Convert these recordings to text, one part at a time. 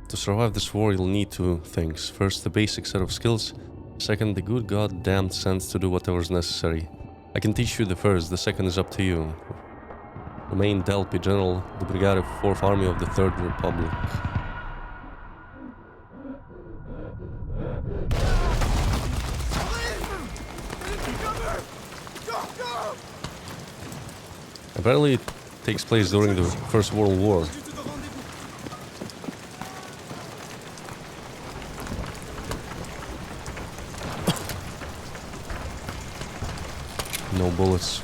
To survive this war, you'll need two things. First, the basic set of skills. Second, the good goddamn sense to do whatever's necessary. I can teach you the first, the second is up to you. Remain Delphi General, the Brigade of 4th Army of the Third Republic. Apparently it takes place during the First World War. No bullets.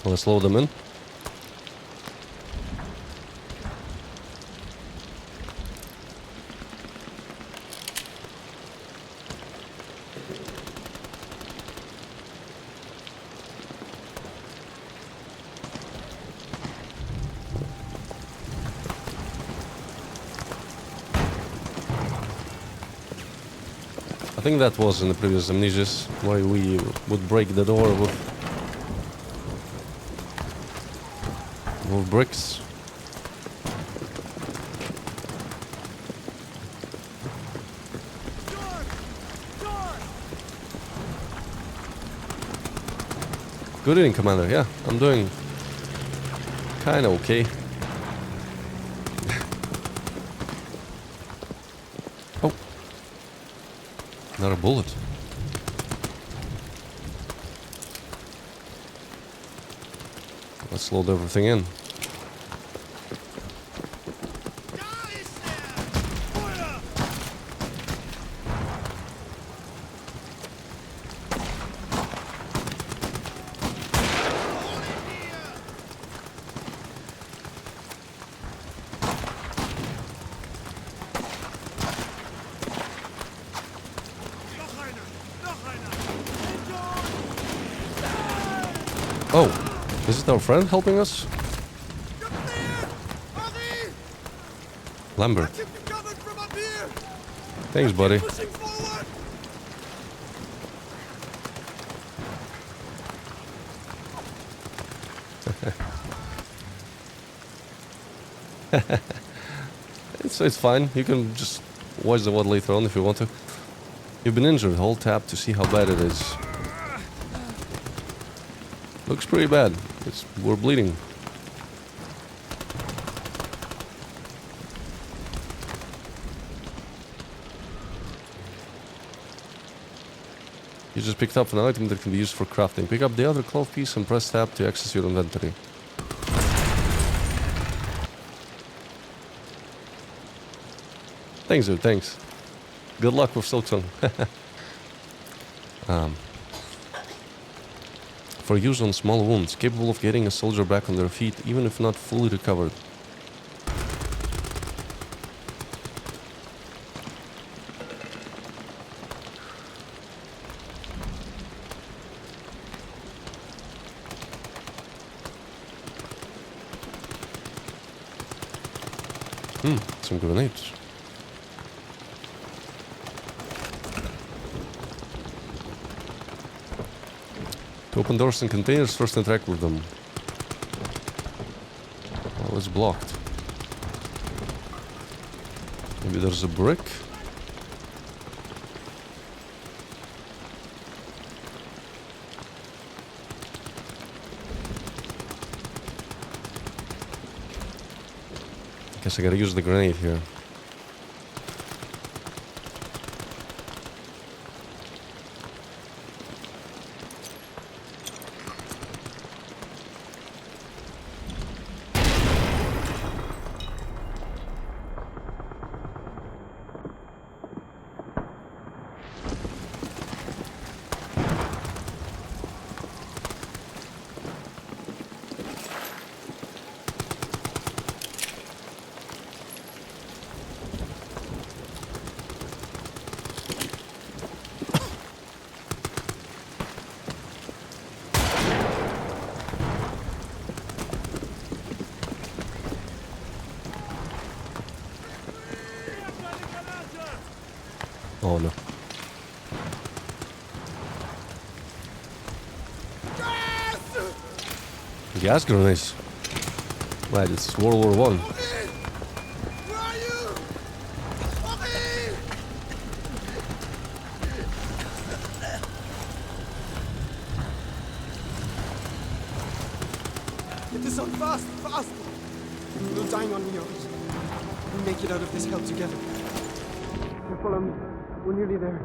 Let's load them in. I think that was in the previous Amnesias, where we would break the door with bricks. Good evening, Commander. Yeah, I'm doing kinda okay. Oh. Another bullet. Let's load everything in. Oh, is it our friend helping us? Lambert. Thanks, buddy. It's fine. You can just watch the VOD later on if you want to. You've been injured. Hold tab to see how bad it is. Looks pretty bad. We're bleeding. You just picked up an item that can be used for crafting. Pick up the other cloth piece and press tab to access your inventory. Thanks, dude. Thanks. Good luck with Silksong. For use on small wounds, capable of getting a soldier back on their feet, even if not fully recovered. Some grenades. To open doors and containers, first interact with them. Oh, it's blocked. Maybe there's a brick? Guess I gotta use the grenade here. Oh no. Gas grenades. Right, it's World War One. Where are you? Get this on fast, fast! No dying on me, Otis. We'll make it out of this hell together. You follow me. We're nearly there.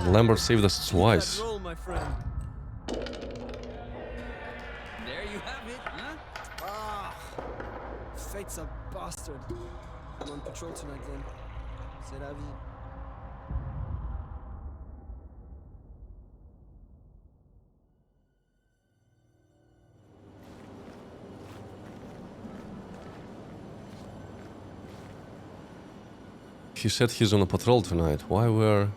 Lambert saved us twice. Roll, my friend. There you have it, huh? Ah, fate's a bastard. I'm on patrol tonight, then. C'est la vie. He said he's on a patrol tonight. Why we're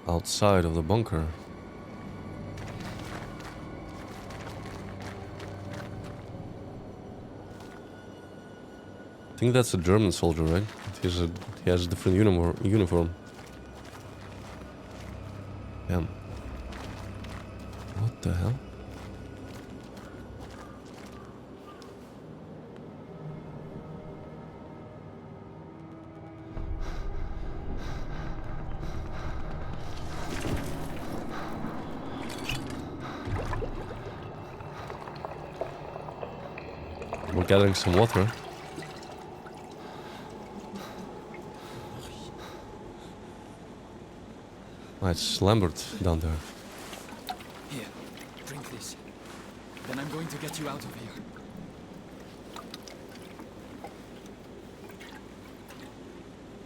outside of the bunker? I think that's a German soldier, right? He has a different uniform. Damn. What the hell? We're gathering some water. Ah, it's Lambert down there. Here, drink this. Then I'm going to get you out of here.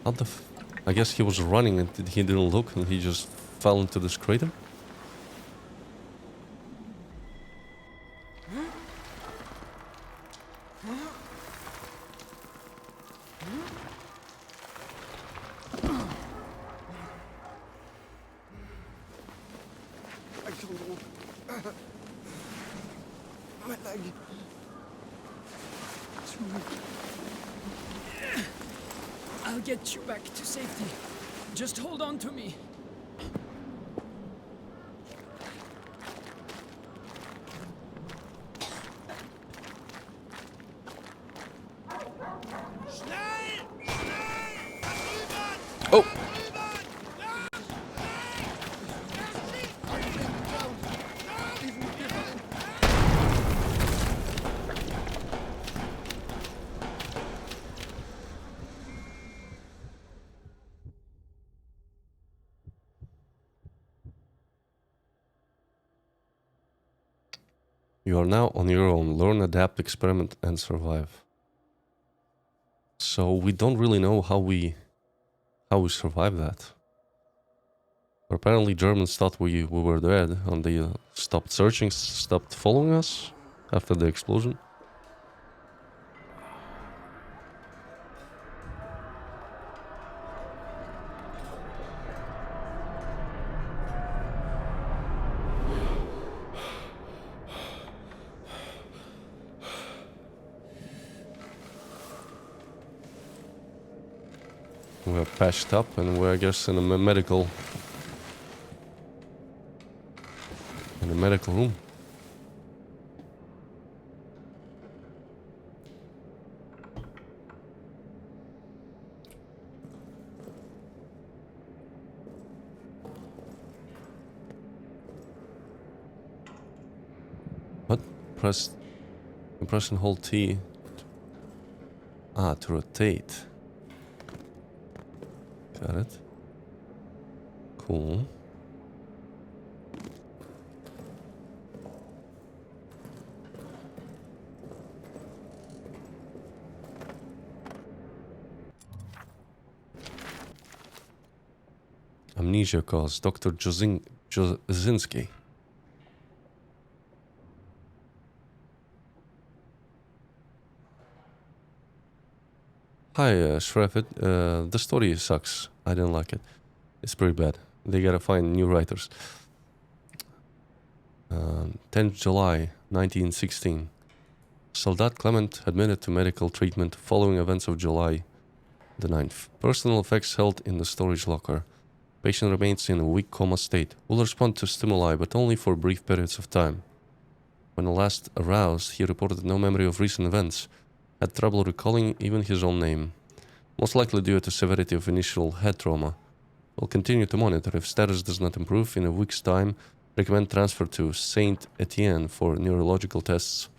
How the I guess he was running and he didn't look and he just fell into this crater? I can't walk. My leg. Too weak. I'll get you back to safety. Just hold on to me. Oh! You are now on your own. Learn, adapt, experiment, and survive. So we don't really know how we survive that. But apparently Germans thought we were dead and they stopped searching, stopped following us after the explosion. We're patched up and we're, I guess, in a medical room. What? Press and hold T. Ah, to rotate. Got it. Cool. Amnesia cause Dr. Jozinski. Hi, Shrefit. The story sucks. I didn't like it. It's pretty bad. They gotta find new writers. 10th July 1916. Soldat Clement admitted to medical treatment following events of July the 9th. Personal effects held in the storage locker. Patient remains in a weak coma state. Will respond to stimuli, but only for brief periods of time. When last aroused, he reported no memory of recent events. Had trouble recalling even his own name. Most likely due to severity of initial head trauma. Will continue to monitor. If status does not improve in a week's time, recommend transfer to Saint Etienne for neurological tests.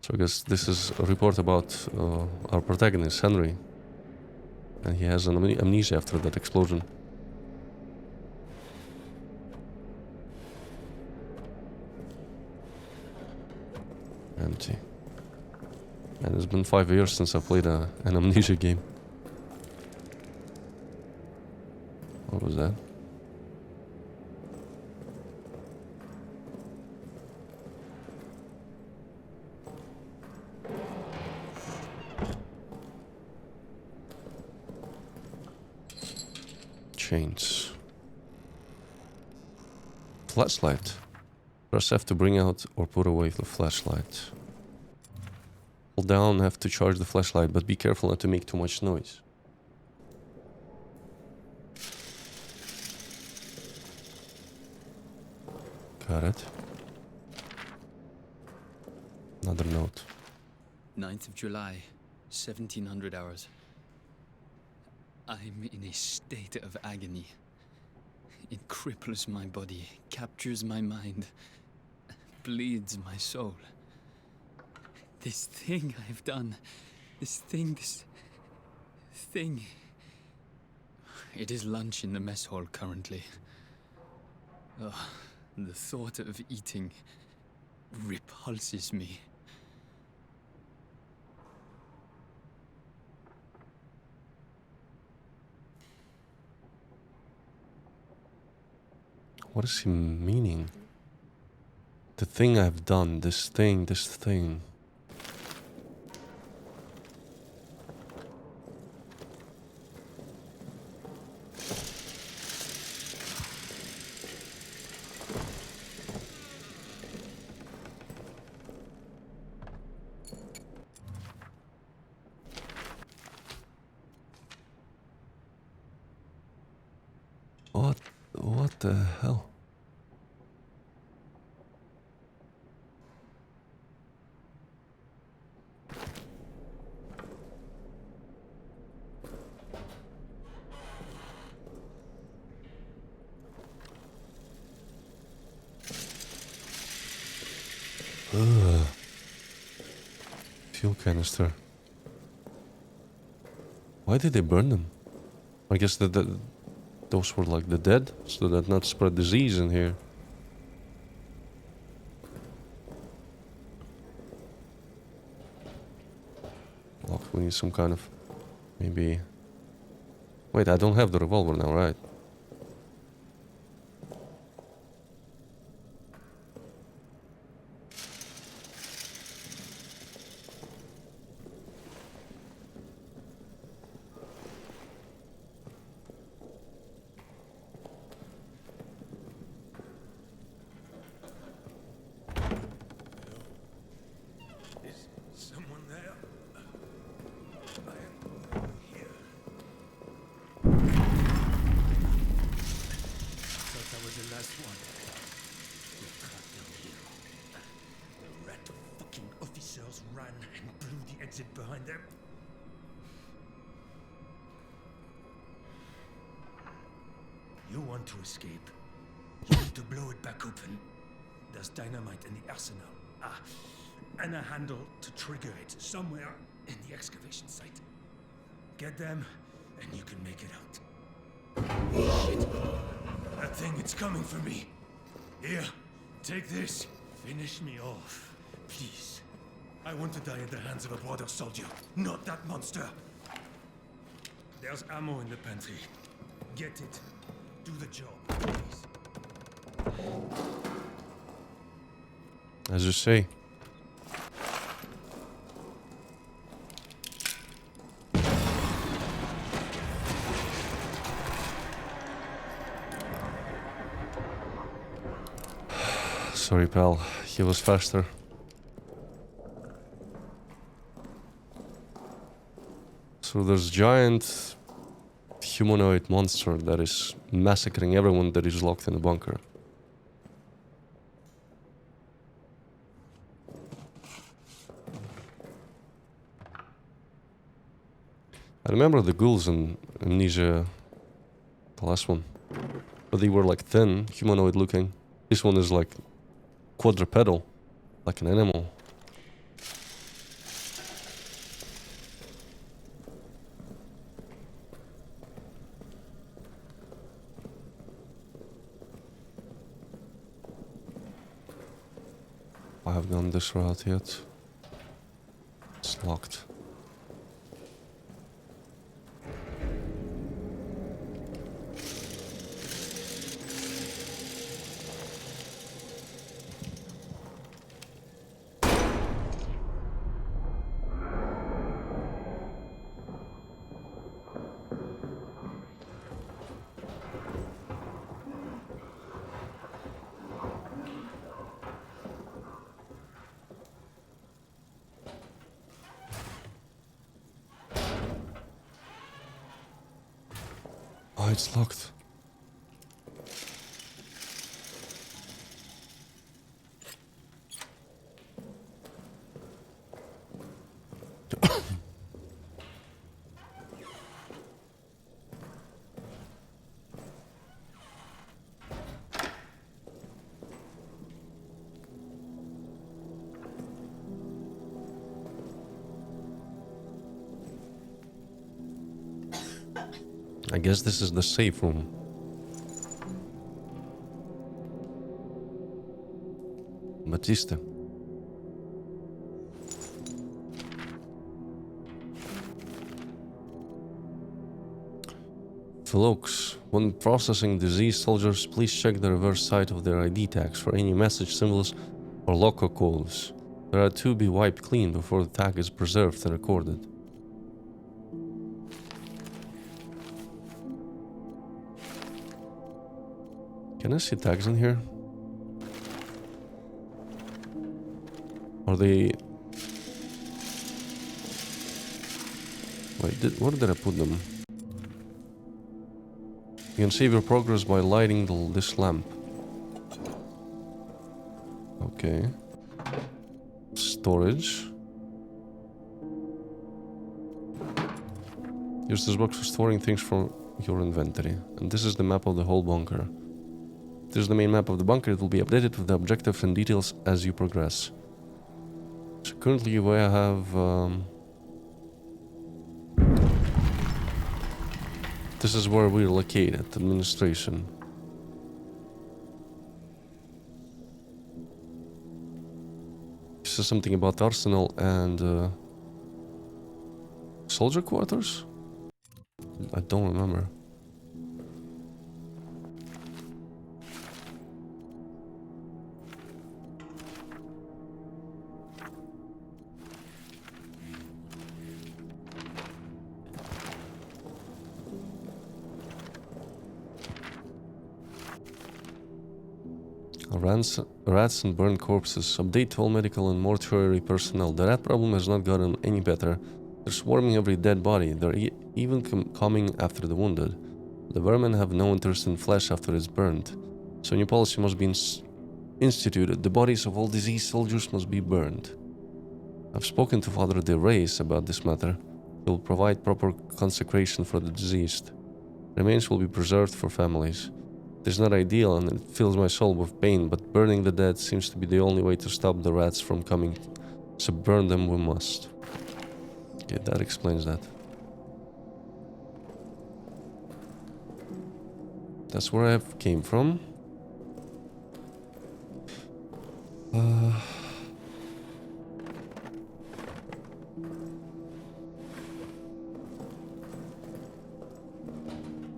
So I guess this is a report about our protagonist, Henry. And he has an amnesia after that explosion. Empty. And it's been 5 years since I played an Amnesia game. What was that? Chains. Flashlight. Press F to bring out or put away the flashlight. Hold down F to charge the flashlight, but be careful not to make too much noise. Got it. Another note. 9th of July, 1700 hours. I'm in a state of agony. It cripples my body, captures my mind, bleeds my soul. This thing I've done, this thing. It is lunch in the mess hall currently. Oh, the thought of eating repulses me. What is he meaning? The thing I've done, this thing. What the hell? Ugh. Fuel canister. Why did they burn them? I guess that those were like the dead, so that not spread disease in here. Look, we need some kind of... maybe... Wait, I don't have the revolver now, right? Behind them. You want to escape. You need to blow it back open. There's dynamite in the arsenal. And a handle to trigger it somewhere in the excavation site. Get them, and you can make it out. Shit. That thing, it's coming for me. Here, take this. Finish me off, please. I want to die at the hands of a brother soldier, not that monster. There's ammo in the pantry. Get it. Do the job, please. As you say. Sorry, pal. He was faster. So there's giant humanoid monster that is massacring everyone that is locked in the bunker. I remember the ghouls in Amnesia, the last one. But they were like thin, humanoid looking. This one is like quadrupedal, like an animal. I have gone this route yet. It's locked. Oh, it's locked. I guess this is the safe room. Batista. Folks, when processing diseased soldiers, please check the reverse side of their ID tags for any message symbols or loco codes. There are to be wiped clean before the tag is preserved and recorded. Can I see tags in here? Are they... Wait, where did I put them? You can save your progress by lighting this lamp. Okay. Storage. Use this box for storing things from your inventory. And this is the map of the whole bunker. This is the main map of the bunker. It will be updated with the objectives and details as you progress. So currently we have... this is where we're located, administration. This is something about arsenal and soldier quarters? I don't remember. Rats and burned corpses. Update to all medical and mortuary personnel. The rat problem has not gotten any better. They're swarming every dead body. They're even coming after the wounded. The vermin have no interest in flesh after it's burned. So new policy must be instituted. The bodies of all diseased soldiers must be burned. I've spoken to Father de Reyes about this matter. He will provide proper consecration for the deceased. Remains will be preserved for families. It is not ideal and it fills my soul with pain, but burning the dead seems to be the only way to stop the rats from coming. So burn them we must. Okay, that explains that. That's where I came from.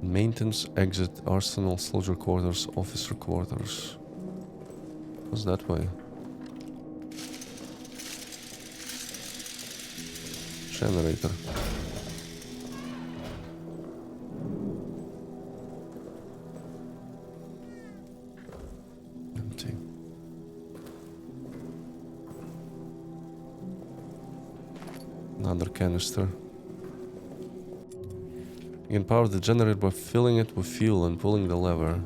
Maintenance, exit, arsenal, soldier quarters, officer quarters. What's that way? Generator. Empty. Another canister. You can power the generator by filling it with fuel and pulling the lever.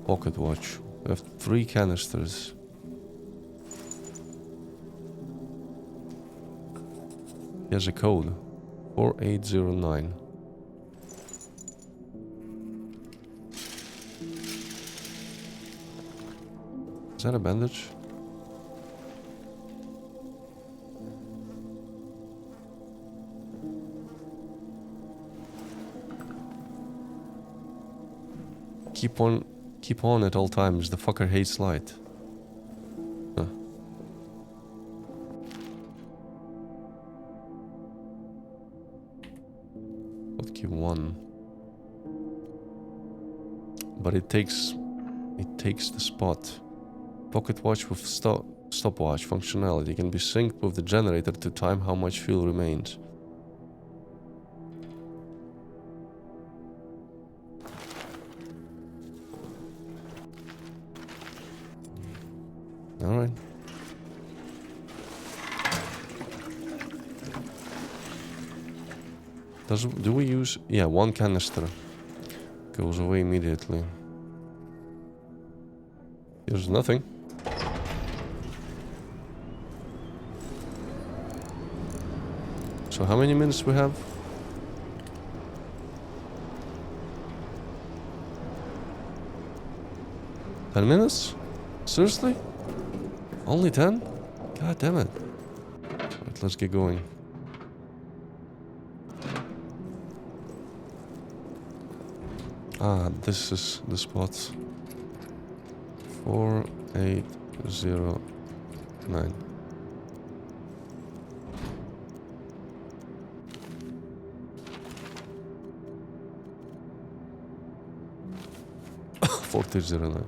Pocket watch. We have 3 canisters. Here's a code. 4809. Is that a bandage? Keep on at all times. The fucker hates light. Huh. Hotkey 1. But it takes the spot. Pocket watch with stopwatch functionality can be synced with the generator to time how much fuel remains. Alright. Do we use... Yeah, 1 canister. Goes away immediately. There's nothing. So how many minutes we have? 10 minutes? Seriously? Only 10? God damn it. Alright, let's get going. Ah, this is the spot. 4809. .4009.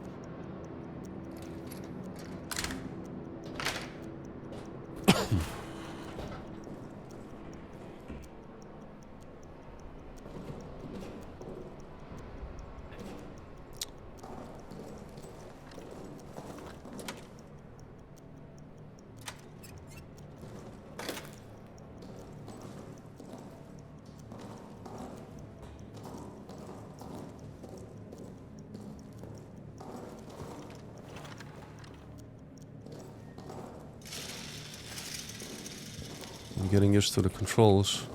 I'm getting used to the controls.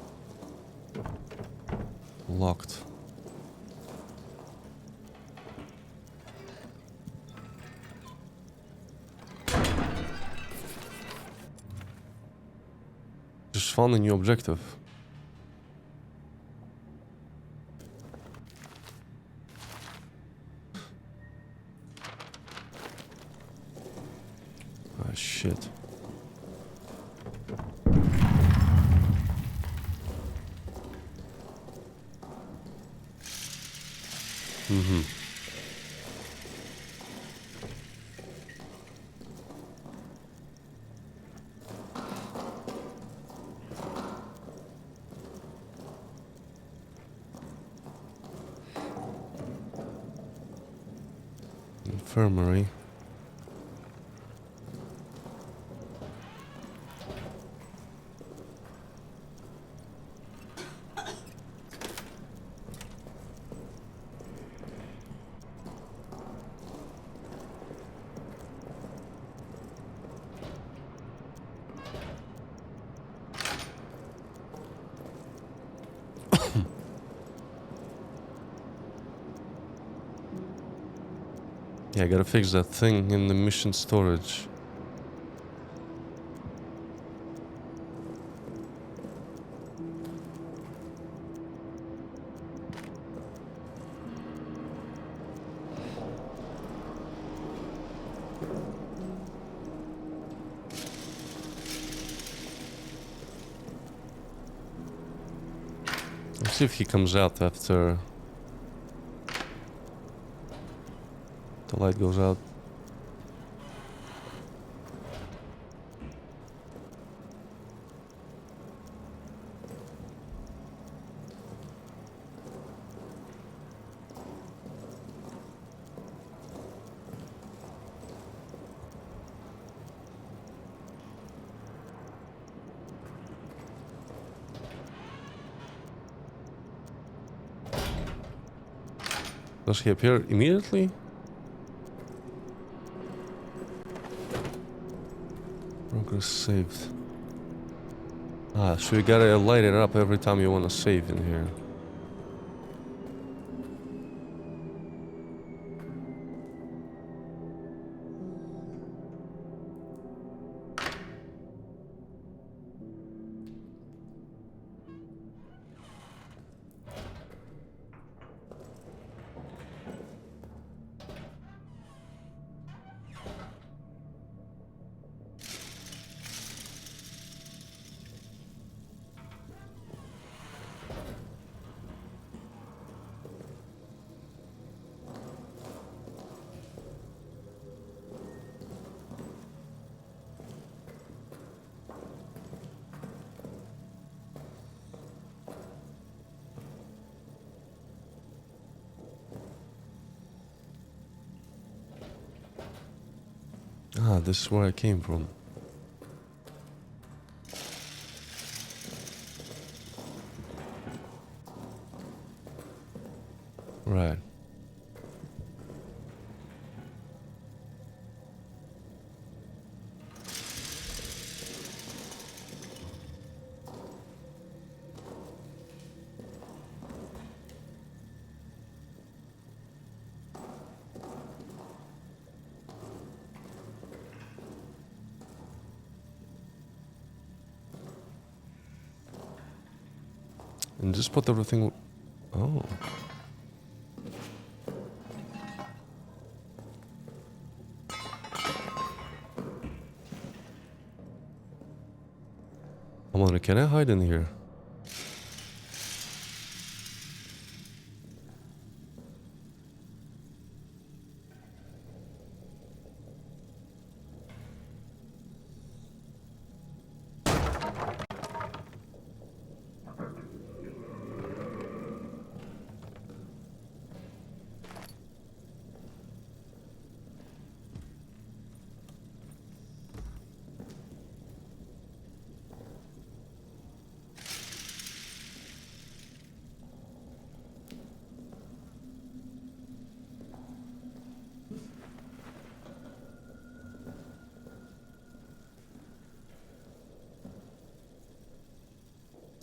Locked. Just found a new objective. Ah, shit. Mm-hmm. Infirmary. Yeah, I gotta fix that thing in the mission storage. Let's see if he comes out after the light goes out. Does he appear immediately? Progress saved. Ah, so you gotta light it up every time you wanna save in here. Ah, this is where I came from. Right. And just put everything... Oh. Come on, can I hide in here?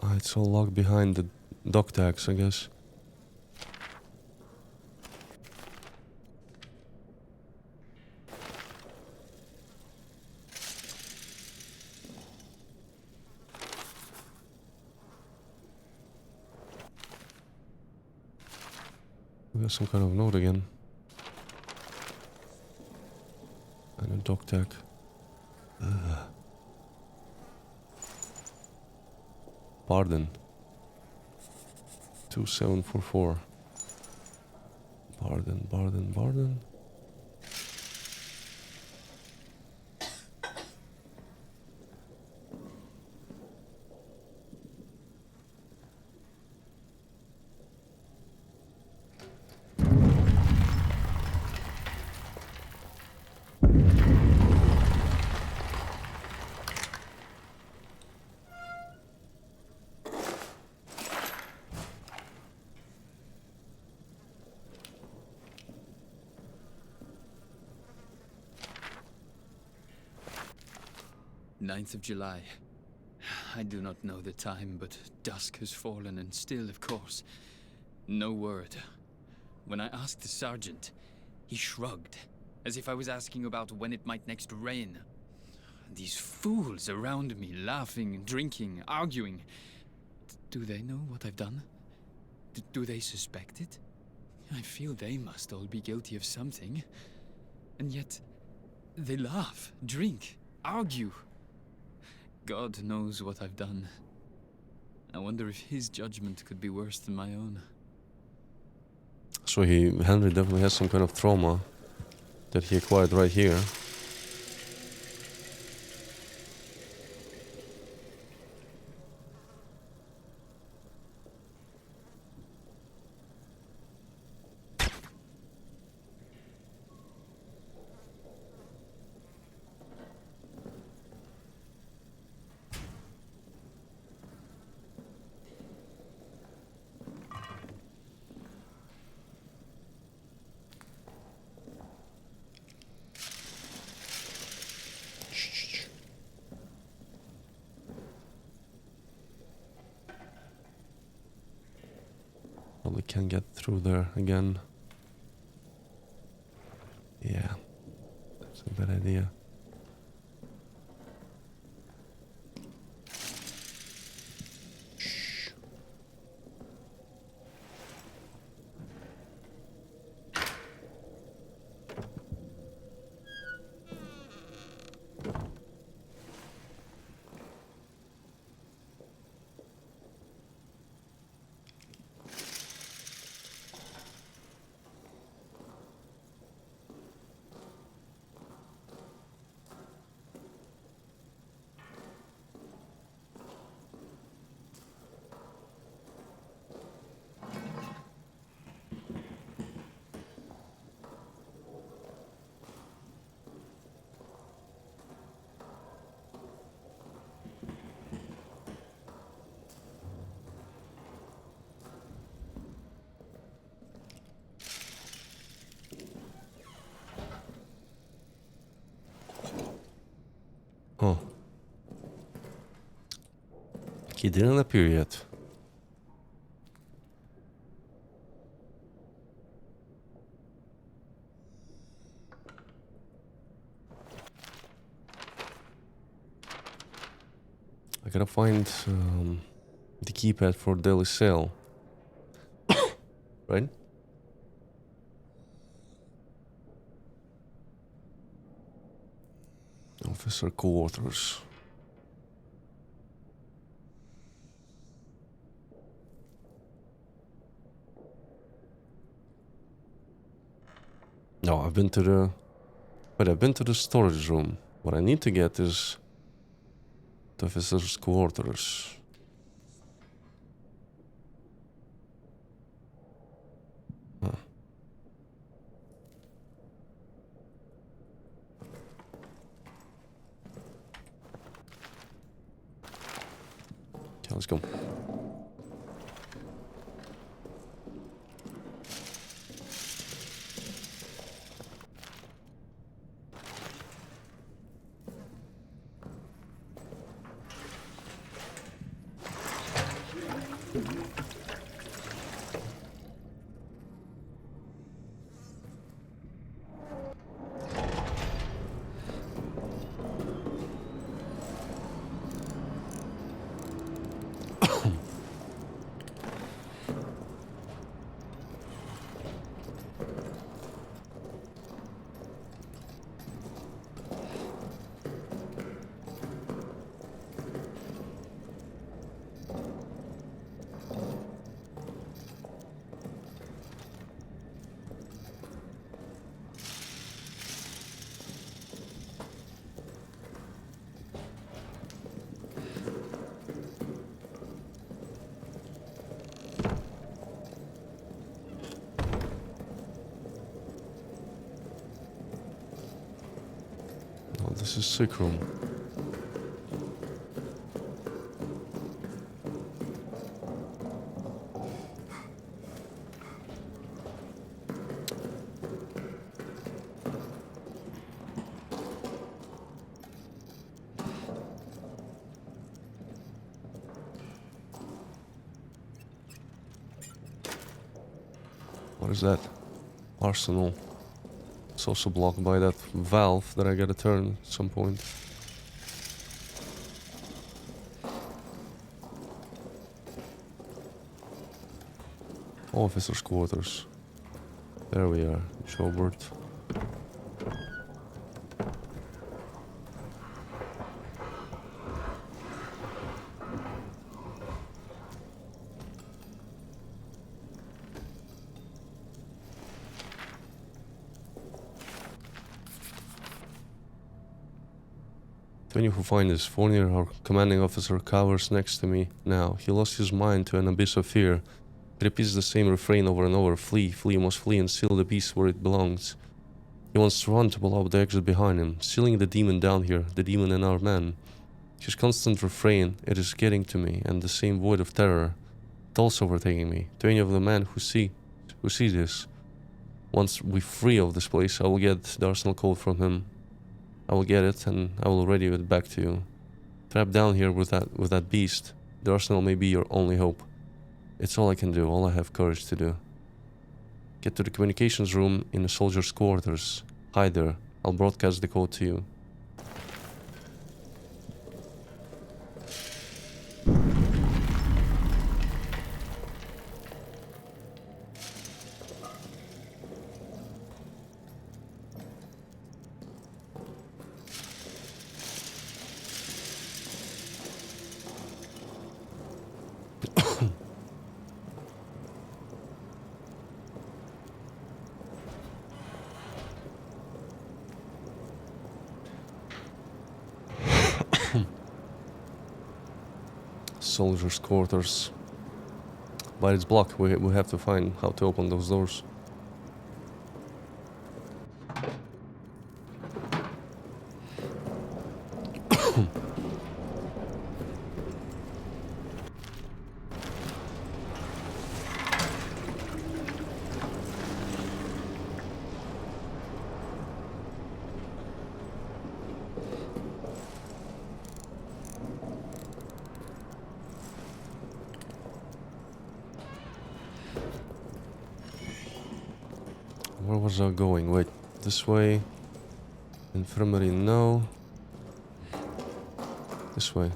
Ah, it's all locked behind the dog tags, I guess. We got some kind of note again. And a dog tag. Ugh. Pardon. 2744. Pardon. Ninth of July. I do not know the time, but dusk has fallen, and still, of course, no word. When I asked the sergeant, he shrugged, as if I was asking about when it might next rain. These fools around me, laughing, drinking, arguing. Do they know what I've done? Do they suspect it? I feel they must all be guilty of something. And yet, they laugh, drink, argue. God knows what I've done. I wonder if his judgment could be worse than my own. So Henry definitely has some kind of trauma that he acquired right here. Probably can't get through there again. Yeah, that's a bad idea. Shh. Oh. He didn't appear yet. I gotta find the keypad for daily sale. Right? Officer quarters. No, I've been to the... But I've been to the storage room. What I need to get is... the officer's quarters. Huh. Okay, let's go. Oh, this is sick room. What is that? Arsenal. It's also blocked by that valve that I gotta turn at some point. Officer's quarters. There we are, Showbird. When you find this, Fournier, our commanding officer, cowers next to me now. He lost his mind to an abyss of fear. He repeats the same refrain over and over. Flee, flee, must flee and seal the beast where it belongs. He wants to run to blow up the exit behind him, sealing the demon down here, the demon in our men. His constant refrain, it is getting to me, and the same void of terror, it also overtaking me. To any of the men who see this, once we're free of this place, I will get the arsenal code from him. I will get it, and I will radio it back to you. Trapped down here with that beast, the arsenal may be your only hope. It's all I can do, all I have courage to do. Get to the communications room in the soldiers' quarters. Hide there. I'll broadcast the code to you. Soldiers' quarters. But it's blocked. We have to find how to open those doors. Where was I going? Wait, this way. Infirmary, no. This way.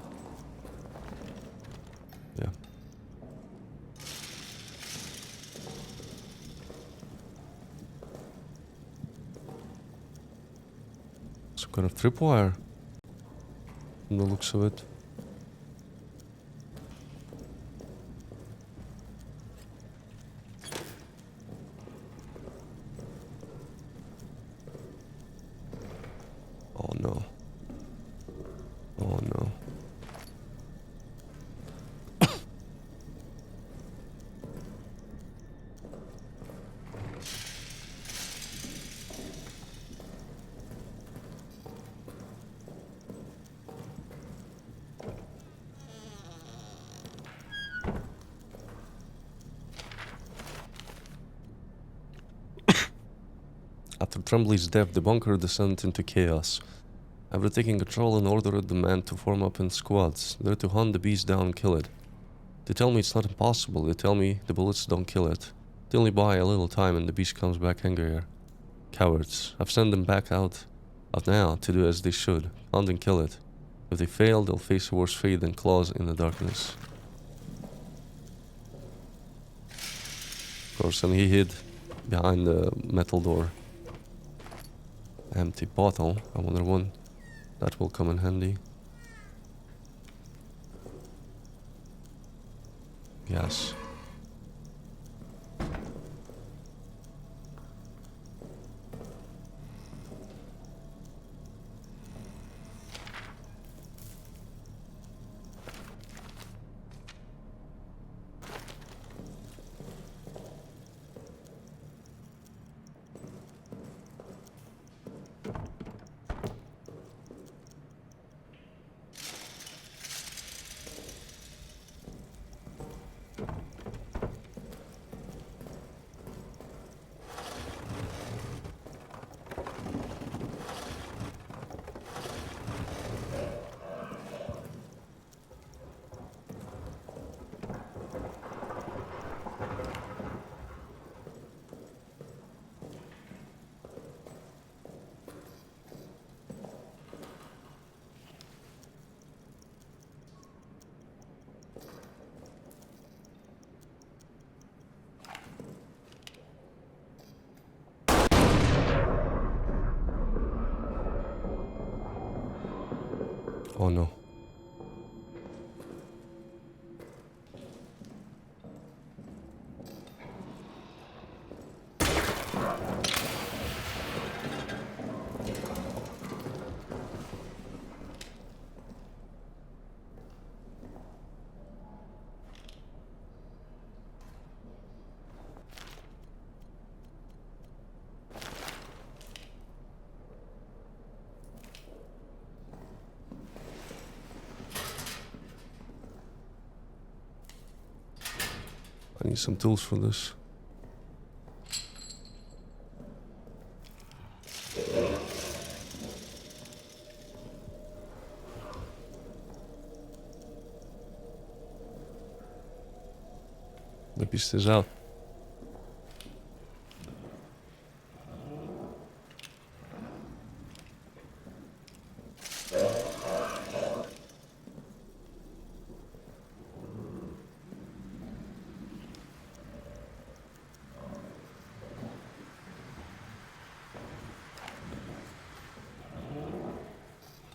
Yeah. Some kind of tripwire. From the looks of it. Oh no. Oh no. After Tremblay's death, the bunker descended into chaos. After taking control and ordered the men to form up in squads, they're to hunt the beast down and kill it. They tell me it's not impossible, they tell me the bullets don't kill it. They only buy a little time and the beast comes back angrier. Cowards. I've sent them back out now to do as they should, hunt and kill it. If they fail, they'll face a worse fate than claws in the darkness. Of course, and he hid behind the metal door. Empty bottle. I wonder when that will come in handy. Yes. Oh no. I need some tools for this. The beast is out.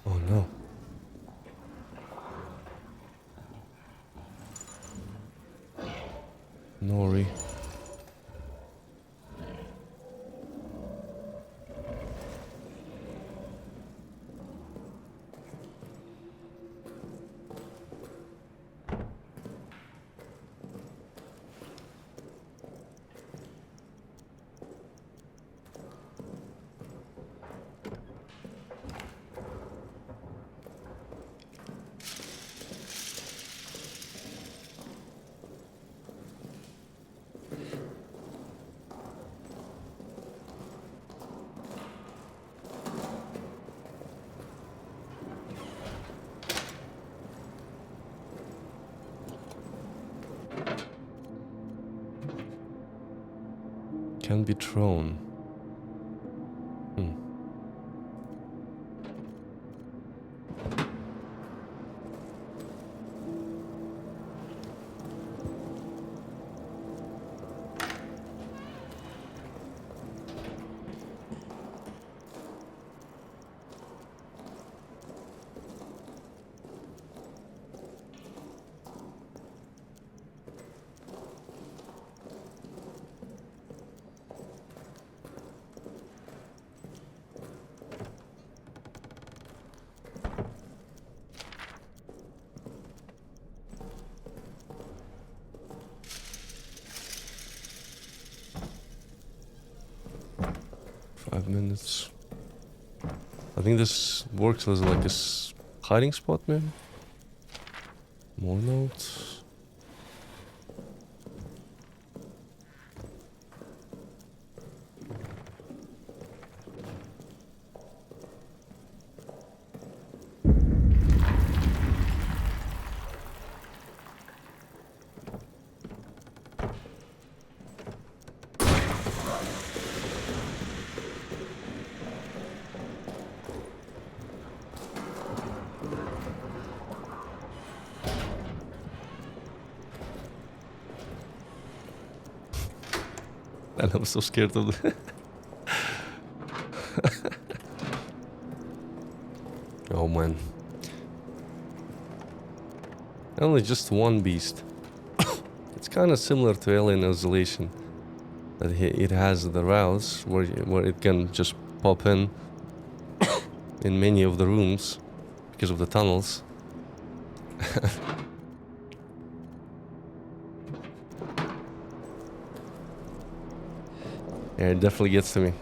Oh no. Nori. Can be thrown. Hmm. Minutes. I think this works as like a hiding spot, maybe. More notes. And I was so scared of the oh man. Only just one beast. It's kind of similar to Alien Isolation. That it has the routes where it can just pop in many of the rooms because of the tunnels. Yeah, it definitely gets to me.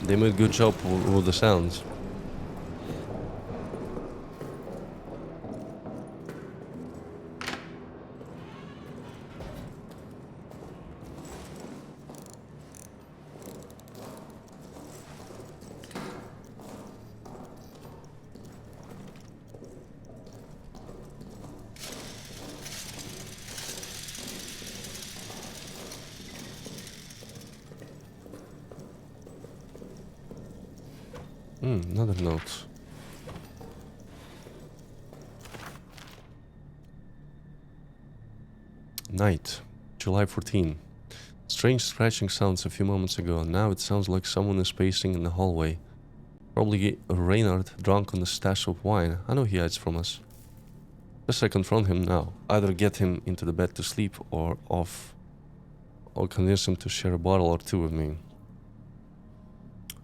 They made a good job with the sounds. Another note. Night, July 14. Strange scratching sounds a few moments ago. Now it sounds like someone is pacing in the hallway. Probably Reynard, drunk on a stash of wine. I know he hides from us. Guess I confront him now. Either get him into the bed to sleep or convince him to share a bottle or two with me.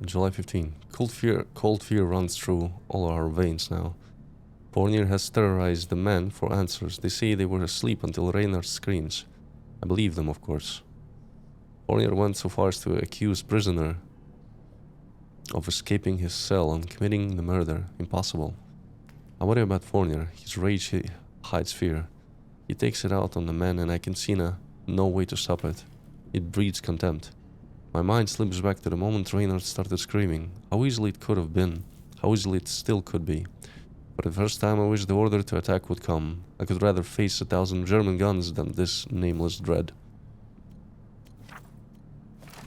July 15. Cold fear runs through all our veins now. Fournier has terrorized the men for answers. They say they were asleep until Reynard screams. I believe them, of course. Fournier went so far as to accuse prisoner of escaping his cell and committing the murder. Impossible. I worry about Fournier. His rage hides fear. He takes it out on the men and I can see no way to stop it. It breeds contempt. My mind slips back to the moment Reynard started screaming. How easily it could have been. How easily it still could be. For the first time I wished the order to attack would come. I could rather face 1,000 German guns than this nameless dread.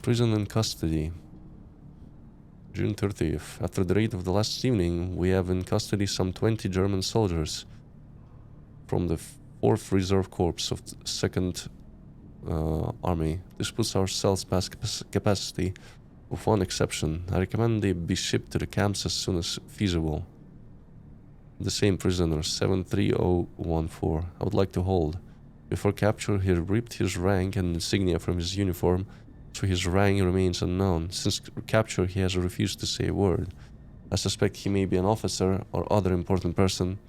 Prison in custody. June 30th. After the raid of the last evening, we have in custody some 20 German soldiers from the 4th Reserve Corps of the 2nd Army. This puts our cells past capacity, with one exception. I recommend they be shipped to the camps as soon as feasible. The same prisoner, 73014, I would like to hold. Before capture, he ripped his rank and insignia from his uniform, so his rank remains unknown. Since capture, he has refused to say a word. I suspect he may be an officer or other important person.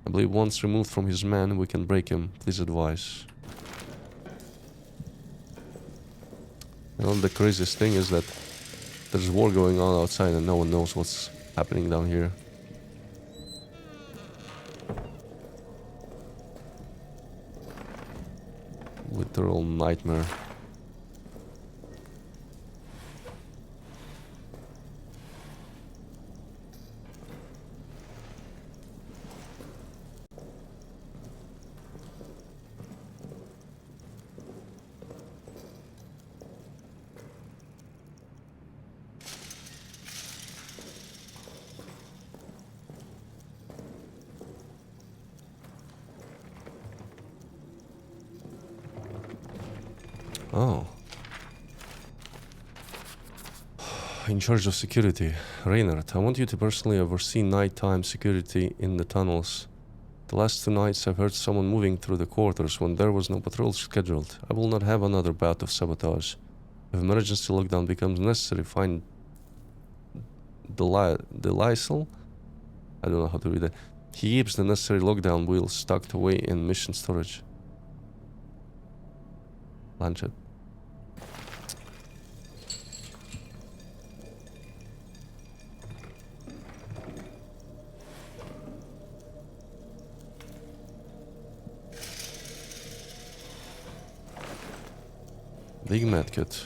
I believe once removed from his men, we can break him. Please advise. You know, the craziest thing is that there's war going on outside and no one knows what's happening down here. Literal nightmare. Oh. In charge of security. Reynard, I want you to personally oversee nighttime security in the tunnels. The last 2 nights I've heard someone moving through the quarters when there was no patrol scheduled. I will not have another bout of sabotage. If emergency lockdown becomes necessary, find the Lysel? I don't know how to read that. He keeps the necessary lockdown wheels tucked away in mission storage. Lancet. Big medkit.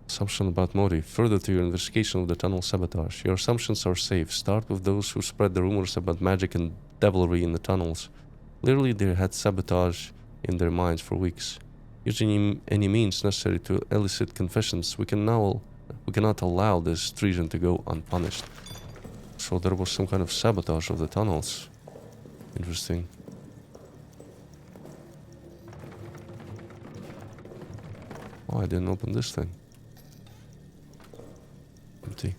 Assumption about motive. Further to your investigation of the tunnel sabotage. Your assumptions are safe. Start with those who spread the rumors about magic and devilry in the tunnels. Clearly they had sabotage in their minds for weeks. Using any means necessary to elicit confessions, we cannot allow this treason to go unpunished. So there was some kind of sabotage of the tunnels. Interesting. Oh, I didn't open this thing. Empty.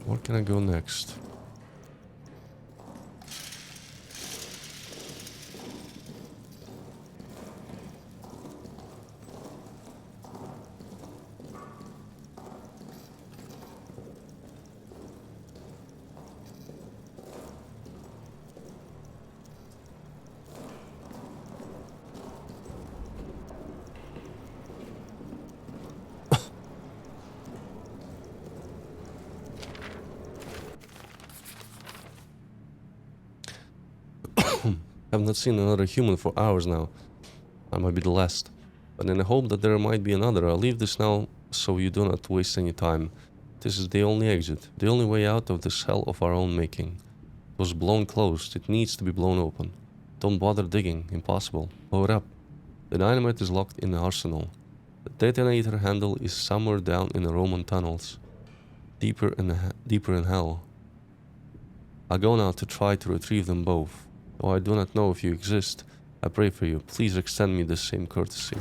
Where can I go next? I have not seen another human for hours now. I might be the last. But in the hope that there might be another, I'll leave this now so you do not waste any time. This is the only exit, the only way out of this hell of our own making. It was blown closed, it needs to be blown open. Don't bother digging, impossible. Blow it up. The dynamite is locked in the arsenal. The detonator handle is somewhere down in the Roman tunnels. Deeper in hell. I'll go now to try to retrieve them both. Though I do not know if you exist, I pray for you. Please extend me the same courtesy.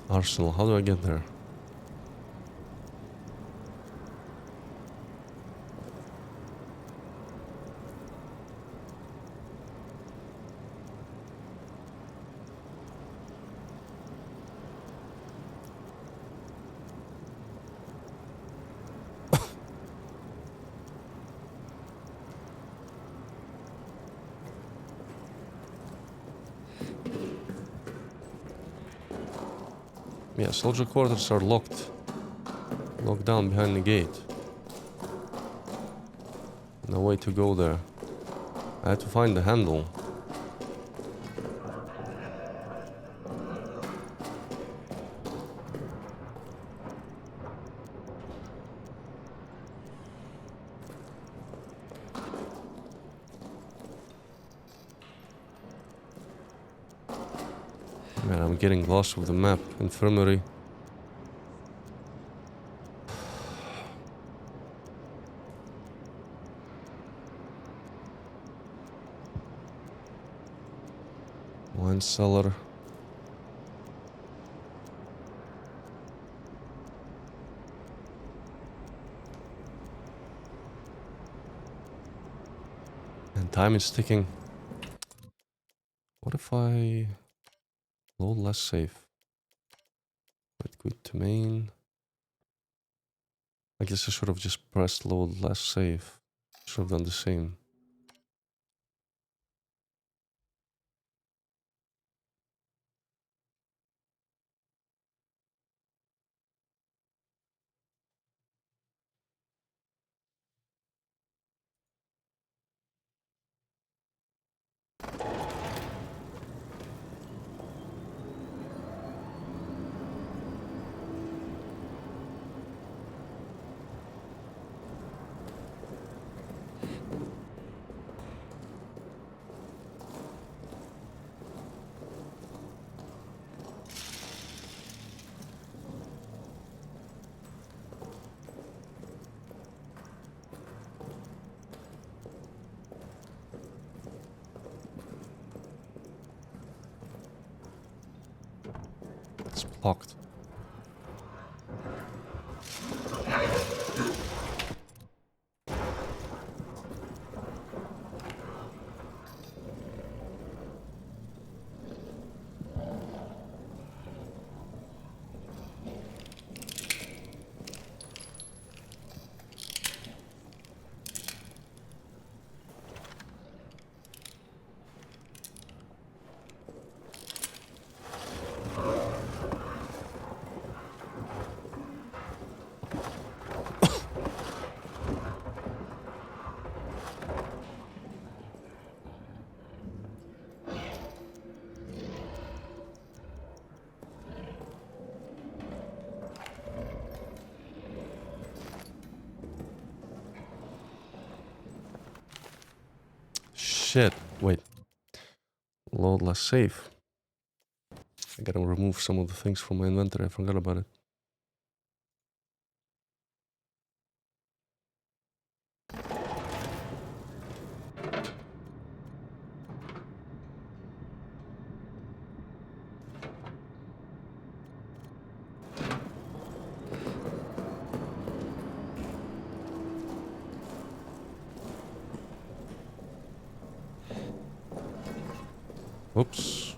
Arsenal, how do I get there? Yeah, soldier quarters are locked. Locked down behind the gate. No way to go there. I had to find the handle. Man, I'm getting lost with the map. Infirmary. Wine cellar. And time is ticking. What if I load less safe? Quit to main. I guess I should have just pressed load less save. Should have done the same. It's blocked. Shit. Wait. Load less save. I gotta remove some of the things from my inventory. I forgot about it. Oops.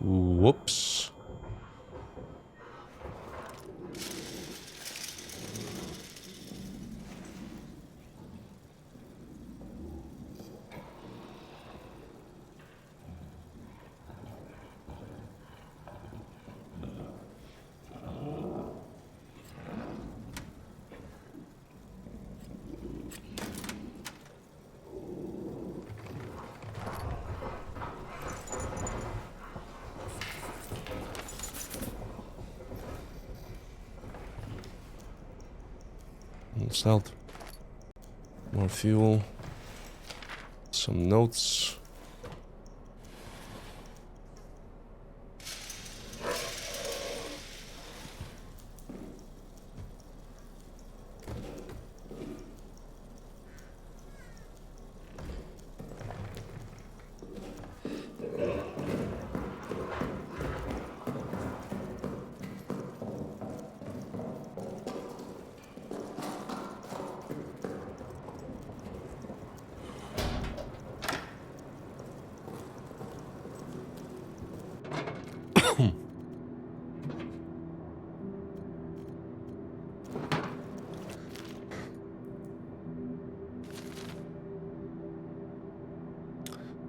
Whoops. almost out. More fuel. Some notes.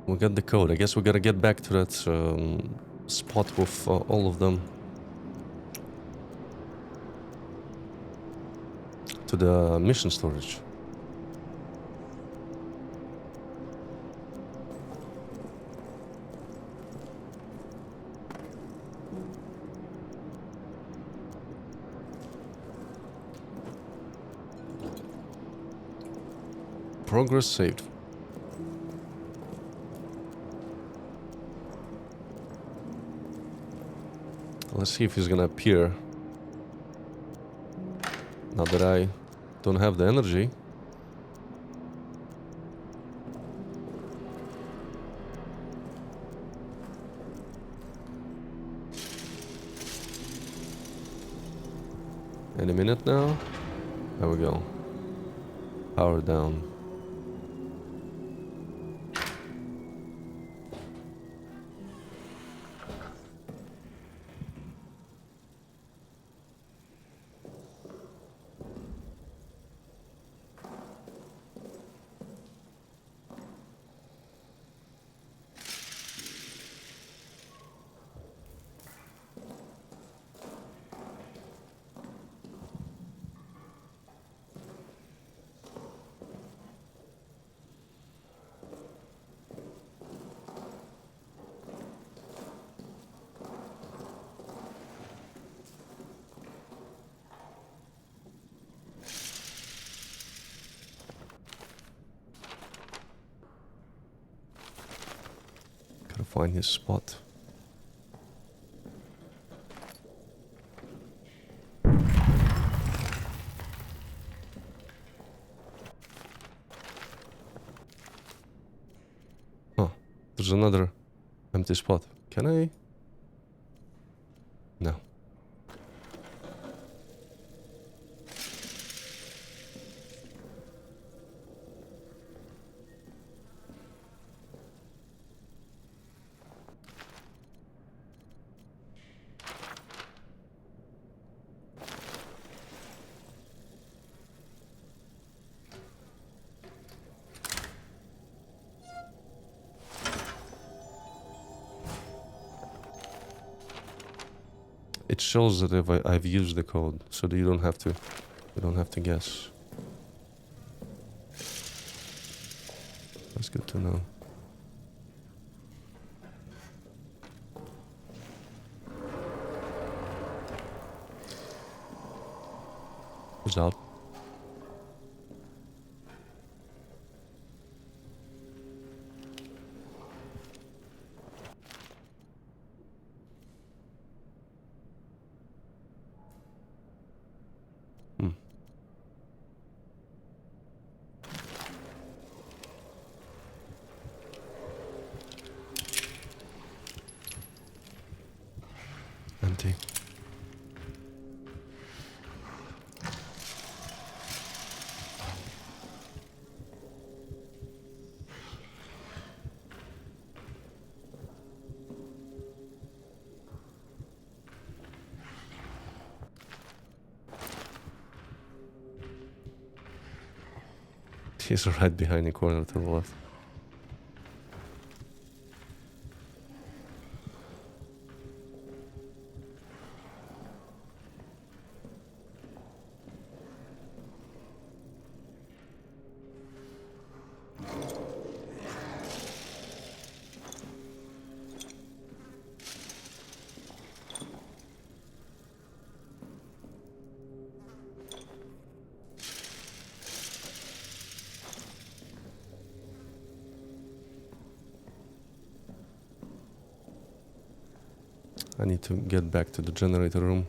We got the code. I guess we gotta get back to that spot with all of them. To the mission storage. Progress saved. Let's see if he's gonna appear. Now that I don't have the energy. Any minute now. There we go. Power down. Gotta find his spot. Huh. There's another empty spot. Can I? No. It shows that if I've used the code, so that you don't have to guess. That's good to know. Who's out? Empty. He's right behind the corner to the left. I need to get back to the generator room.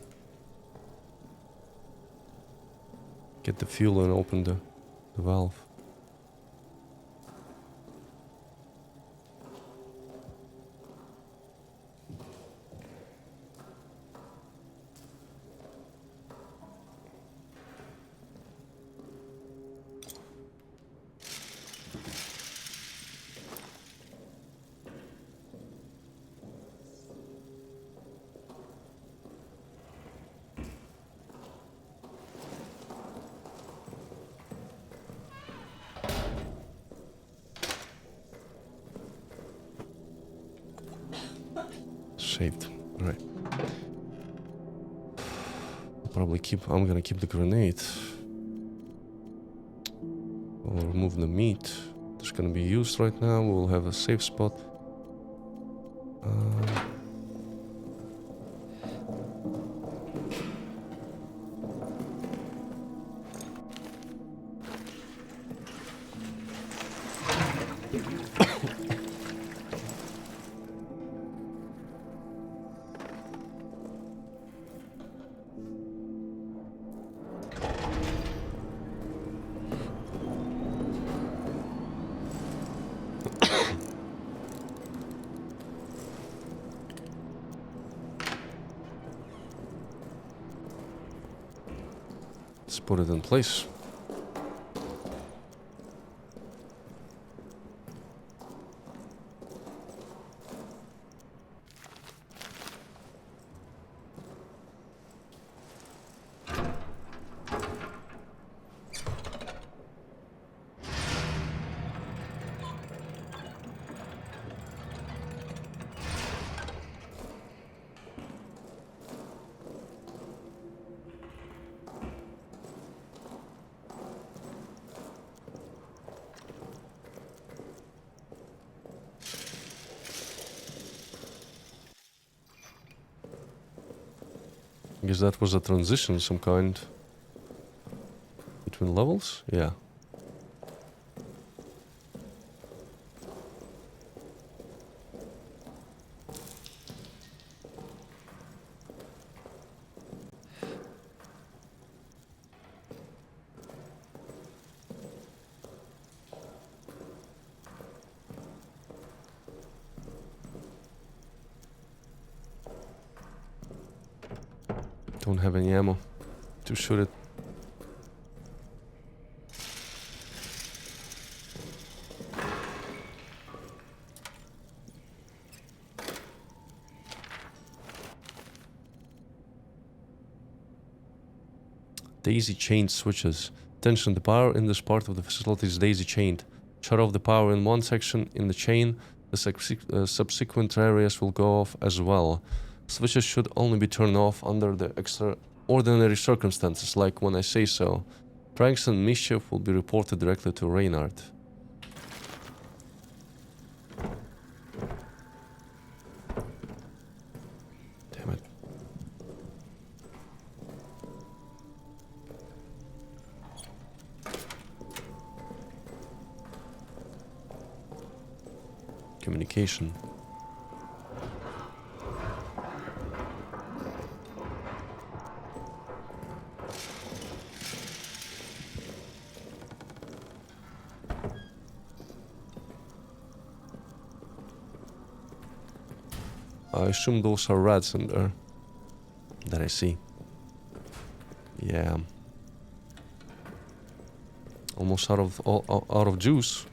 Get the fuel and open the valve. Saved. Right. I'm gonna keep the grenade. I'll remove the meat. It's gonna be used right now. We'll have a safe spot. Let's put it in place. I guess that was a transition, some kind. Between levels? Yeah. Don't have any ammo to shoot it. Daisy chained switches. Attention, the power in this part of the facility is daisy chained. Shut off the power in one section in the chain, the subsequent areas will go off as well. Switches should only be turned off under the extraordinary circumstances, like when I say so. Pranks and mischief will be reported directly to Reynard. Damn it. Communication. I assume those are rats in there that I see. Yeah. Almost out of juice.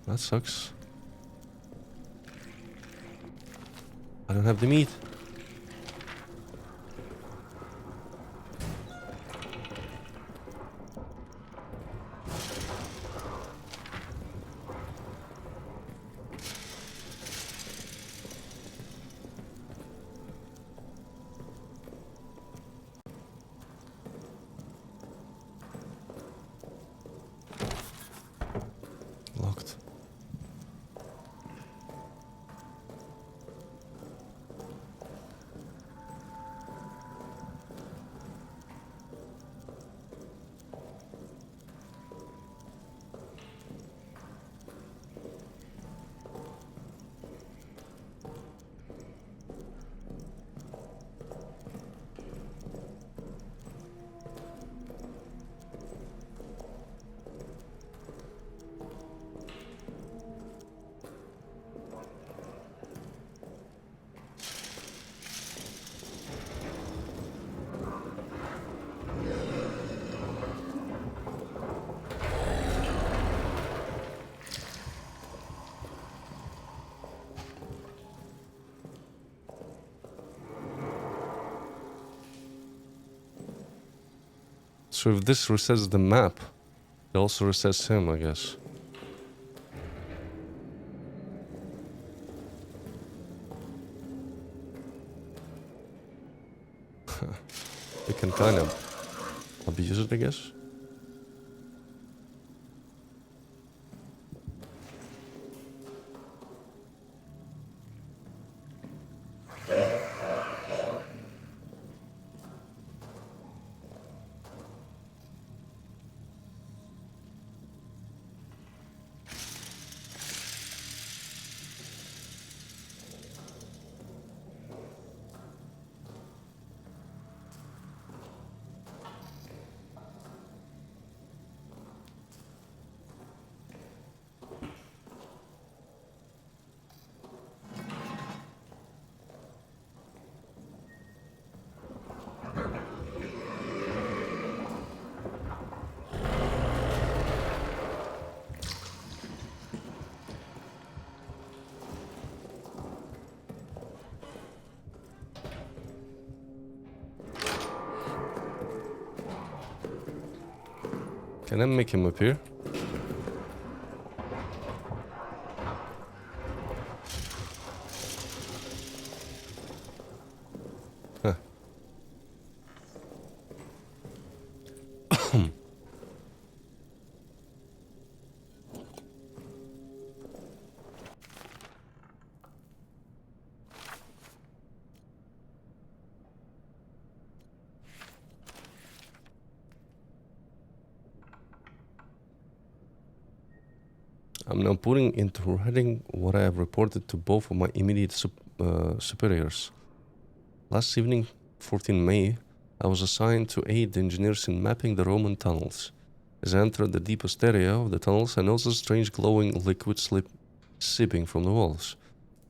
That sucks. I don't have the meat. Locked. So if this resets the map, it also resets him, I guess. We can kind of abuse it, I guess. Can I make him appear? Huh. I'm now putting into writing what I have reported to both of my immediate superiors. Last evening, 14 May, I was assigned to aid the engineers in mapping the Roman tunnels. As I entered the deepest area of the tunnels, I noticed a strange glowing liquid seeping from the walls.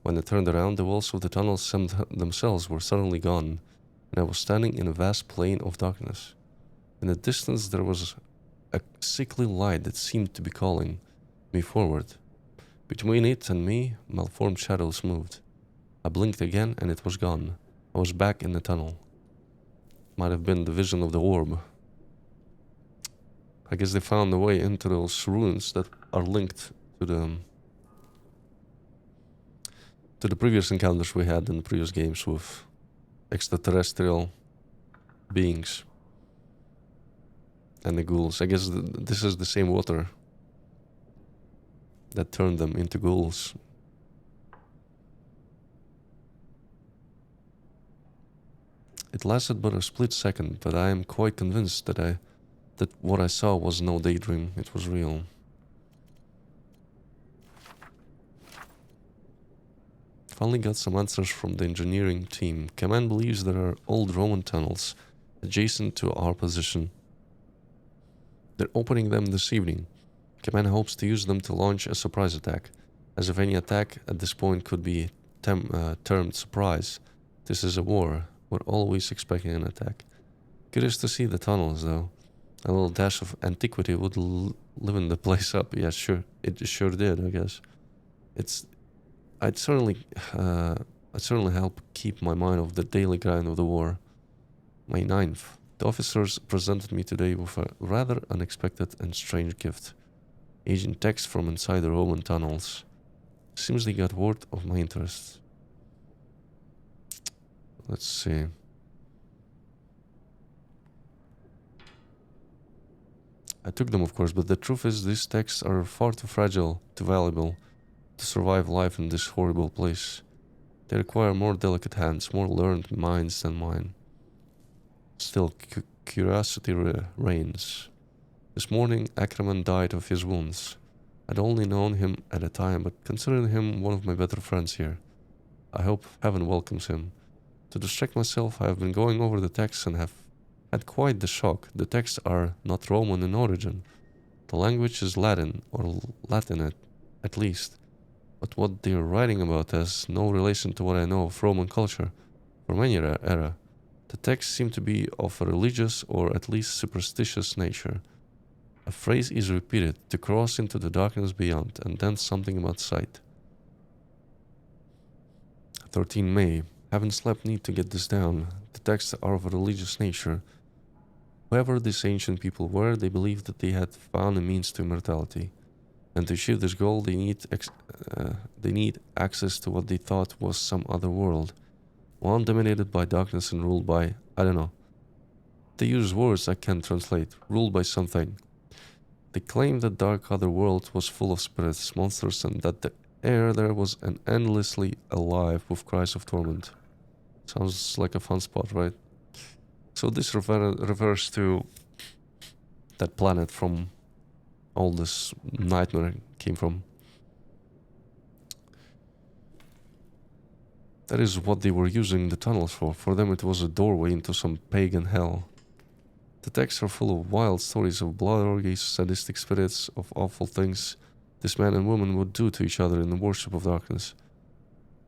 When I turned around, the walls of the tunnels themselves were suddenly gone, and I was standing in a vast plain of darkness. In the distance, there was a sickly light that seemed to be calling me forward. Between it and me, malformed shadows moved. I blinked again and it was gone. I was back in the tunnel. Might have been the vision of the orb. I guess they found a way into those ruins that are linked to the previous encounters we had in the previous games with extraterrestrial beings and the ghouls. I guess this is the same water that turned them into ghouls. It lasted but a split second, but I am quite convinced that what I saw was no daydream, it was real. Finally got some answers from the engineering team. Command believes there are old Roman tunnels adjacent to our position. They're opening them this evening. Command hopes to use them to launch a surprise attack, as if any attack at this point could be termed surprise. This is a war. We're always expecting an attack. Curious to see the tunnels, though. A little dash of antiquity would liven the place up. Yeah, sure. It sure did, I guess. I'd certainly help keep my mind off the daily grind of the war. May 9th. The officers presented me today with a rather unexpected and strange gift. Agent text from inside the Roman tunnels. Seems they got word of my interests. Let's see. I took them, of course, but the truth is these texts are far too fragile, too valuable, to survive life in this horrible place. They require more delicate hands, more learned minds than mine. Still, curiosity reigns. This morning, Ackerman died of his wounds. I'd only known him at a time, but considering him one of my better friends here, I hope heaven welcomes him. To distract myself, I have been going over the texts and have had quite the shock. The texts are not Roman in origin. The language is Latin, or Latin at least. But what they are writing about has no relation to what I know of Roman culture from any era. The texts seem to be of a religious or at least superstitious nature. A phrase is repeated, to cross into the darkness beyond, and then something about sight. 13 May. Haven't slept, need to get this down. The texts are of a religious nature. Whoever these ancient people were, they believed that they had found a means to immortality. And to achieve this goal, they need access to what they thought was some other world. One dominated by darkness and ruled by, I don't know. They use words I can't translate. Ruled by something. They claimed that dark other world was full of spirits, monsters, and that the air there was endlessly alive with cries of torment. Sounds like a fun spot, right? So this refers to that planet from all this nightmare came from. That is what they were using the tunnels for. For them it was a doorway into some pagan hell. The texts are full of wild stories of blood orgies, sadistic spirits, of awful things this man and woman would do to each other in the worship of darkness.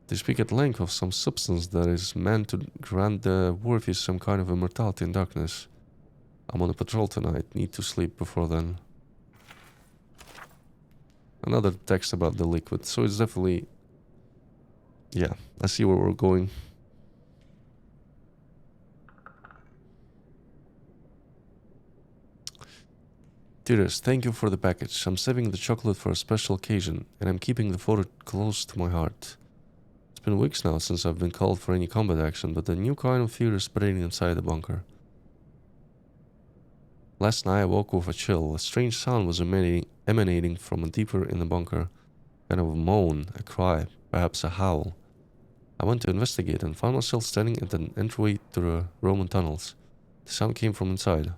They speak at length of some substance that is meant to grant the worthy some kind of immortality in darkness. I'm on a patrol tonight, need to sleep before then. Another text about the liquid, so it's definitely... Yeah, I see where we're going. Dearest, thank you for the package. I'm saving the chocolate for a special occasion, and I'm keeping the photo close to my heart. It's been weeks now since I've been called for any combat action, but a new kind of fear is spreading inside the bunker. Last night I woke with a chill. A strange sound was emanating from deeper in the bunker. Kind of a moan, a cry, perhaps a howl. I went to investigate and found myself standing at an entryway to the Roman tunnels. The sound came from inside.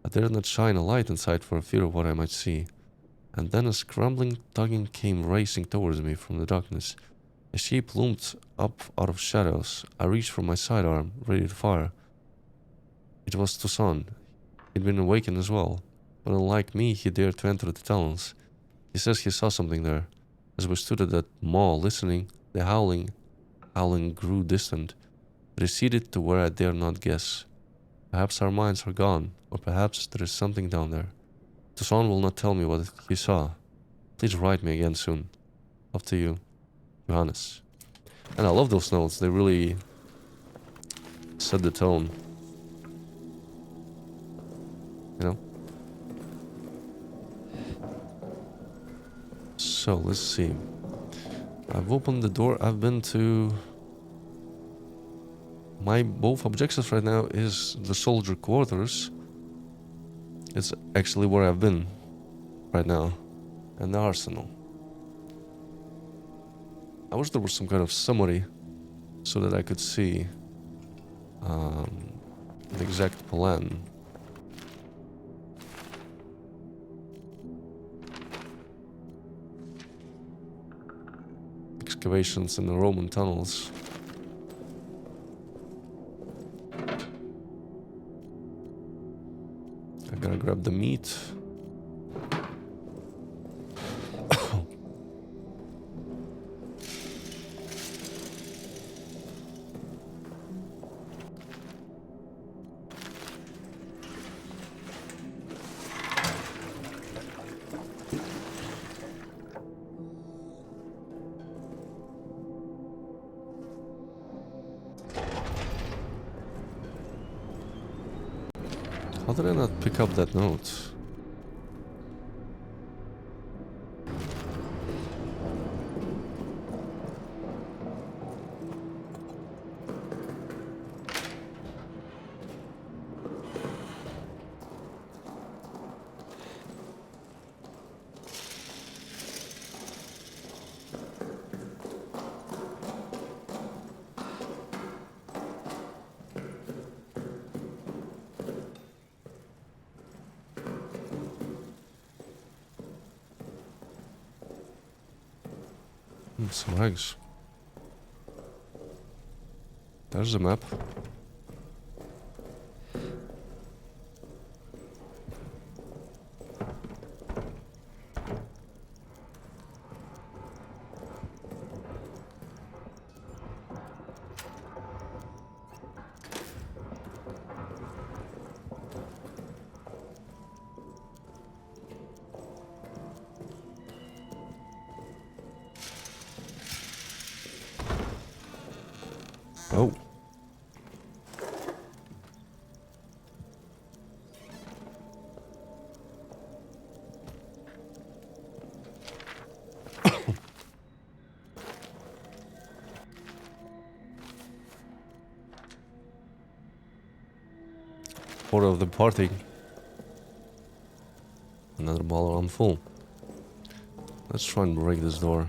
I dared not shine a light inside for fear of what I might see. And then a scrambling tugging came racing towards me from the darkness. A shape loomed up out of shadows. I reached for my sidearm, ready to fire. It was Toussaint. He'd been awakened as well, but unlike me, he dared to enter the tunnels. He says he saw something there. As we stood at that maw listening, the howling grew distant, receded to where I dare not guess. Perhaps our minds are gone, or perhaps there is something down there. Toussaint will not tell me what he saw. Please write me again soon. Love to you, Johannes. And I love those notes, they really set the tone. You know? So, let's see. I've opened the door, I've been to... My both objectives right now is the soldier quarters. It's actually where I've been right now. And the arsenal. I wish there was some kind of summary so that I could see the exact plan. Excavations in the Roman tunnels. I gotta grab the meat. How did I not pick up that note? Some eggs. There's the map. Oh. photo of the party. Another bottle, I'm full. Let's try and break this door.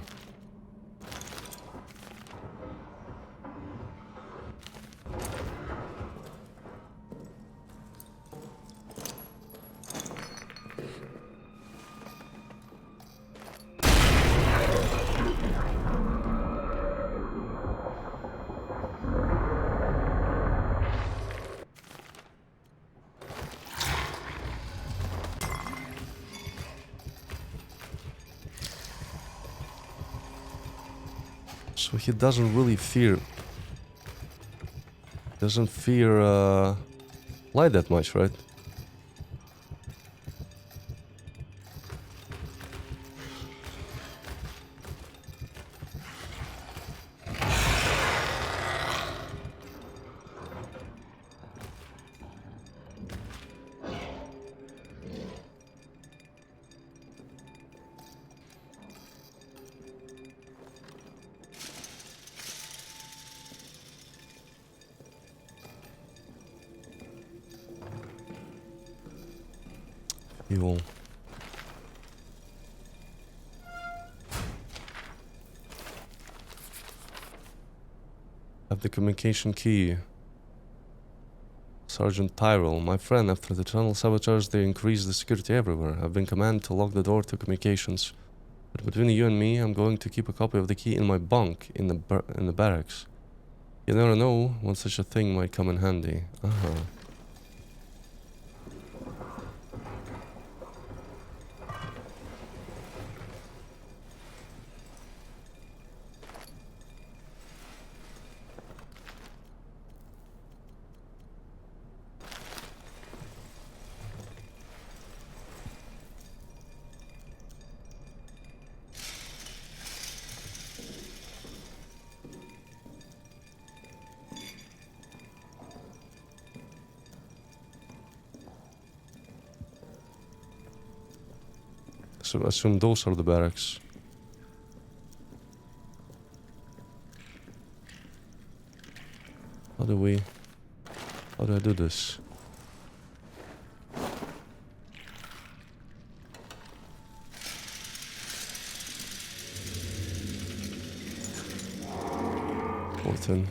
So he doesn't really fear... Doesn't fear light that much, right? Evil. Have the communication key. Sergeant Tyrell, my friend, after the tunnel sabotage, they increased the security everywhere. I've been commanded to lock the door to communications. But between you and me, I'm going to keep a copy of the key in my bunk in the barracks. You never know when such a thing might come in handy. So I assume those are the barracks. How do I do this? Orton.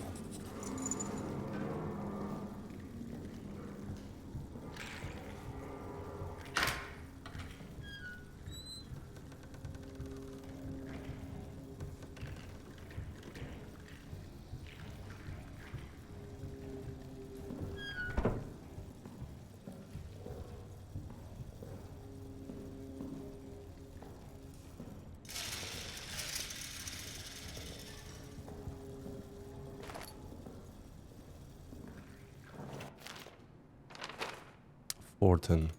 Orton.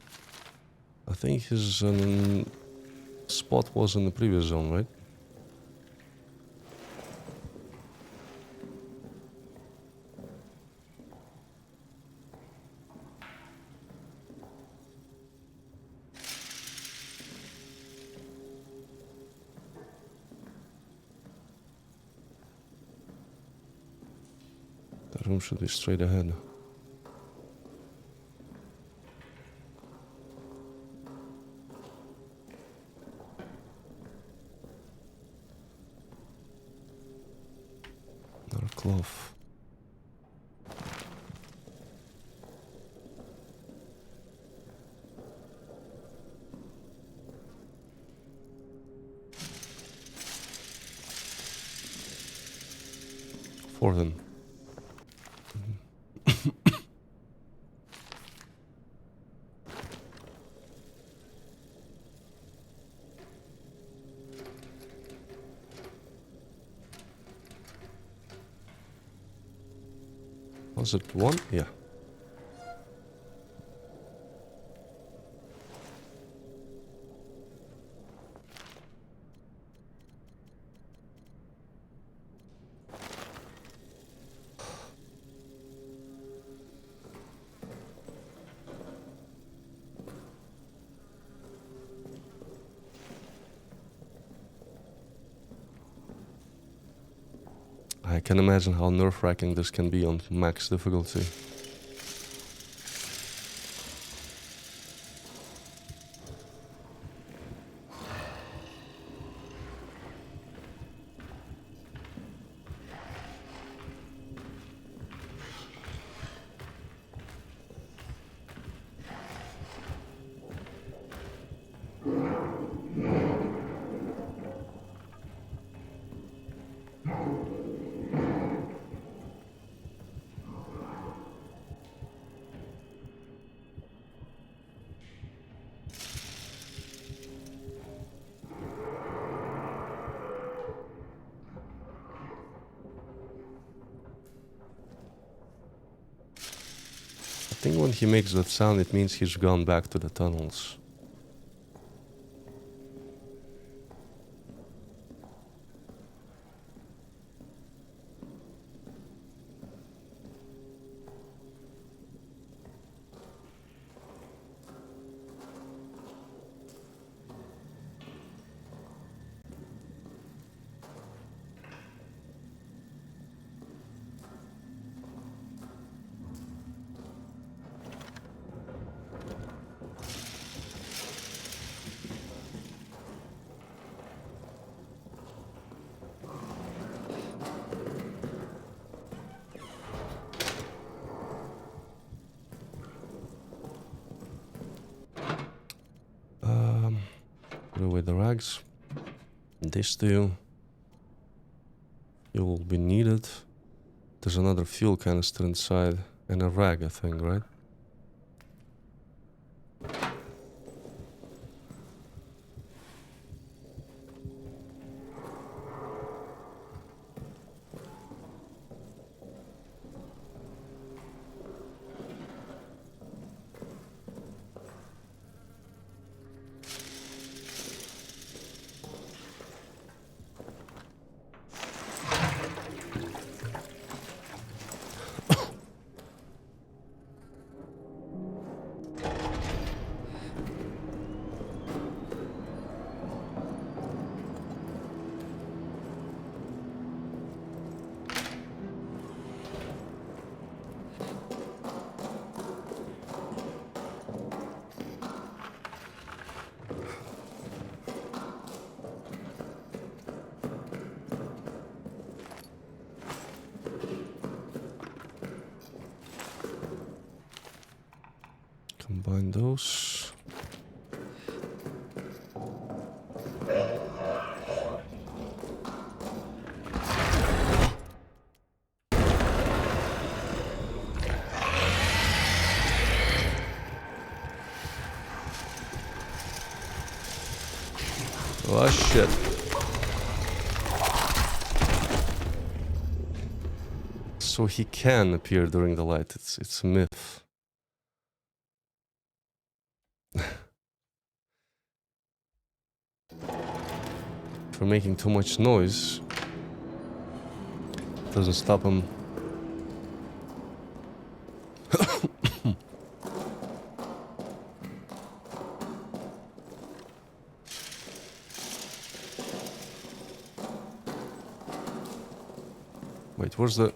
I think his spot was in the previous zone, right? That room should be straight ahead. Another cloth. For them. Was it one? Yeah. I can imagine how nerve-wracking this can be on max difficulty. think when he makes that sound, it means he's gone back to the tunnels. Put away the rags. This too. Fuel will be needed. There's another fuel canister inside. And a rag, I think, right? Combine those. Oh shit. So he can appear during the light. It's a myth. For making too much noise, doesn't stop him. Wait, where's the...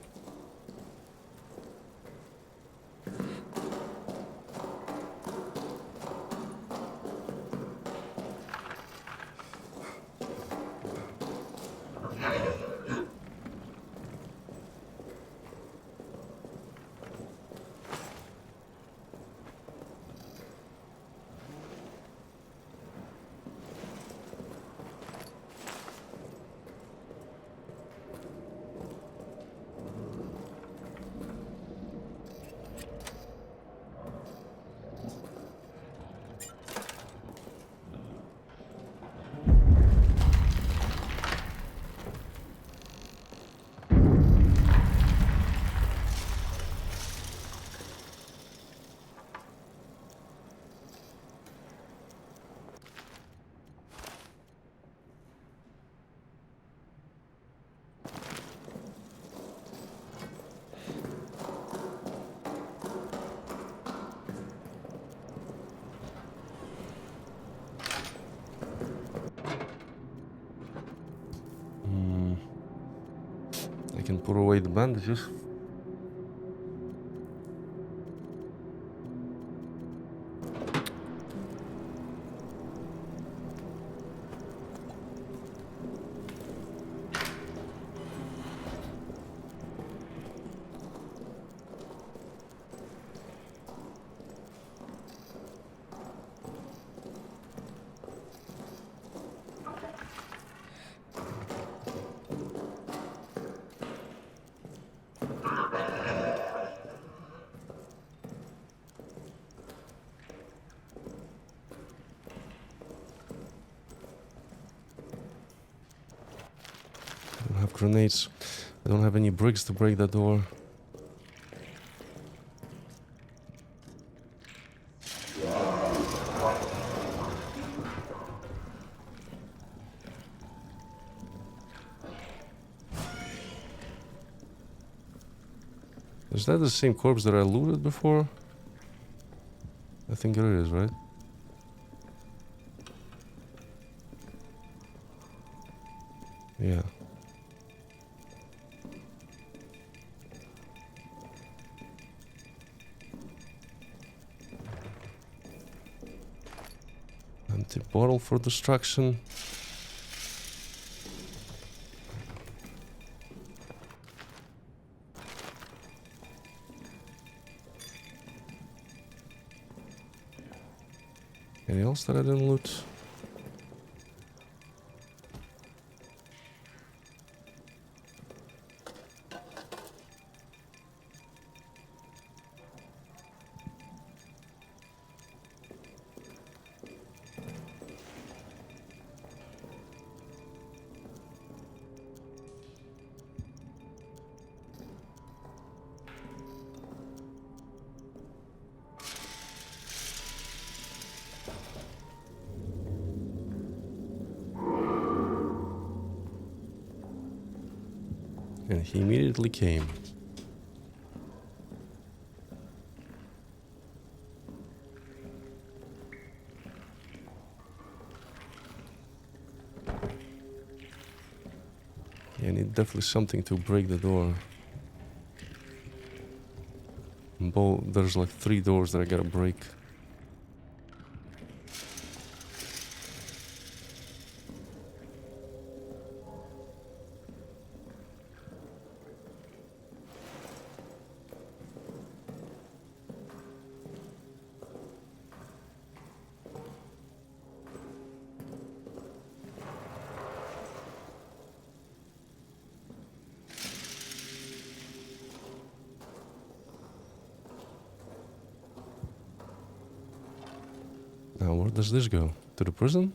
I can put away the bandages. I don't have grenades. I don't have any bricks to break the door. Is that the same corpse that I looted before? I think it is, right? Yeah. Empty bottle for destruction. Anything else that I didn't loot? And he immediately came. Yeah, I need definitely something to break the door. There's like 3 doors that I gotta break. Now, where does this go? To the prison?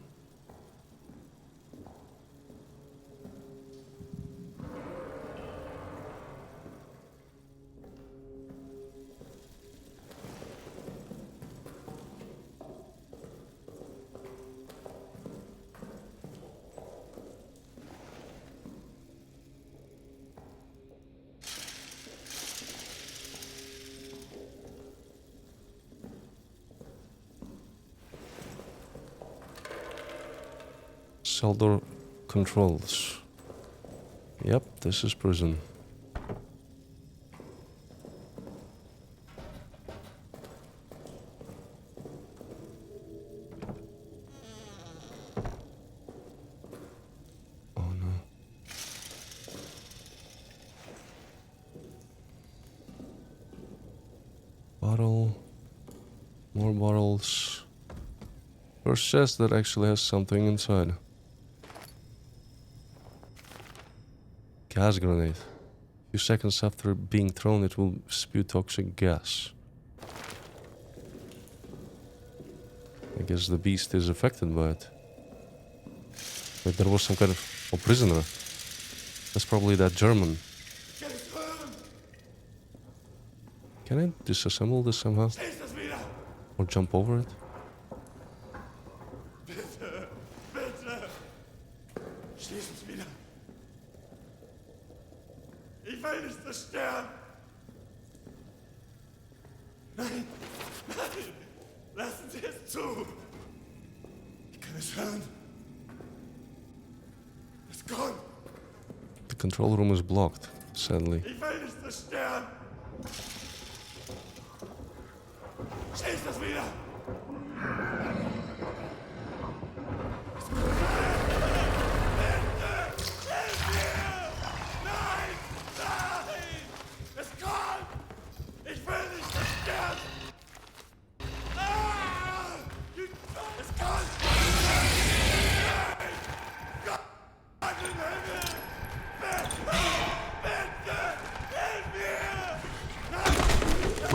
Cell door controls. Yep, this is prison. Oh no. Bottle. More bottles. First chest that actually has something inside. Gas grenade. A few seconds after being thrown, it will spew toxic gas. I guess the beast is affected by it. Wait, there was some kind of prisoner. That's probably that German. Can I disassemble this somehow? Or jump over it? Ich will nicht zerstören! Nein! Nein! Lassen Sie es zu! Ich kann es hören! Es kommt! The control room is blocked, sadly. Ich will nicht zerstören! Schließ das wieder!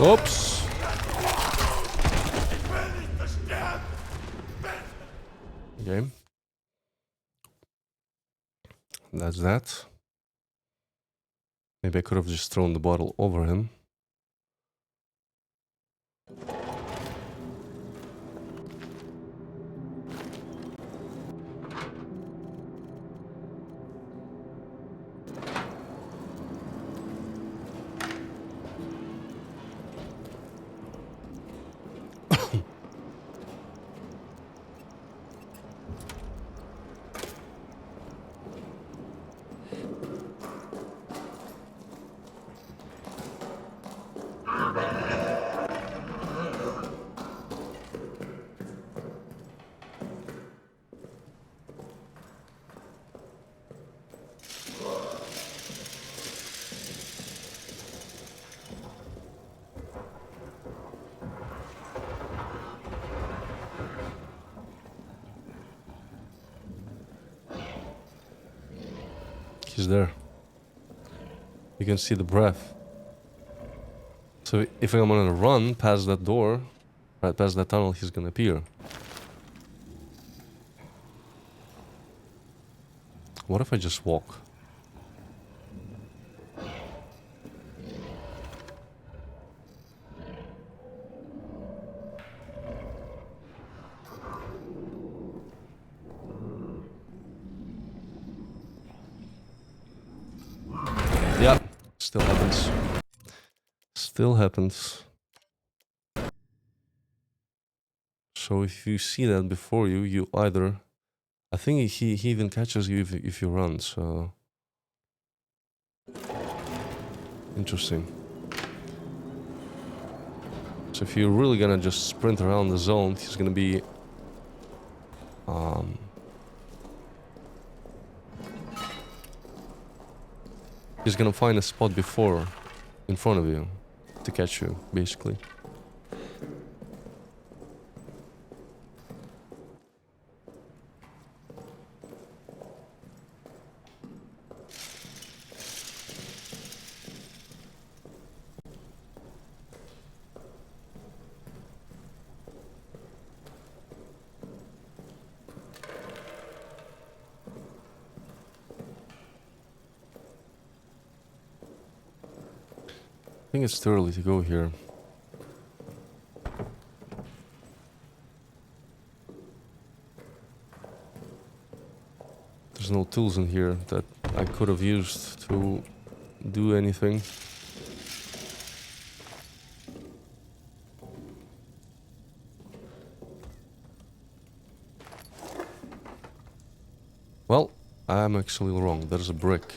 Oops. Okay. That's that. Maybe I could have just thrown the bottle over him. He's there. You can see the breath. So if I'm gonna run past that door, right past that tunnel, he's gonna appear. What if I just walk? Yeah, still happens. Still happens. So if you see that before you, you either... I think he even catches you if you run, so... Interesting. So if you're really gonna just sprint around the zone, he's gonna be... He's gonna find a spot before, in front of you, to catch you, basically. I think it's too early to go here. There's no tools in here that I could have used to do anything. Well, I'm actually wrong. There's a brick.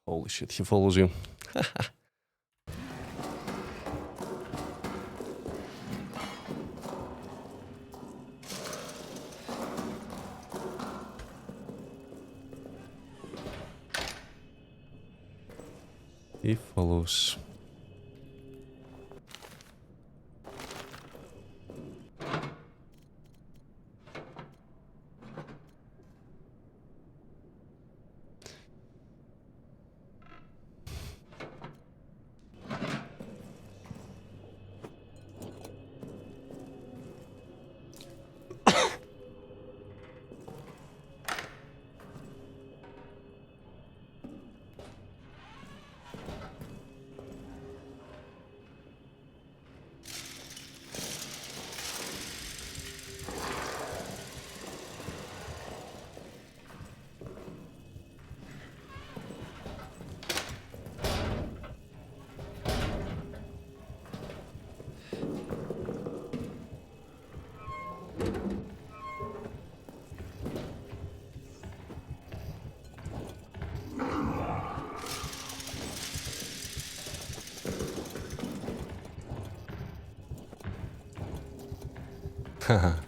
Holy shit, he follows you. He follows.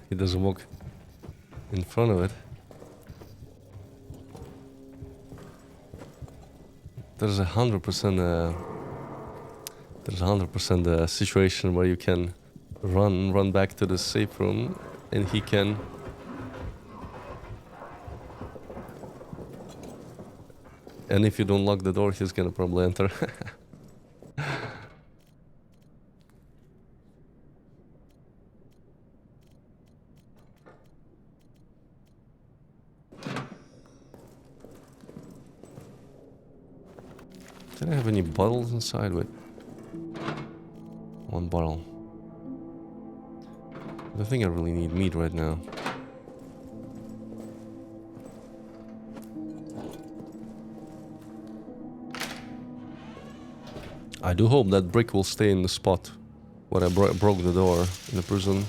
He doesn't walk in front of it. There's 100% there's 100% situation where you can run back to the safe room, and he can And if you don't lock the door, he's gonna probably enter. Did I have any bottles inside? Wait. One bottle. I think I really need meat right now. I do hope that brick will stay in the spot where I broke the door in the prison.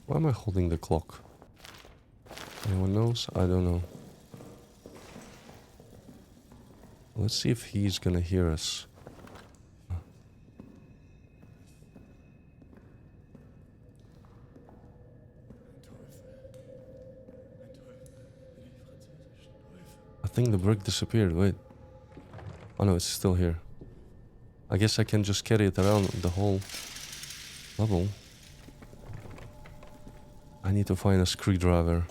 Why am I holding the clock? Anyone knows? I don't know. Let's see if he's gonna hear us. I think the brick disappeared. Wait. Oh no, it's still here. I guess I can just carry it around the whole level. I need to find a screwdriver.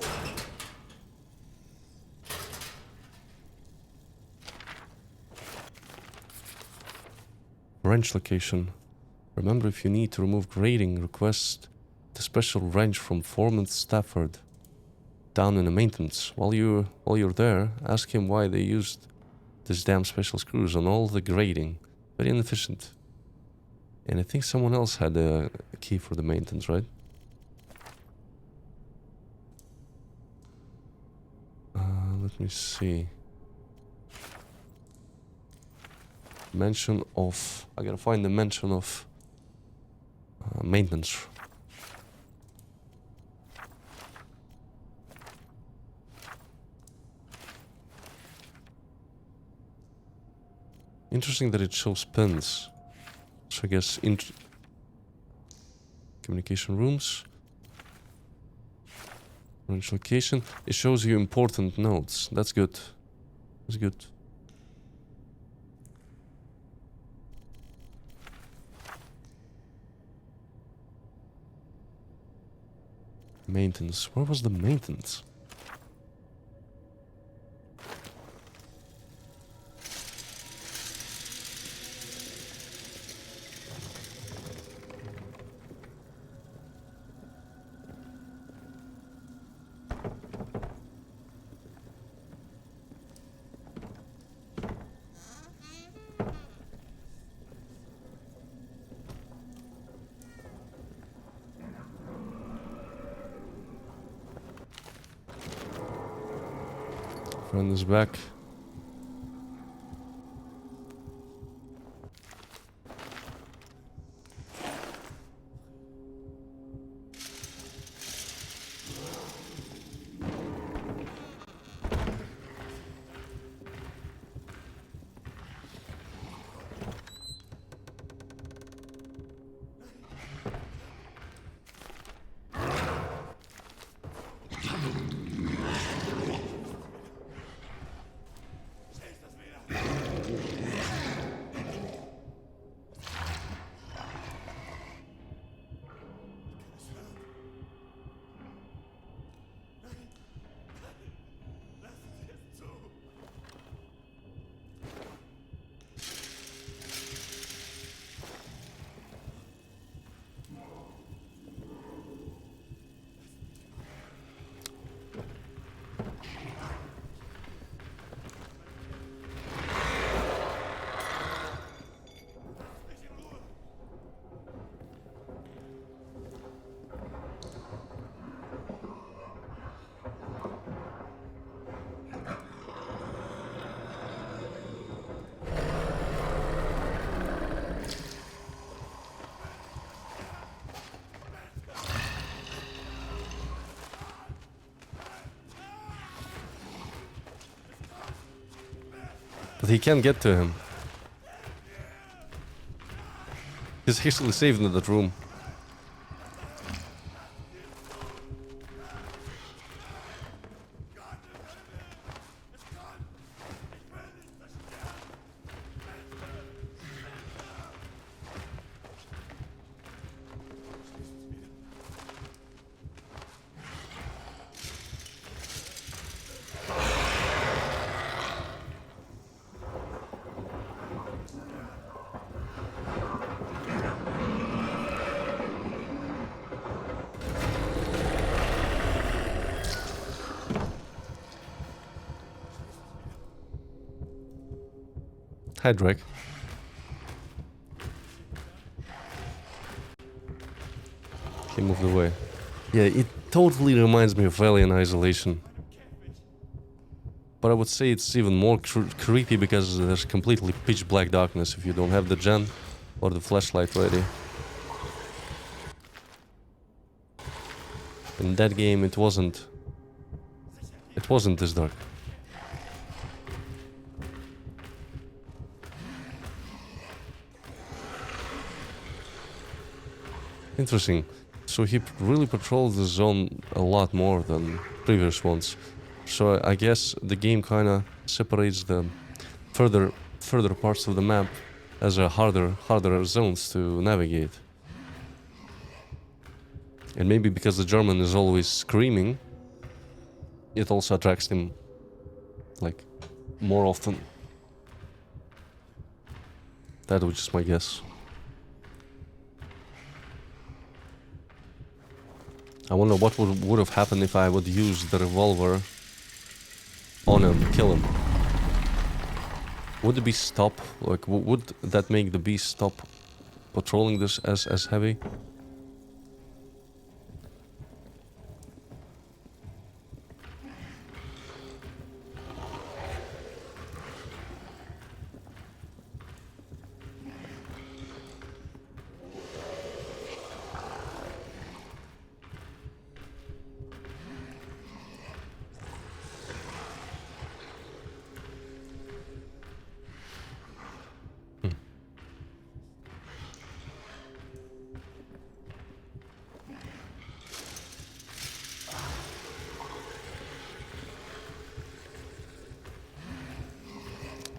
Wrench location. Remember, if you need to remove grating, request the special wrench from Foreman Stafford down in the maintenance. While you're there, ask him why they used this damn special screws on all the grating. Very inefficient. And I think someone else had a key for the maintenance, right? Let me see. Mention of... I gotta find the mention of maintenance. Interesting that it shows pins. So I guess communication rooms. Wrench location. It shows you important notes. That's good. That's good. Maintenance. Where was the maintenance? Friend is back. But he can't get to him. He's actually saved in that room. Hi, Drake. He moved away. Yeah, it totally reminds me of Alien Isolation. But I would say it's even more creepy because there's completely pitch black darkness if you don't have the gen or the flashlight ready. In that game it wasn't this dark. Interesting. So he really patrolled the zone a lot more than previous ones. So I guess the game kind of separates the further parts of the map as a harder zones to navigate. And maybe because the German is always screaming, it also attracts him like more often. That was just my guess. I wonder what would have happened if I would use the revolver on him, kill him. Would the beast stop? Like, would that make the beast stop patrolling this as heavy?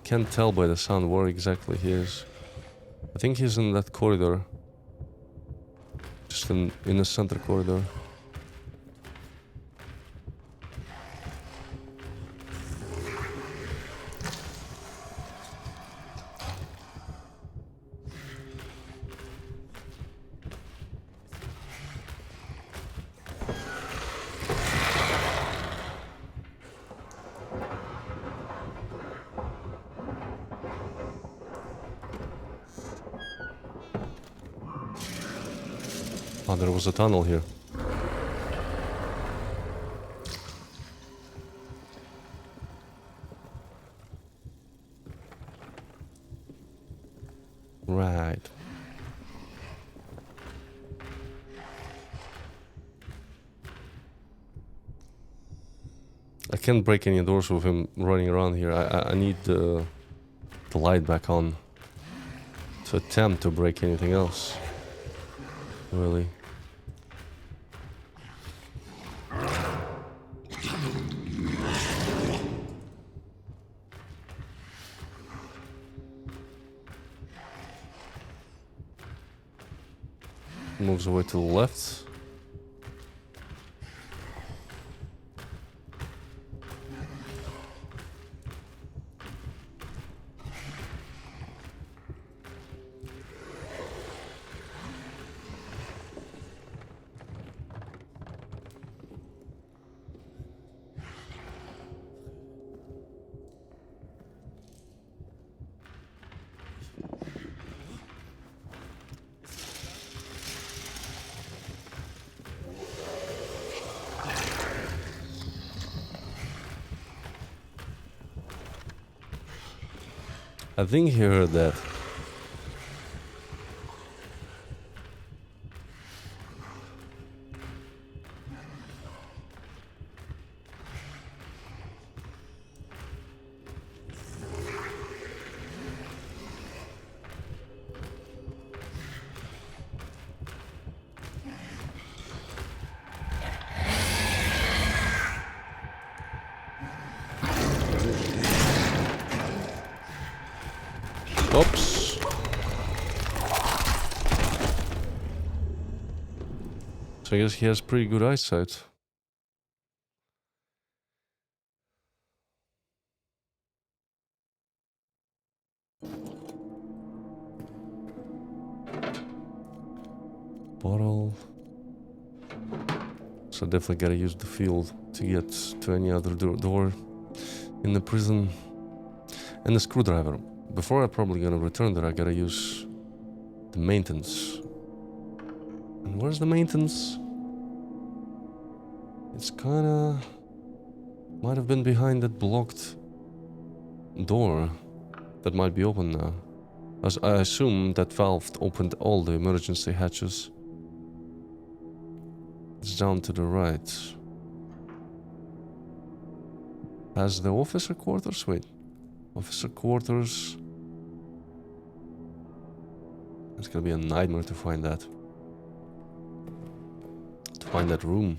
Can't tell by the sound where exactly he is. I think he's in that corridor. Just in the center corridor. Oh, there was a tunnel here. Right. I can't break any doors with him running around here. I need the light back on to attempt to break anything else. Really. Moves away to the left. I think he heard that. So I guess he has pretty good eyesight. Bottle. So definitely gotta use the field to get to any other door in the prison. And the screwdriver. Before I'm probably gonna return there, I gotta use the maintenance. And where's the maintenance? It's kinda... might have been behind that blocked door that might be open now. As I assume that valve opened all the emergency hatches. It's down to the right. Has the officer quarters? Wait. Officer quarters. It's gonna be a nightmare to find that. To find that room.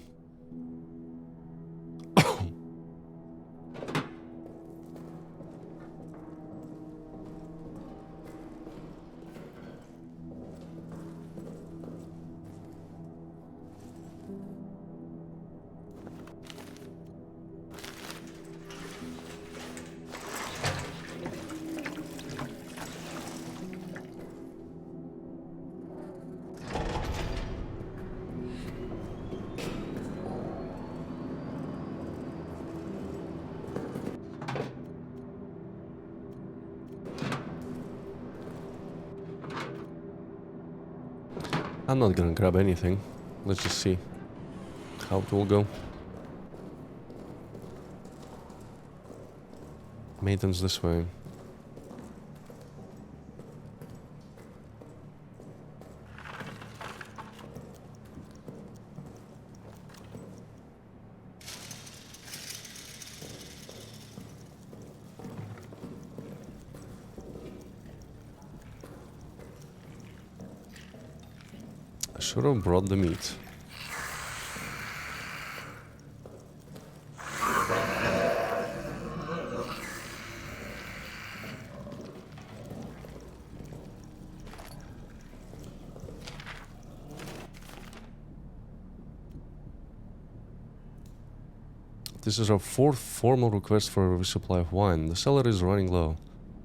I'm not gonna grab anything. Let's just see how it will go. Maintenance this way. I should have brought the meat. This is our fourth formal request for a resupply of wine. The cellar is running low.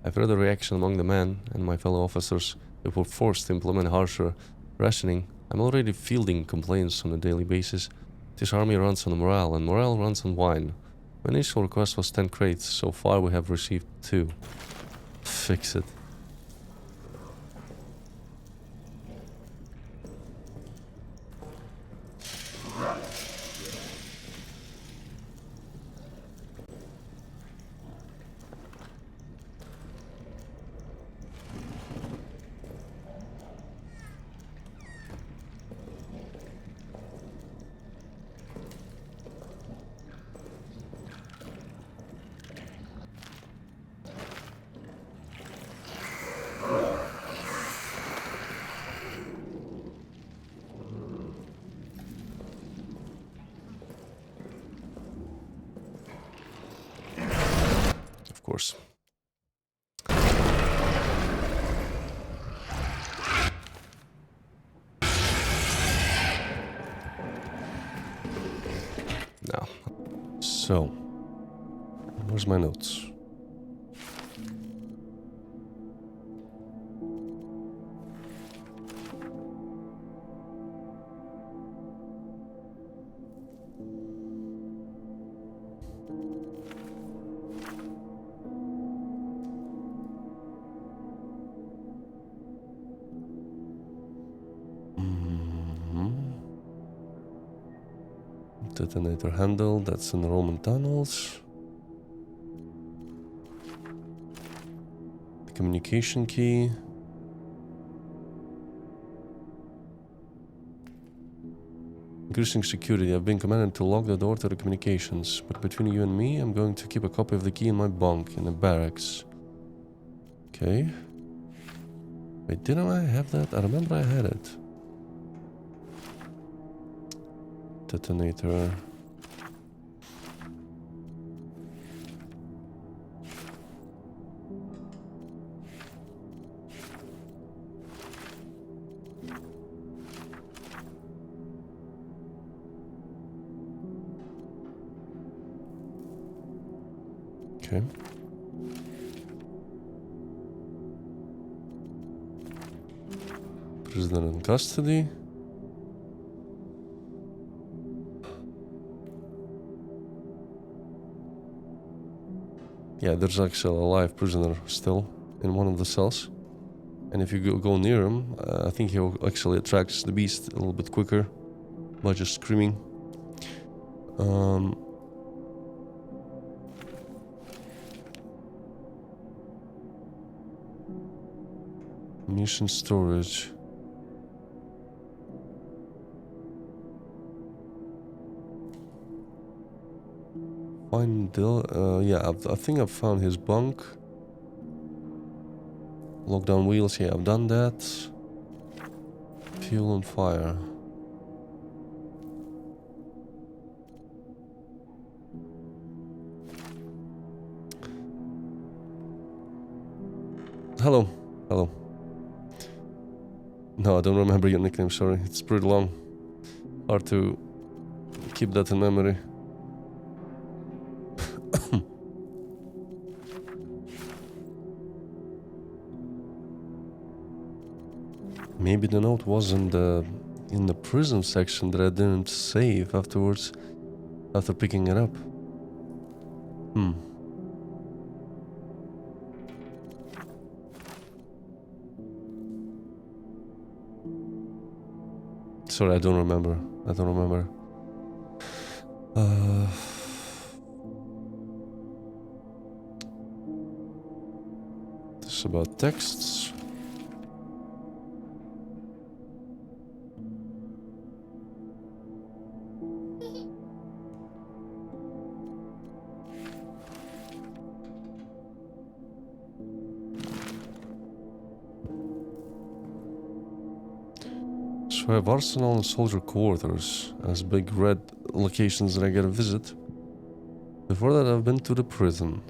I've heard a reaction among the men and my fellow officers if we're forced to implement harsher rationing. I'm already fielding complaints on a daily basis. This army runs on morale, and morale runs on wine. My initial request was 10 crates. So far we have received 2. Fix it. Of course. Now, so, where's my notes? Detonator handle, that's in the Roman tunnels. The communication key. Increasing security. I've been commanded to lock the door to the communications, but between you and me, I'm going to keep a copy of the key in my bunk in the barracks. Okay. Wait, didn't I have that? I remember I had it. Detonator. Okay. Prisoner in custody. Yeah, there's actually a live prisoner still in one of the cells. And if you go near him, I think he actually attracts the beast a little bit quicker by just screaming. Mission storage. Find Dill. Yeah, I think I've found his bunk. Lockdown wheels. Yeah, I've done that. Fuel and fire. Hello. Hello. No, I don't remember your nickname, sorry. It's pretty long. Hard to keep that in memory. Maybe the note was in the prison section that I didn't save afterwards, after picking it up. Sorry, I don't remember. This is about texts. So I have arsenal and soldier quarters as big red locations that I gotta visit. Before that, I've been to the prison.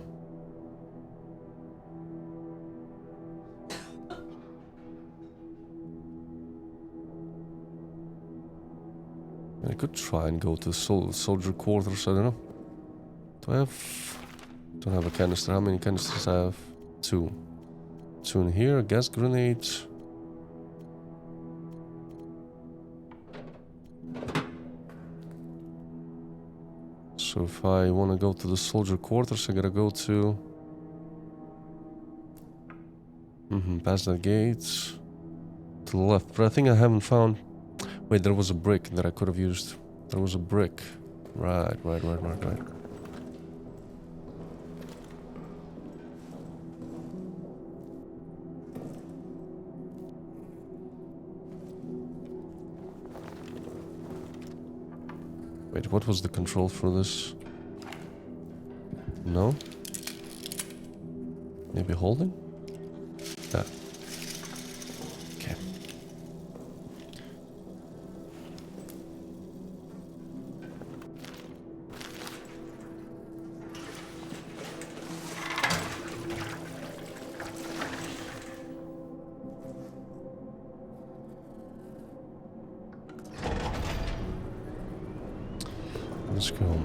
I could try and go to soldier quarters, I don't know. Do I have... Don't have a canister. How many canisters I have? 2. 2 in here, gas grenades. So if I want to go to the soldier quarters, I gotta go to... past that gate. To the left. But I think I haven't found... Wait, there was a brick that I could have used. There was a brick. Right. Wait, what was the control for this? No? Maybe holding? Yeah. Okay. Let's go.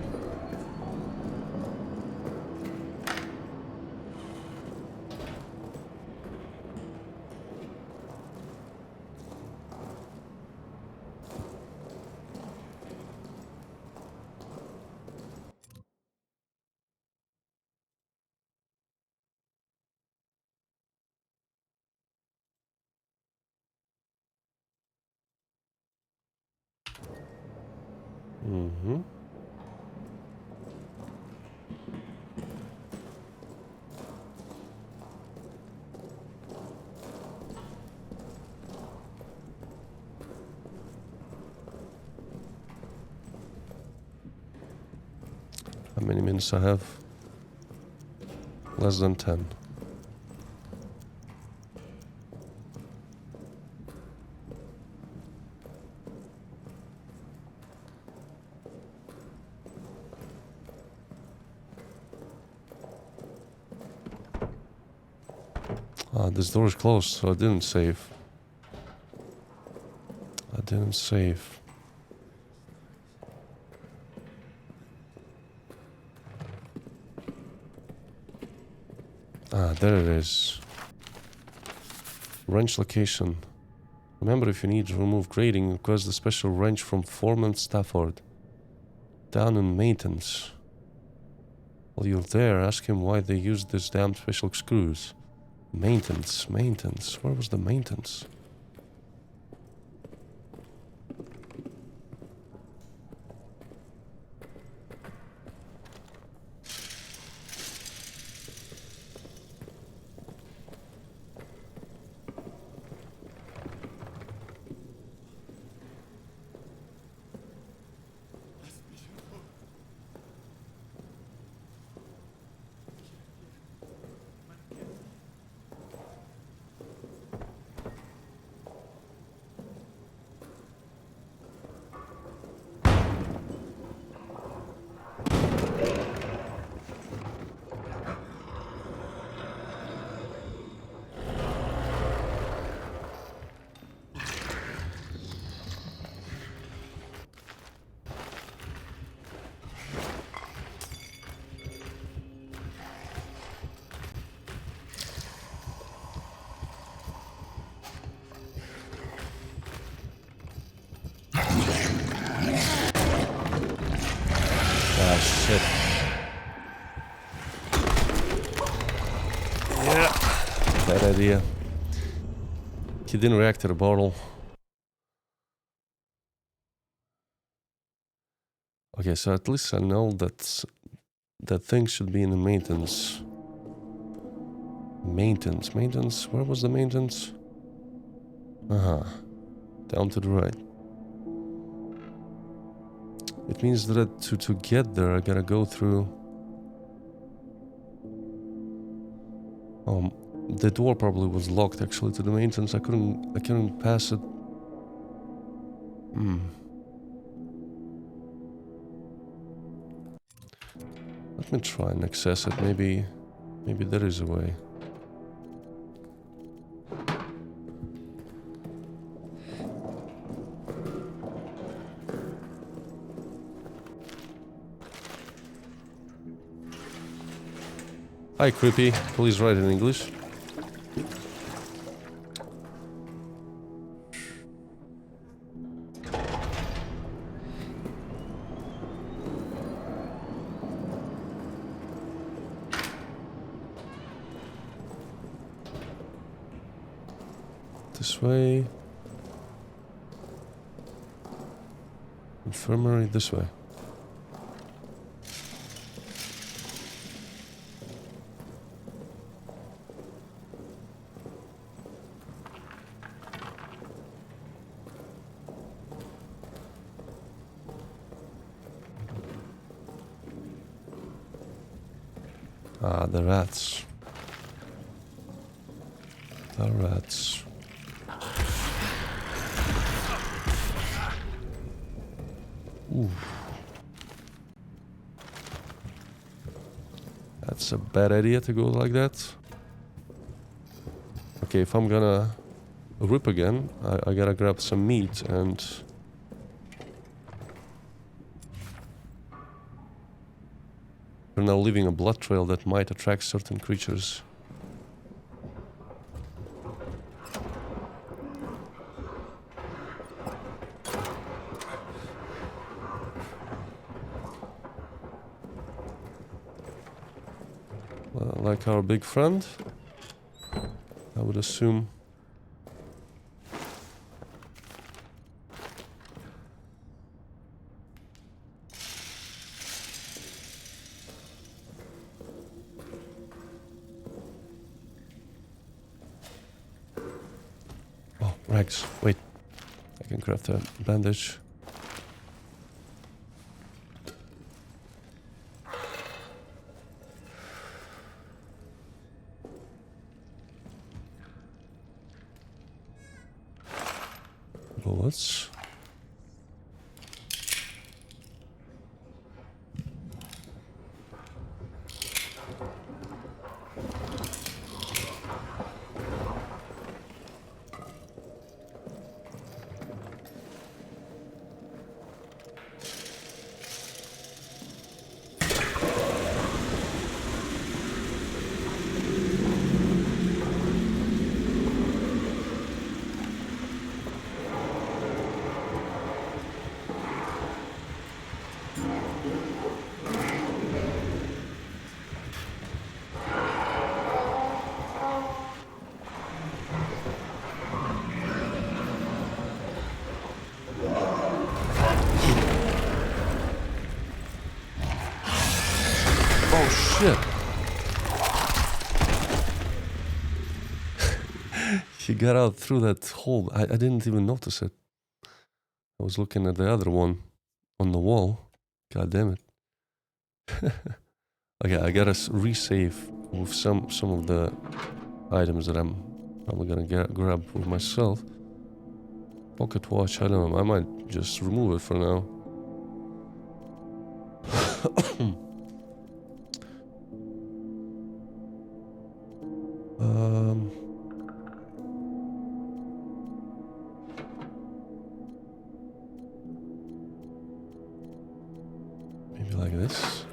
How many minutes I have? Less than 10. This door is closed, so I didn't save. Ah, there it is. Wrench location. Remember, if you need to remove grating, request the special wrench from Foreman Stafford. Down in maintenance. While you're there, ask him why they used this damn special screws. Maintenance, maintenance. Where was the maintenance? Ah, shit. Yeah. Bad idea. Hidden reactor bottle. Okay, so at least I know that that thing should be in the maintenance. Maintenance. Where was the maintenance? Down to the right. It means that to get there, I gotta go through. The door probably was locked actually to the maintenance. I couldn't pass it. Let me try and access it. Maybe there is a way. Hi, creepy. Please write in English. This way. Infirmary this way. Ah, the rats. The rats. Ooh. That's a bad idea to go like that. Okay, if I'm gonna rip again, I gotta grab some meat and... We're now leaving a blood trail that might attract certain creatures. Well, like our big friend, I would assume. Rags, wait. I can craft a bandage. Bullets. shit. He got out through that hole. I didn't even notice it. I was looking at the other one on the wall. God damn it. Okay, I gotta resave with some of the items that I'm probably gonna grab for myself. Pocket watch, I don't know. I might just remove it for now. Maybe like this.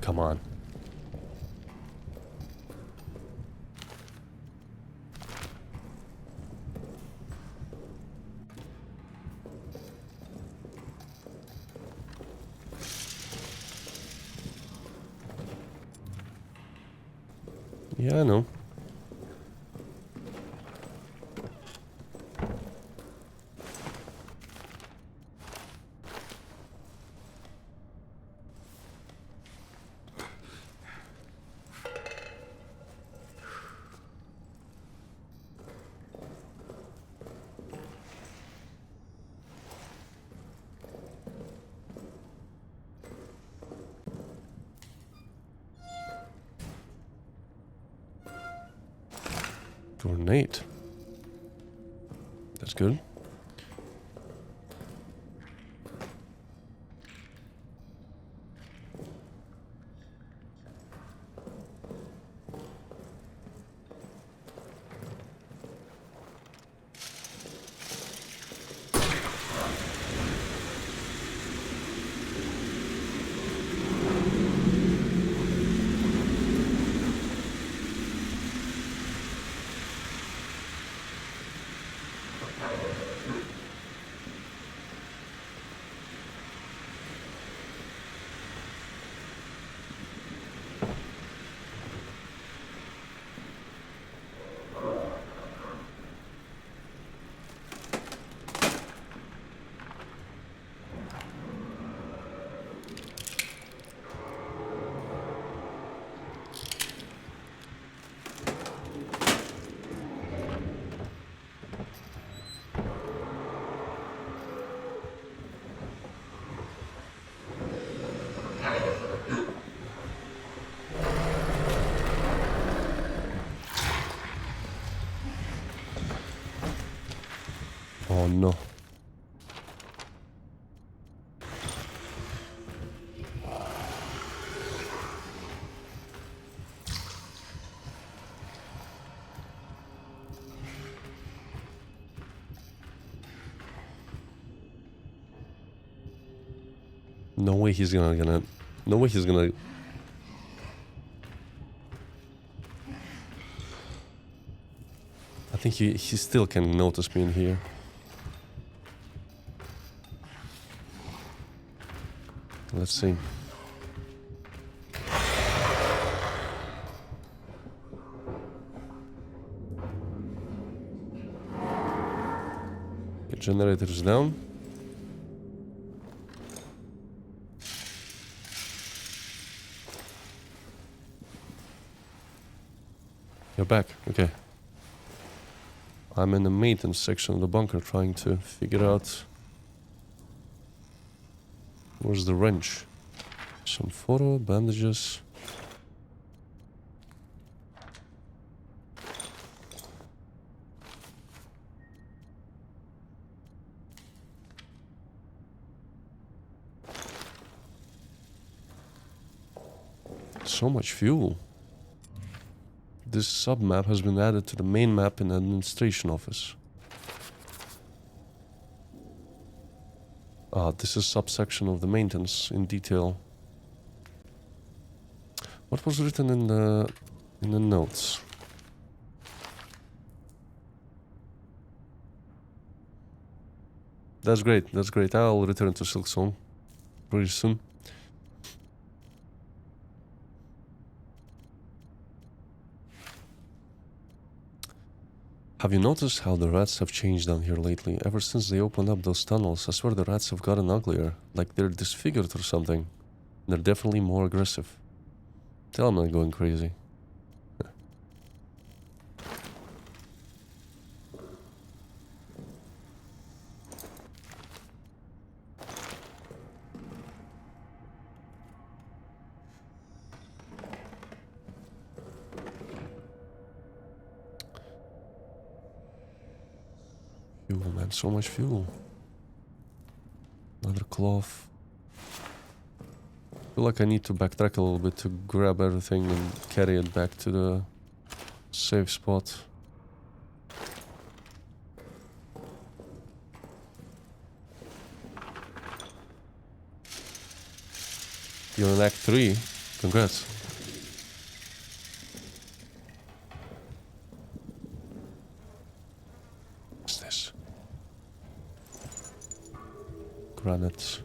Come on. Yeah, I know. Grenade. That's good. Oh no. No way he's gonna. No way he's gonna. I think he still can notice me in here. Let's see. Get generators down. You're back. Okay. I'm in the maintenance section of the bunker trying to figure out where's the wrench. Some photo, bandages. So much fuel. This sub-map has been added to the main map in the administration office. Ah, this is subsection of the maintenance in detail. What was written in the notes? That's great, that's great. I'll return to Silksong pretty soon. Have you noticed how the rats have changed down here lately? Ever since they opened up those tunnels, I swear the rats have gotten uglier. Like they're disfigured or something. They're definitely more aggressive. Tell them I'm not going crazy. Fuel, man, so much fuel. Another cloth. I feel like I need to backtrack a little bit to grab everything and carry it back to the safe spot. You're in Act 3. Congrats. What's this? Granite.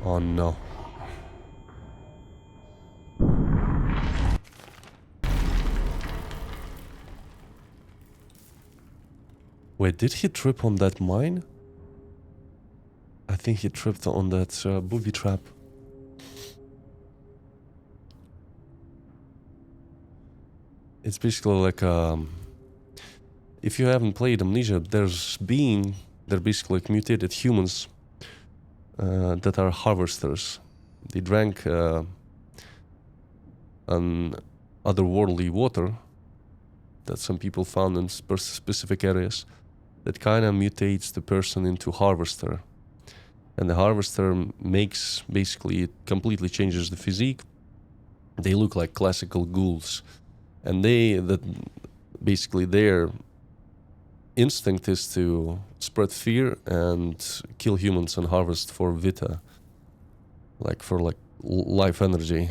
Oh no. Wait, did he trip on that mine? I think he tripped on that booby trap. It's basically like if you haven't played Amnesia, they're basically like mutated humans that are harvesters. They drank an otherworldly water that some people found in specific areas that kind of mutates the person into harvester. And the harvester basically, it completely changes the physique. They look like classical ghouls. And basically their instinct is to spread fear and kill humans and harvest for Vita. For life energy.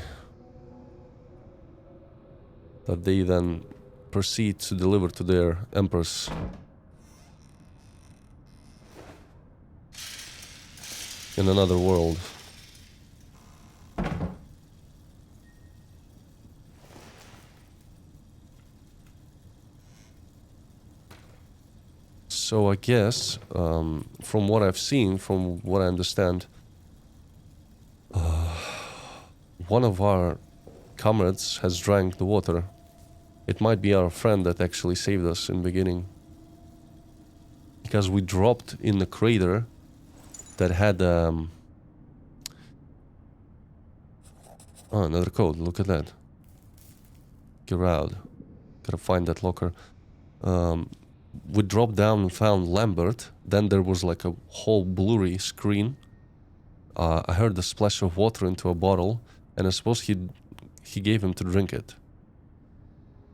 That they then proceed to deliver to their empress. In another world. So I guess, from what I've seen, from what I understand, one of our comrades has drank the water. It might be our friend that actually saved us in the beginning. Because we dropped in the crater that had oh, another code, look at that. Gerard. Gotta find that locker. We dropped down and found Lambert. Then there was like a whole blurry screen. I heard the splash of water into a bottle, and I suppose he gave him to drink it.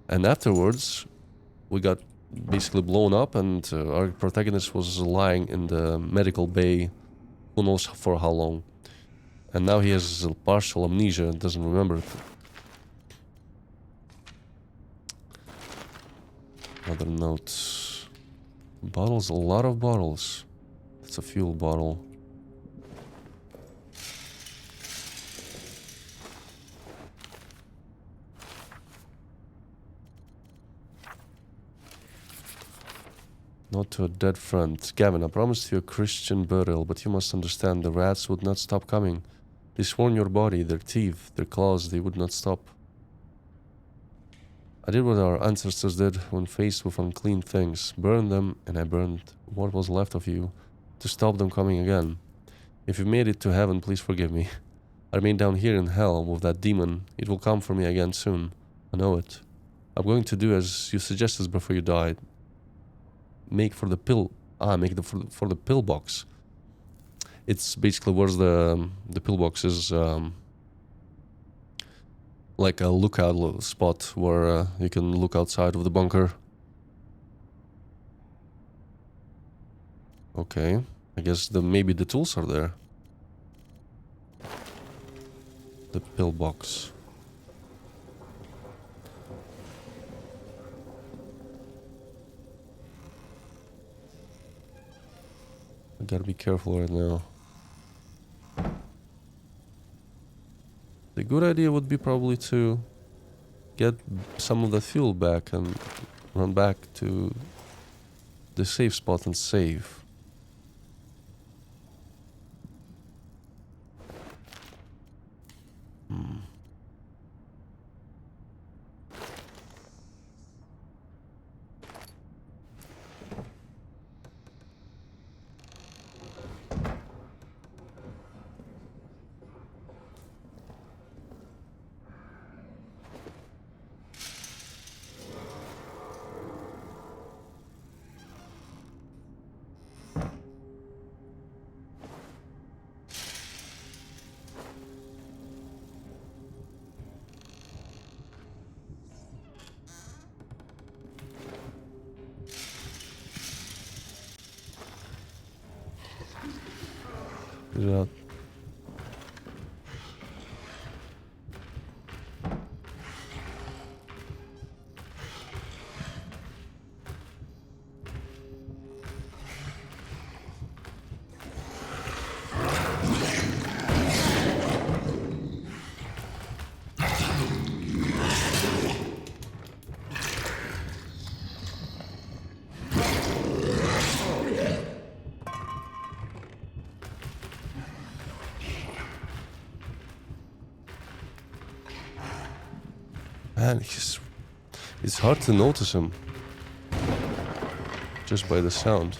And afterwards, we got basically blown up, and our protagonist was lying in the medical bay Who knows for how long. And now he has partial amnesia and doesn't remember it. Another note. Bottles, a lot of bottles. It's a fuel bottle. Not to a dead friend. Gavin, I promised you a Christian burial, but you must understand the rats would not stop coming. They sworn your body, their teeth, their claws, they would not stop. I did what our ancestors did when faced with unclean things. Burned them, and I burned what was left of you to stop them coming again. If you made it to heaven, please forgive me. I remain down here in hell with that demon. It will come for me again soon. I know it. I'm going to do as you suggested before you died. Make for the pill. Make for the pillbox. It's basically where the pillbox is, like a lookout spot where you can look outside of the bunker. Okay, I guess maybe the tools are there. The pillbox. I gotta be careful right now. The good idea would be probably to get some of the fuel back and run back to the safe spot and save. Get it out. Man, it's hard to notice him just by the sound.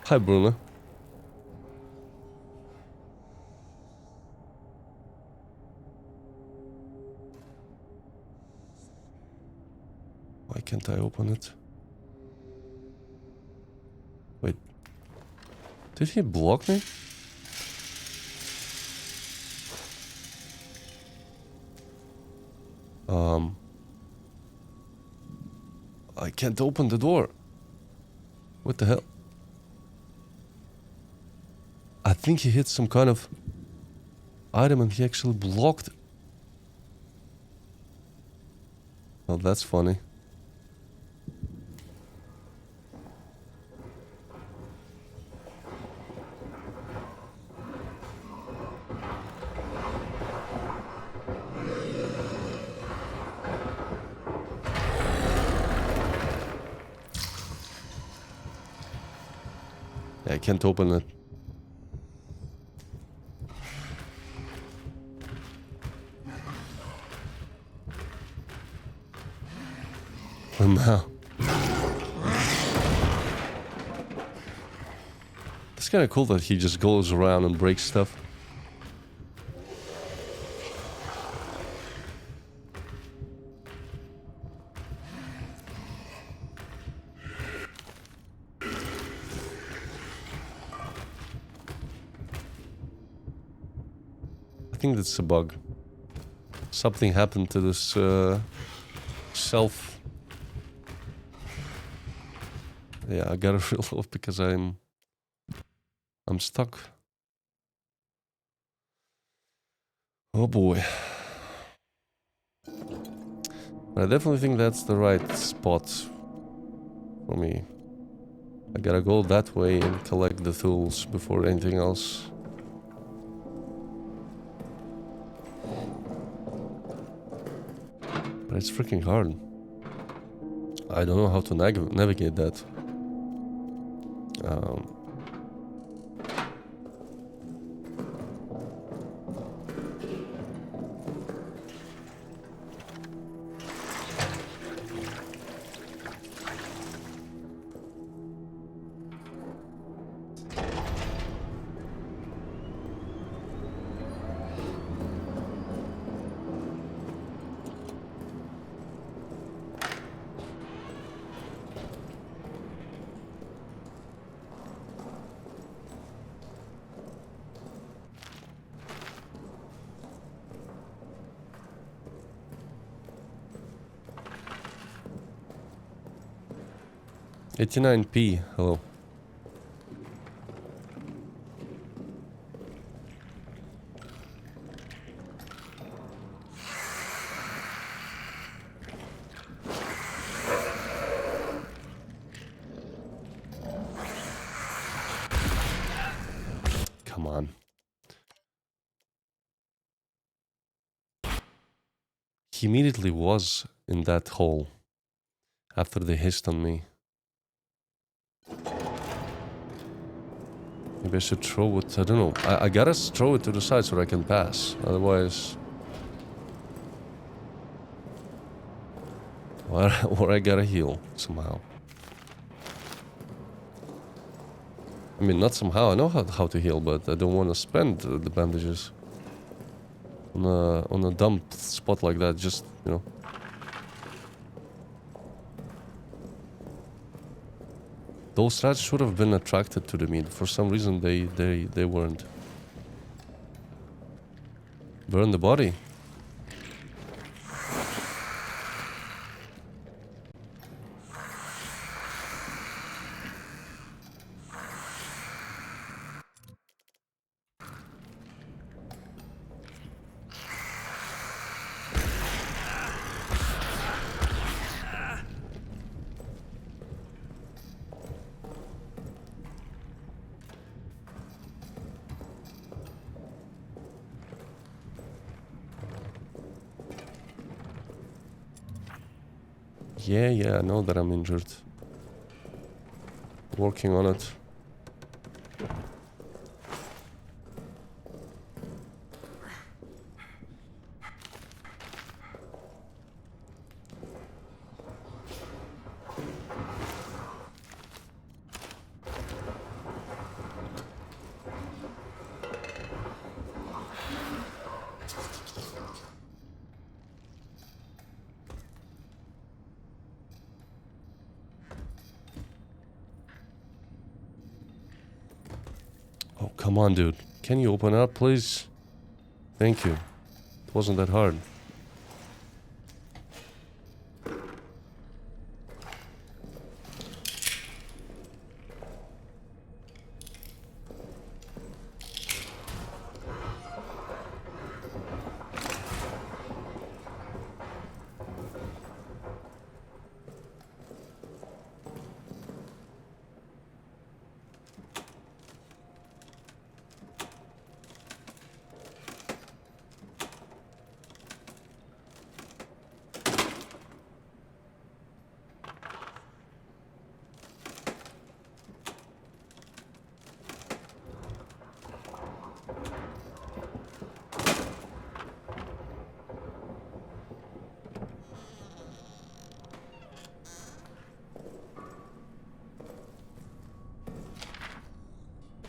Hi, Bruno. Why can't I open it? Wait. Did he block me? I can't open the door. What the hell? I think he hit some kind of item and he actually blocked it. Oh, that's funny. I can't open it. And now. It's kind of cool that he just goes around and breaks stuff. think that's a bug. Something happened to this shelf. Yeah, I gotta reload because I'm stuck. Oh boy. I definitely think that's the right spot for me. I gotta go that way and collect the tools before anything else. But it's freaking hard. I don't know how to navigate that. 89p, hello. Come on. He immediately was in that hole after they hissed on me. Maybe I should throw it, I don't know. I gotta throw it to the side so I can pass. Otherwise... or I gotta heal somehow. I mean, not somehow, I know how to heal, but I don't want to spend the bandages on a dumb spot like that, just, you know. Those rats should have been attracted to the meat. For some reason, they weren't. Burn the body. Yeah, I know that I'm injured. Working on it. Oh, come on, dude. Can you open up, please? Thank you. It wasn't that hard.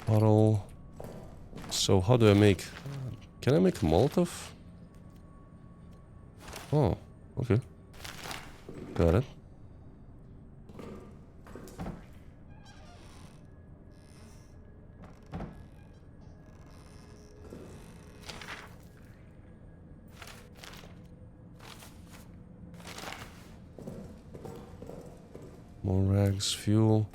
Bottle. So how do I make... Can I make a Molotov? Oh, okay. Got it. More rags, fuel.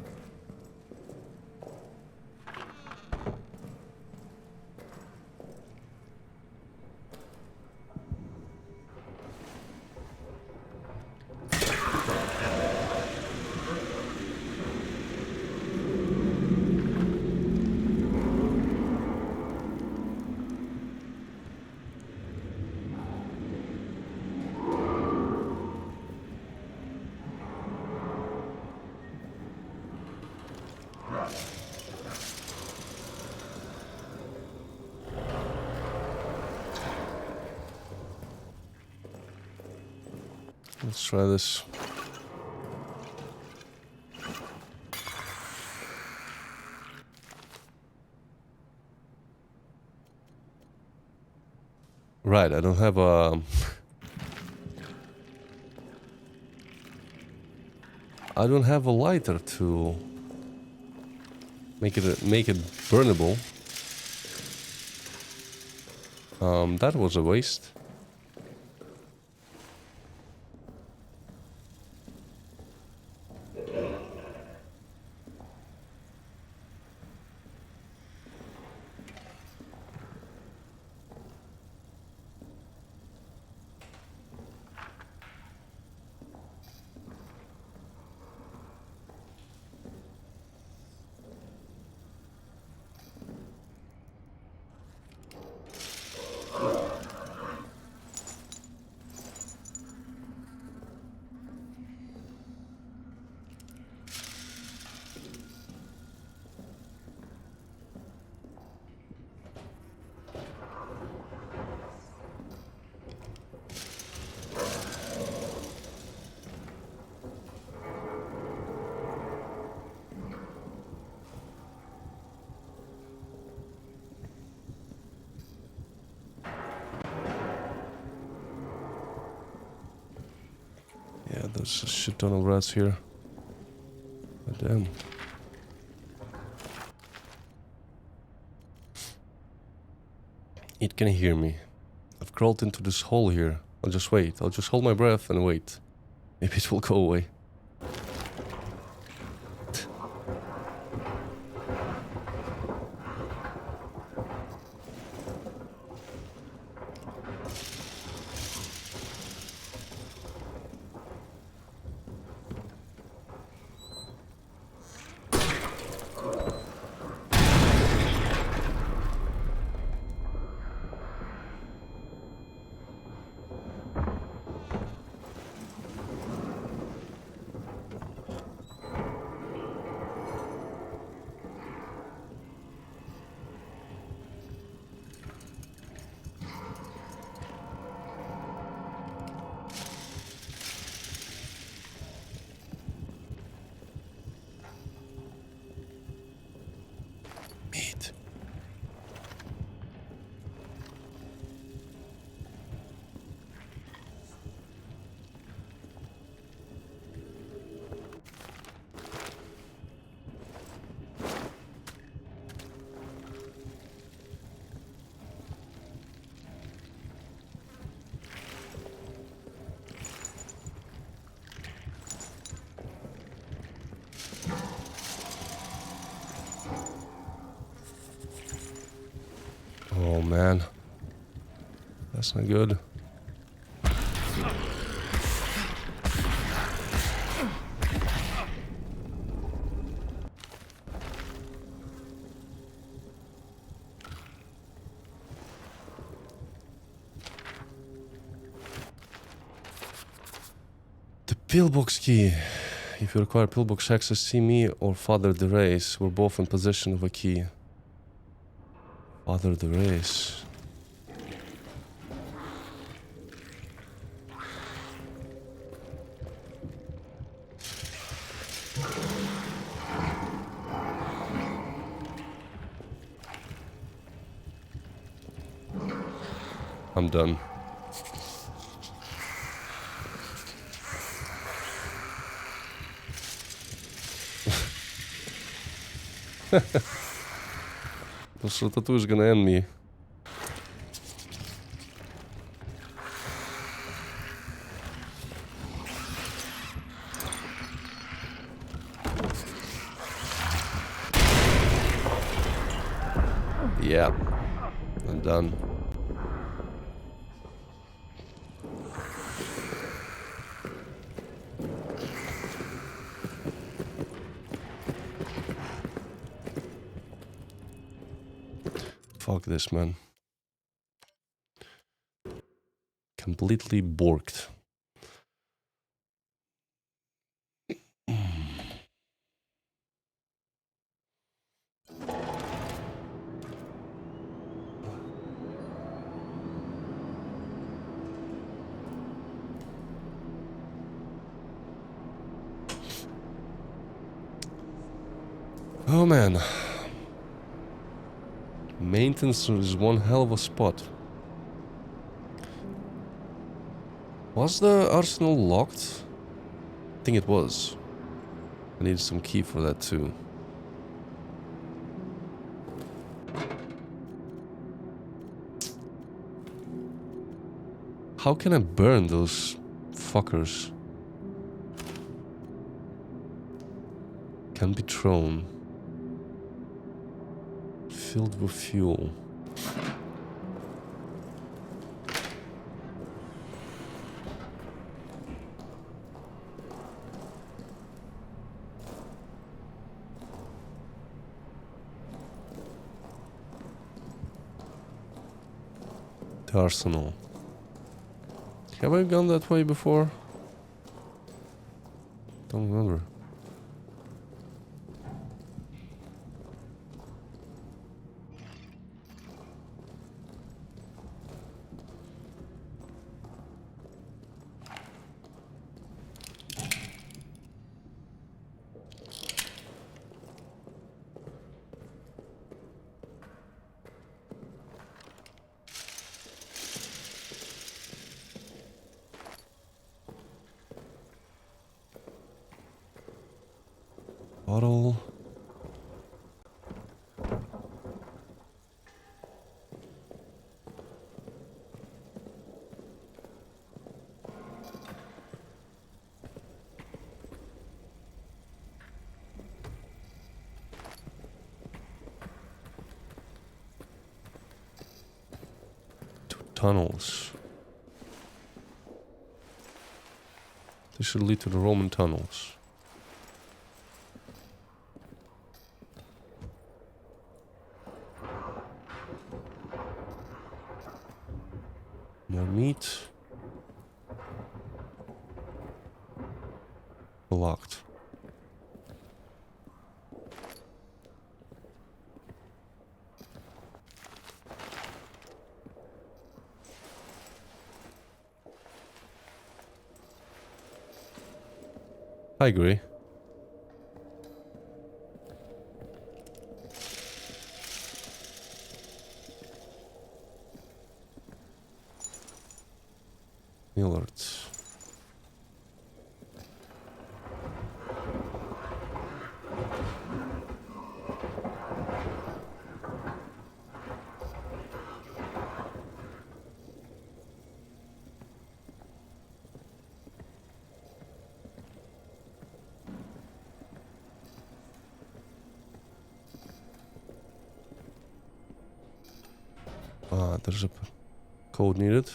Let's try this. Right, I don't have a... I don't have a lighter to make it burnable. That was a waste. Yeah, there's a shit ton of rats here. God damn. It can hear me. I've crawled into this hole here. I'll just wait. I'll just hold my breath and wait. Maybe it will go away. Meat. Oh man, that's not good. The pillbox key. If you require pillbox access, see me or Father the Race. We're both in possession of a key. Father the Race. I'm done. This tattoo is gonna end me. Yeah, I'm done. Fuck this, man. Completely borked. Oh man. Maintenance is one hell of a spot. Was the arsenal locked? I think it was. I need some key for that too. How can I burn those fuckers? Can be thrown. Filled with fuel. The arsenal. Have I gone that way before? Don't remember. Bottle. Two tunnels. This should lead to the Roman tunnels. More meat. Locked. I agree. Millard. There's a code needed.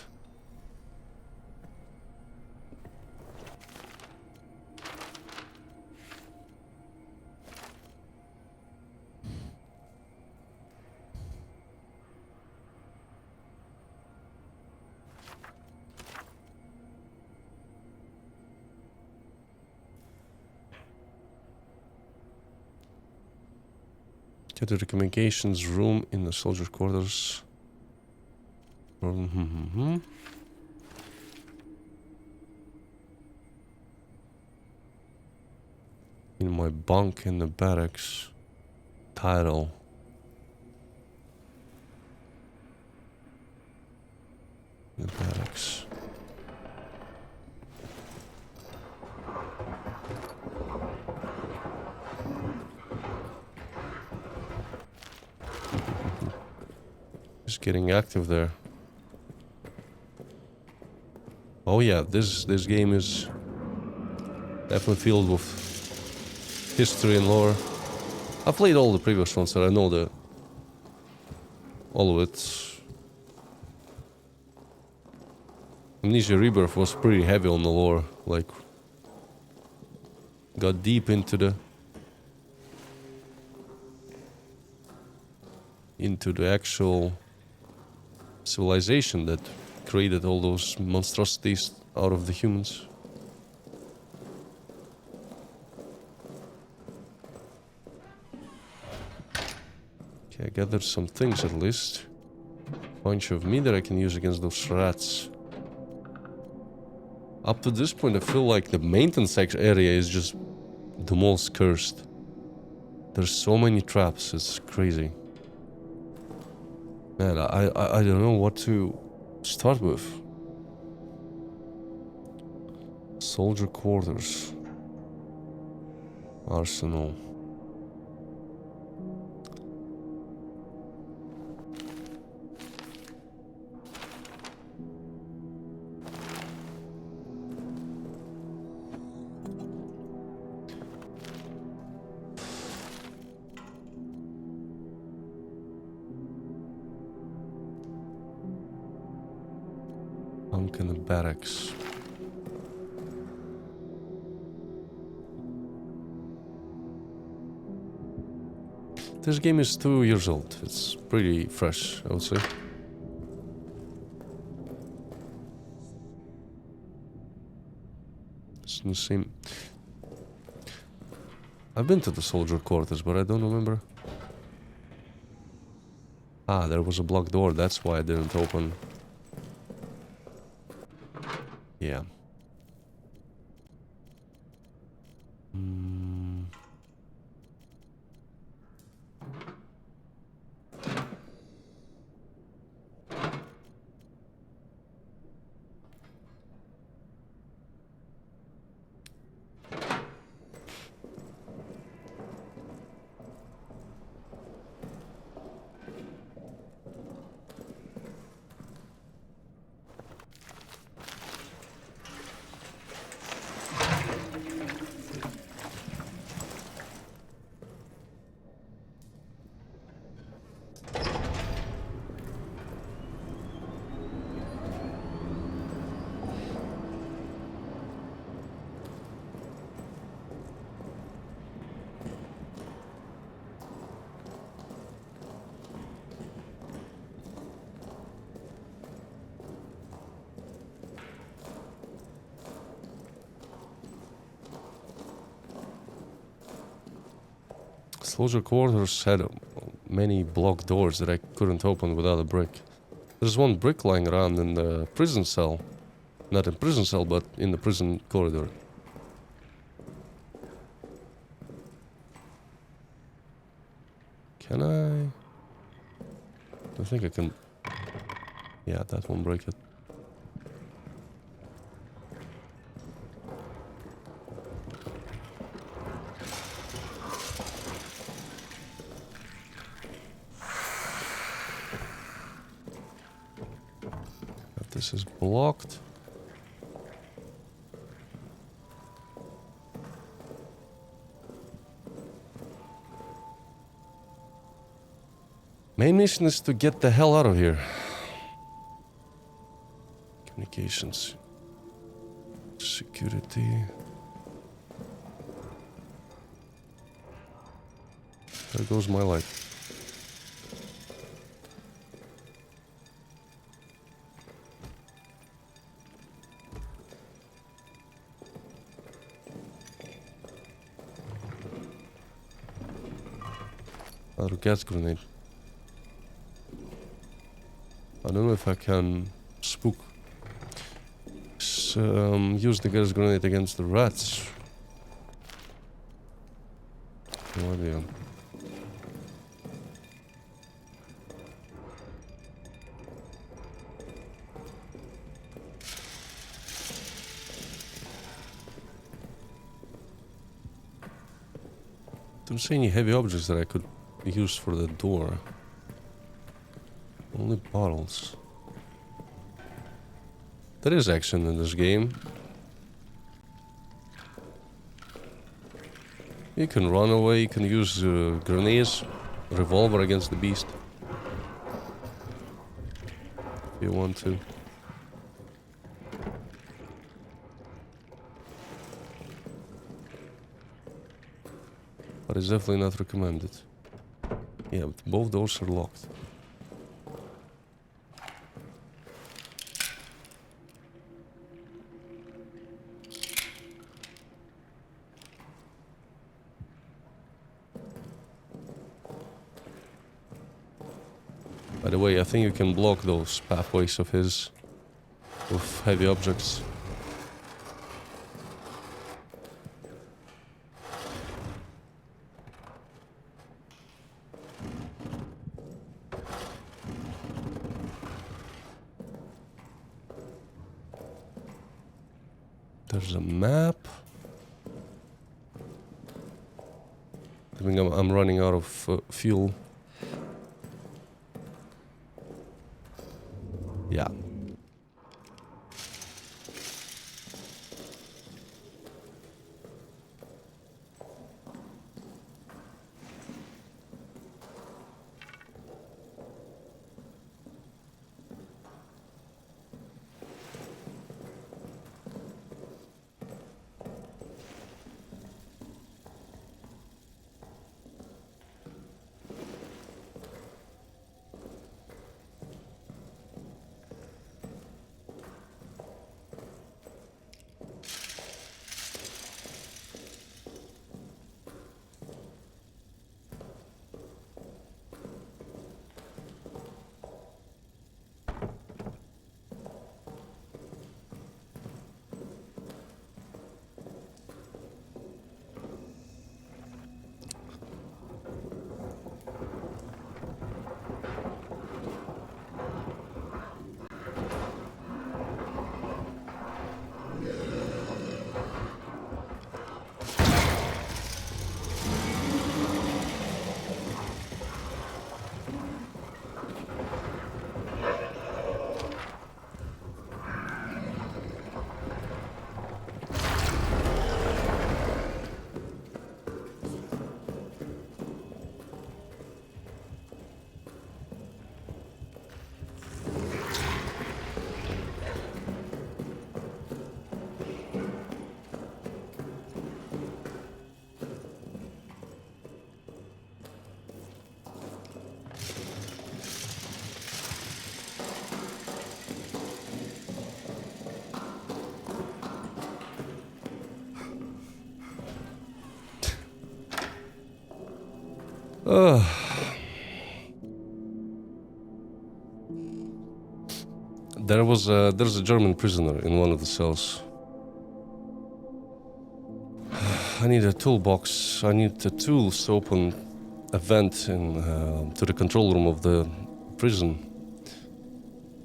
Get to the communications room in the soldier quarters. In my bunk in the barracks. Title. The barracks. Just getting active there. Oh yeah, this game is definitely filled with history and lore. I've played all the previous ones, so I know all of it. Amnesia Rebirth was pretty heavy on the lore, like got deep into the actual civilization that created all those monstrosities out of the humans. Okay, I gathered some things at least. Bunch of meat that I can use against those rats. Up to this point, I feel like the maintenance area is just the most cursed. There's so many traps, it's crazy. Man, I don't know what to start with. Soldier quarters. Arsenal. In the barracks. This game is 2 years old. It's pretty fresh, I would say. It's the same. I've been to the soldier quarters, but I don't remember. Ah, there was a blocked door. That's why I didn't open. Yeah. Soldier quarters had many blocked doors that I couldn't open without a brick. There's one brick lying around in the prison cell. Not in prison cell, but in the prison corridor. Can I? I think I can. Yeah, that won't break it. This is blocked. Main mission is to get the hell out of here. Communications. Security. There goes my light. Another gas grenade. I don't know if I can spook. Use the gas grenade against the rats. No idea. Don't see any heavy objects that I could use for the door. Only bottles. There is action in this game. You can run away, you can use grenades, revolver against the beast. you want to. But it's definitely not recommended. Yeah, but both doors are locked. By the way, I think you can block those pathways of his with heavy objects. There's a map. I think I'm running out of fuel. Yeah. There's a German prisoner in one of the cells. I need a toolbox. I need the tools to open a vent in to the control room of the prison.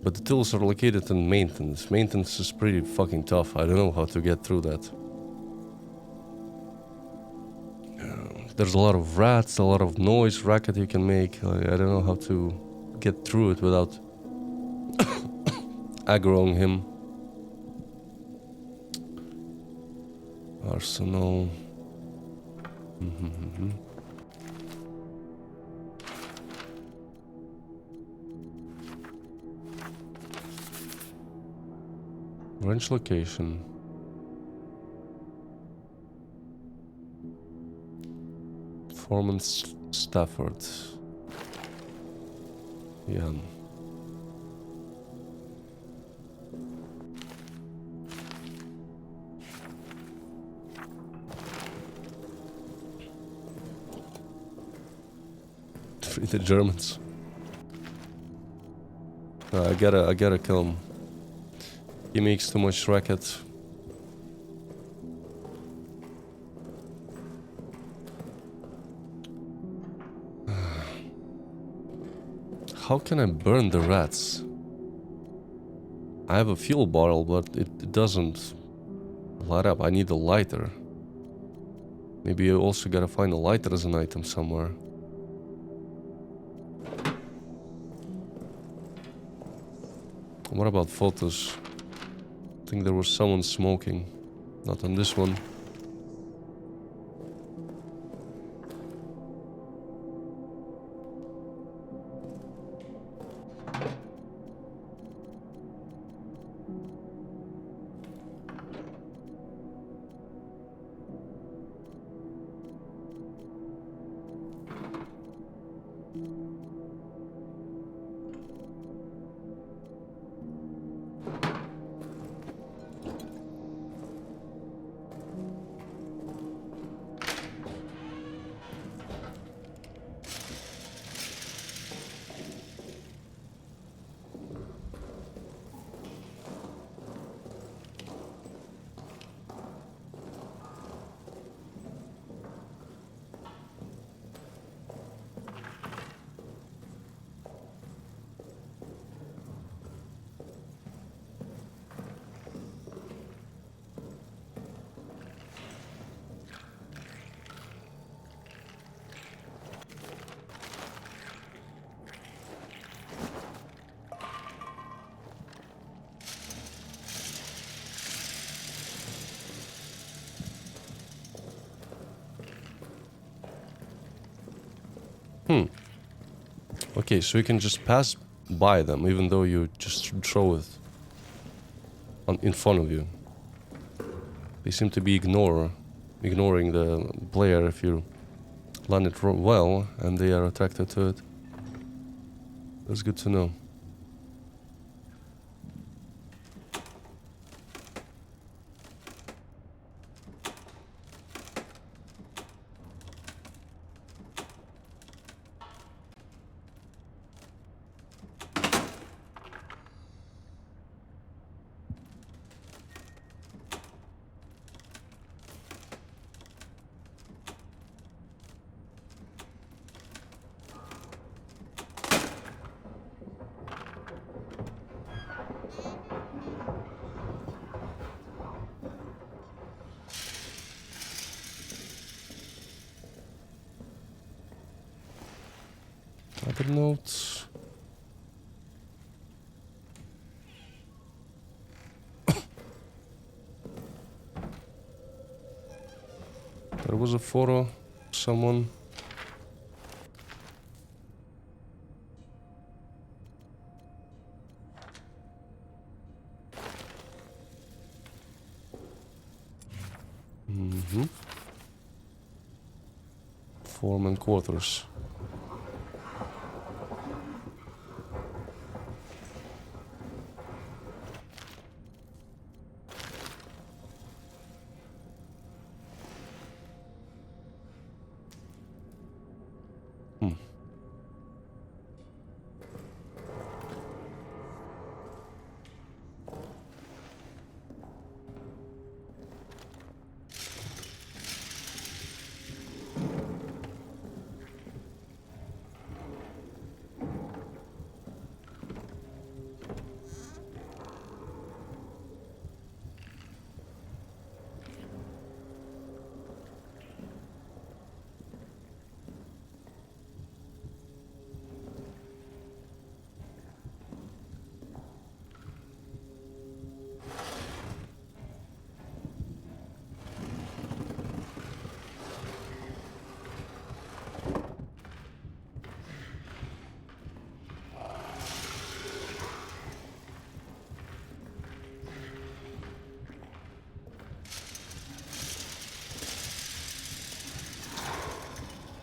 But the tools are located in maintenance. Maintenance is pretty fucking tough. I don't know how to get through that. There's a lot of rats, a lot of noise, racket you can make. I don't know how to get through it without aggroing him. Arsenal. Range location. Foreman Stafford. Yeah. Free the Germans. I gotta kill him. He makes too much racket. How can I burn the rats? I have a fuel bottle, but it doesn't light up. I need a lighter. Maybe you also gotta find a lighter as an item somewhere. What about photos? I think there was someone smoking. Not on this one. Okay, so you can just pass by them, even though you just throw it in front of you. They seem to be ignoring the player if you land it well, and they are attracted to it. That's good to know. Other notes. There was a photo. Someone. Foreman quarters.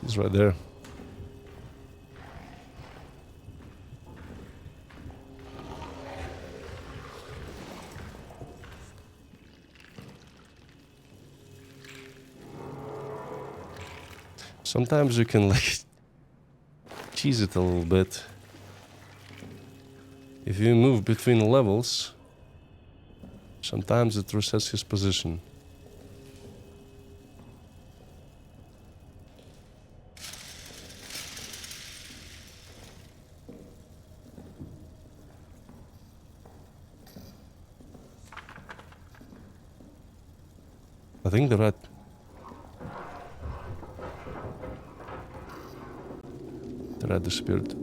He's right there. Sometimes you can like cheese it a little bit. If you move between levels, sometimes it resets his position. I think the rat disappeared.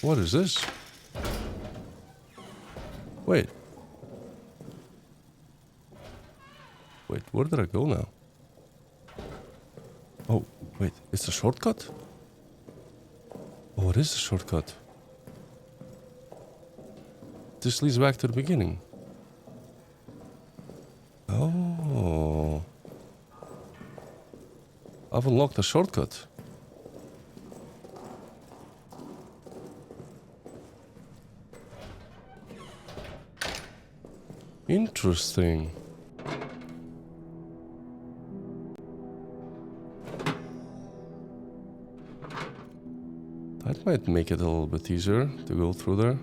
What is this? Wait. Wait, where did I go now? Oh, wait, it's a shortcut? Oh, it is a shortcut. This leads back to the beginning. Oh. I've unlocked a shortcut. Interesting. That might make it a little bit easier to go through there.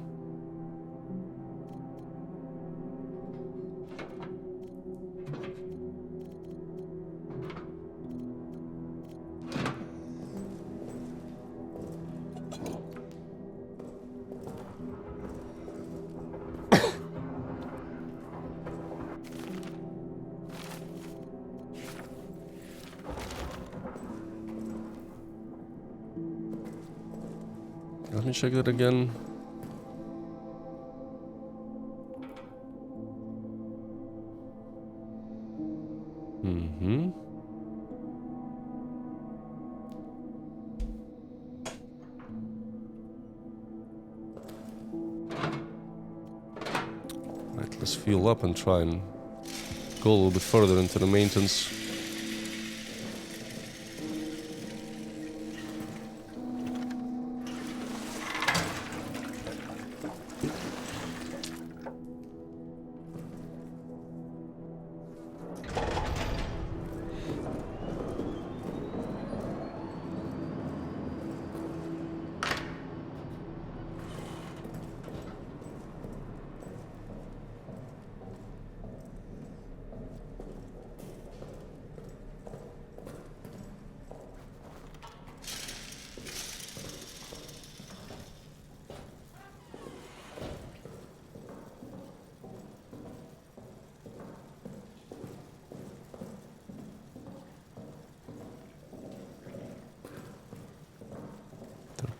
Let me check that again. Right, let's fuel up and try and go a little bit further into the maintenance.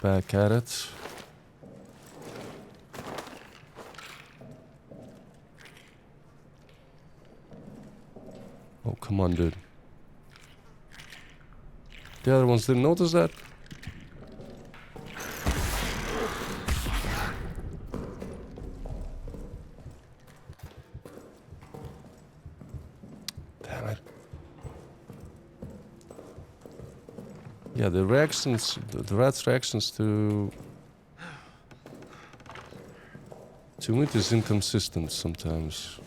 Back at it. Oh, come on, dude. The other ones didn't notice that? Damn it. Yeah, the reactions, the rat's reactions to it is inconsistent sometimes.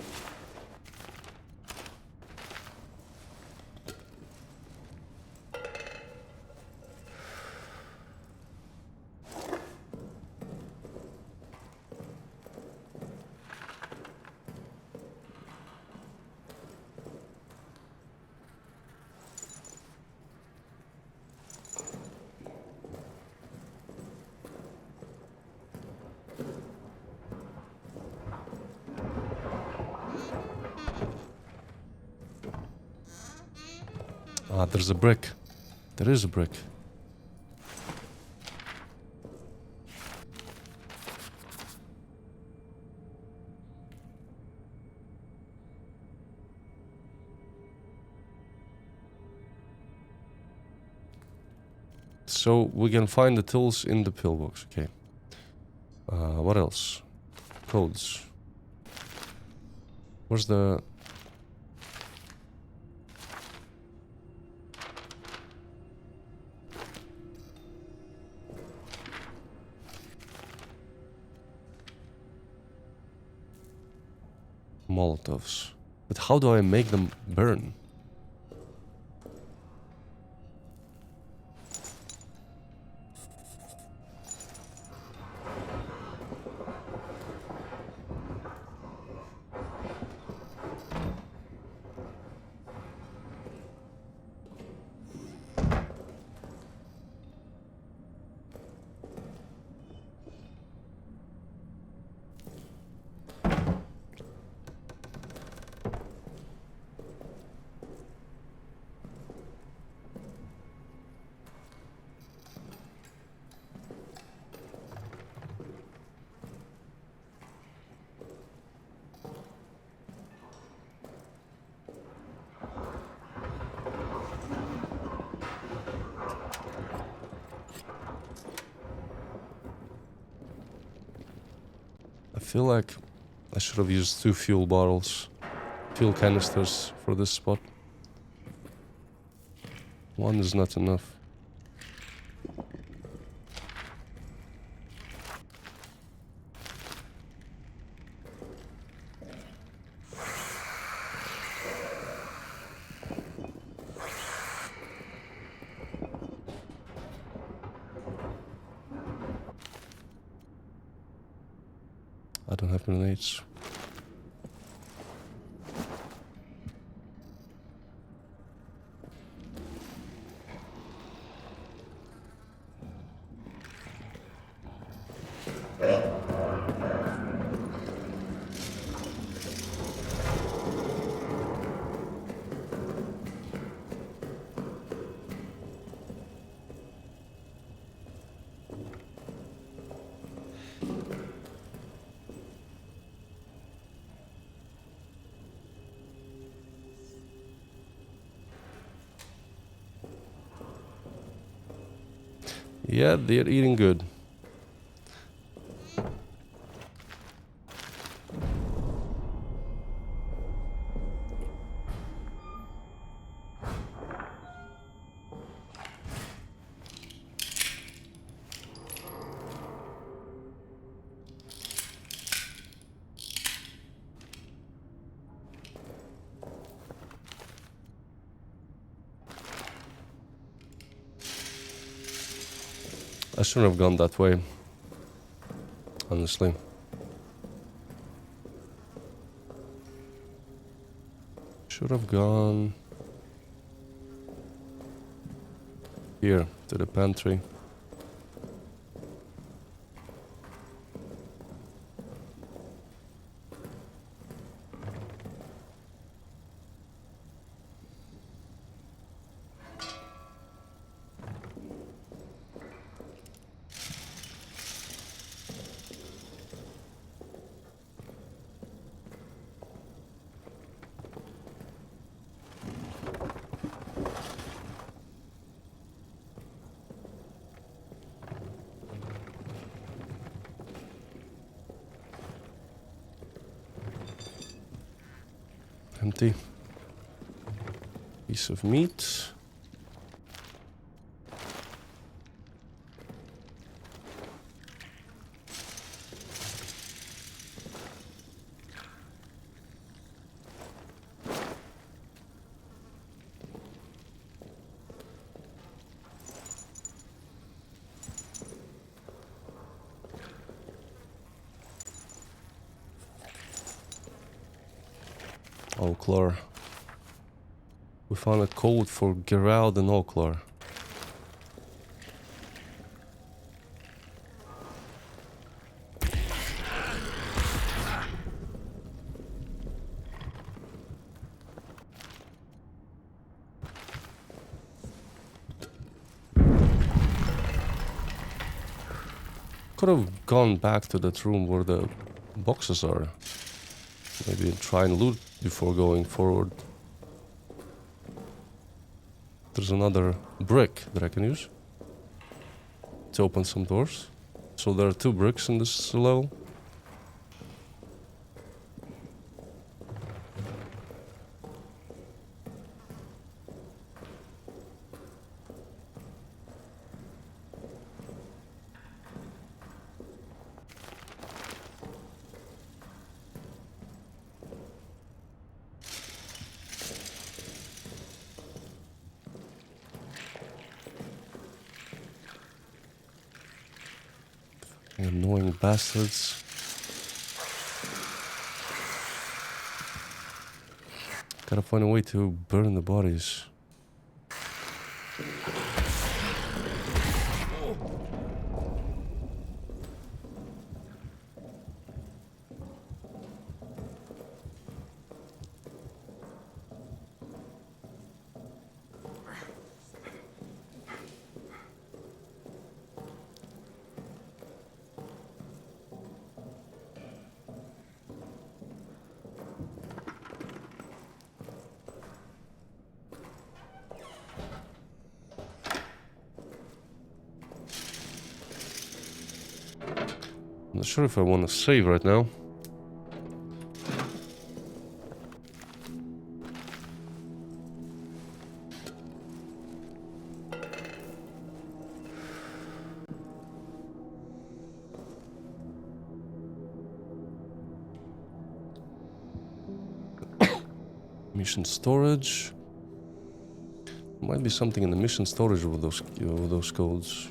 Ah, there's a brick. There is a brick. So we can find the tools in the pillbox. Okay. What else? Codes. Where's the... Molotovs. But how do I make them burn? feel like I should have used 2 fuel bottles, fuel canisters for this spot. 1 is not enough. I don't have grenades. Yeah, they're eating good. I shouldn't have gone that way, honestly. Should have gone here to the pantry. Empty. Piece of meat. Oaklore. We found a code for Gerald and Oaklore. Could have gone back to that room where the boxes are. Maybe try and loot before going forward. There's another brick that I can use to open some doors. So there are 2 bricks in this level. Annoying bastards. Gotta find a way to burn the bodies. I'm not sure if I want to save right now. Mission storage. Might be something in the mission storage with those codes.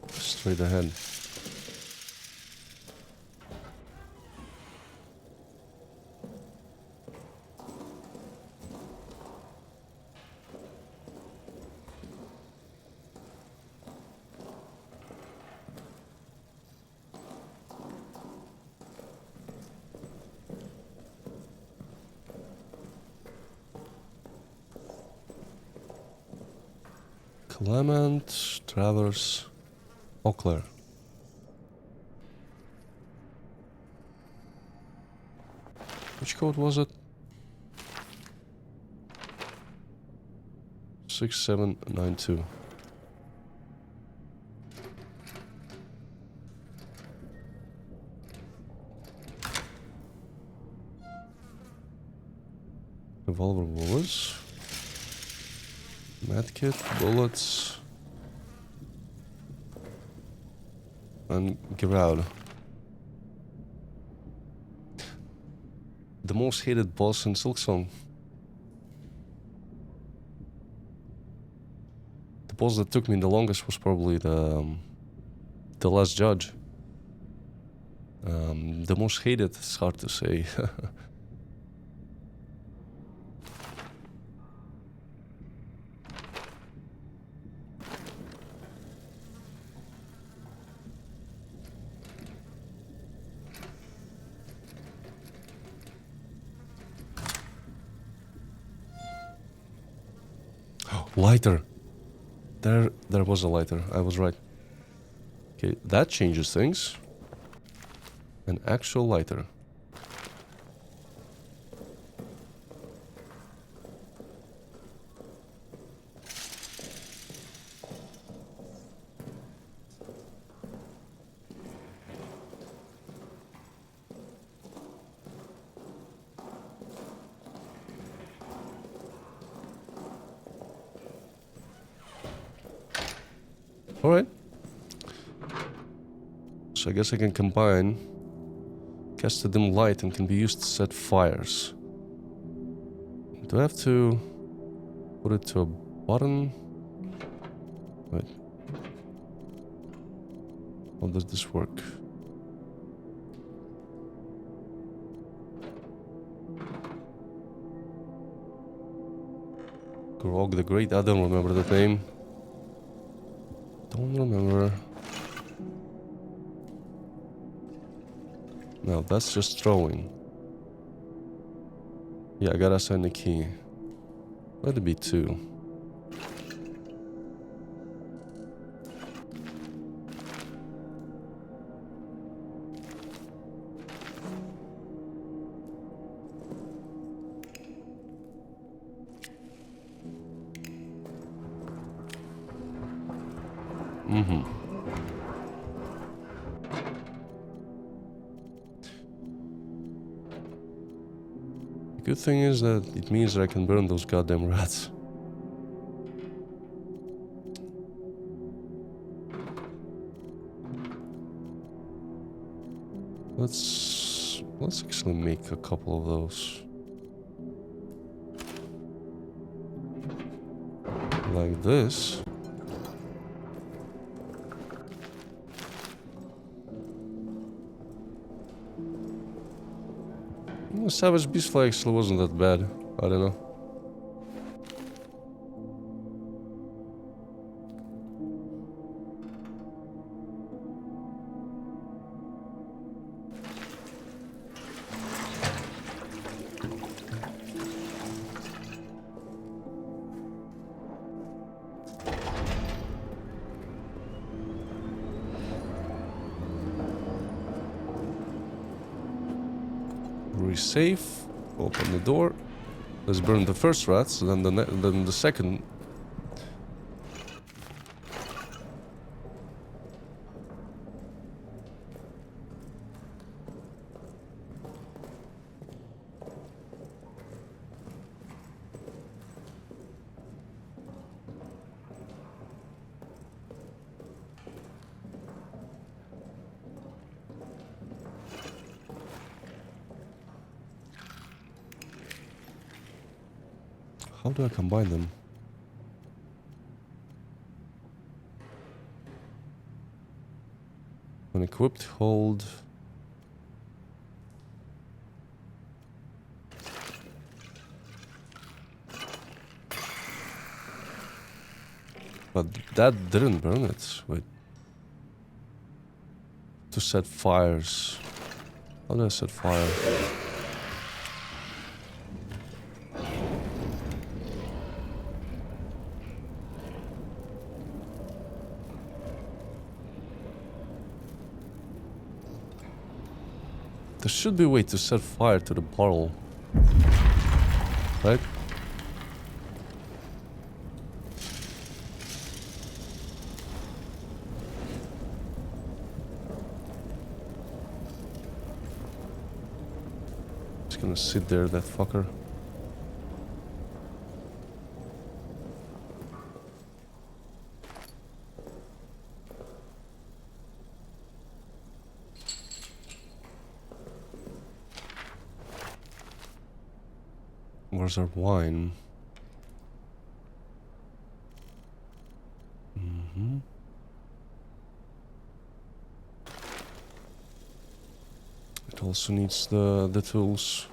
Straight ahead. Clement, Travers, Auckler. Which code was it? 6792. Revolver bullets. Medkit, bullets. And Gerard. The most hated boss in Silksong. The boss that took me the longest was probably the last judge. The most hated, it's hard to say. Lighter. There was a lighter. I was right. Okay, that changes things. An actual lighter. Alright. So I guess I can combine cast a dim light and can be used to set fires. Do I have to put it to a button? Wait. How does this work? Grog the Great, I don't remember that name. Don't remember. No, that's just throwing. Yeah, I gotta assign the key. Let it be 2. The good thing is that it means that I can burn those goddamn rats. Let's actually make a couple of those. Like this. The Savage Beast Fly actually wasn't that bad. I don't know. Resave. Open the door. Let's burn the first rats, then the second. How do I combine them? When equipped, hold. But that didn't burn it. Wait. To set fires. How do I set fire? There should be a way to set fire to the bottle. Right? Just gonna sit there, that fucker. Where's our wine? It also needs the tools.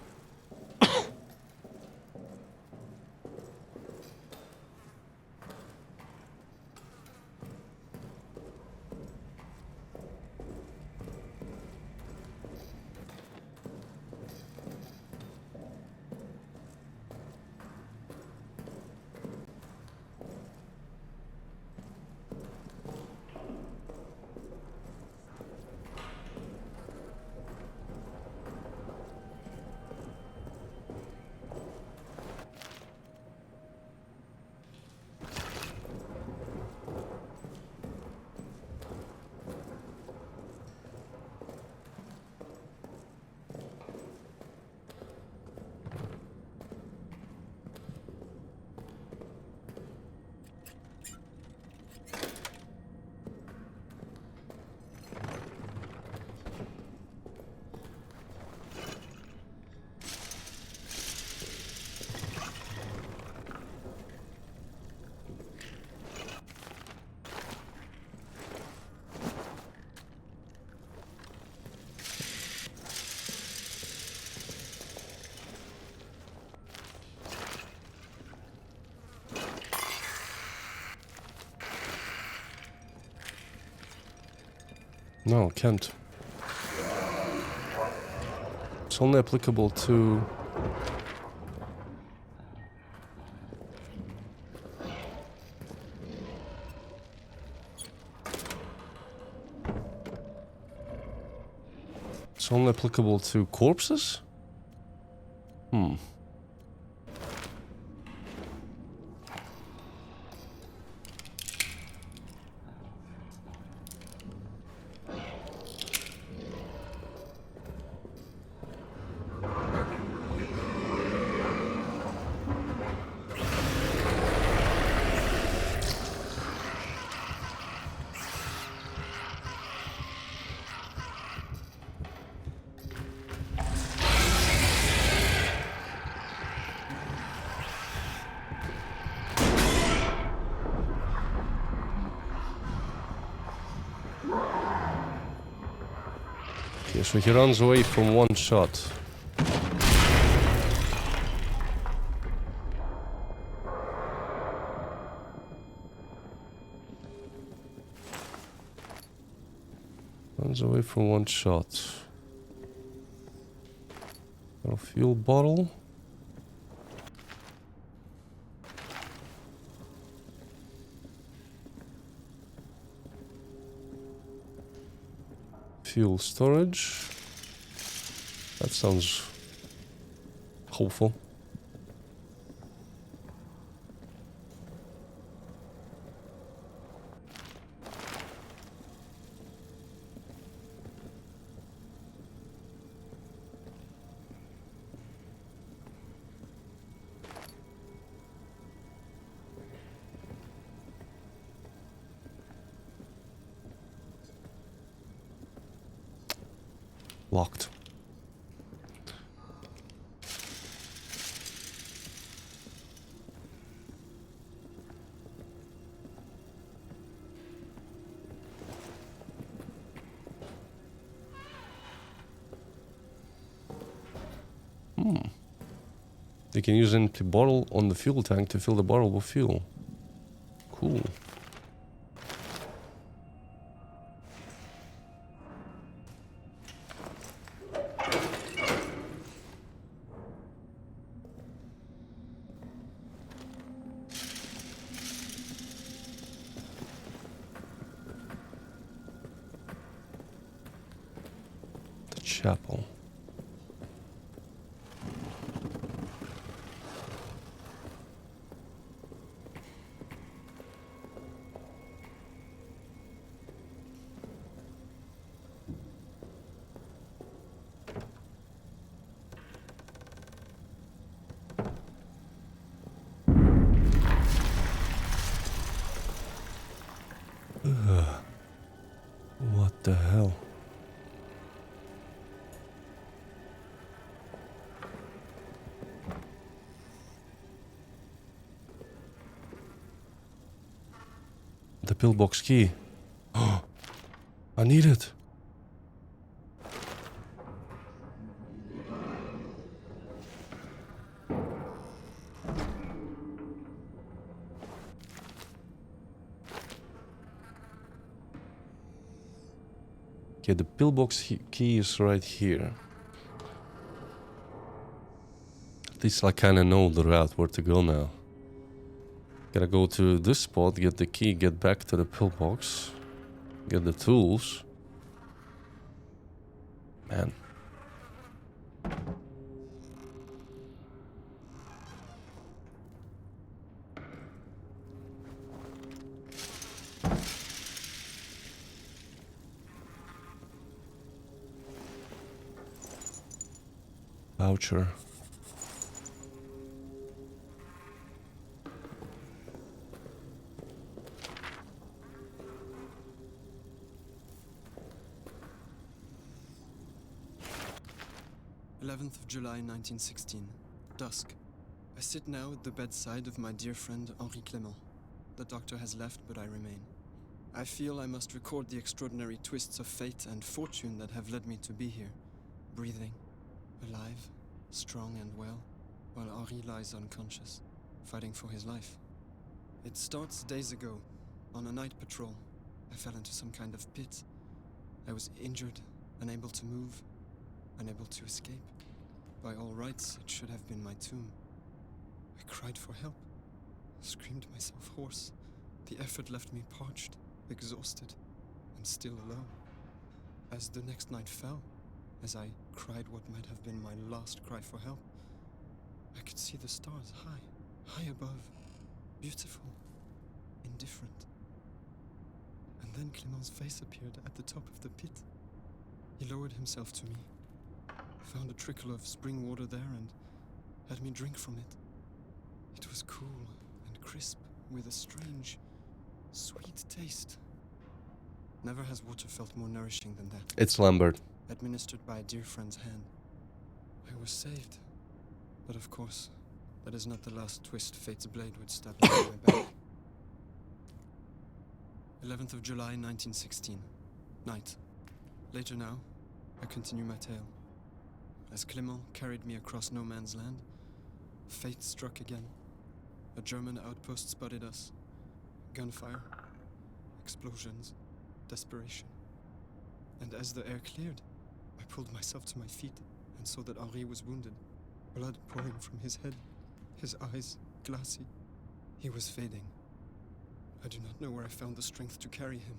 No, can't. It's only applicable to... It's only applicable to corpses? Hmm. Okay, so he runs away from one shot. Runs away from one shot. Got a fuel bottle. Fuel storage. That sounds hopeful. Locked. You can use an empty bottle on the fuel tank to fill the bottle with fuel. Cool. The chapel. What the hell? The pillbox key. Oh, I need it. Okay, the pillbox key is right here. At least I kind of know the route where to go now. Gotta go to this spot, get the key, get back to the pillbox, get the tools. Man. Voucher. July 1916. Dusk. I sit now at the bedside of my dear friend Henri Clément. The doctor has left, but I remain. I feel I must record the extraordinary twists of fate and fortune that have led me to be here, breathing, alive, strong and well, while Henri lies unconscious, fighting for his life. It starts days ago, on a night patrol. I fell into some kind of pit. I was injured, unable to move, unable to escape. By all rights, it should have been my tomb. I cried for help, screamed myself hoarse. The effort left me parched, exhausted, and still alone. As the next night fell, as I cried what might have been my last cry for help, I could see the stars high above, beautiful, indifferent. And then Clément's face appeared at the top of the pit. He lowered himself to me, found a trickle of spring water there and had me drink from it. It was cool and crisp, with a strange, sweet taste. Never has water felt more nourishing than that. It's Lambert. Administered by a dear friend's hand. I was saved. But of course, that is not the last twist fate's blade would stab into my back. 11th of July, 1916. Night. Later now, I continue my tale. As Clément carried me across no man's land, fate struck again. A German outpost spotted us. Gunfire, explosions, desperation. and as the air cleared, I pulled myself to my feet and saw that Henri was wounded, blood pouring from his head, his eyes glassy. He was fading. I do not know where I found the strength to carry him,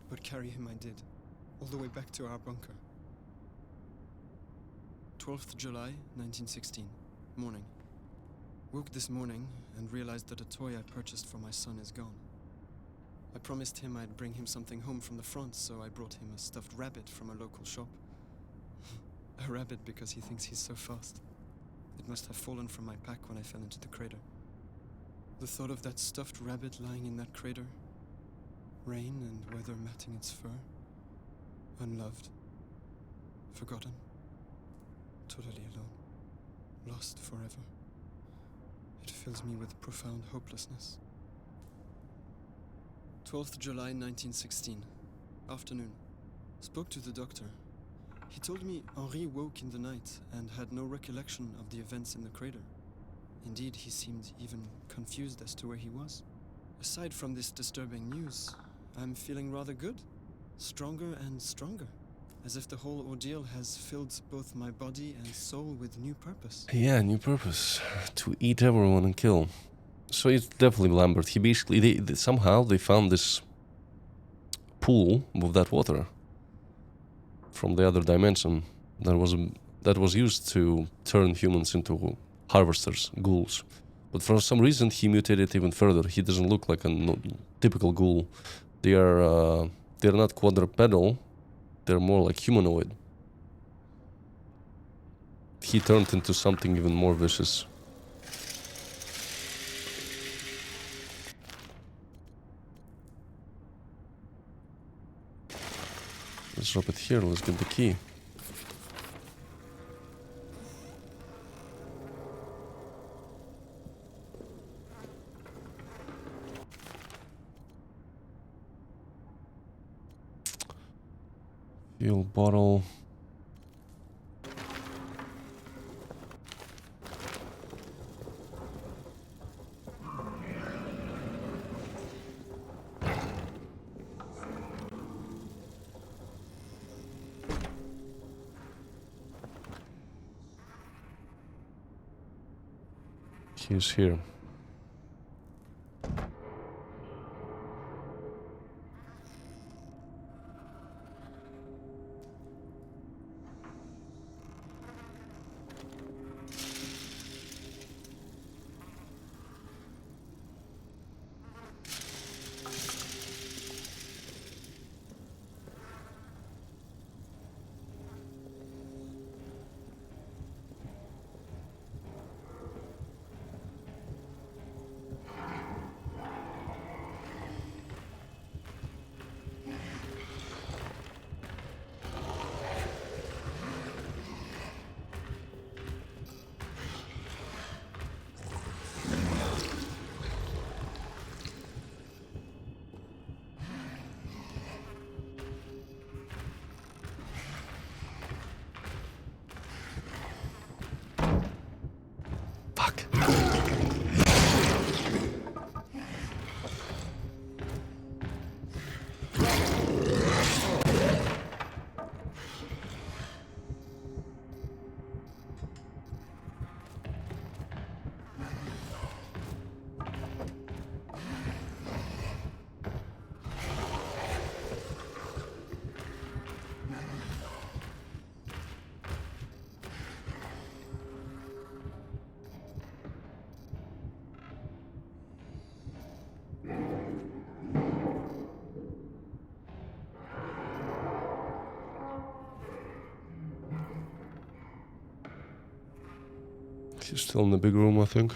but carry him I did, all the way back to our bunker. 12th July, 1916, morning. Woke this morning and realized that a toy I purchased for my son is gone. I promised him I'd bring him something home from the front, so I brought him a stuffed rabbit from a local shop. A rabbit because he thinks he's so fast. It must have fallen from my pack when I fell into the crater. The thought of that stuffed rabbit lying in that crater, rain and weather matting its fur, unloved, forgotten, totally alone, lost forever. It fills me with profound hopelessness. 12th July 1916, afternoon. Spoke to the doctor. He told me Henri woke in the night and had no recollection of the events in the crater. Indeed, he seemed even confused as to where he was. Aside from this disturbing news, I'm feeling rather good, stronger and stronger, as if the whole ordeal has filled both my body and soul with new purpose. Yeah, new purpose. To eat everyone and kill. So it's definitely Lambert. He basically, somehow they found this pool with that water from the other dimension that was used to turn humans into harvesters, ghouls. But for some reason he mutated even further. He doesn't look like a typical ghoul. They're not quadrupedal. They're more like humanoid. He turned into something even more vicious. Let's drop it here. Let's get the key. Fuel bottle. He's here. He's still in the big room, I think.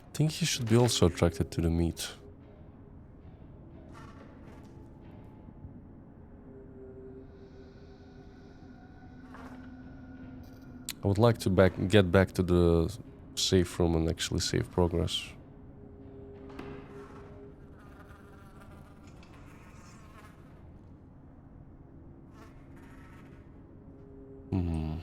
I think he should be also attracted to the meat. I would like to get back to the safe room and actually save progress. Hmm.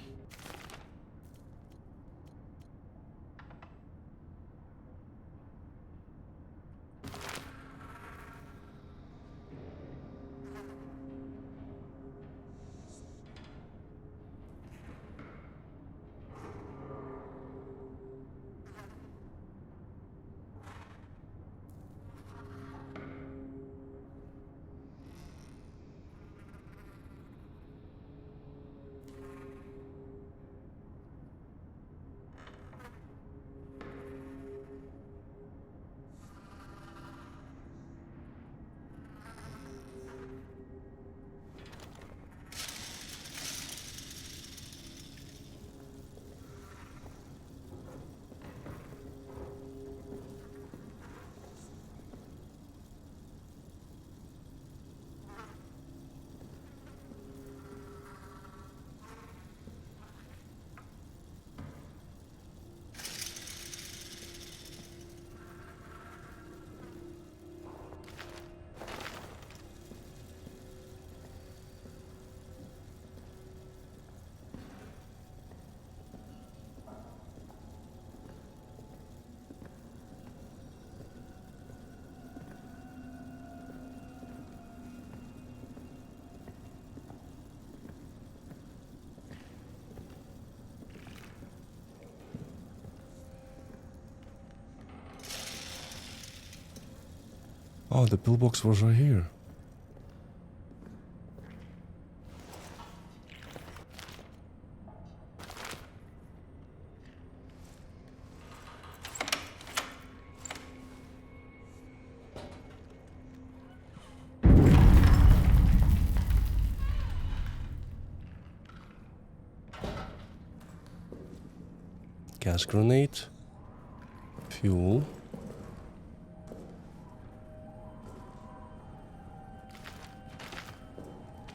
Oh, the pillbox was right here. Gas grenade. Fuel.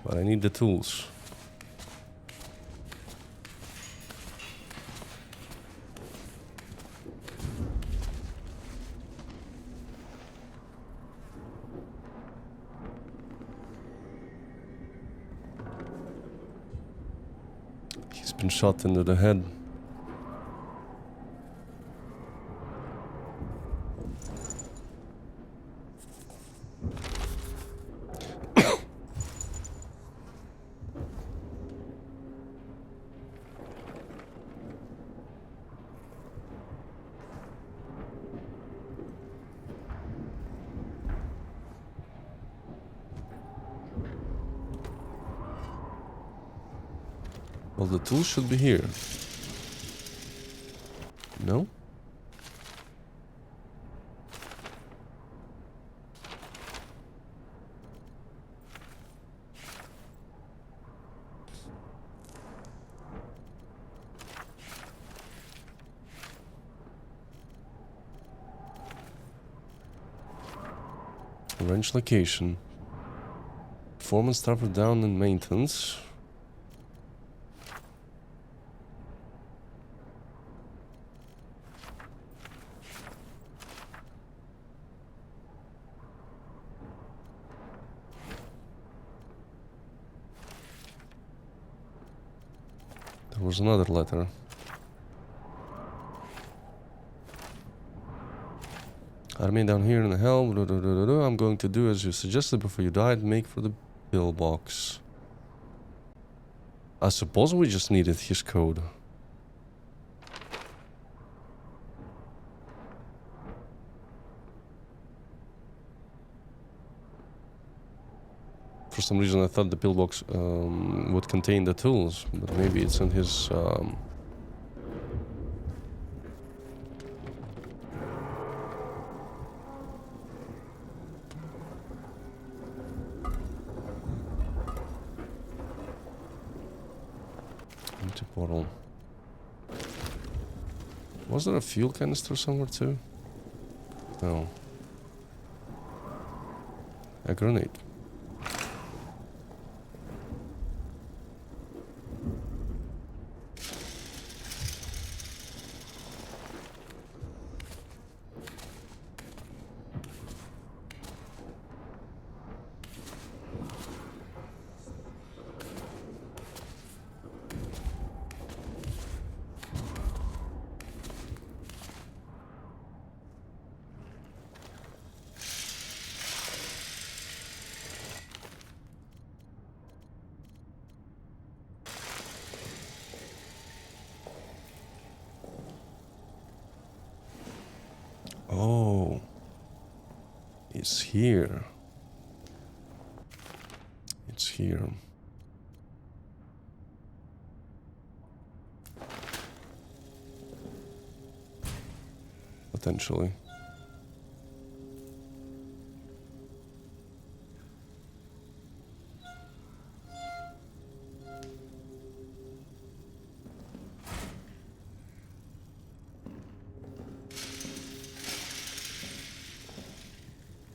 But I need the tools. He's been shot into the head. Well, the tools should be here. No? Range location. Performance tower down in maintenance. There was another letter. Army down here in the hell. I'm going to do as you suggested before you died. Make for the pillbox. I suppose we just needed his code. For some reason I thought the pillbox would contain the tools, but maybe it's in his... empty bottle. Was there a fuel canister somewhere too? No. A grenade. It's here. It's here. Potentially.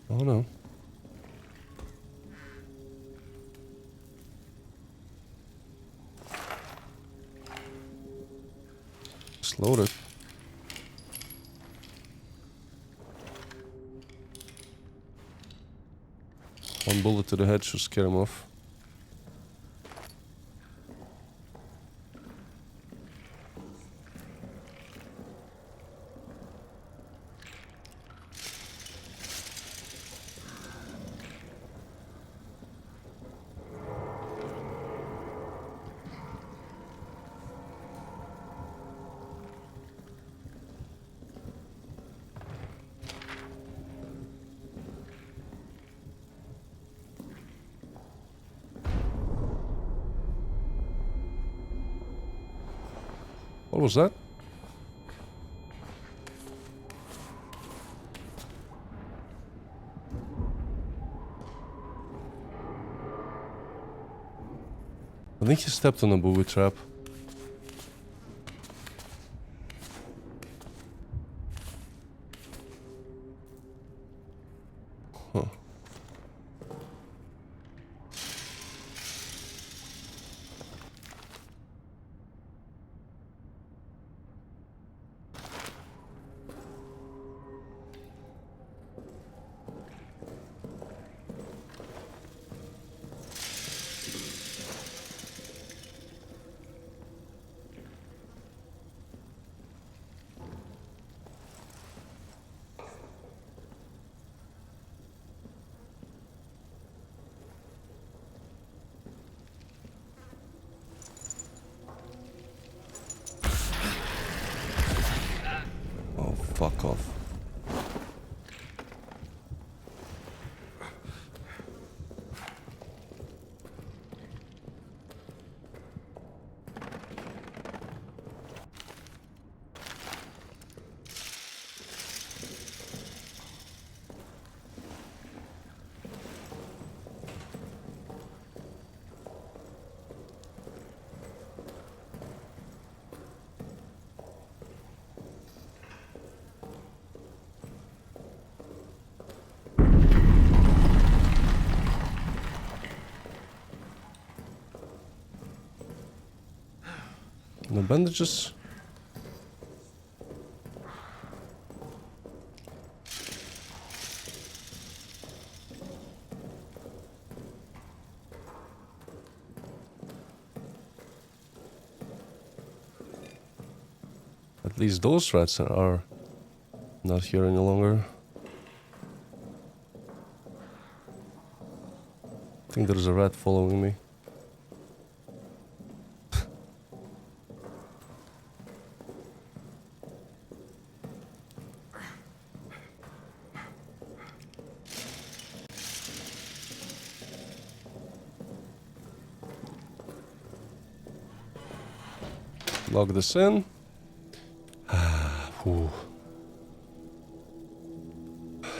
Oh no. Just load it. One bullet to the head should scare him off. What was that? I think he stepped on a booby trap. Huh. Oh, fuck off. No bandages? At least those rats are not here any longer. I think there's a rat following me. Log this in. Whew.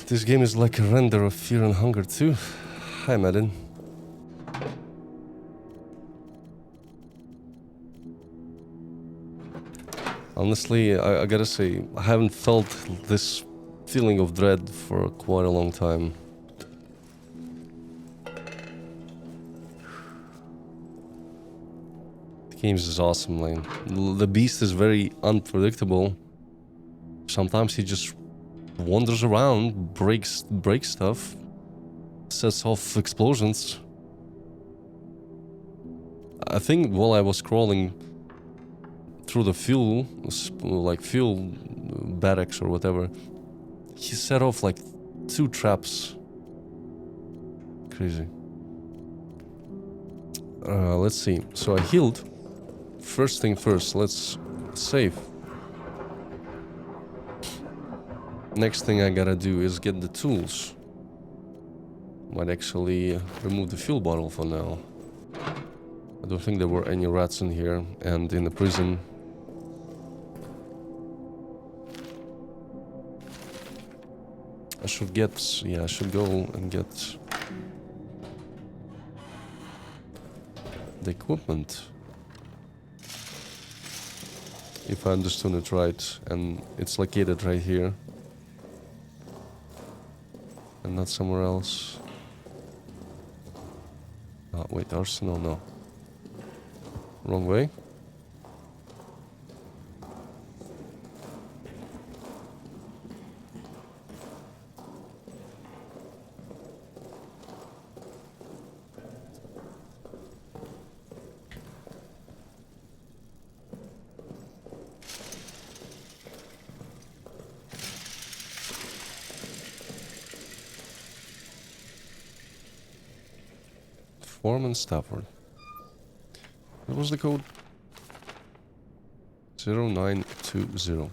This game is like a render of Fear and Hunger too. Hi, Madden. Honestly, I gotta say, I haven't felt this feeling of dread for quite a long time. The game is awesome, man. The beast is very unpredictable. Sometimes he just wanders around, breaks stuff, sets off explosions. I think while I was crawling through the fuel barracks or whatever, he set off like 2 traps. Crazy. Let's see. So I healed. First thing first, let's save. Next thing I gotta do is get the tools. Might actually remove the fuel bottle for now. I don't think there were any rats in here, and in the prison. I should get... yeah, I should go and get the equipment. If I understood it right, and it's located right here. And not somewhere else. Oh, wait, arsenal? No. Wrong way? Foreman Stafford. What was the code? 0920.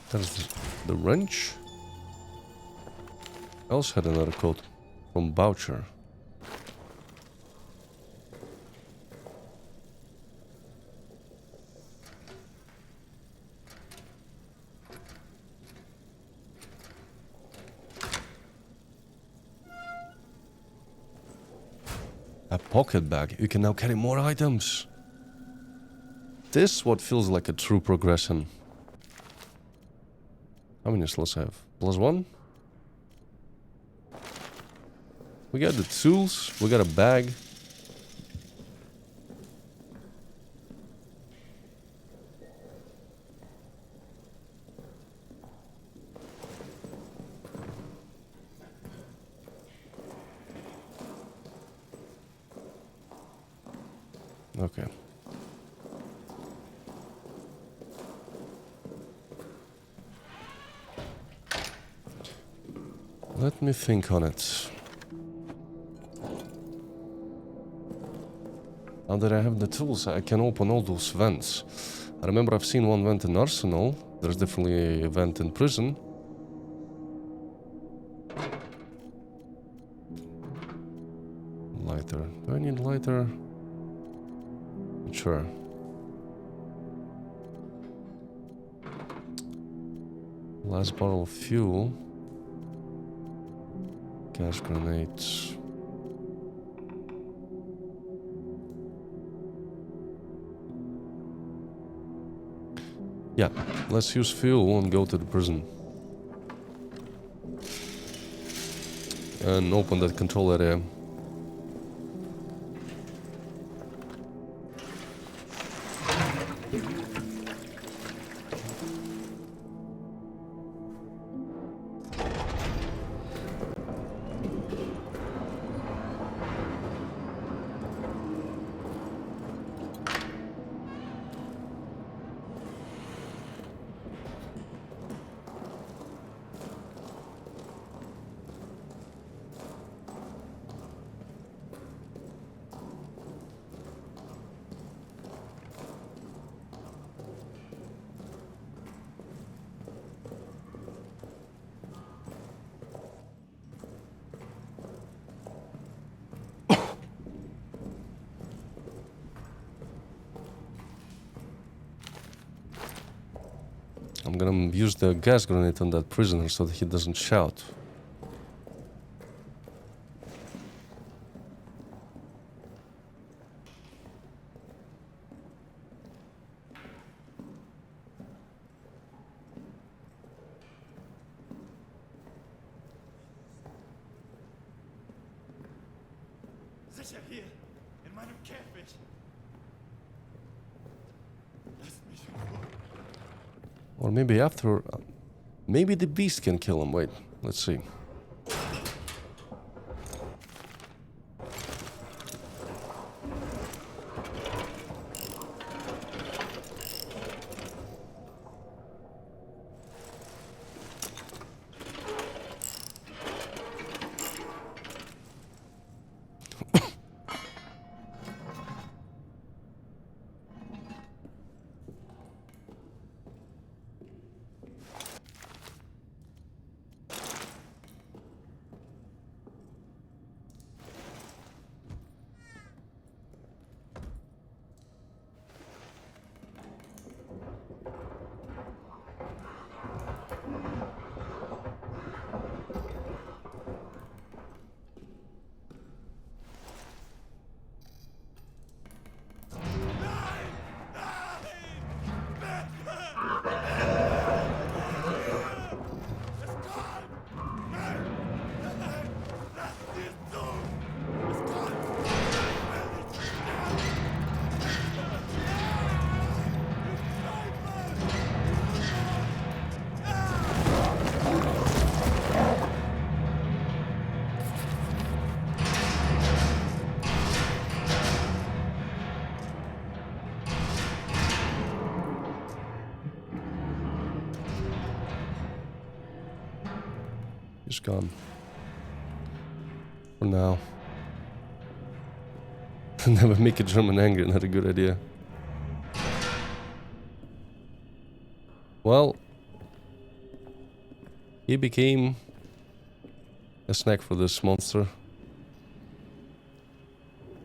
That's the wrench. I also had another code from Boucher. A pocket bag. You can now carry more items. This is what feels like a true progression. How many slots I have? +1? We got the tools. We got a bag. Okay. Let me think on it. Now that I have the tools, I can open all those vents. I remember I've seen one vent in Arsenal. There's definitely a vent in prison. Lighter. Do I need lighter? Sure. Last bottle of fuel. Gas grenades. Yeah, let's use fuel and go to the prison. And open that control area. I'm gonna use the gas grenade on that prisoner so that he doesn't shout. Sicher hier, in meinem Käfig. Lasst mich in Ruhe. Or maybe after... maybe the beast can kill him. Wait, let's see. Just gone. For now. Never make a German angry, not a good idea. Well, he became a snack for this monster.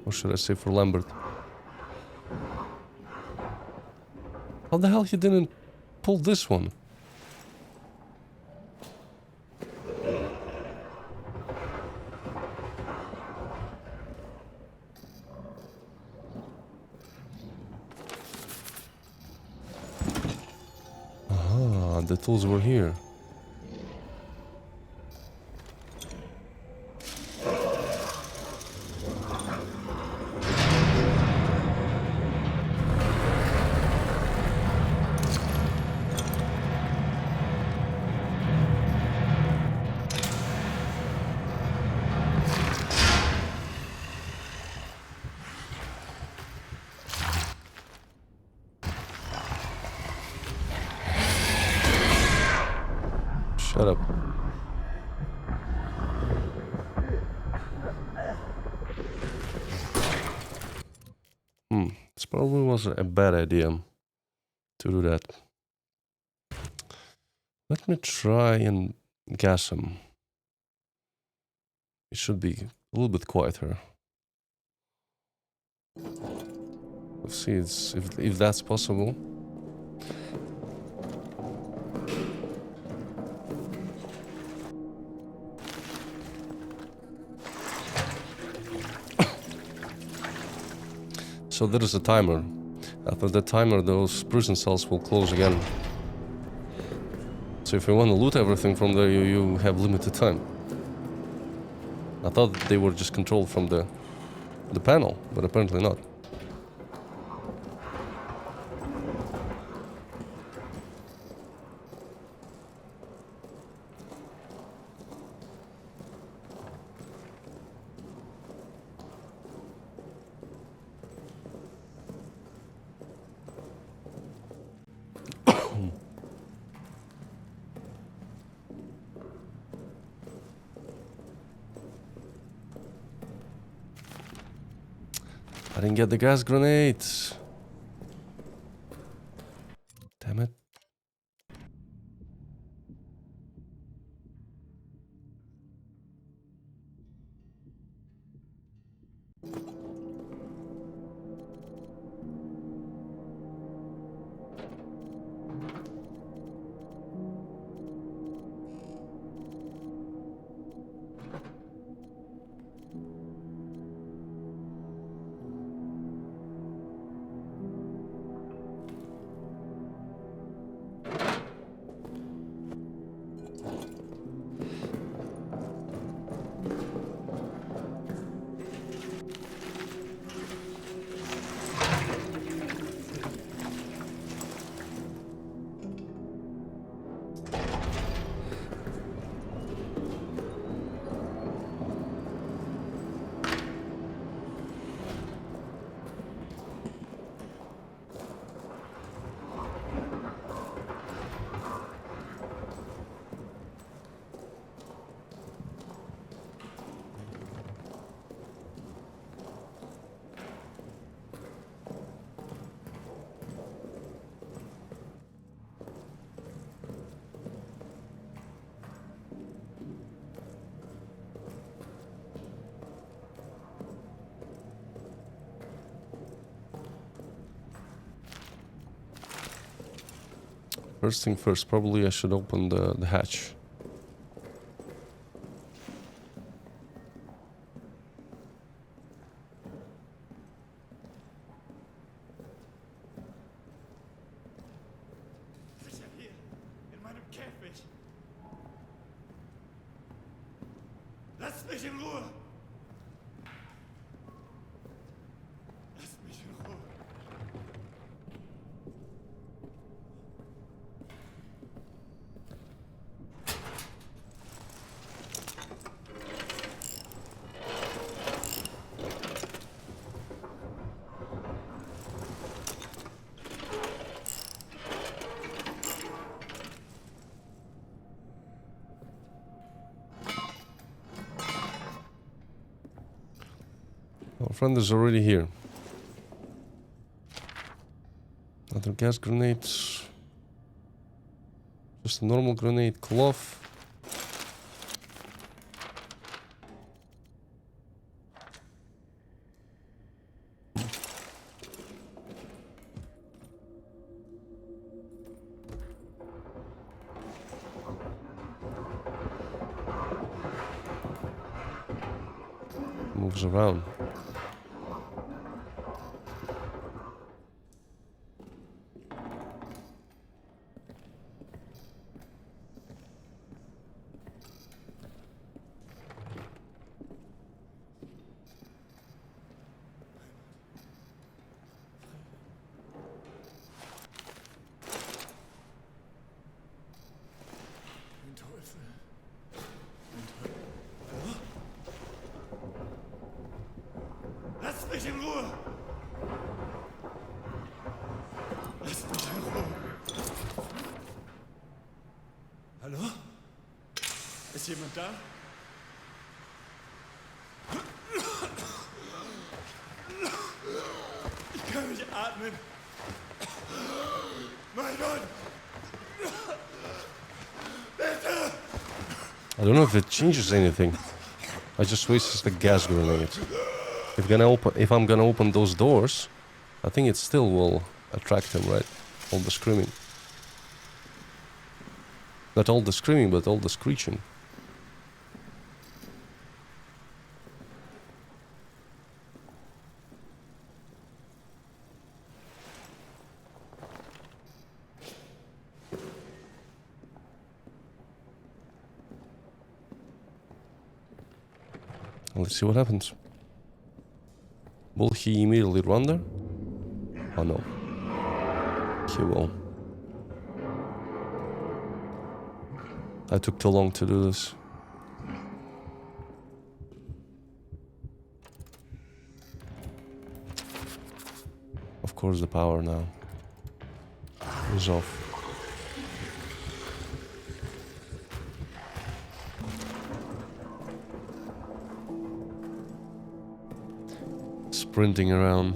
Or should I say for Lambert? How the hell he didn't pull this one? Ah, the tools were here. Shut up. This probably was a bad idea to do that. Let me try and gas him. It should be a little bit quieter. Let's see if that's possible. So there is a timer. After the timer, those prison cells will close again. So if you want to loot everything from there, you have limited time. I thought they were just controlled from the panel, but apparently not. I didn't get the gas grenades. Damn it. First thing first, probably I should open the hatch. Sicher hier, in meinem Käfig. Lasst mich in Ruhe! Lasst mich in Ruhe! friend is already here. Another gas grenade. Just a normal grenade. Cloth. Moves around. Lass mich in Ruhe! Lass mich in Ruhe! Hallo? Ist jemand da? Ich kann nicht atmen. Mein Gott! Bitte! I don't know if it changes anything. I just wasted the gas grenade. If I'm gonna open those doors, I think it still will attract him, right? All the screaming. Not all the screaming, but all the screeching. Let's see what happens. Will he immediately run there? Oh no. He will. I took too long to do this. Of course the power now is off. Sprinting around.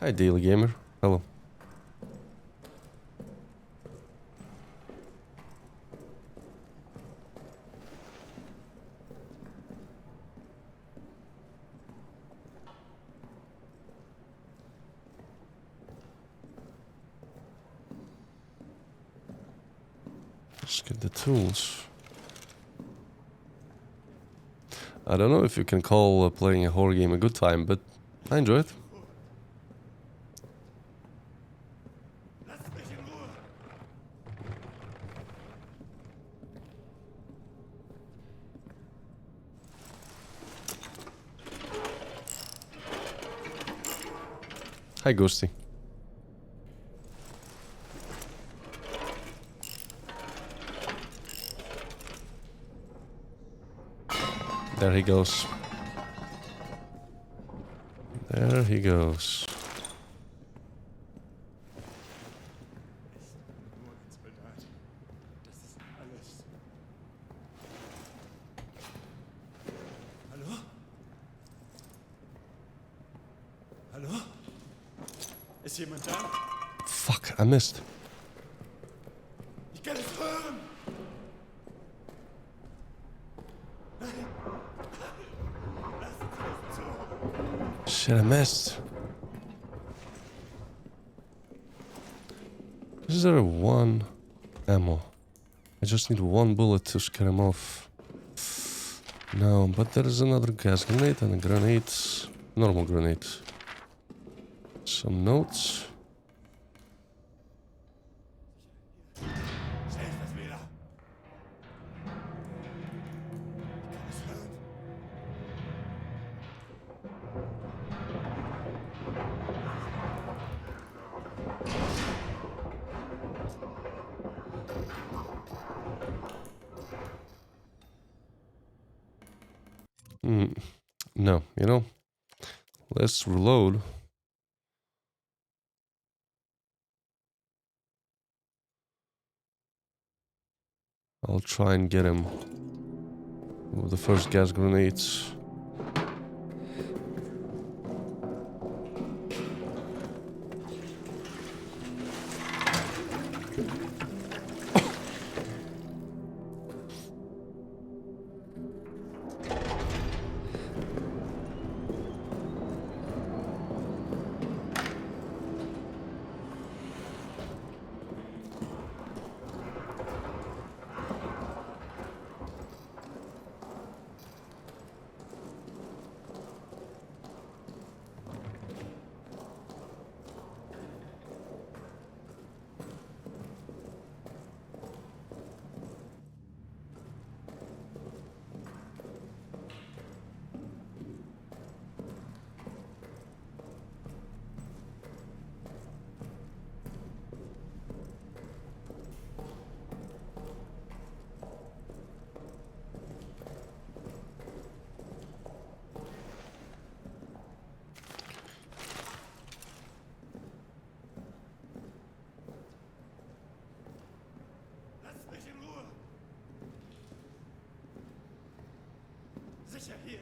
Hi, Daily Gamer. Hello. Let's get the tools. I don't know if you can call playing a horror game a good time, but I enjoy it. Hi, Ghosty. There he goes. There he goes. Hallo? Hallo? Ist jemand da? Fuck, I missed. Ich kann es hören! Shit, I missed. Is there one ammo? I just need one bullet to scare him off. No, but there is another gas grenade and a grenade. Normal grenade. Some notes. No, you know, let's reload. I'll try and get him with the first gas grenades. Sicher hier,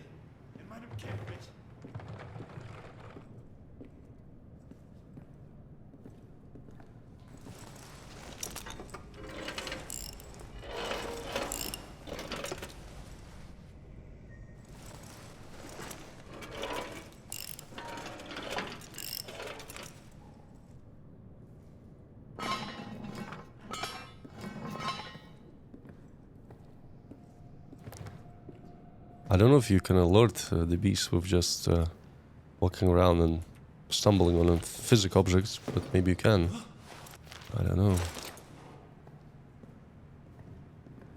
in meinem Käfig. I don't know if you can alert the beast with just walking around and stumbling on physical objects, but maybe you can. I don't know.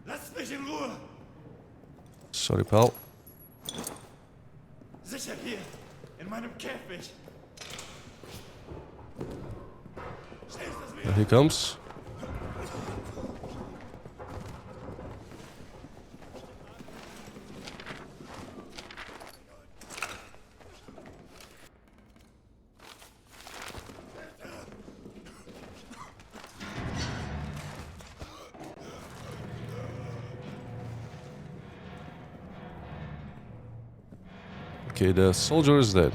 Lasst mich in Ruhe! Sorry, pal. Sicher hier, in meinem Käfig. Here he comes. Okay, the soldier is dead.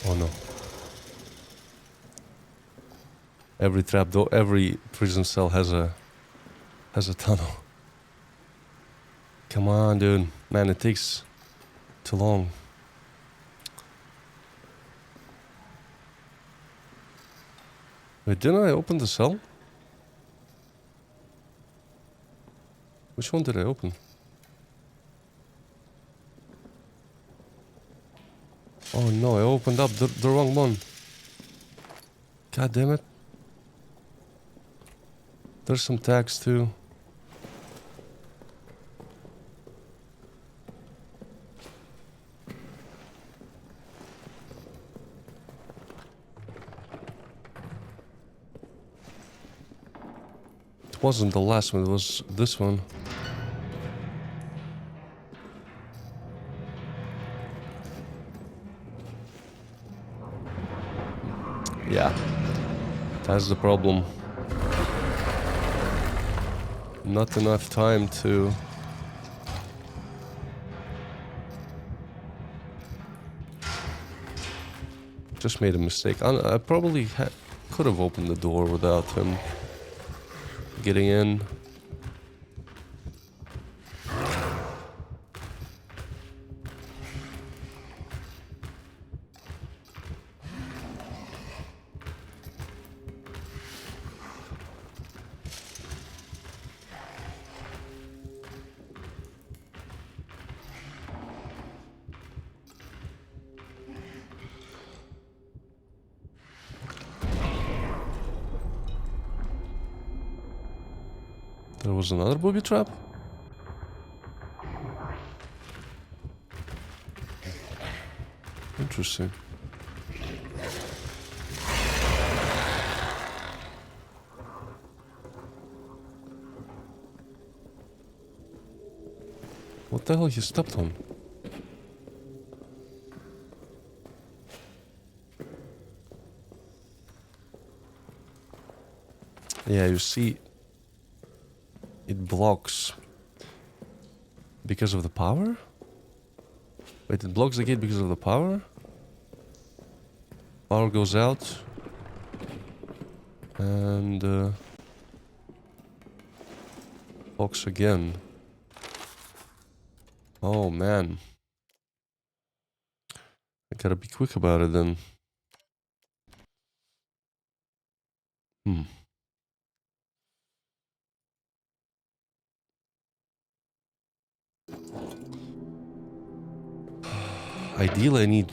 Oh no. Every trapdoor, every prison cell has a tunnel. Come on, dude. Man, it takes too long. Wait, didn't I open the cell? Which one did I open? Oh no, I opened up the wrong one. God damn it. There's some tags too. It wasn't the last one, it was this one. Yeah, that's the problem. Not enough time to... Just made a mistake. I probably could have opened the door without him getting in. There was another booby trap? Interesting. What the hell he stepped on? Yeah, you see, it blocks because of the power? Wait, it blocks the gate because of the power? Power goes out. And blocks again. Oh man. I gotta be quick about it then. Ideally, I need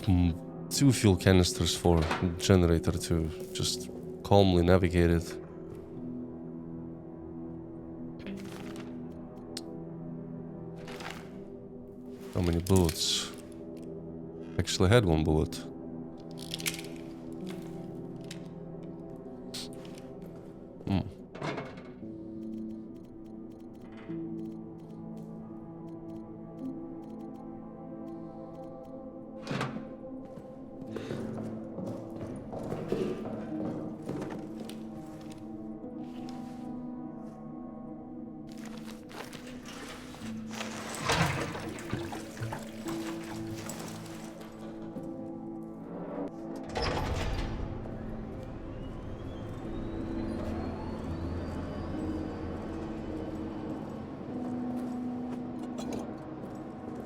2 fuel canisters for generator to just calmly navigate it. How many bullets? Actually, I had 1 bullet.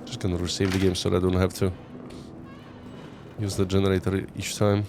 Just gonna resave the game so that I don't have to use the generator each time.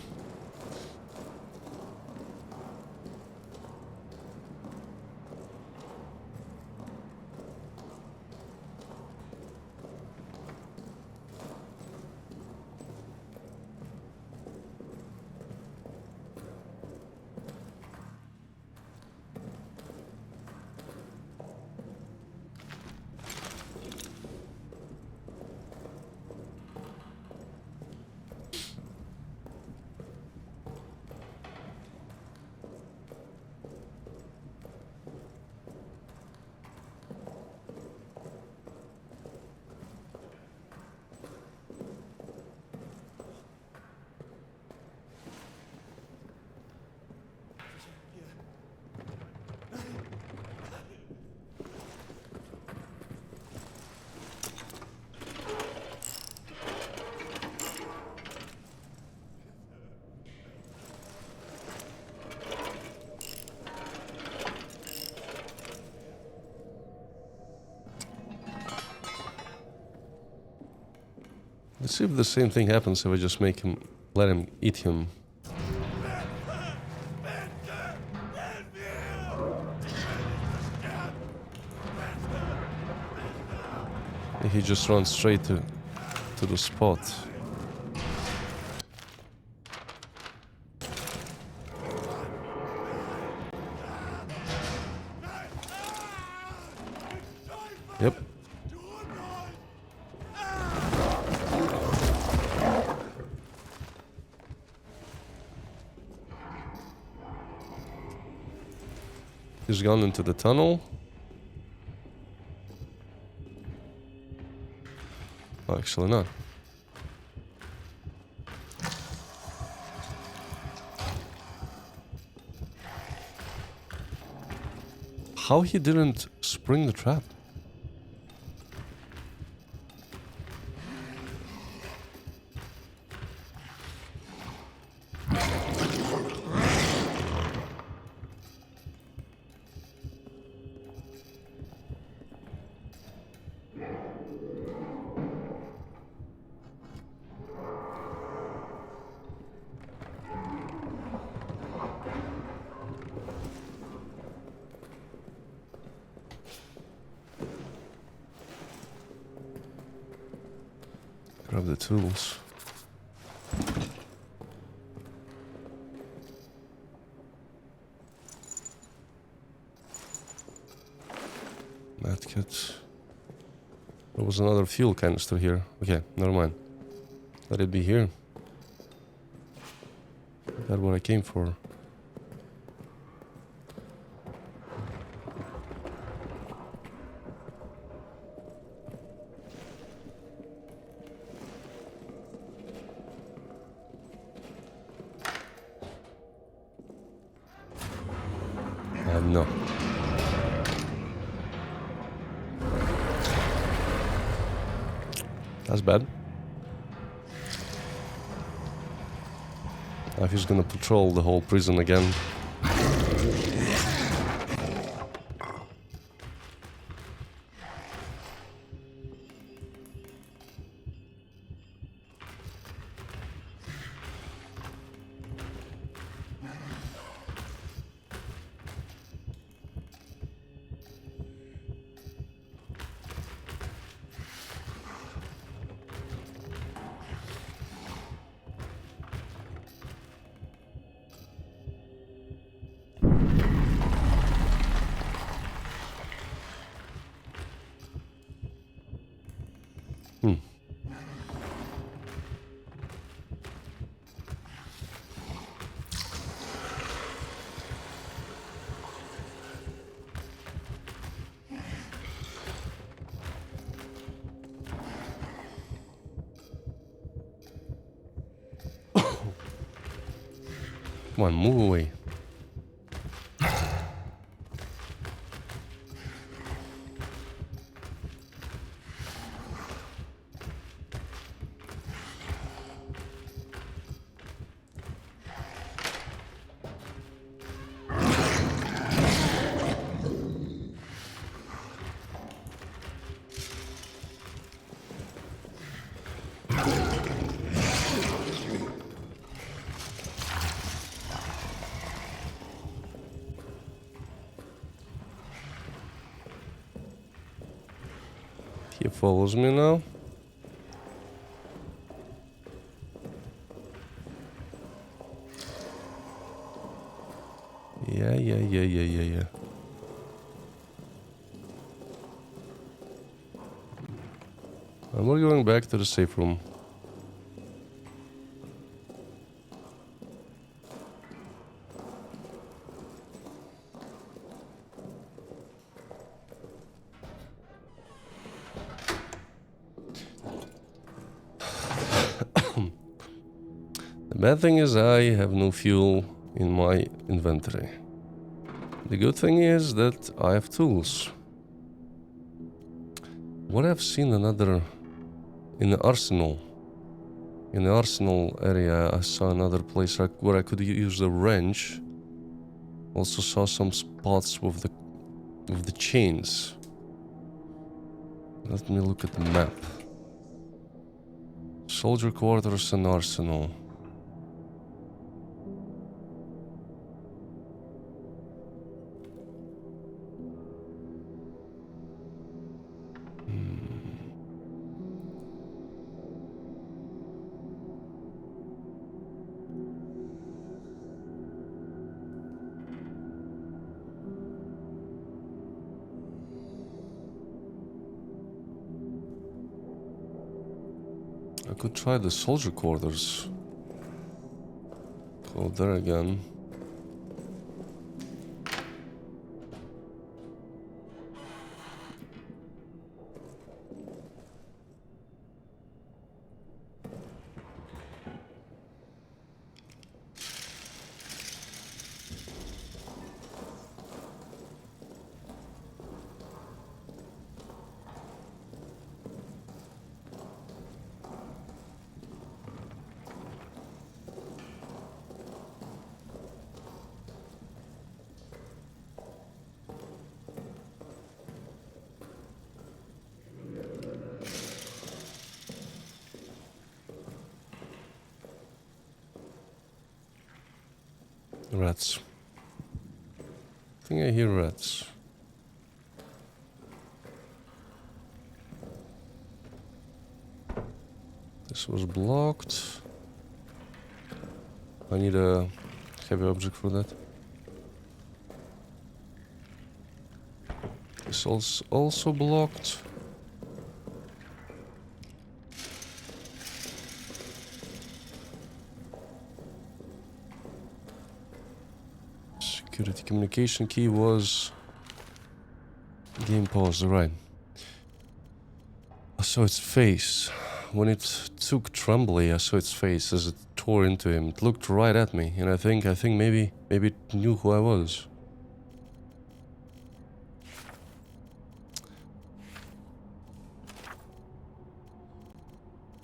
Let's see if the same thing happens if I just let him eat him. He just runs straight to the spot. Yep. He's gone into the tunnel. Oh, actually not. How he didn't spring the trap? Grab the tools. it. There was another fuel canister here. Okay, never mind. Let it be here. That's what I came for. No. That's bad. Now he's gonna patrol the whole prison again. Come on, move away. He follows me now. Yeah. And we're going back to the safe room. The bad thing is I have no fuel in my inventory. The good thing is that I have tools. What I've seen another in the arsenal. In the arsenal area I saw another place where I could use the wrench. Also saw some spots with the chains. Let me look at the map. Soldier quarters and arsenal. I could try the soldier quarters. Go there again. Rats. I think I hear rats. This was blocked. I need a heavy object for that. This also blocked. Security communication key was... Game paused, right. I saw its face. When it took Tremblay, I saw its face as it tore into him. It looked right at me, and I think maybe it knew who I was.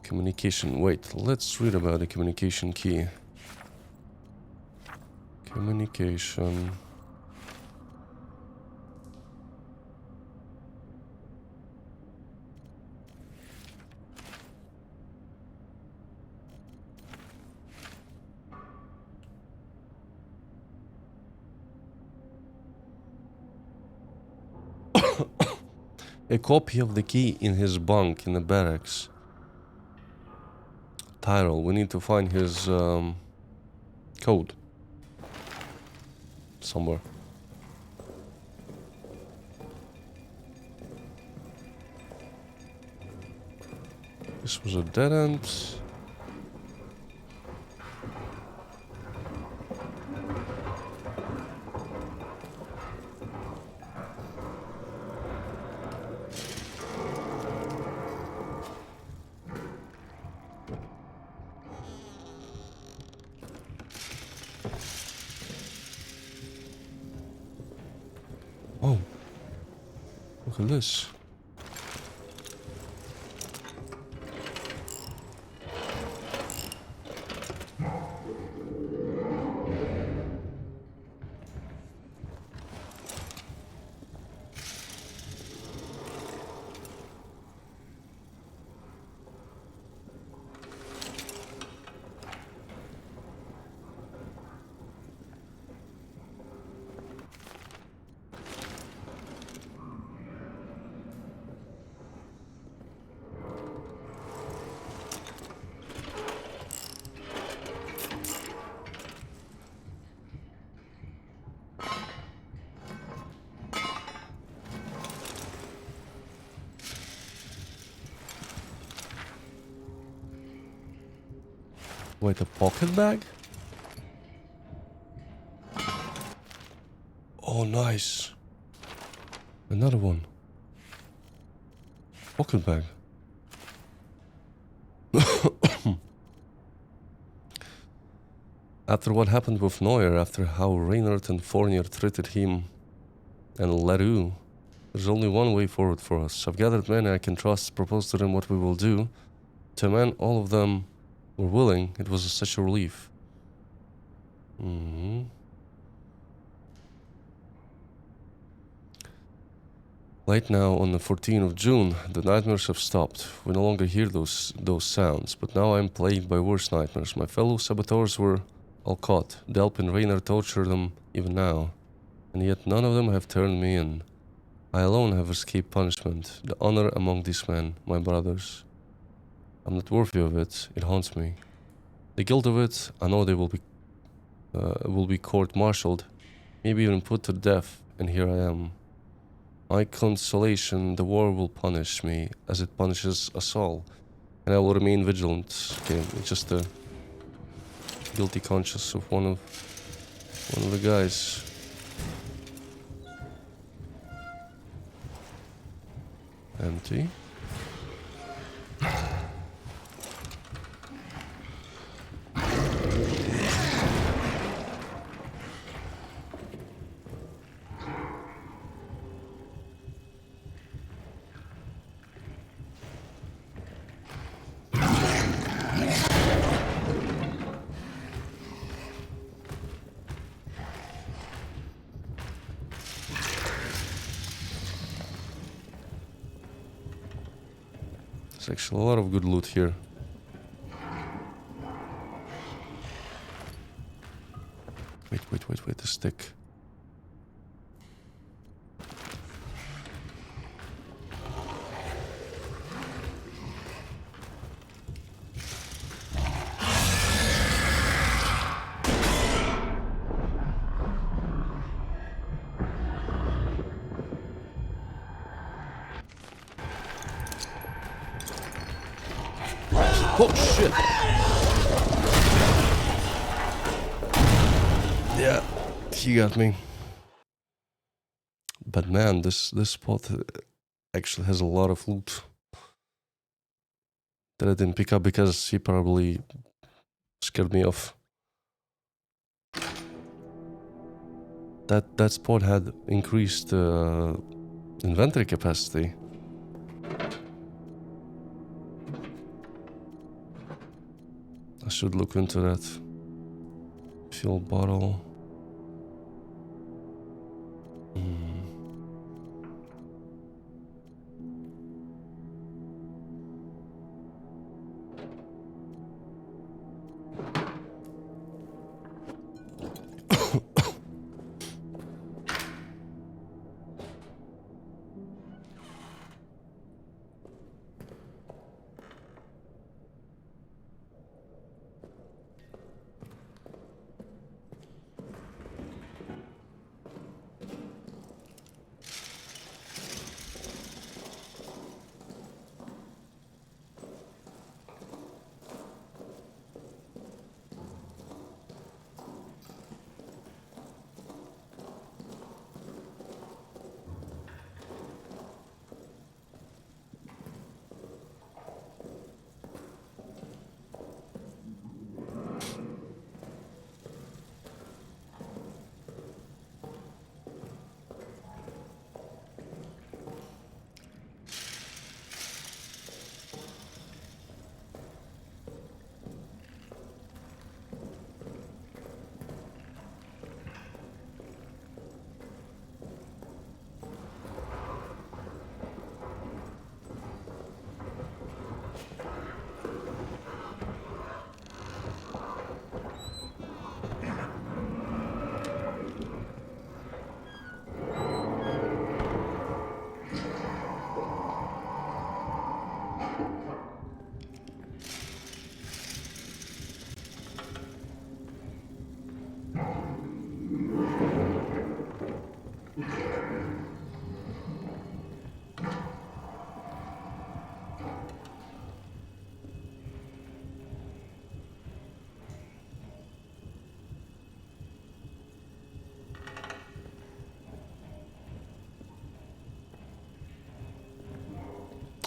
Communication. Wait, let's read about the communication key. Communication. A copy of the key in his bunk in the barracks. Tyrell, we need to find his code. Somewhere. This was a dead end. Oh, look at this. Wait, a pocket bag? Oh, nice. Another one. Pocket bag. After what happened with Neuer, after how Reinhardt and Fournier treated him and Leroux, there's only one way forward for us. I've gathered men I can trust, proposed to them what we will do. To men, all of them were willing. It was such a relief. Right now, on the 14th of June, the nightmares have stopped. We no longer hear those sounds, but now I'm plagued by worse nightmares. My fellow saboteurs were all caught. Delp and Reinhardt torture them even now, and yet none of them have turned me in. I alone have escaped punishment. The honor among these men, my brothers. I'm not worthy of it. It haunts me. The guilt of it, I know they will be court-martialed, maybe even put to death, and here I am. My consolation, the war will punish me as it punishes us all, and I will remain vigilant. Okay, it's just a guilty conscience of one of the guys. Empty. There's actually a lot of good loot here. Wait, the stick. Oh shit! Yeah, he got me. But man, this spot actually has a lot of loot that I didn't pick up because he probably scared me off. That spot had increased inventory capacity. I should look into that. Fuel bottle.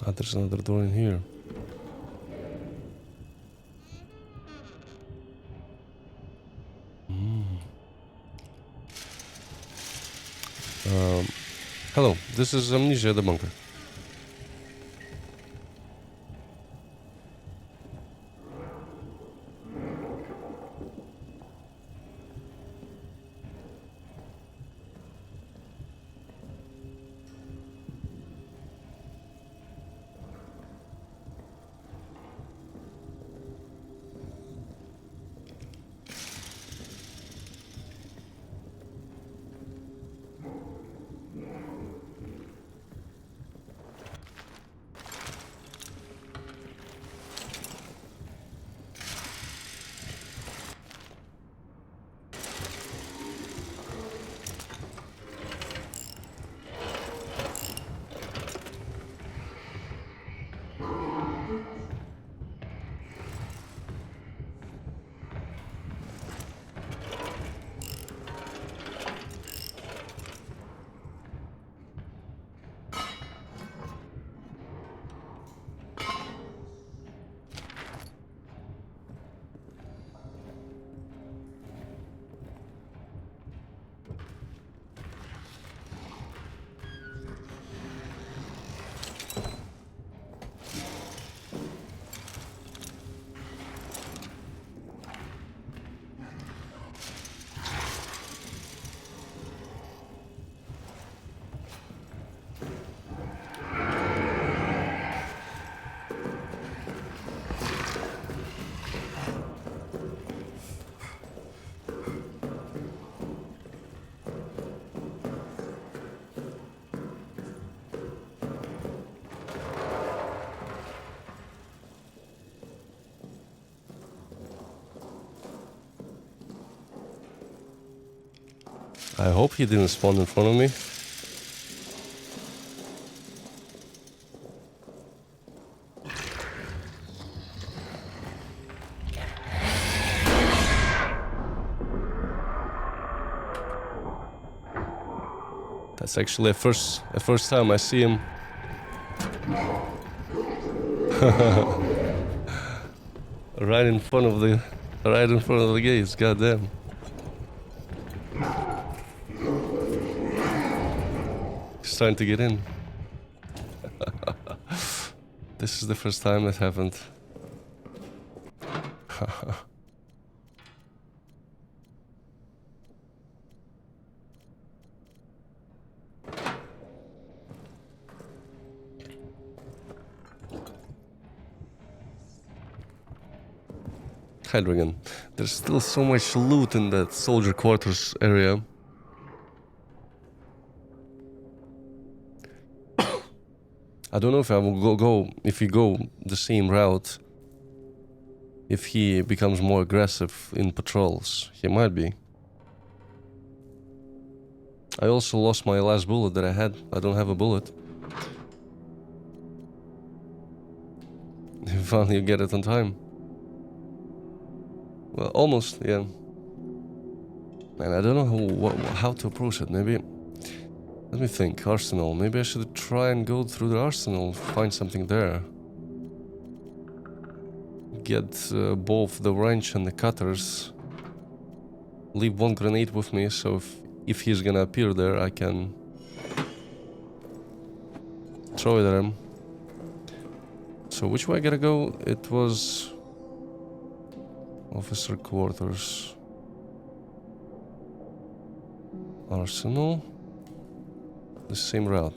Ah, there's another door in here. Hello, this is Amnesia the bunker. I hope he didn't spawn in front of me. That's actually a first time I see him. right in front of the gates. Goddamn. He's trying to get in. This is the first time that happened. Hydrogen. There's still so much loot in that soldier quarters area. I don't know if I will if we go the same route. If he becomes more aggressive in patrols, he might be. I also lost my last bullet that I had. I don't have a bullet. Finally, you get it on time. Well, almost, yeah. Man, I don't know how to approach it. Maybe, let me think. Arsenal. Maybe I should try and go through the arsenal, find something there. Get both the wrench and the cutters. Leave one grenade with me, so if he's gonna appear there, I can throw it at him. So which way I gotta go? It was officer quarters, arsenal, the same route.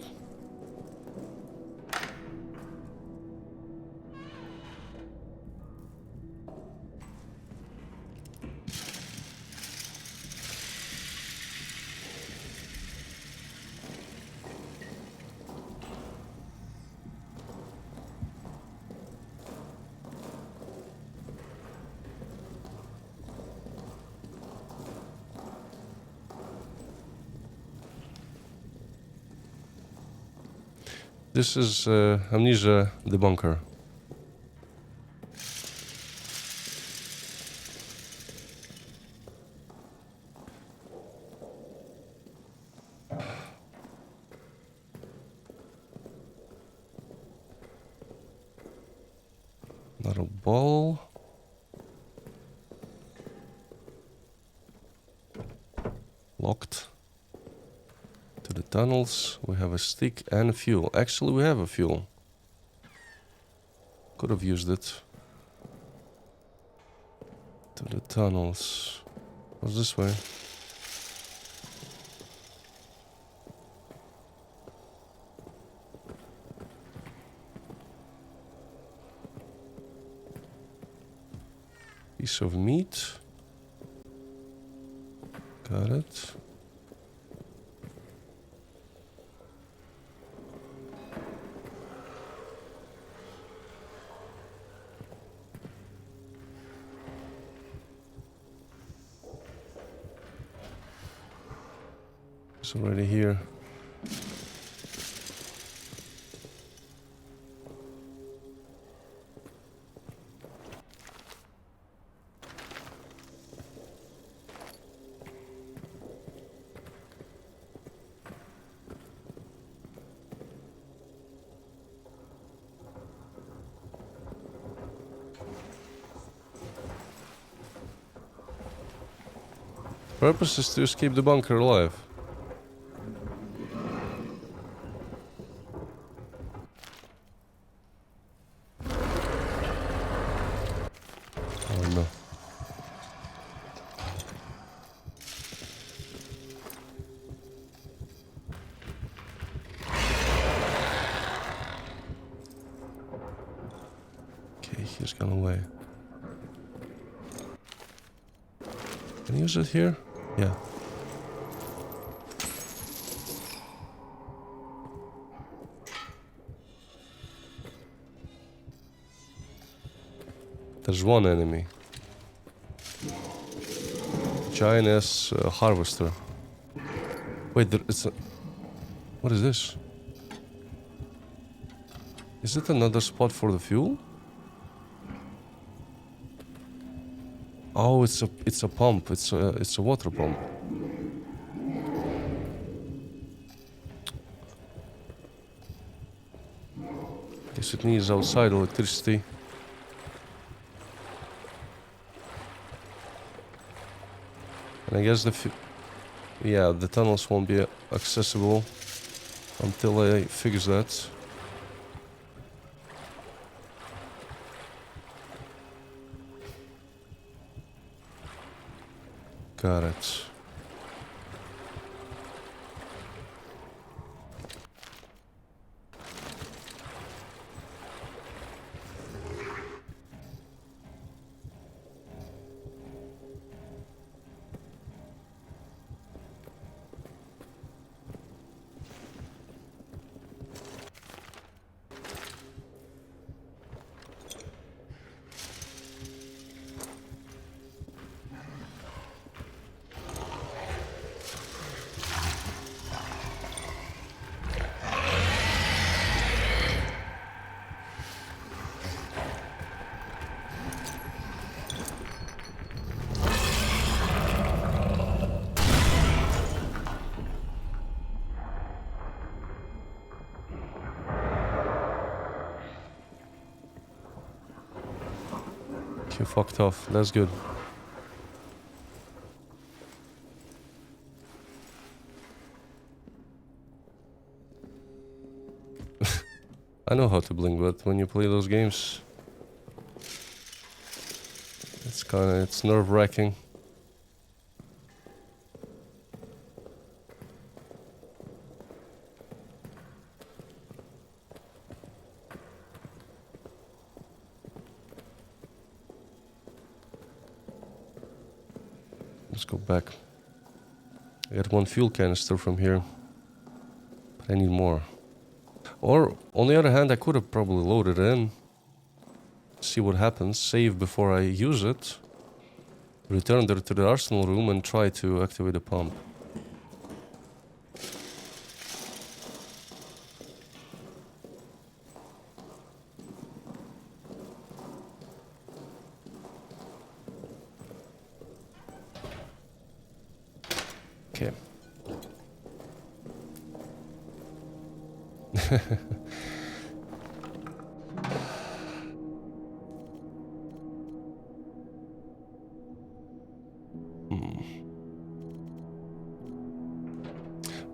This is Amnesia, the bunker. Not a ball. Locked. To the tunnels, we have a stick and a fuel. Actually, we have a fuel. Could have used it. To the tunnels. What's this way? Piece of meat. Got it. It's already here. Purpose is to escape the bunker alive. Oh no. Okay, he's gone away. Can I use it here? Yeah. There's one enemy. Giant ass harvester. Wait, it's a... What is this? Is it another spot for the fuel? Oh, it's a pump. It's a water pump. because it needs outside electricity. And I guess the tunnels won't be accessible until I fix that. Got it. You fucked off. That's good. I know how to blink, but when you play those games, it's nerve-wracking. Let's go back. I got one fuel canister from here, but I need more. Or, on the other hand, I could have probably loaded it in. See what happens, save before I use it. Return there to the arsenal room and try to activate the pump. Okay.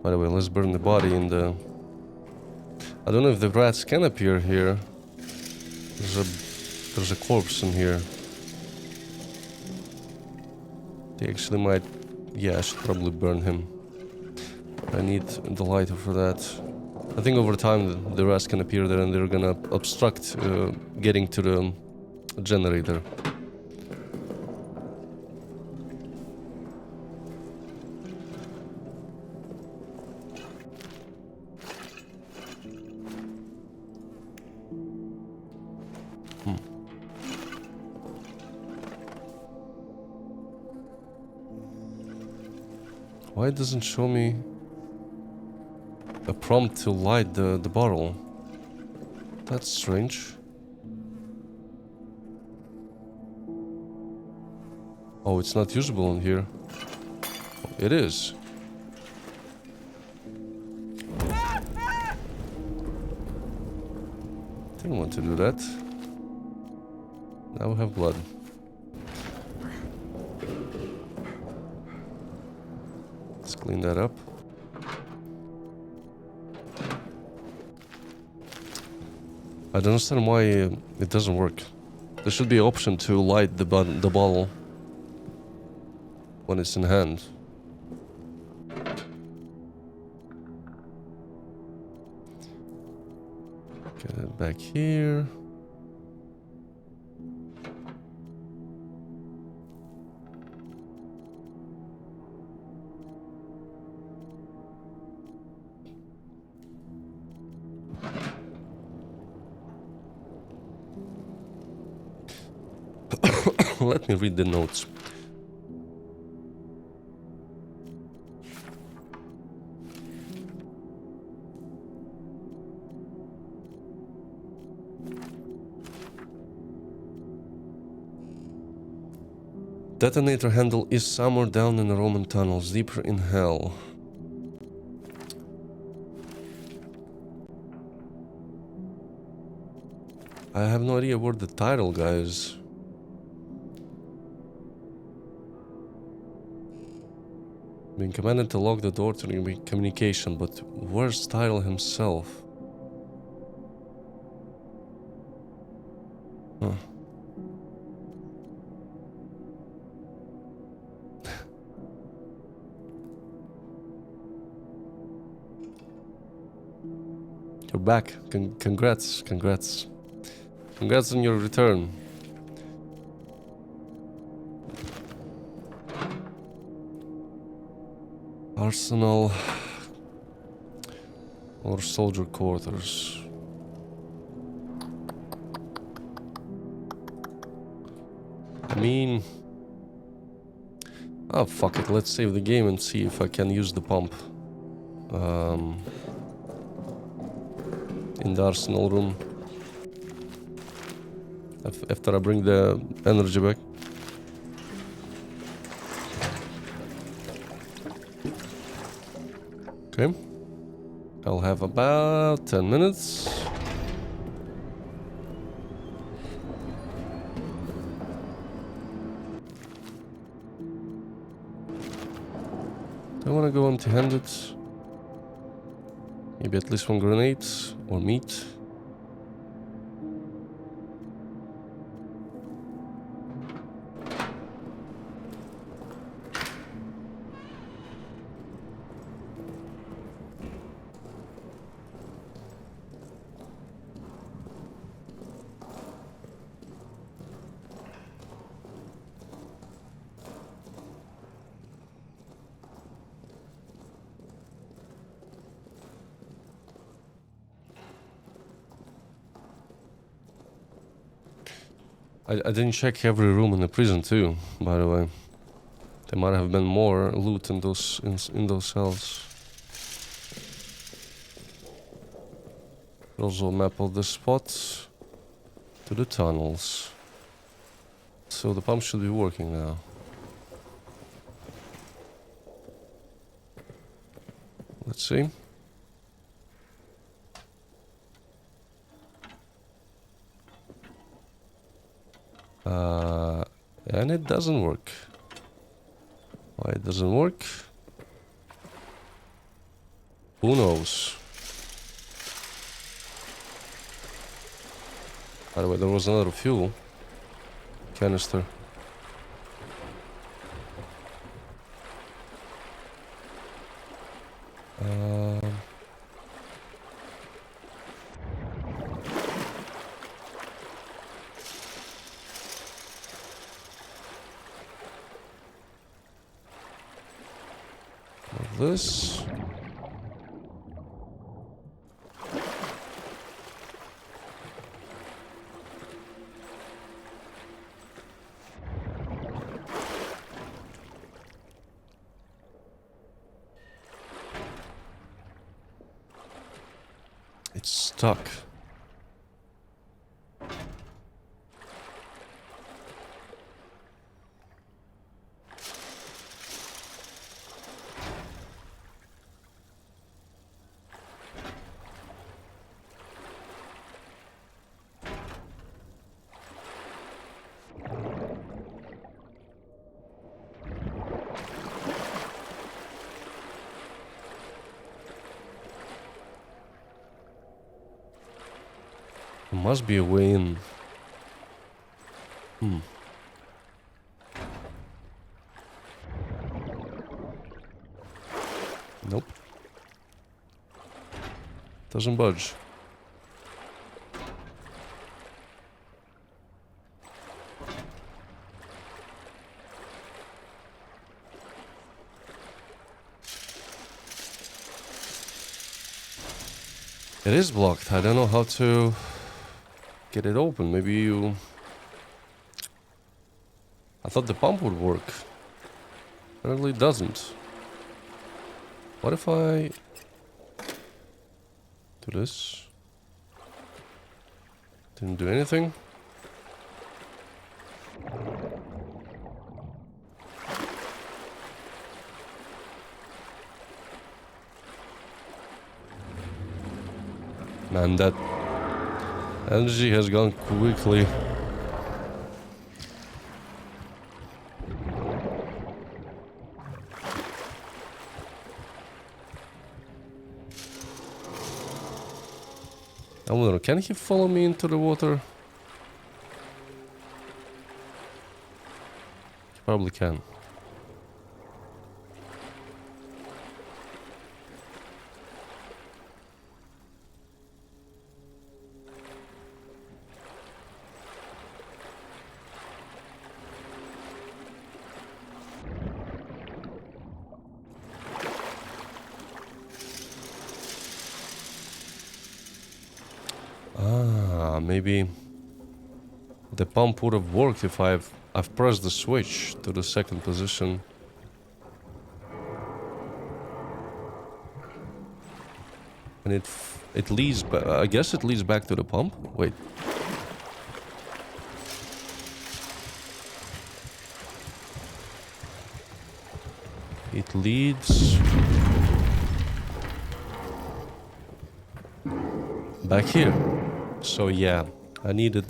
By the way, let's burn the body in the... I don't know if the rats can appear here. There's a corpse in here. They actually might... Yeah, I should probably burn him. I need the lighter for that. I think over time the rats can appear there and they're gonna obstruct getting to the generator. Why it doesn't show me a prompt to light the bottle? That's strange. Oh, it's not usable in here. It is. Didn't want to do that. Now we have blood. Let's clean that up. I don't understand why it doesn't work. There should be an option to light the bottle when it's in hand. Get it back here. Let me read the notes. Detonator handle is somewhere down in the Roman tunnels, deeper in hell. I have no idea where the title guy is. Been commanded to lock the door to communication, but where's Title himself? Huh. You're back. Congrats. Congrats on your return. Arsenal or soldier quarters. I mean, oh fuck it, let's save the game and see if I can use the pump in the arsenal room after I bring the energy back. Okay, I'll have about 10 minutes. I want to go empty-handed. Maybe at least one grenade or meat. I didn't check every room in the prison too, by the way. There might have been more loot in those cells. Also map of the spot to the tunnels. So the pump should be working now. Let's see. And it doesn't work. Why it doesn't work? Who knows? By the way, there was another fuel canister. This. It's stuck. There must be a way in. Nope. Doesn't budge. It is blocked. I don't know how to get it open. Maybe you... I thought the pump would work. Apparently it doesn't. What if I do this? Didn't do anything. Man, that Energy has gone quickly. I wonder, can he follow me into the water? He probably can. Ah, maybe the pump would have worked if I've pressed the switch to the second position. And it leads I guess it leads back to the pump. Wait. It leads back here. So yeah, I needed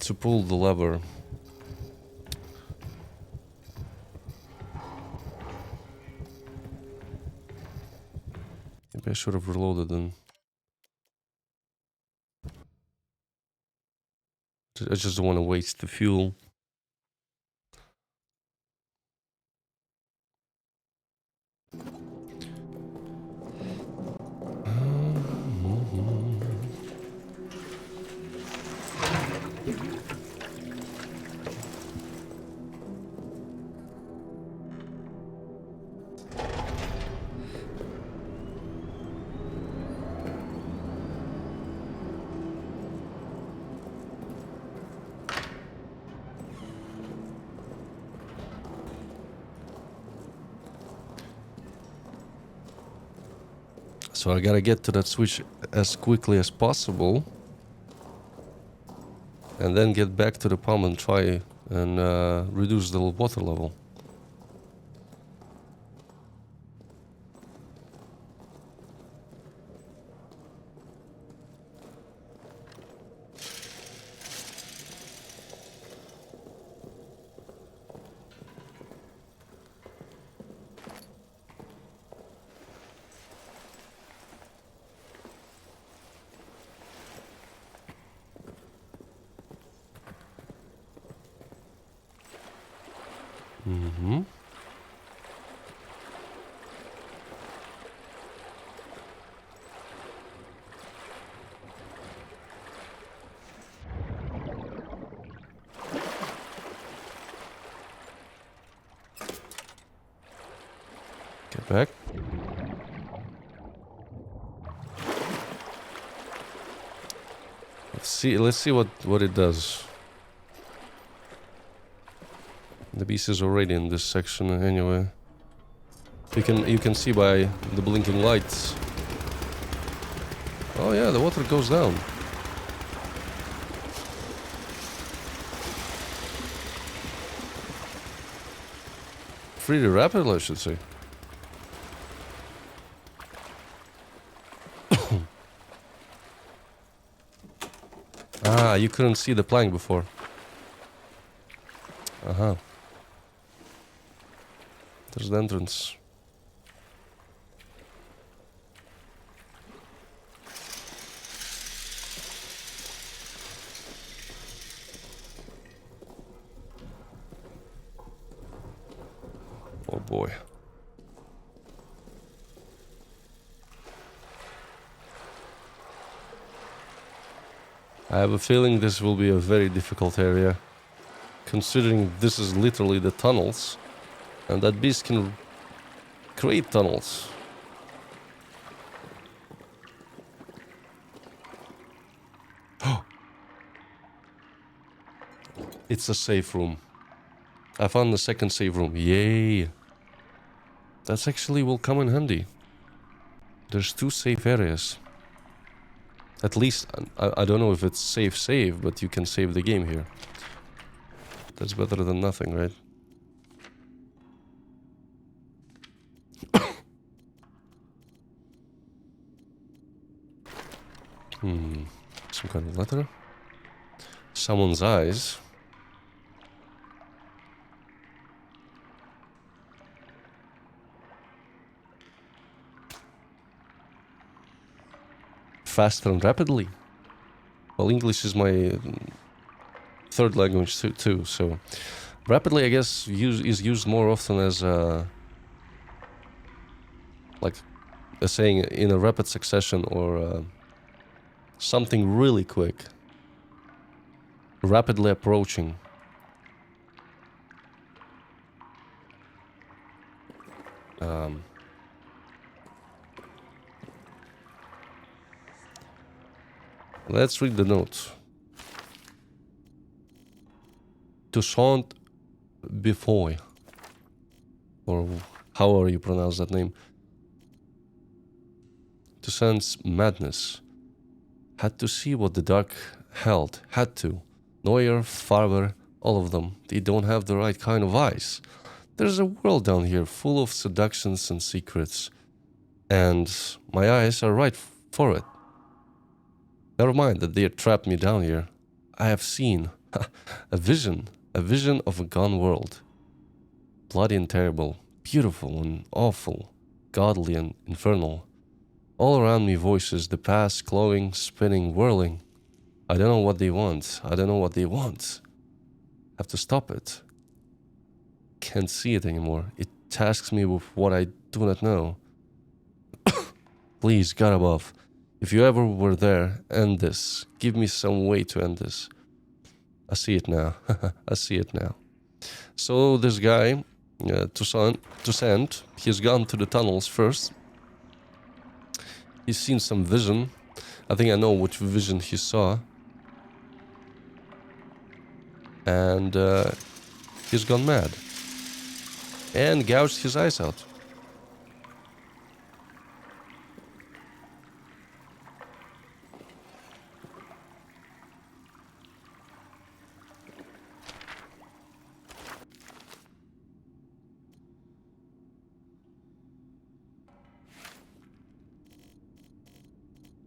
to pull the lever. Maybe I should have reloaded then. I just don't want to waste the fuel. So I gotta get to that switch as quickly as possible. And then get back to the pump and try and reduce the water level. Mm-hmm. Get back. Let's see what it does. The beast is already in this section anyway. You can see by the blinking lights. Oh yeah, the water goes down. Pretty rapidly, I should say. Ah, you couldn't see the plank before. Uh-huh. There's the entrance. Oh boy. I have a feeling this will be a very difficult area, considering this is literally the tunnels, and that beast can create tunnels. It's a safe room. I found the second safe room. Yay! That's actually will come in handy. There's 2 safe areas. At least, I don't know if it's save, but you can save the game here. That's better than nothing, right? Some kind of letter. Someone's eyes. Faster and rapidly. Well, English is my third language too, so rapidly, I guess, is used more often as like a saying in a rapid succession, or something really quick, rapidly approaching. Let's read the note. Toussaint Bifoy, or however you pronounce that name. Toussaint's madness. Had to see what the dark held. Had to. Neuer, Farber, all of them. They don't have the right kind of eyes. There's a world down here full of seductions and secrets. And my eyes are right for it. Never mind that they trapped me down here. I have seen a vision of a gone world. Bloody and terrible, beautiful and awful, godly and infernal. All around me voices, the past, glowing, spinning, whirling. I don't know what they want. I don't know what they want. Have to stop it. Can't see it anymore. It tasks me with what I do not know. Please, God above, if you ever were there, end this. Give me some way to end this. I see it now. I see it now. So this guy, Toussaint, he's gone to the tunnels first. He's seen some vision. I think I know which vision he saw. And he's gone mad. And gouged his eyes out.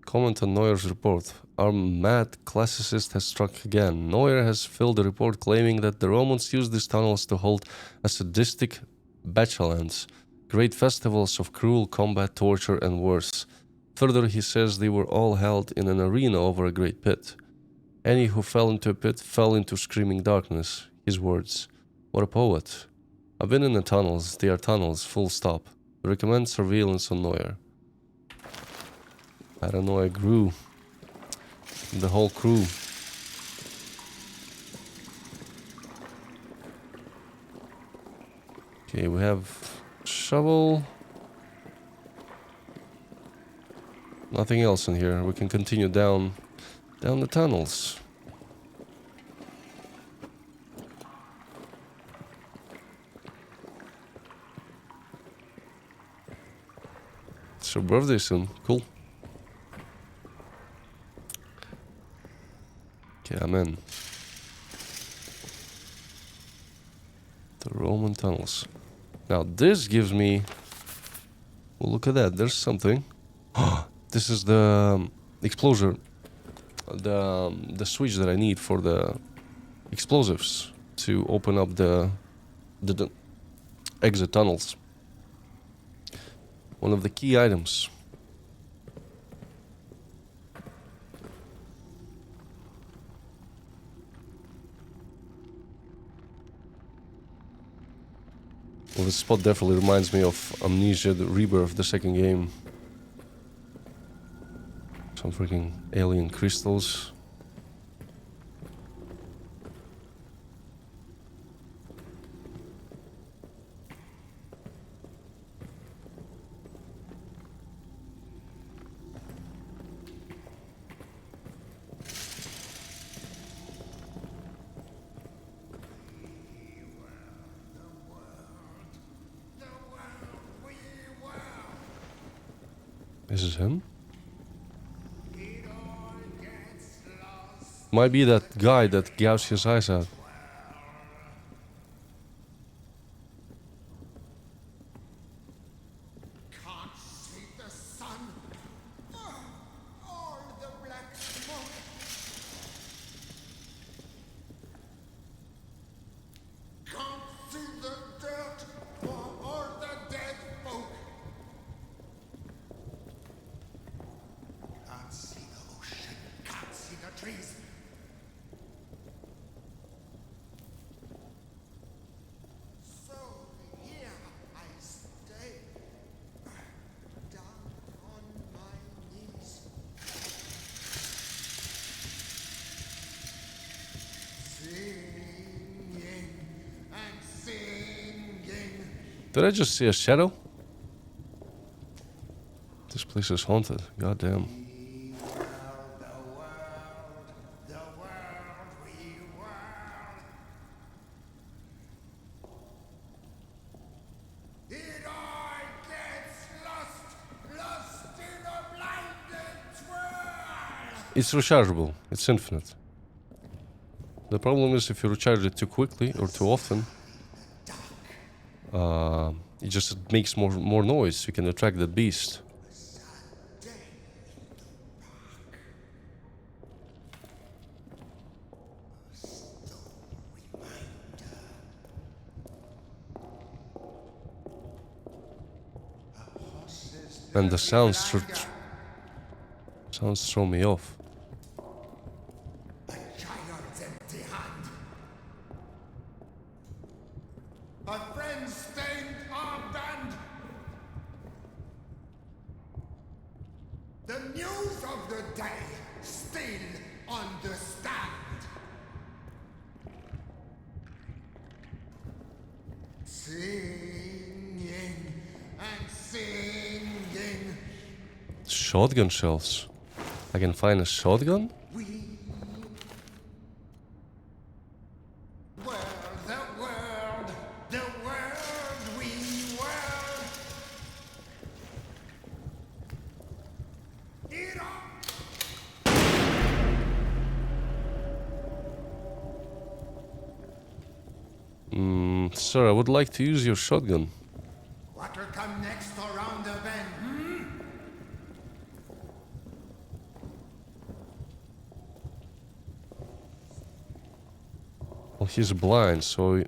Comment on Neuer's report. Our mad classicist has struck again. Neuer has filled the report claiming that the Romans used these tunnels to hold a sadistic bacchanals, great festivals of cruel combat, torture, and worse. Further, he says they were all held in an arena over a great pit. Any who fell into a pit fell into screaming darkness. His words. What a poet. I've been in the tunnels. They are tunnels, full stop. Recommend surveillance on Neuer. I don't know, I grew. The whole crew. Okay, we have shovel. Nothing else in here. We can continue down the tunnels. It's your birthday soon. Cool. Okay, I'm in. The Roman tunnels. Now this gives me... Well, look at that. There's something. This is the explosion. The switch that I need for the explosives to open up the exit tunnels. One of the key items. Well, this spot definitely reminds me of Amnesia, the Rebirth, the second game. Some freaking alien crystals. This is him? Might be that guy that gouged his eyes out. Can't see the sun. All the black Did I just see a shadow? This place is haunted. Goddamn. It's rechargeable. It's infinite. The problem is if you recharge it too quickly or too often, it just makes more noise. You can attract the beast. And the sounds throw me off. A friend stained our band. The news of the day still understand. Singing and singing. Shotgun shells. I can find a shotgun? Sir, I would like to use your shotgun. What will come next around the bend, Well, he's blind, so...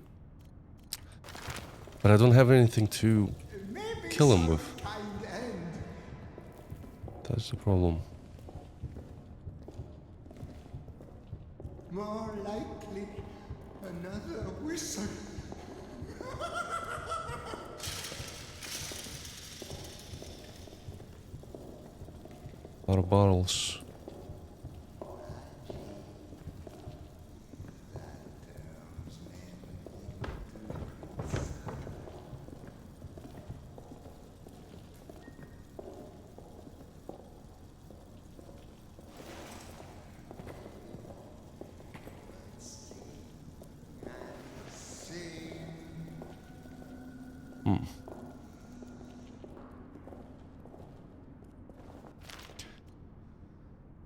But I don't have anything to kill him with. That's the problem. More likely, another whistle. A lot of bottles.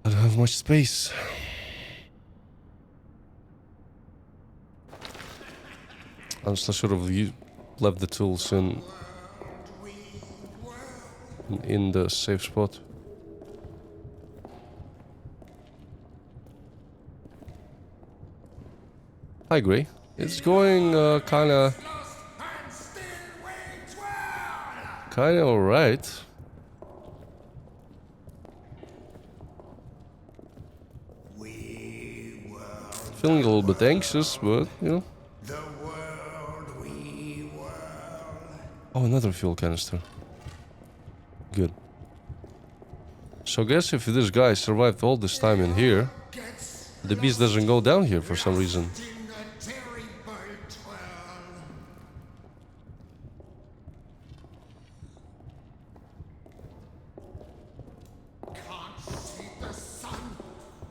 I don't have much space. Honestly, I should have left the tools in the safe spot. Hi, Gray. It's going kinda alright. Feeling a little bit anxious, but you know. Oh, another fuel canister. Good. So I guess if this guy survived all this time in here, the beast doesn't go down here for some reason.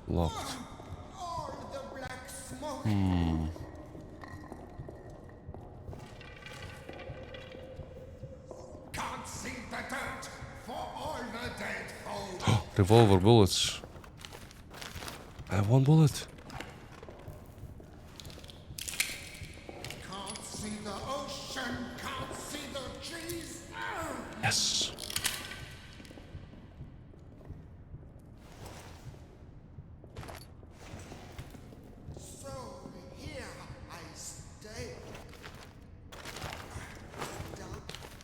Locked. Can't see the dirt for all the dead foes. Revolver bullets. I have one bullet. Can't see the ocean, can't see the trees. Yes. So here I stay.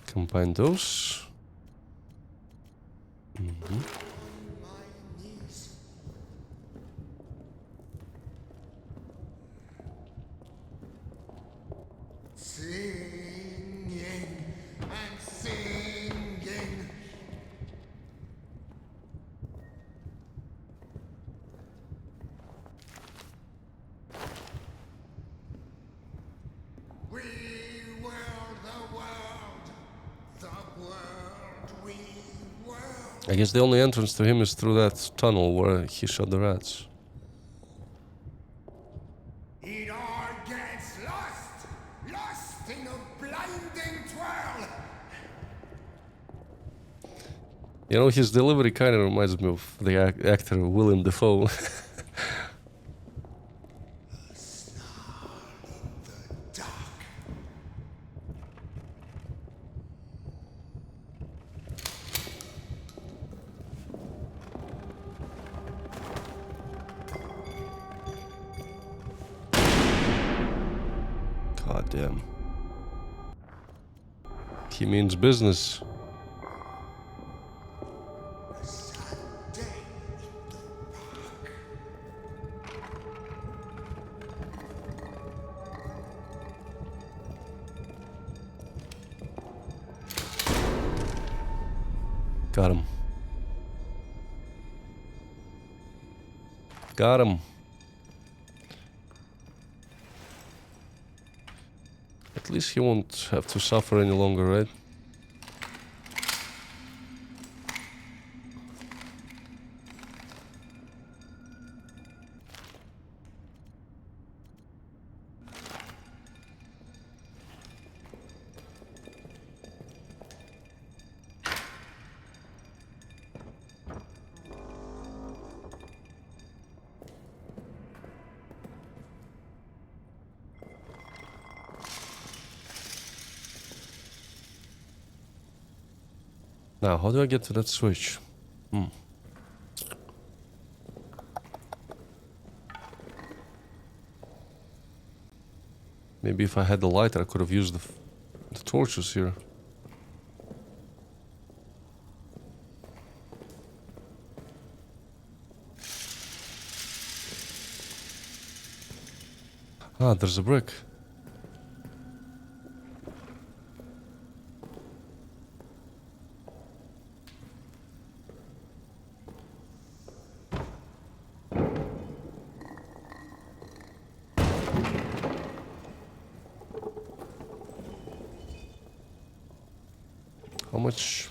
Combine those. On my knees. Singing and singing. We were the world. I guess the only entrance to him is through that tunnel where he shot the rats. It all gets lost, lost in a blinding twirl. You know, his delivery kind of reminds me of the actor Willem Dafoe. God damn. He means business. Got him. Got him. At least he won't have to suffer any longer, right? Now, how do I get to that switch? Maybe if I had the lighter, I could have used the torches here. Ah, there's a brick. How much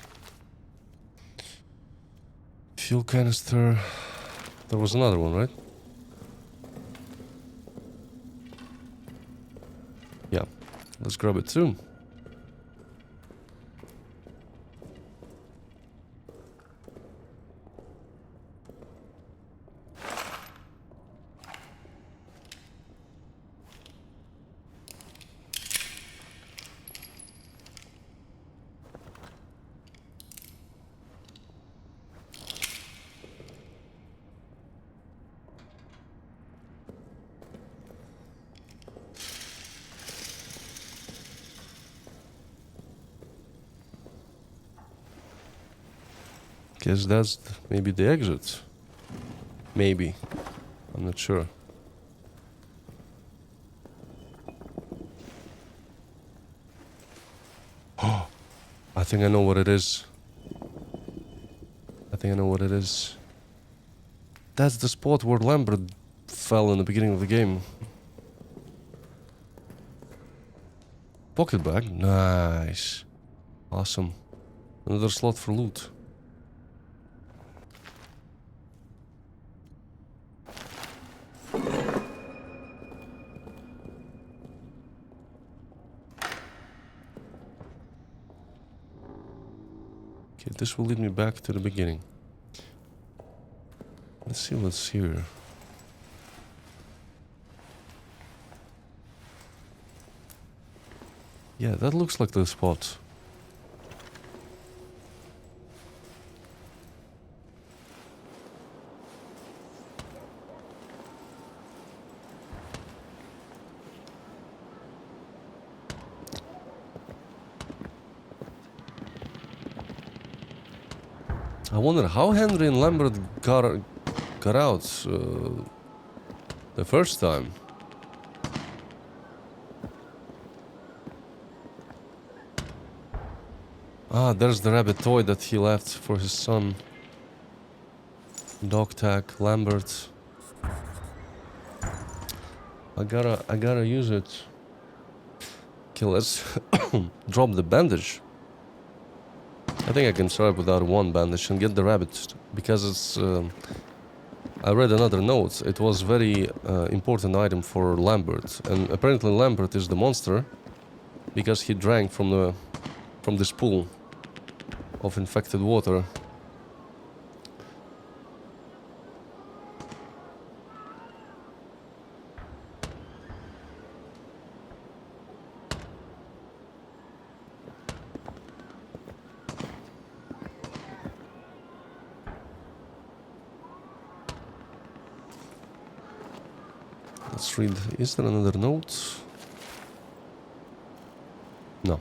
fuel canister? There was another one, right? Yeah, let's grab it too. Guess that's maybe the exit. Maybe. I'm not sure. Oh, I think I know what it is. I think I know what it is. That's the spot where Lambert fell in the beginning of the game. Pocket bag? Nice. Awesome. Another slot for loot. Okay, this will lead me back to the beginning. Let's see what's here. Yeah, that looks like the spot. I wonder how Henry and Lambert got out the first time. Ah, there's the rabbit toy that he left for his son. Dog tag, Lambert. I gotta use it. Okay, let's drop the bandage. I think I can survive without one bandage and get the rabbit, because it's... I read another note. It was very important item for Lambert, and apparently Lambert is the monster because he drank from this pool of infected water. Let's read. Is there another note? No.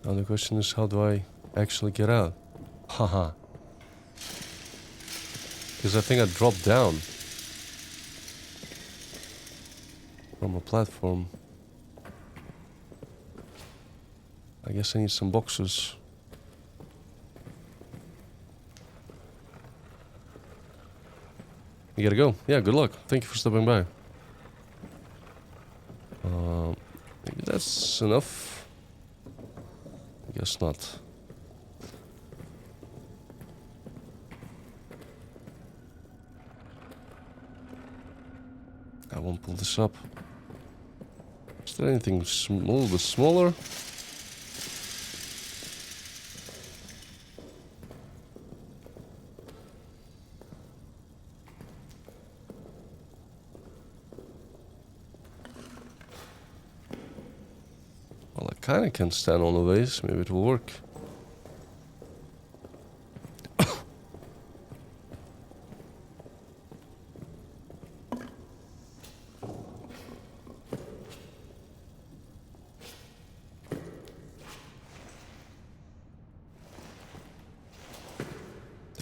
Now the question is, how do I actually get out? Haha. Because I think I dropped down from a platform. I guess I need some boxes. You gotta go. Yeah, good luck. Thank you for stopping by. Maybe that's enough. I guess not. I won't pull this up. Is there anything a little bit smaller? Well, I kinda can stand on the vase. Maybe it will work.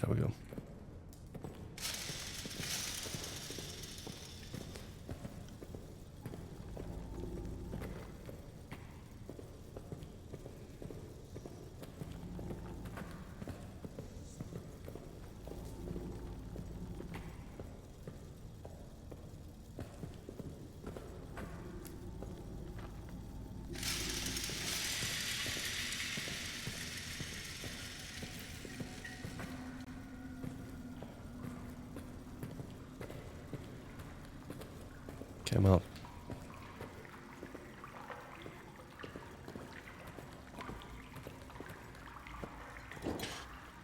There we go. Came out.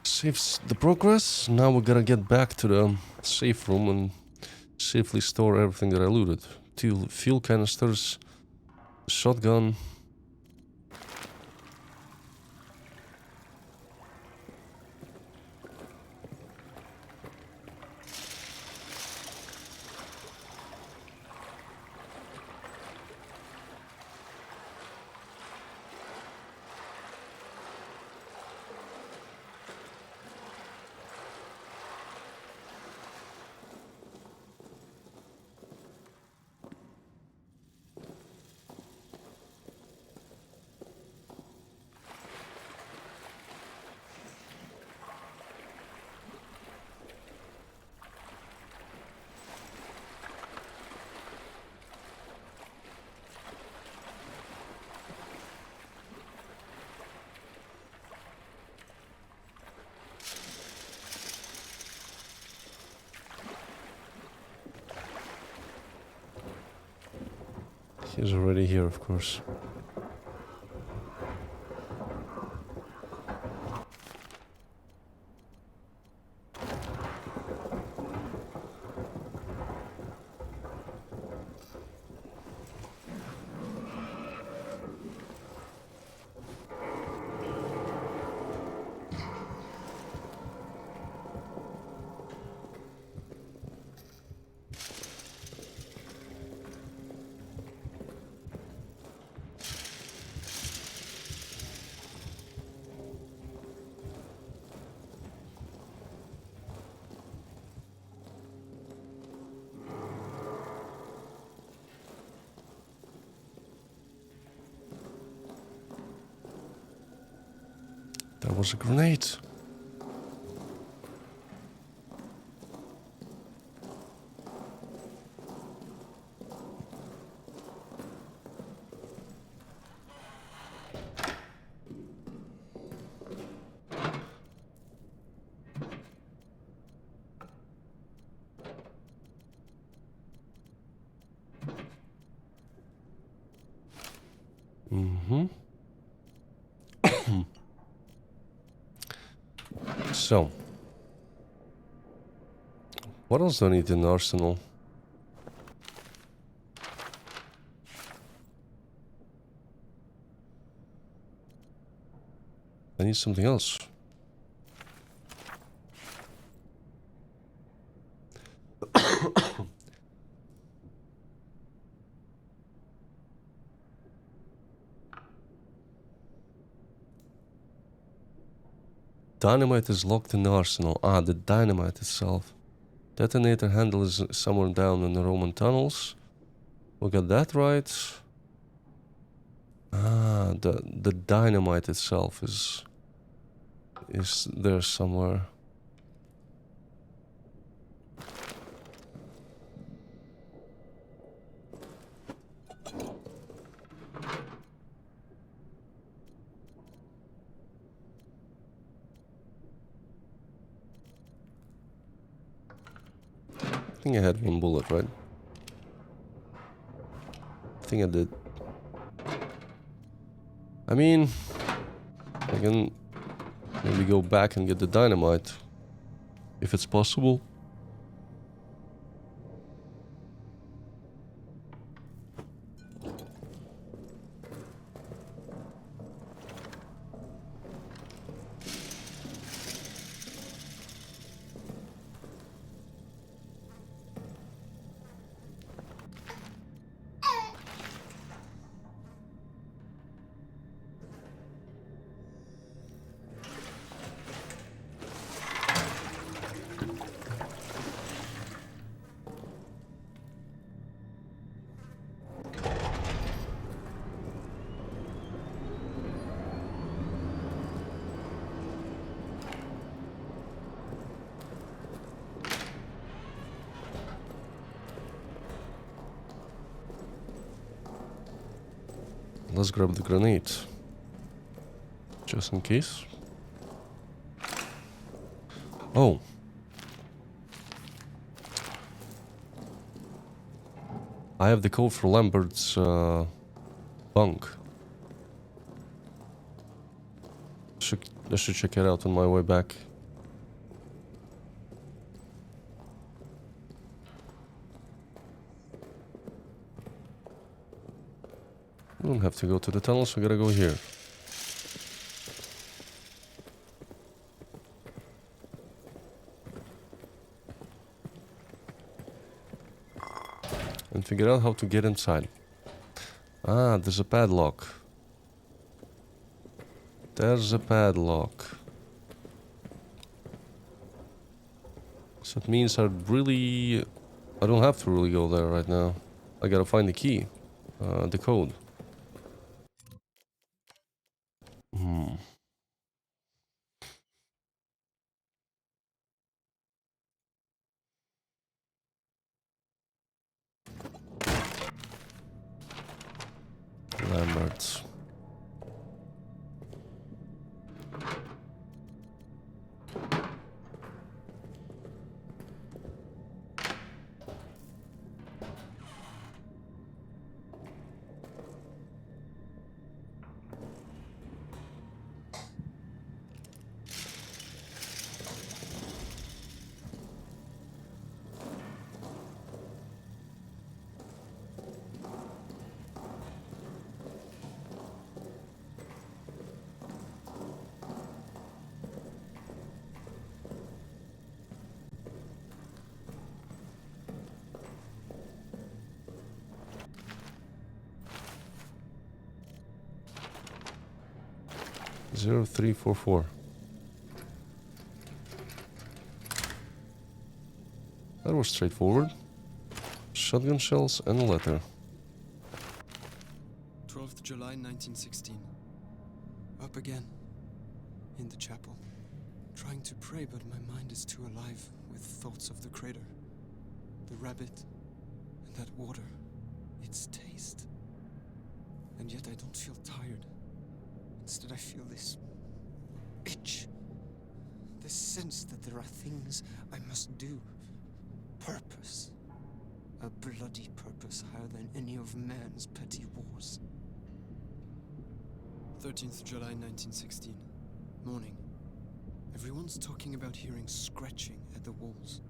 Saves the progress. Now we gotta get back to the safe room and safely store everything that I looted. 2 fuel canisters, shotgun. He's already here, of course. That was a grenade. Mm-hmm. So, what else do I need in the arsenal? I need something else. Dynamite is locked in the arsenal. Ah, the dynamite itself. Detonator handle is somewhere down in the Roman tunnels. We got that right. Ah, the dynamite itself is there somewhere. I think I had one bullet, right? I think I did. I mean, I can maybe go back and get the dynamite, if it's possible. Let's grab the grenade. Just in case. Oh. I have the code for Lambert's bunk. I should check it out on my way back. We don't have to go to the tunnels, we gotta go here. And figure out how to get inside. Ah, there's a padlock. There's a padlock. So it means I don't have to really go there right now. I gotta find the key. The code. Lambert's. 0344. That was straightforward. Shotgun shells and a letter. 12th July 1916. Up again. In the chapel. Trying to pray, but my mind is too alive with thoughts of the crater. The rabbit. And that water. Its taste. And yet I don't feel tired. Instead I feel this itch. This sense that there are things I must do. Purpose. A bloody purpose higher than any of man's petty wars. 13th July 1916. Morning. Everyone's talking about hearing scratching at the walls.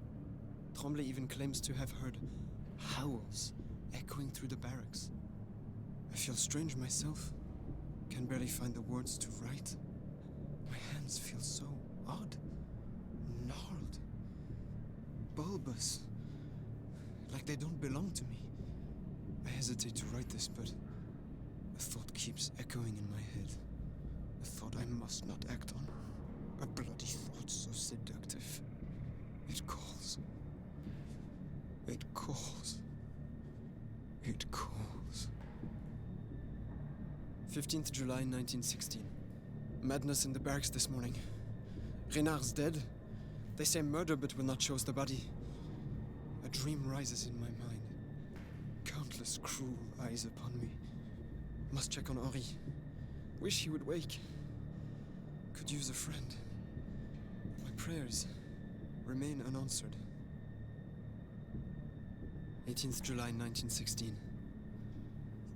Tremblay even claims to have heard howls echoing through the barracks. I feel strange myself. Can barely find the words to write. My hands feel so odd. Gnarled. Bulbous. Like they don't belong to me. I hesitate to write this, but a thought keeps echoing in my head. A thought I must not act on. A bloody thought so seductive. It calls. It calls. It calls. 15th July 1916. Madness in the barracks this morning. Renard's dead. They say murder but will not show us the body. A dream rises in my mind. Countless cruel eyes upon me. Must check on Henri. Wish he would wake. Could use a friend. My prayers remain unanswered. 18th July 1916.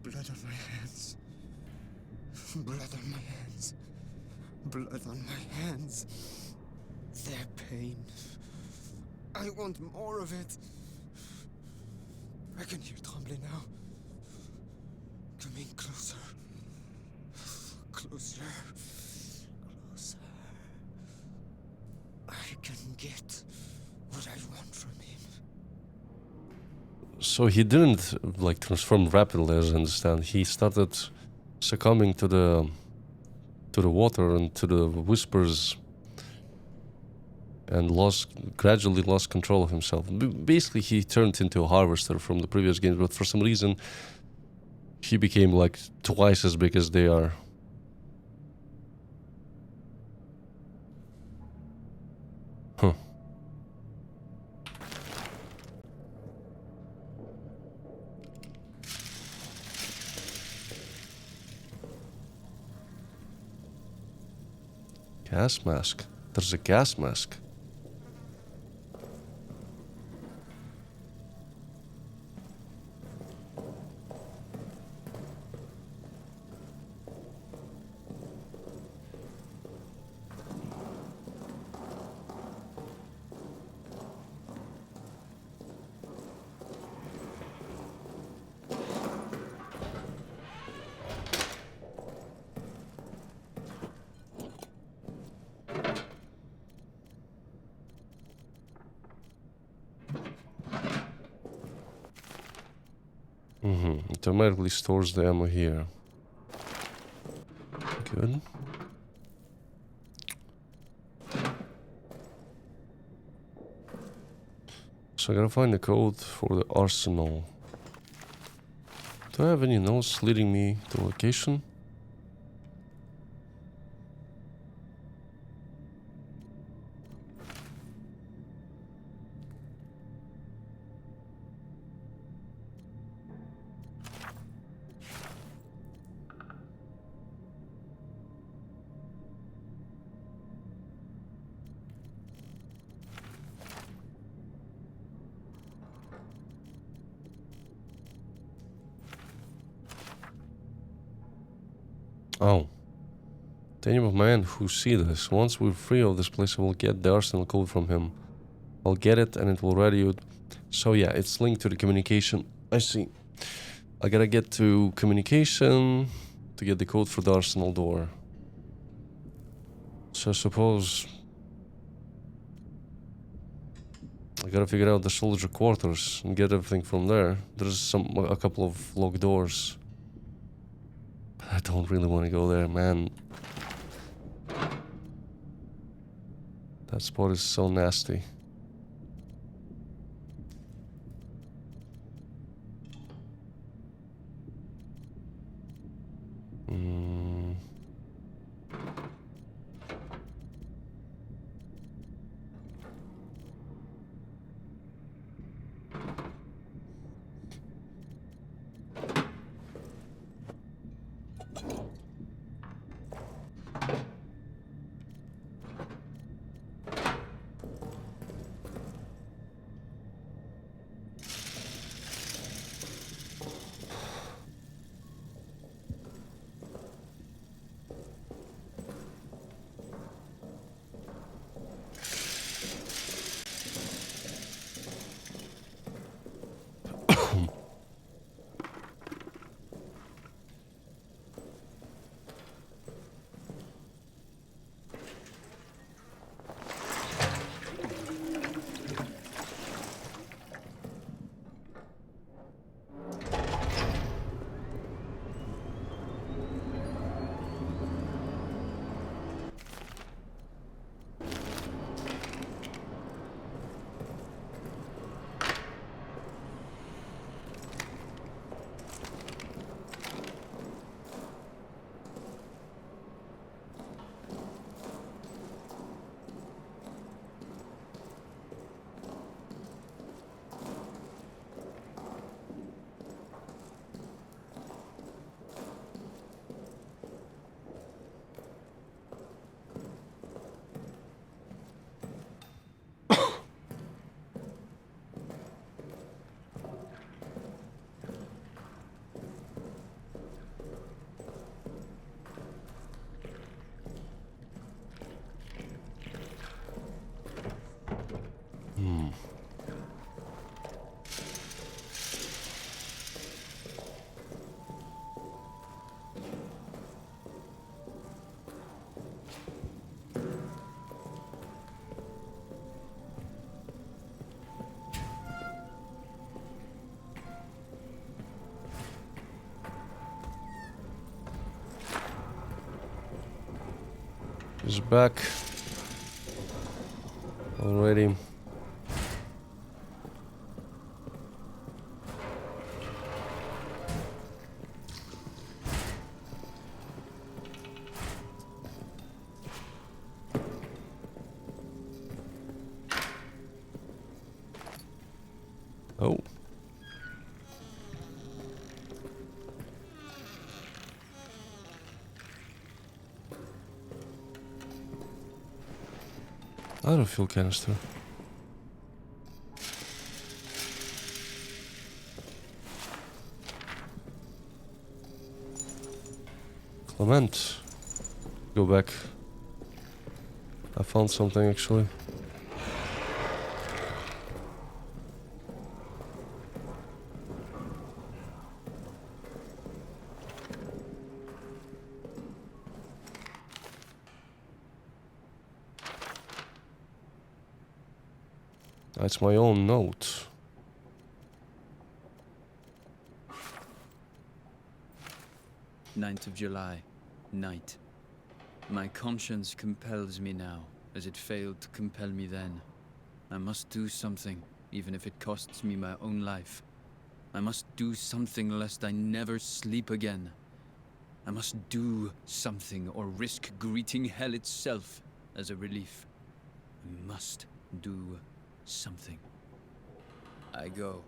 Blood on my hands. Blood on my hands. Blood on my hands. Their pain. I want more of it. I can hear Tremblay now. Coming closer. Closer. Closer. I can get what I want from him. So he didn't like transform rapidly, as I understand. He started succumbing to the water and to the whispers, and gradually lost control of himself. Basically, he turned into a harvester from the previous games, but for some reason, he became like twice as big as they are. Huh. Gas mask. There's a gas mask. It automatically stores the ammo here. Good. So I gotta find the code for the arsenal. Do I have any notes leading me to location? Oh. The name of man who see this. Once we're free of this place, I will get the arsenal code from him. I'll get it and it will radio. So yeah, it's linked to the communication. I see. I gotta get to communication to get the code for the arsenal door. So I suppose I gotta figure out the soldier quarters and get everything from there. There's a couple of locked doors. I don't really want to go there, man. That spot is so nasty. He's back already. Oh. Out of fuel canister. Clement. Go back. I found something actually. It's my own note. July 9th, night. My conscience compels me now, as it failed to compel me then. I must do something, even if it costs me my own life. I must do something lest I never sleep again. I must do something or risk greeting hell itself as a relief. I must do something. I go.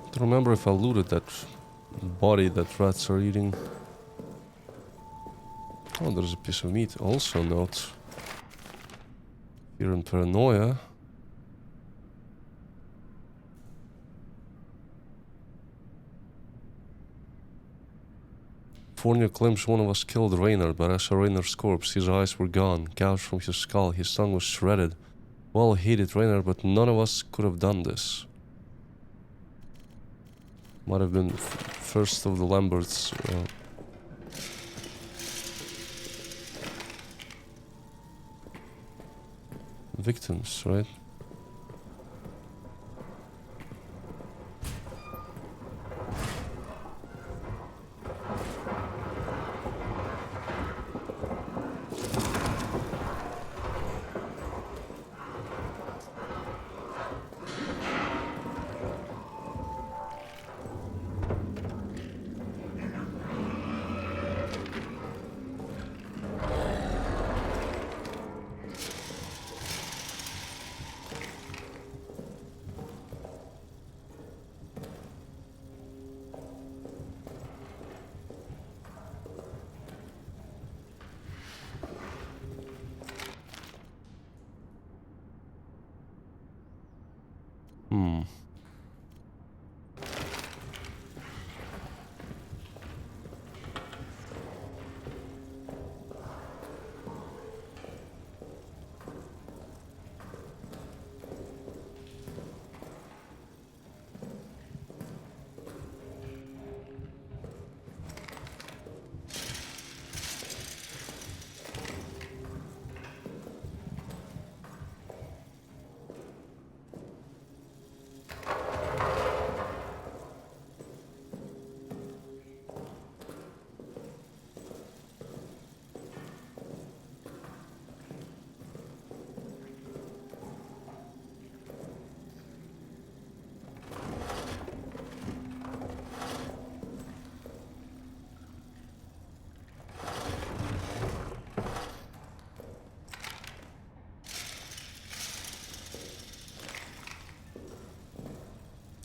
I don't remember if I looted that body that rats are eating. Oh, there's a piece of meat. Also note. Fear and paranoia. California claims one of us killed Raynor, but as for Raynor's corpse, his eyes were gone, gouged from his skull, his tongue was shredded. We all hated Raynor, but none of us could have done this. Might have been first of the Lamberts. Victims, right?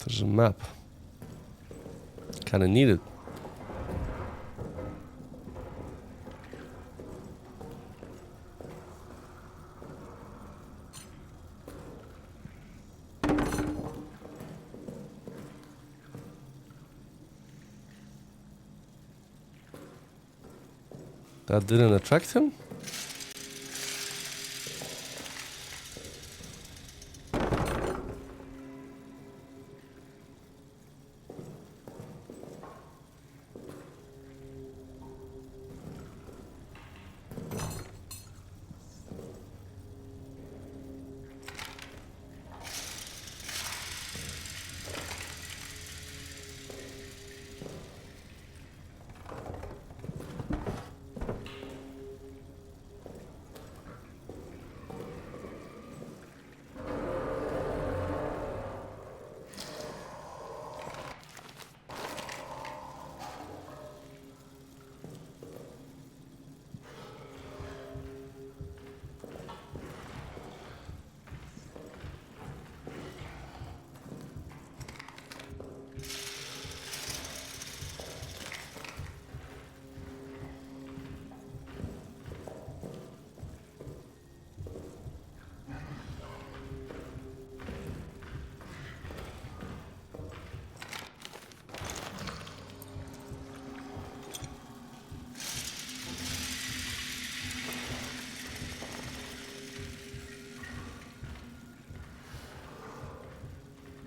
There's a map. Kinda need it. That didn't attract him?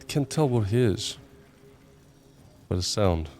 Can't tell what he is by the sound.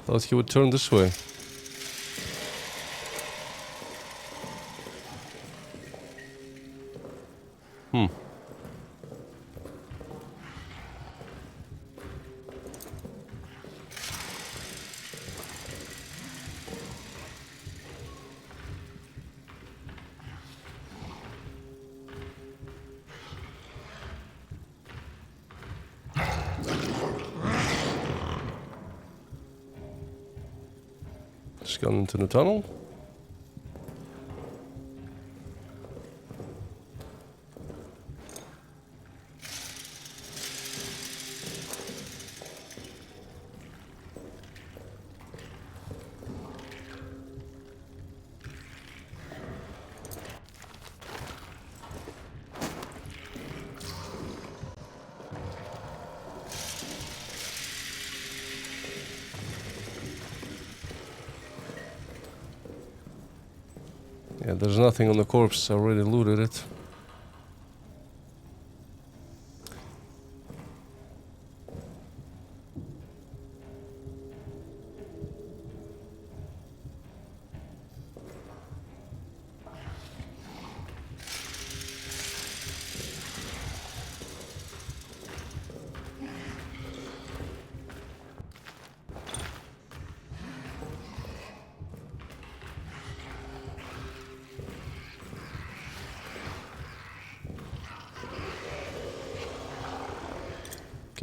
Thought he would turn this way. She's gone into the tunnel. Yeah, there's nothing on the corpse. I already looted it.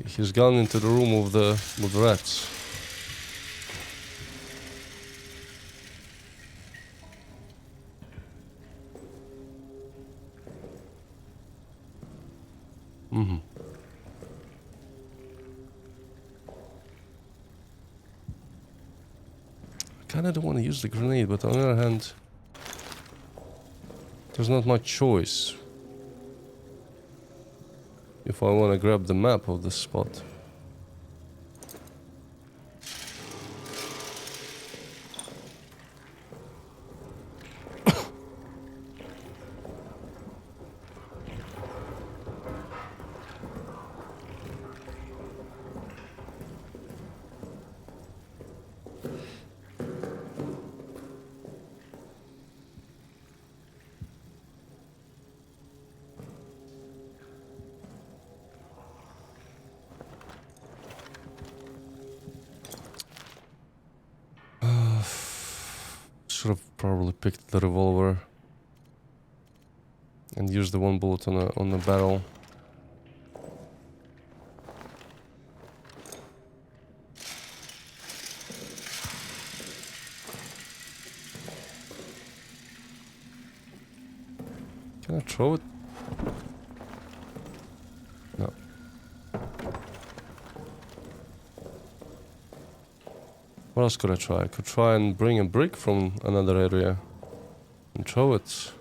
Okay, he's gone into the room with the rats. Mm-hmm. I kinda don't want to use the grenade, but on the other hand, there's not much choice if I want to grab the map of the spot. Should have probably picked the revolver and used the one bullet on the barrel. Can I throw it? No. What else could I try? I could try and bring a brick from another area and throw it.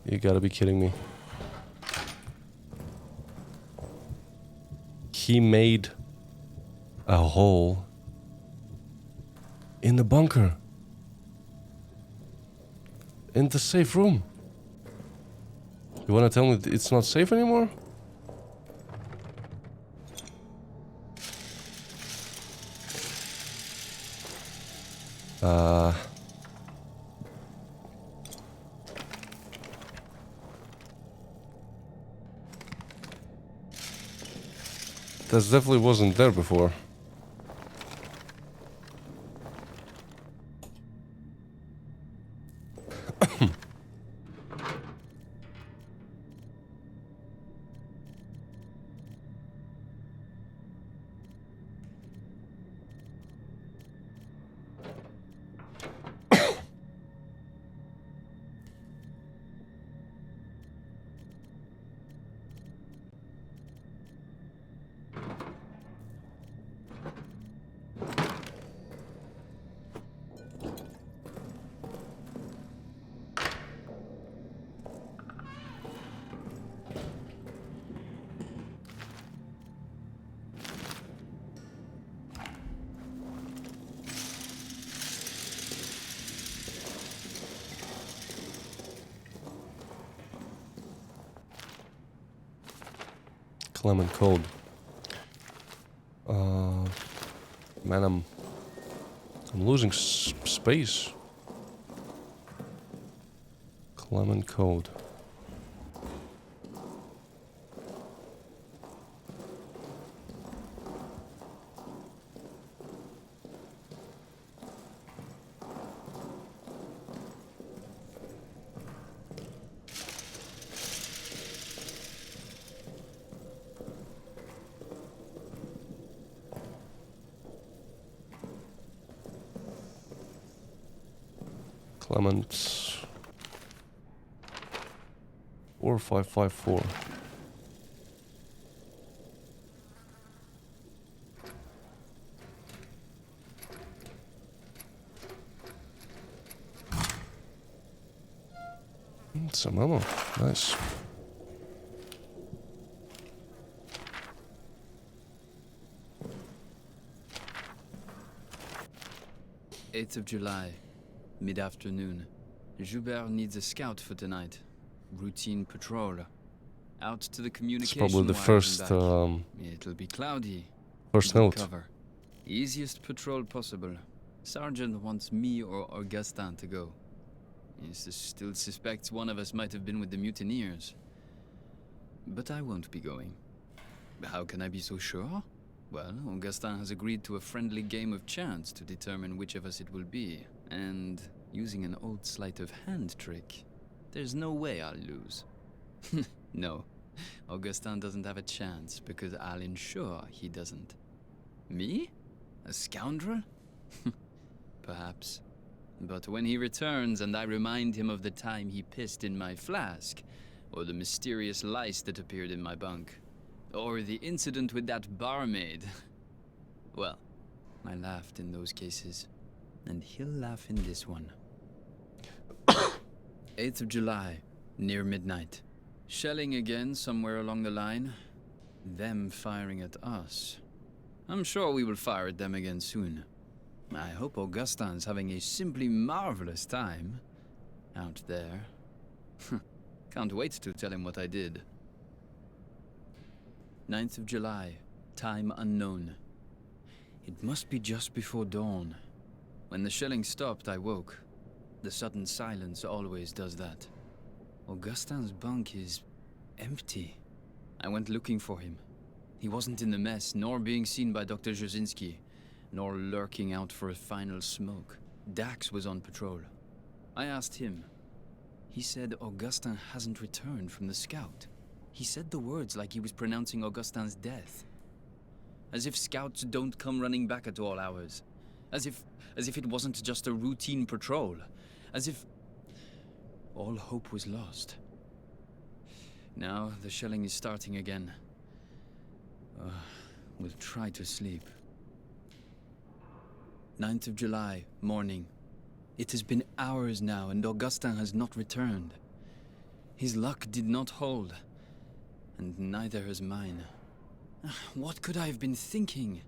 You gotta be kidding me. He made a hole in the bunker. In the safe room. You wanna tell me it's not safe anymore? That definitely wasn't there before. Clement code. Man, I'm losing space. Clement code. Clement 4554. Some ammo. Nice. July 8th, mid-afternoon. Joubert needs a scout for tonight. Routine patrol. Out to the It's communication probably the wires and first back. It'll be cloudy. first Good note. cover. Easiest patrol possible. Sergeant wants me or Augustin to go. He still suspects one of us might have been with the mutineers. But I won't be going. How can I be so sure? Well, Augustin has agreed to a friendly game of chance to determine which of us it will be. And using an old sleight of hand trick, there's no way I'll lose. No, Augustin doesn't have a chance because I'll ensure he doesn't. Me? A scoundrel? Perhaps. But when he returns and I remind him of the time he pissed in my flask, or the mysterious lice that appeared in my bunk, or the incident with that barmaid, well, I laughed in those cases, and he'll laugh in this one. 8th of July, near midnight. Shelling again somewhere along the line. Them firing at us. I'm sure we will fire at them again soon. I hope Augustin's having a simply marvelous time out there. Can't wait to tell him what I did. 9th of July, time unknown. It must be just before dawn. When the shelling stopped, I woke. The sudden silence always does that. Augustin's bunk is empty. I went looking for him. He wasn't in the mess, nor being seen by Dr. Jasinski, nor lurking out for a final smoke. Dax was on patrol. I asked him. He said Augustin hasn't returned from the scout. He said the words like he was pronouncing Augustin's death. As if scouts don't come running back at all hours. As if it wasn't just a routine patrol. As if all hope was lost. Now the shelling is starting again. We'll try to sleep. 9th of July, morning. It has been hours now and Augustin has not returned. His luck did not hold. And neither has mine. What could I have been thinking?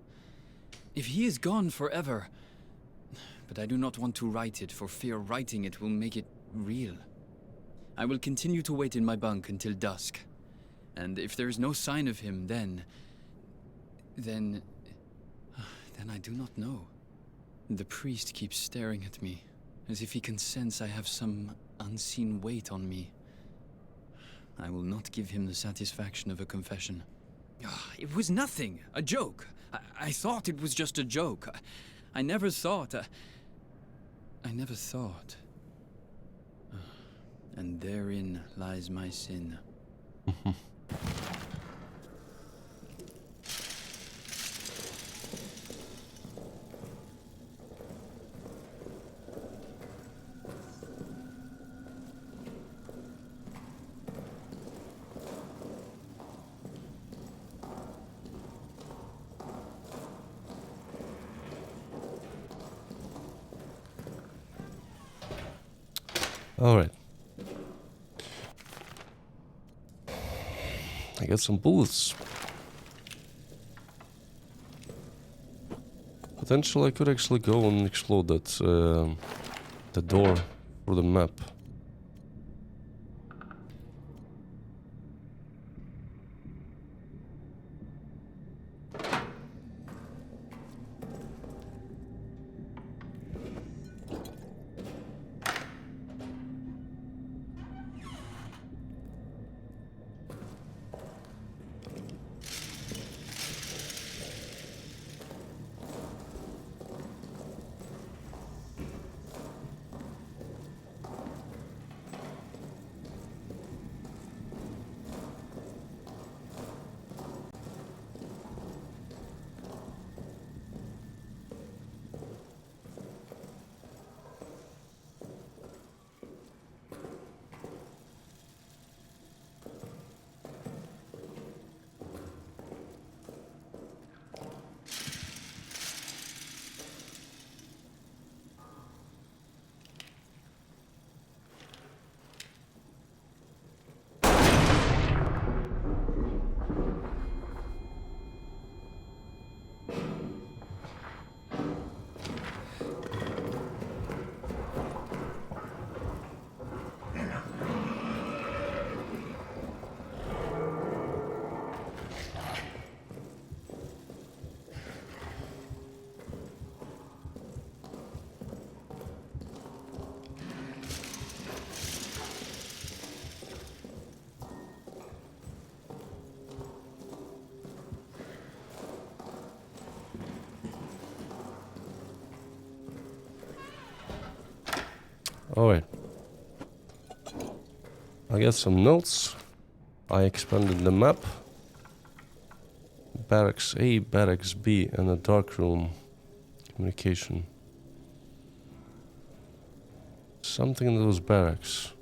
If he is gone forever... But I do not want to write it, for fear writing it will make it real. I will continue to wait in my bunk until dusk. And if there is no sign of him, then I do not know. The priest keeps staring at me, as if he can sense I have some unseen weight on me. I will not give him the satisfaction of a confession. It was nothing, a joke. I thought it was just a joke. I never thought... And therein lies my sin. Alright. I got some bullets. Potentially I could actually go and explode that the door for the map. Alright. I got some notes. I expanded the map. Barracks A, Barracks B, and a dark room. Communication. Something in those barracks.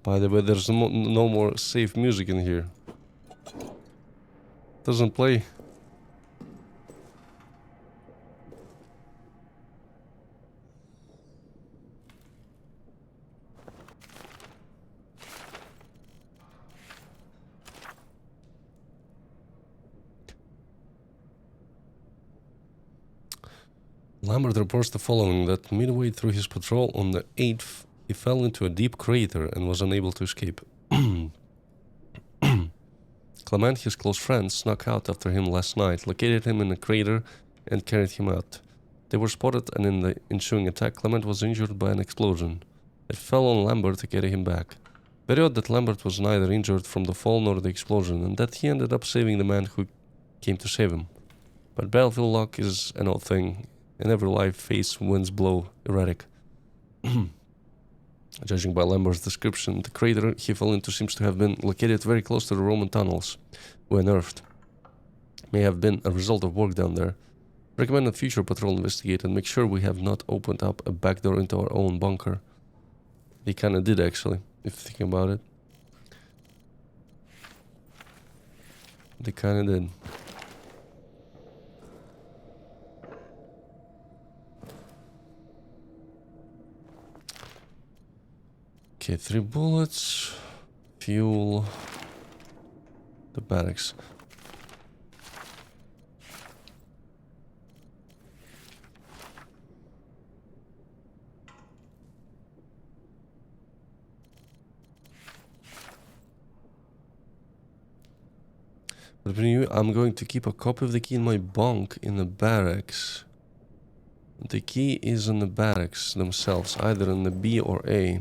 By the way, there's no more safe music in here. Doesn't play. Lambert reports the following, that midway through his patrol on the 8th, he fell into a deep crater and was unable to escape. Clement, his close friend, snuck out after him last night, located him in a crater, and carried him out. They were spotted, and in the ensuing attack, Clement was injured by an explosion. It fell on Lambert to carry him back. Very odd that Lambert was neither injured from the fall nor the explosion, and that he ended up saving the man who came to save him. But battlefield luck is an odd thing. In every life, face winds blow erratic. Judging by Lambert's description, the crater he fell into seems to have been located very close to the Roman tunnels, who unearthed. May have been a result of work down there. Recommend a future patrol investigate and make sure we have not opened up a backdoor into our own bunker. They kinda did, actually, if you think about it. They kinda did. Okay, 3 bullets, fuel, the barracks. But when you, I'm going to keep a copy of the key in my bunk in the barracks. The key is in the barracks themselves, either in the B or A.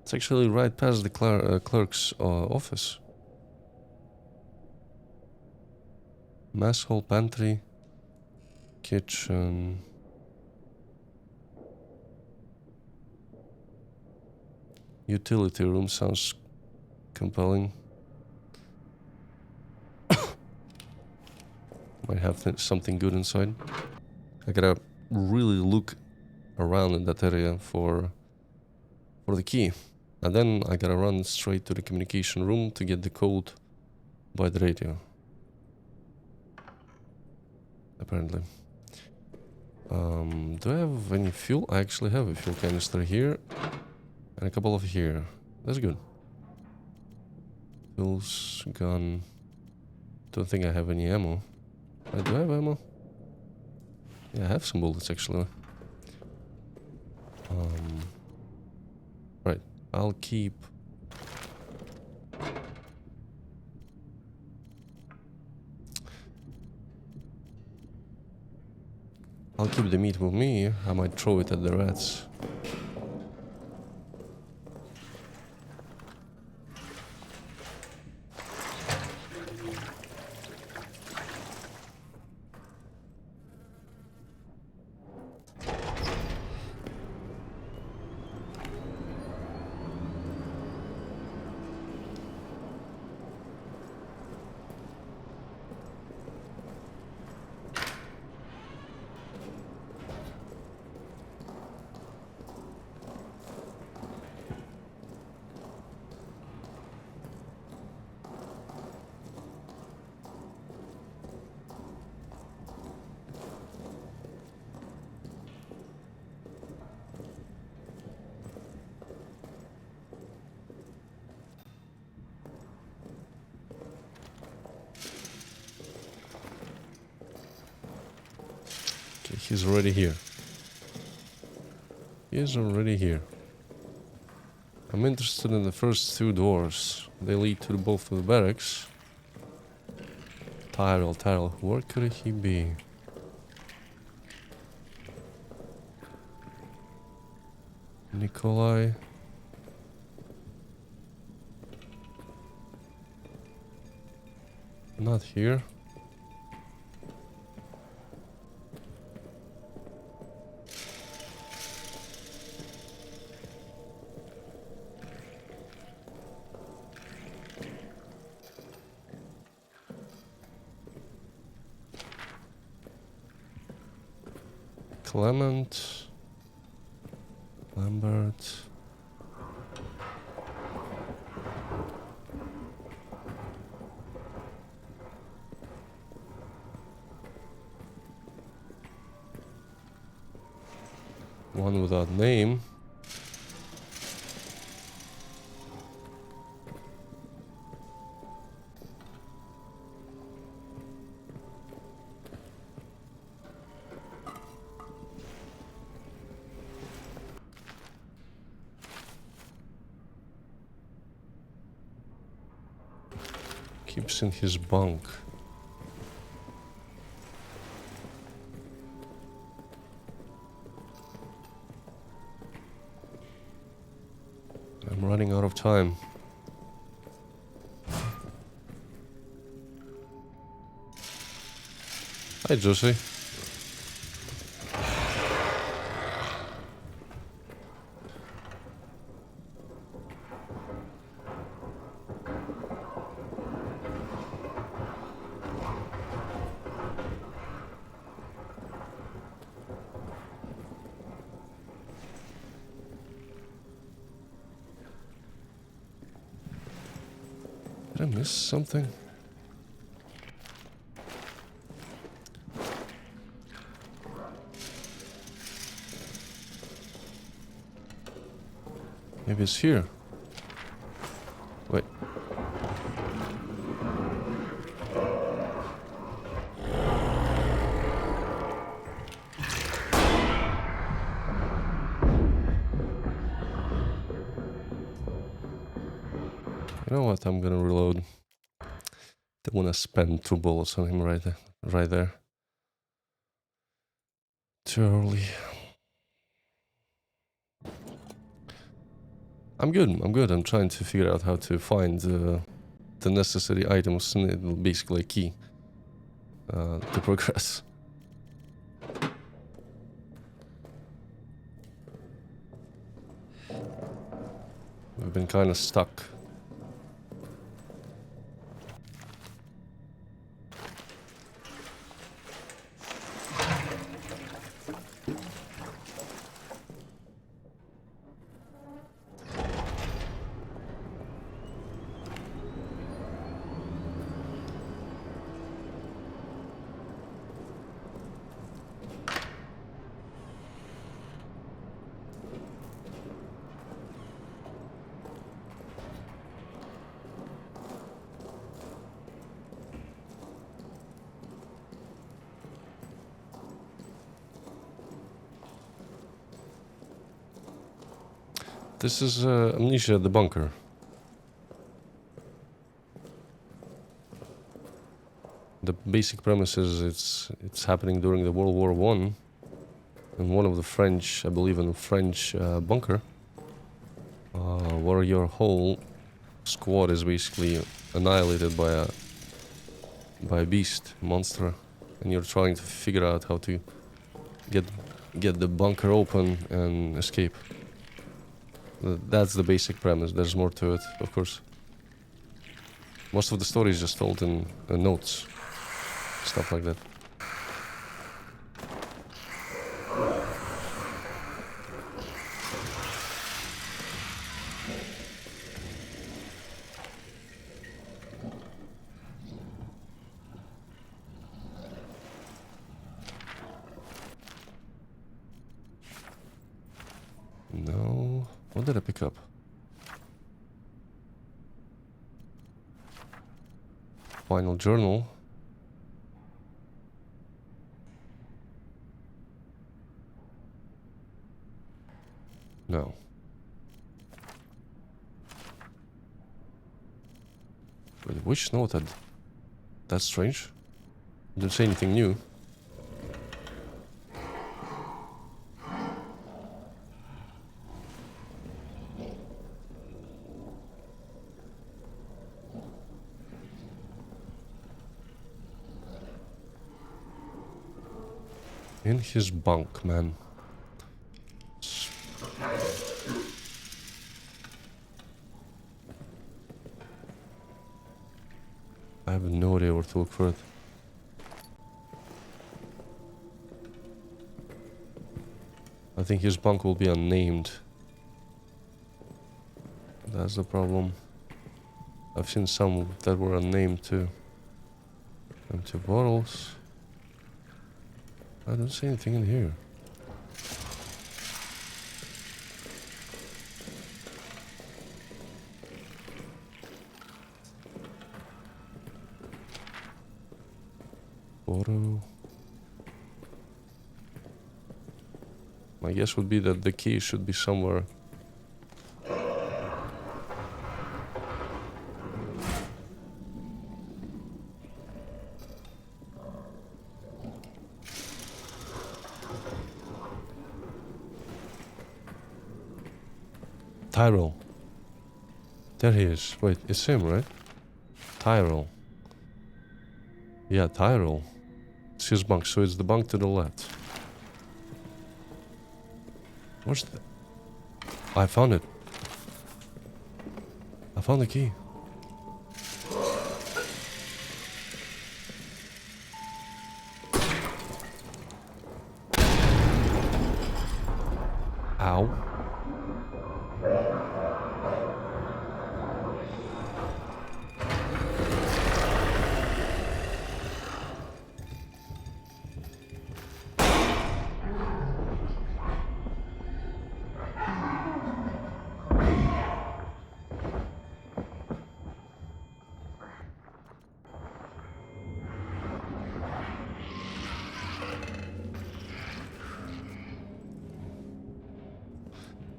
It's actually right past the clerk's office. Mess hall, pantry, kitchen. Utility room sounds compelling. Might have something good inside. I gotta really look around in that area for the key. And then I gotta run straight to the communication room to get the code by the radio. Apparently. Do I have any fuel? I actually have a fuel canister here. And a couple of here. That's good. Tools, gun. Don't think I have any ammo. Do I have ammo? Yeah, I have some bullets actually. Right. I'll keep... I'll keep the meat with me. I might throw it at the rats. He's already here. He is already here. I'm interested in the first two doors. They lead to both of the barracks. Tyrell, where could he be? Nikolai. Not here. Clement. Lambert. One without name. Keeps in his bunk. I'm running out of time. Hi, Josie. Did I miss something? Maybe it's here. Wait. You know what? I'm gonna reload. Don't wanna spend 2 bullets on him right there. Too early. I'm good. I'm trying to figure out how to find the necessary items, and basically a key to progress. We've been kind of stuck. This is Amnesia, the bunker. The basic premise is it's happening during the World War I, in one of the French, I believe, in a French bunker, where your whole squad is basically annihilated by a beast, monster, and you're trying to figure out how to get the bunker open and escape. That's the basic premise. There's more to it, of course. Most of the story is just told in notes, stuff like that. No. What did I pick up? Final journal. No. Wait, which noted? That's strange. Didn't say anything new. In his bunk, man. I have no idea where to look for it. I think his bunk will be unnamed. That's the problem. I've seen some that were unnamed too. Empty bottles. I don't see anything in here. Photo. My guess would be that the key should be somewhere. Tyrell. There he is. Wait, it's him, right? Tyrell. Yeah, Tyrell. It's his bunk, so it's the bunk to the left. Where's the... I found it. I found the key. Ow.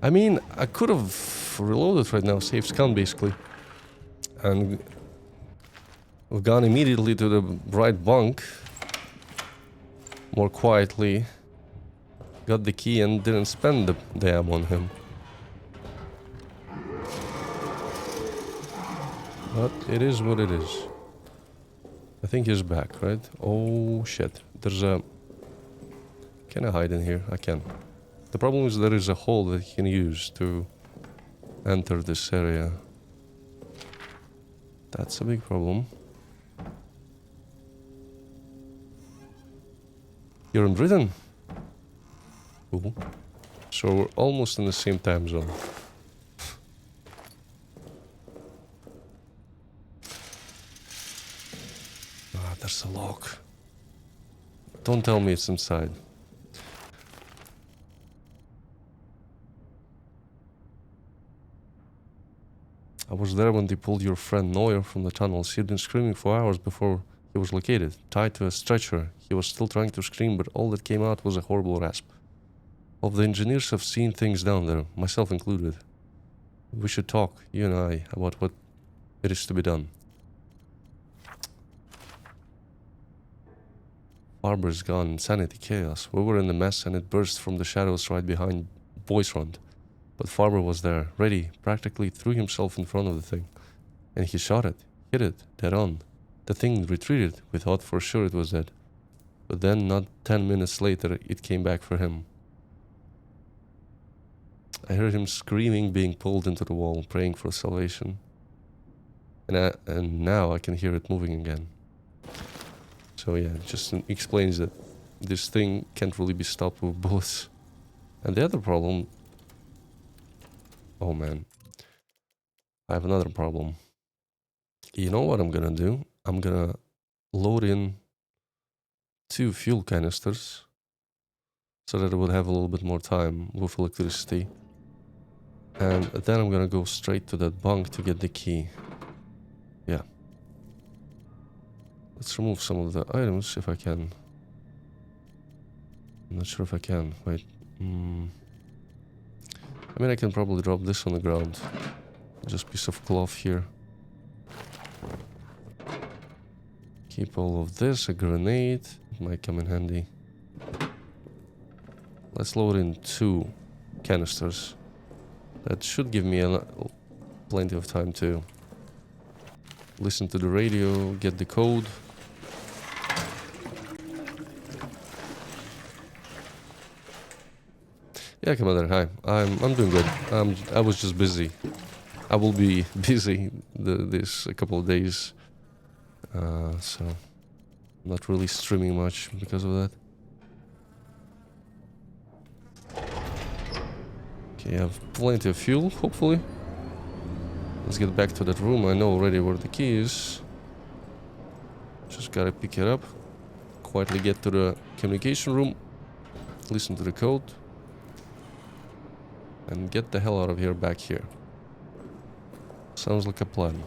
I mean, I could have reloaded right now, saved scan basically, and we've gone immediately to the right bunk, more quietly, got the key and didn't spend the damn on him. But it is what it is. I think he's back, right? Oh shit, there's a... Can I hide in here? I can. The problem is there is a hole that you can use to enter this area. That's a big problem. You're in Britain? Cool. So we're almost in the same time zone. Ah, there's a lock. Don't tell me it's inside. I was there when they pulled your friend Neuer from the tunnels. He'd been screaming for hours before he was located, tied to a stretcher. He was still trying to scream, but all that came out was a horrible rasp. All the engineers have seen things down there, myself included. We should talk, you and I, about what it is to be done. Farber's gone, insanity, chaos. We were in the mess and it burst from the shadows right behind Voice Front. But Farber was there, ready, practically threw himself in front of the thing. And he shot it, hit it, dead on. The thing retreated, we thought for sure it was dead. But then, not 10 minutes later, it came back for him. I heard him screaming, being pulled into the wall, praying for salvation. And now I can hear it moving again. So yeah, it just explains that this thing can't really be stopped with bullets. And the other problem... Oh man, I have another problem. You know what I'm gonna do? I'm gonna load in 2 fuel canisters so that I would have a little bit more time with electricity. And then I'm gonna go straight to that bunk to get the key. Yeah. Let's remove some of the items if I can. I'm not sure if I can. Wait. I mean, I can probably drop this on the ground. Just piece of cloth here. Keep all of this, a grenade. It might come in handy. Let's load in 2 canisters. That should give me plenty of time to listen to the radio, get the code. Yeah, Commander, hi. I'm doing good. I was just busy. I will be busy this a couple of days. So not really streaming much because of that. Okay, I have plenty of fuel, hopefully. Let's get back to that room. I know already where the key is. Just gotta pick it up. Quietly get to the communication room. Listen to the code. And get the hell out of here back here. Sounds like a plan.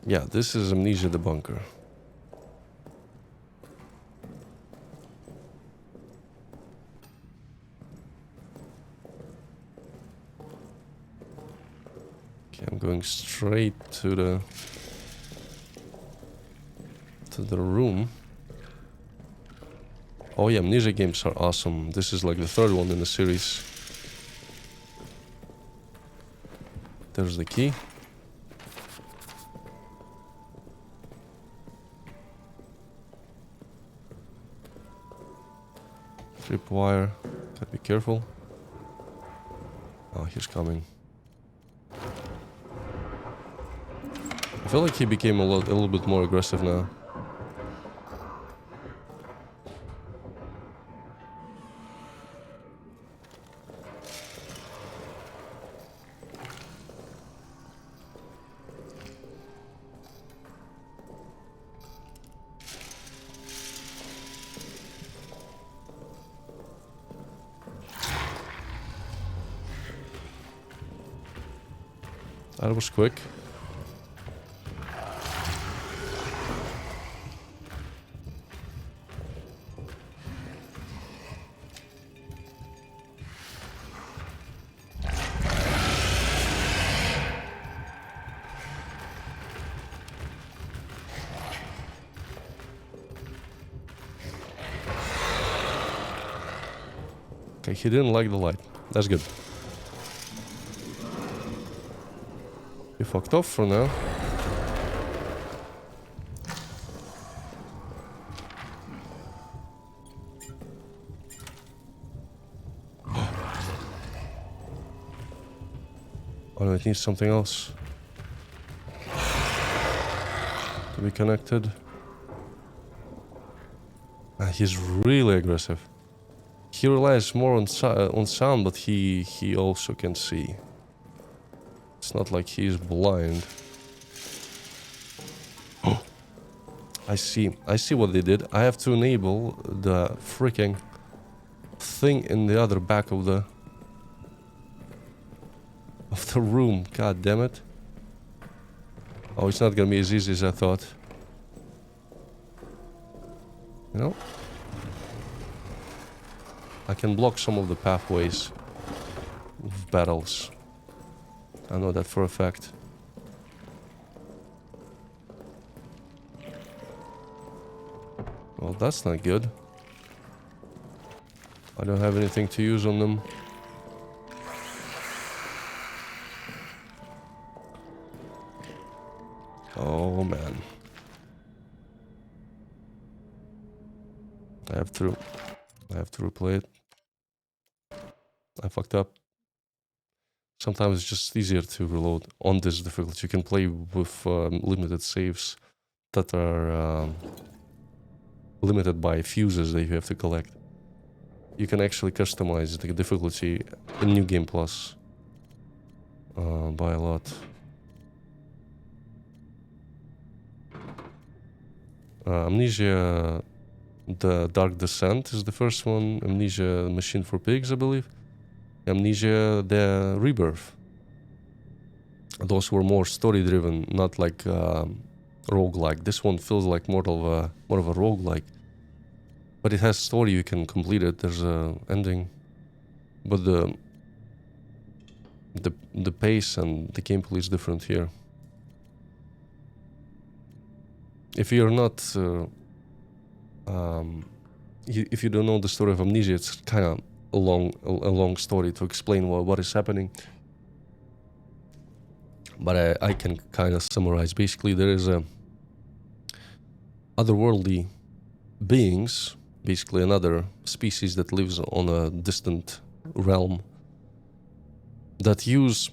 Yeah, this is Amnesia the bunker. Okay, I'm going straight to the room. Oh yeah, Amnesia games are awesome. This is like the 3rd one in the series. There's the key. Tripwire. Gotta be careful. Oh, he's coming. I feel like he became a little bit more aggressive now. That was quick. Okay, he didn't like the light. That's good. You fucked off for now. Oh no, it needs something else to be connected. He's really aggressive. He relies more on sound, but he also can see. It's not like he's blind. Oh, I see what they did. I have to enable the freaking thing in the other back of the room. God damn it. Oh, it's not gonna be as easy as I thought. You know? I can block some of the pathways of battles. I know that for a fact. Well, that's not good. I don't have anything to use on them. Oh man. I have to replay it. I fucked up. Sometimes it's just easier to reload on this difficulty. You can play with limited saves that are limited by fuses that you have to collect. You can actually customize the difficulty in New Game Plus by a lot. Amnesia, the Dark Descent is the first one. Amnesia, Machine for Pigs, I believe. Amnesia, the Rebirth. those were more story driven, not like roguelike. This one feels like more of a roguelike, but it has story. You can complete it. There's a ending, but the pace and the gameplay is different here. If you're not if you don't know the story of Amnesia, it's kind of a long story to explain what is happening. But I can kind of summarize. Basically, there is a otherworldly beings, basically another species that lives on a distant realm, that use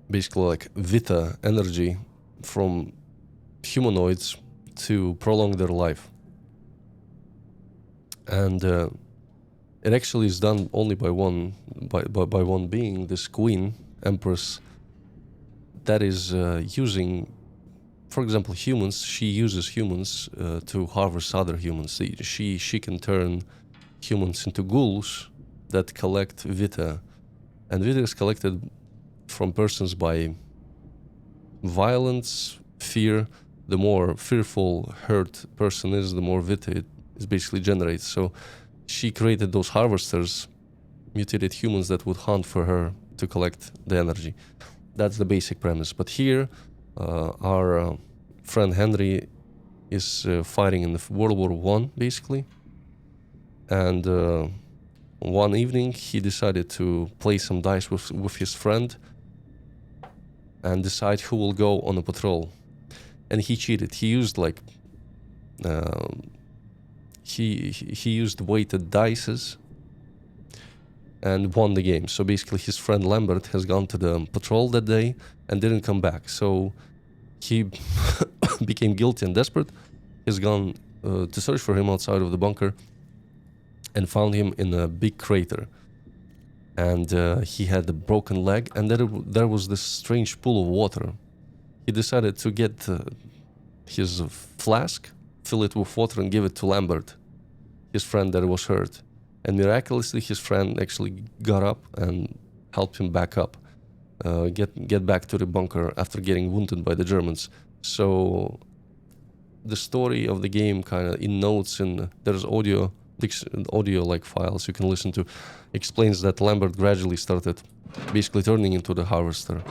basically like Vita energy from humanoids to prolong their life. And it actually is done only by one being, this queen, empress, that is using, for example, humans. She uses humans to harvest other humans. She can turn humans into ghouls that collect Vita. And Vita is collected from persons by violence, fear. The more fearful, hurt person is, the more Vita it basically generates. So she created those harvesters, mutated humans that would hunt for her to collect the energy. That's the basic premise. But here, our friend Henry is fighting in the World War I, basically. And one evening, he decided to play some dice with his friend and decide who will go on a patrol. And he cheated. He used like he used weighted dices and won the game. So basically, his friend Lambert has gone to the patrol that day and didn't come back. So he became guilty and desperate. He's gone to search for him outside of the bunker and found him in a big crater. And he had a broken leg, and there was this strange pool of water. He decided to get his flask, fill it with water, and give it to Lambert, his friend that was hurt. And miraculously, his friend actually got up and helped him back up, get back to the bunker after getting wounded by the Germans. So the story of the game kind of in notes, and there's audio like files you can listen to, explains that Lambert gradually started basically turning into the harvester.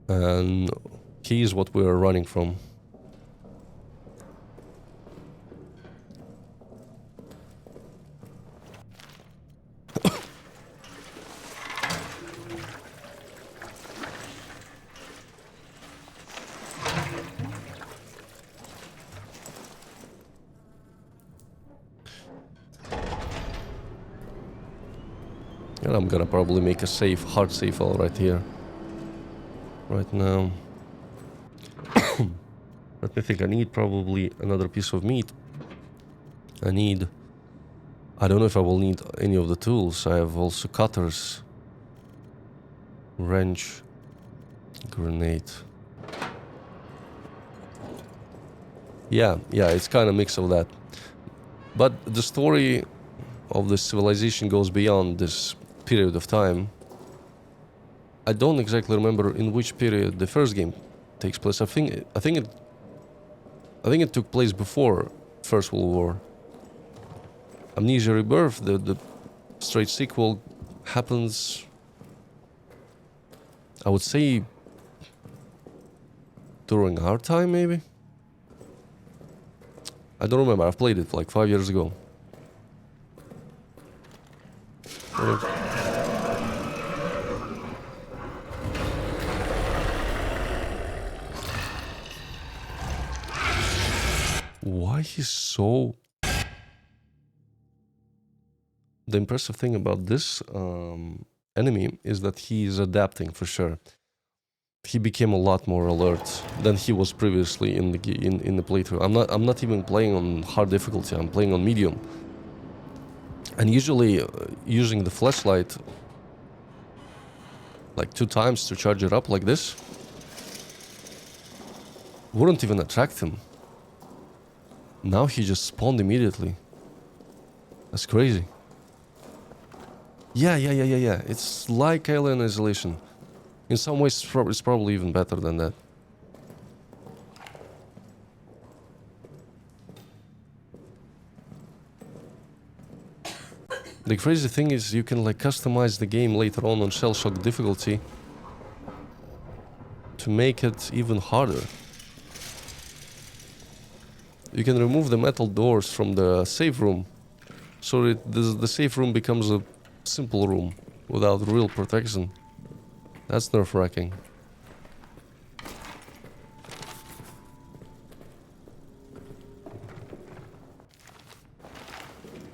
And he is what we're running from. And I'm gonna probably make a hard save all right here. Right now. Let me think. I need probably another piece of meat. I don't know if I will need any of the tools. I have also cutters, wrench, grenade. Yeah, it's kind of a mix of that. But the story of this civilization goes beyond this period of time. I don't exactly remember in which period the first game takes place. I think it took place before First World War. Amnesia Rebirth, the straight sequel, happens, I would say, during our time, maybe? I don't remember. I've played it like 5 years ago. Why he's so... The impressive thing about this enemy is that he is adapting for sure. He became a lot more alert than he was previously in the playthrough. I'm not even playing on hard difficulty. I'm playing on medium. And usually using the flashlight like 2 times to charge it up like this wouldn't even attract him. Now he just spawned immediately. That's crazy. Yeah. It's like Alien Isolation. In some ways, it's probably even better than that. The crazy thing is you can like customize the game later on Shell Shock difficulty to make it even harder. You can remove the metal doors from the safe room, so the safe room becomes a simple room without real protection. That's nerve-wracking.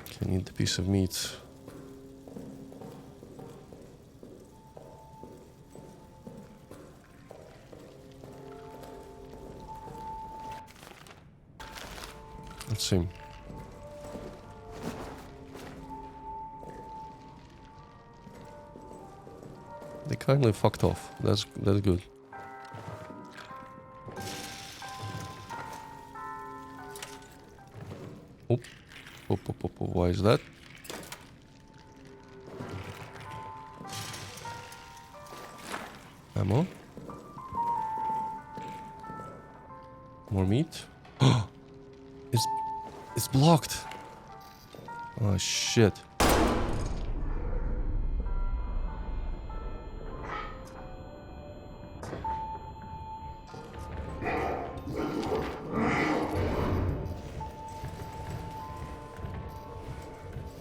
Okay, I need the piece of meat. Let's see. They kindly fucked off. That's good. Oop. Why is that? Ammo. More meat. It's blocked. Oh shit.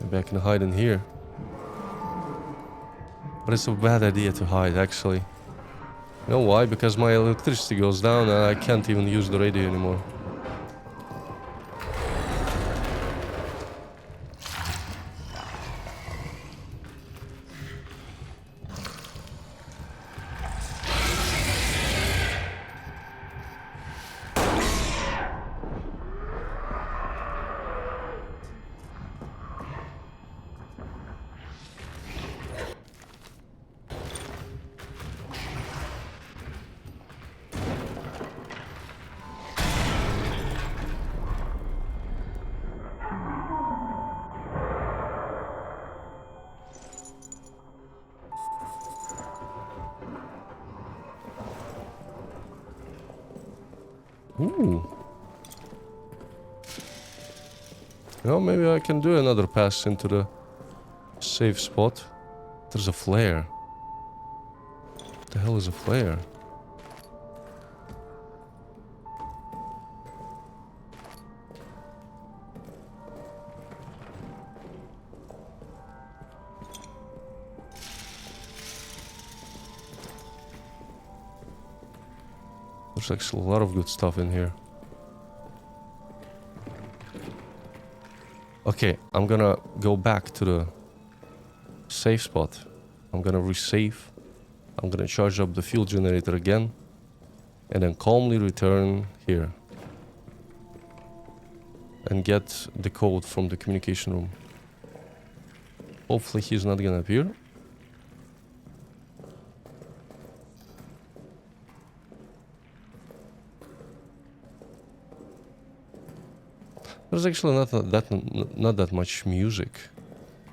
Maybe I can hide in here. But it's a bad idea to hide, actually. You know why? Because my electricity goes down and I can't even use the radio anymore. Ooh. Well, maybe I can do another pass into the safe spot. There's a flare. What the hell is a flare? There's actually a lot of good stuff in here. Okay, I'm gonna go back to the safe spot. I'm gonna resave. I'm gonna charge up the fuel generator again. And then calmly return here. And get the code from the communication room. Hopefully he's not gonna appear. There's actually not that much music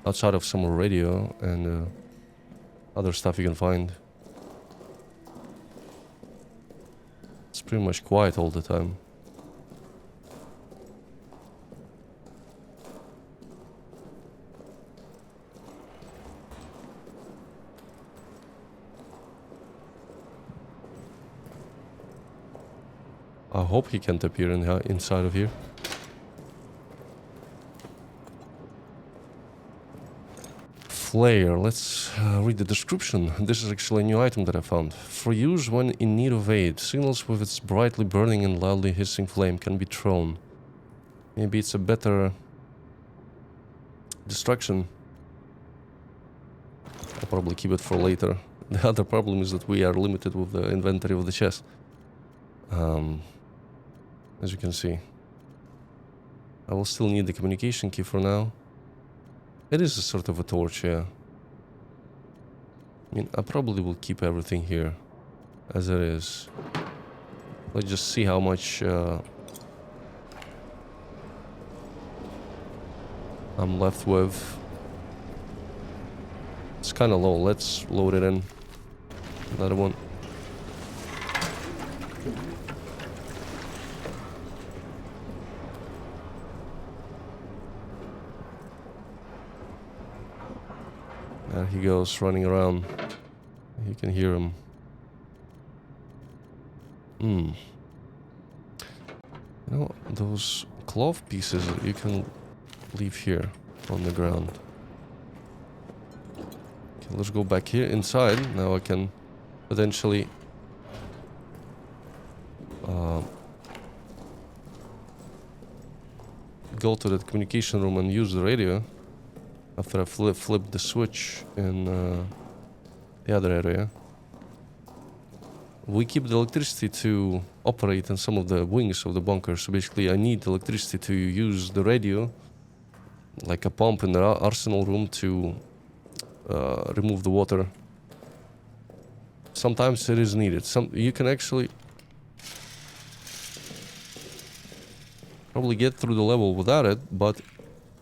outside of some radio and other stuff you can find. It's pretty much quiet all the time. I hope he can't appear inside of here. Flare. Let's read the description. This is actually a new item that I found. For use when in need of aid, signals with its brightly burning and loudly hissing flame can be thrown. Maybe it's a better distraction. I'll probably keep it for later. The other problem is that we are limited with the inventory of the chest. As you can see. I will still need the communication key for now. It is a sort of a torch, yeah. I mean, I probably will keep everything here as it is. Let's just see how much I'm left with. It's kind of low. Let's load it in. Another one. There he goes, running around. You can hear him. You know, those cloth pieces you can leave here on the ground. Okay, let's go back here inside. Now I can potentially go to that communication room and use the radio after I flip the switch in the other area. We keep the electricity to operate in some of the wings of the bunker, so basically I need electricity to use the radio, like a pump in the arsenal room, to remove the water. Sometimes it is needed. You can actually probably get through the level without it, but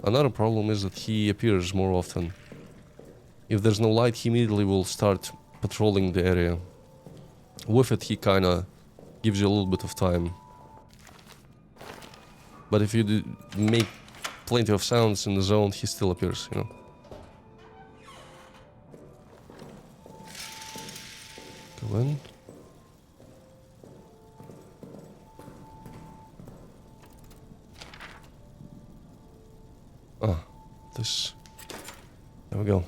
another problem is that he appears more often. If there's no light, he immediately will start patrolling the area. With it, he kinda gives you a little bit of time. But if you make plenty of sounds in the zone, he still appears, you know. Go in. This. There we go.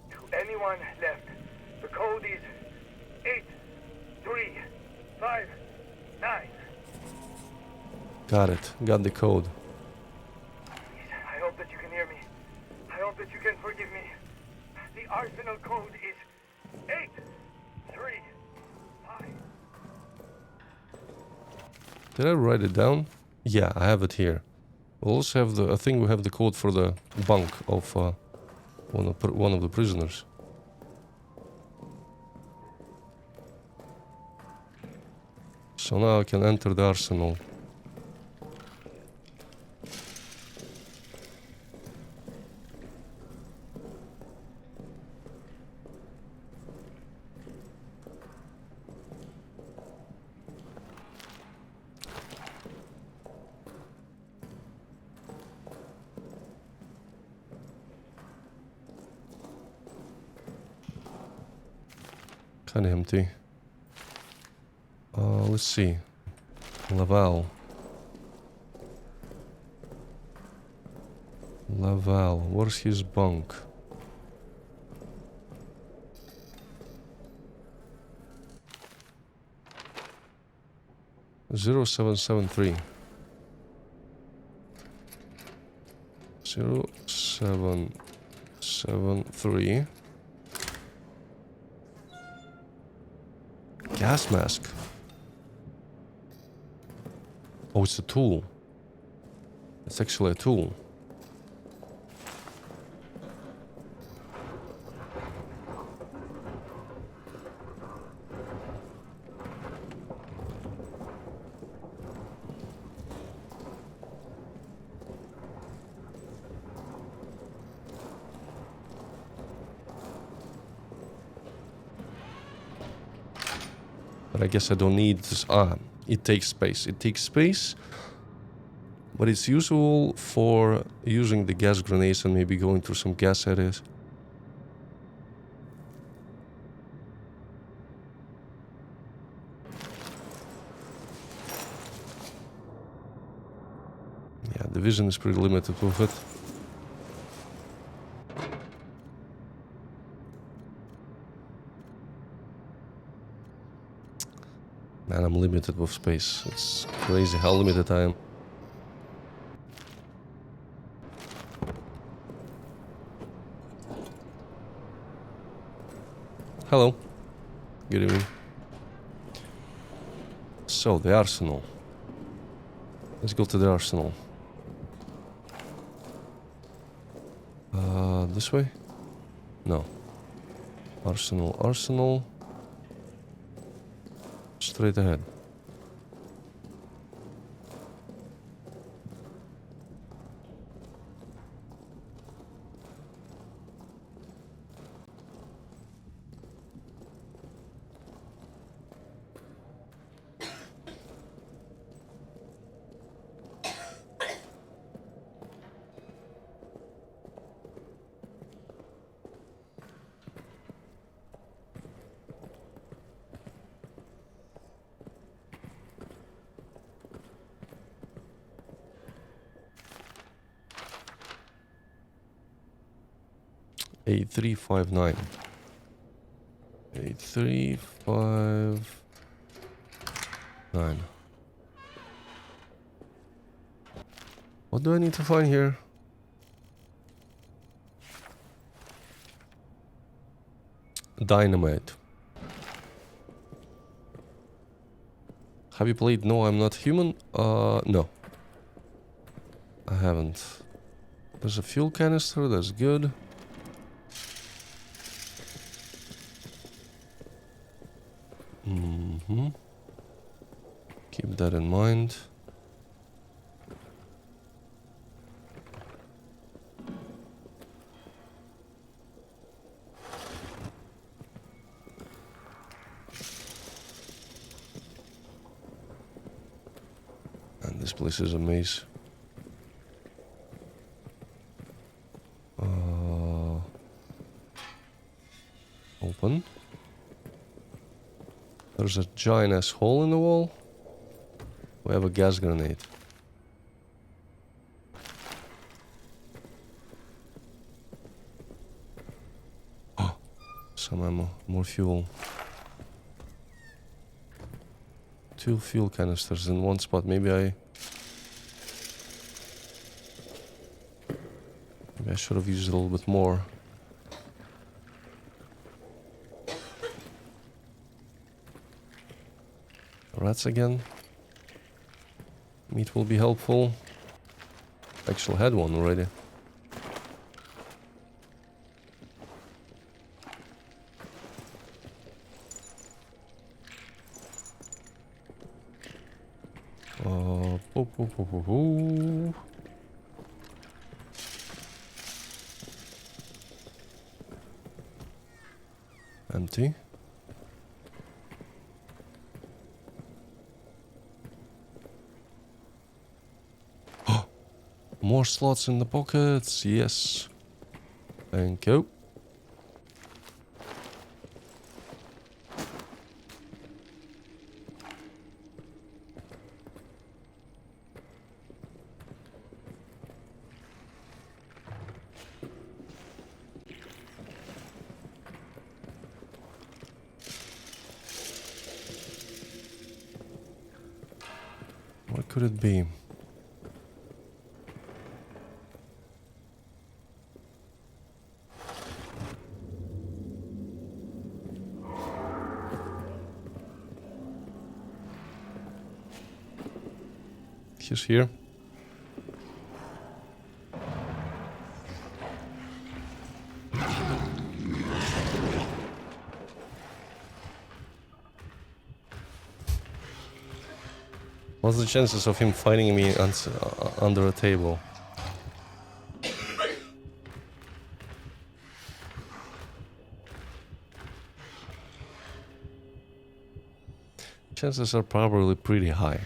To anyone left, the code is 8359. Got it. Got the code. I hope that you can hear me. I hope that you can forgive me. The arsenal code is 835. Did I write it down? Yeah, I have it here. We also have the. I think we have the code for the bunk of one of the prisoners. So now I can enter the arsenal. Kinda empty. Let's see. Laval. Where's his bunk? Zero 773. 0773. Gas mask. Oh, it's a tool. It's actually a tool. But I guess I don't need this. It takes space. It takes space, but it's useful for using the gas grenades and maybe going through some gas areas. Yeah, the vision is pretty limited with it. Man, I'm limited with space. It's crazy how limited I am. Hello. Good evening. So, the arsenal. Let's go to the arsenal. This way? No. Arsenal. Straight ahead. 8359. 8359. What do I need to find here? Dynamite. Have you played No, I'm Not Human? No. I haven't. There's a fuel canister, that's good. Keep that in mind. And this place is a maze. Open. There's a giant ass hole in the wall. We have a gas grenade. Oh, some ammo, more fuel. 2 fuel canisters in one spot. Maybe I should have used a little bit more. Rats again. Meat will be helpful. Actually had one already. Empty. More slots in the pockets, yes. Thank you. What could it be? He's here. What's the chances of him finding me under a table? Chances are probably pretty high.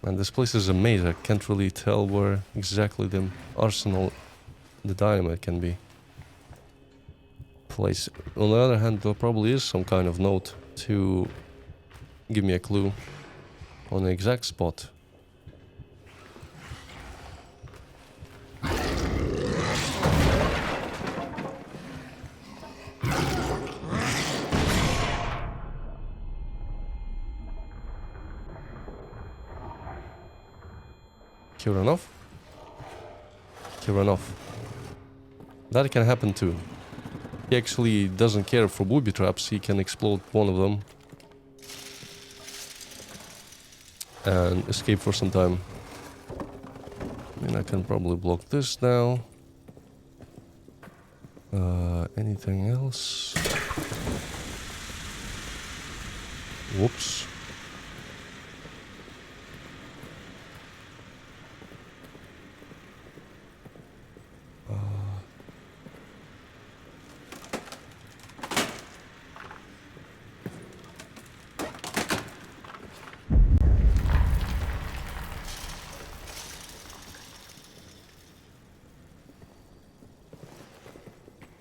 And this place is a maze. I can't really tell where exactly the arsenal, the dynamite can be placed. On the other hand, there probably is some kind of note to give me a clue on the exact spot. He ran off? He ran off. That can happen too. He actually doesn't care for booby traps. He can explode one of them and escape for some time. I mean, I can probably block this now. Anything else? Whoops.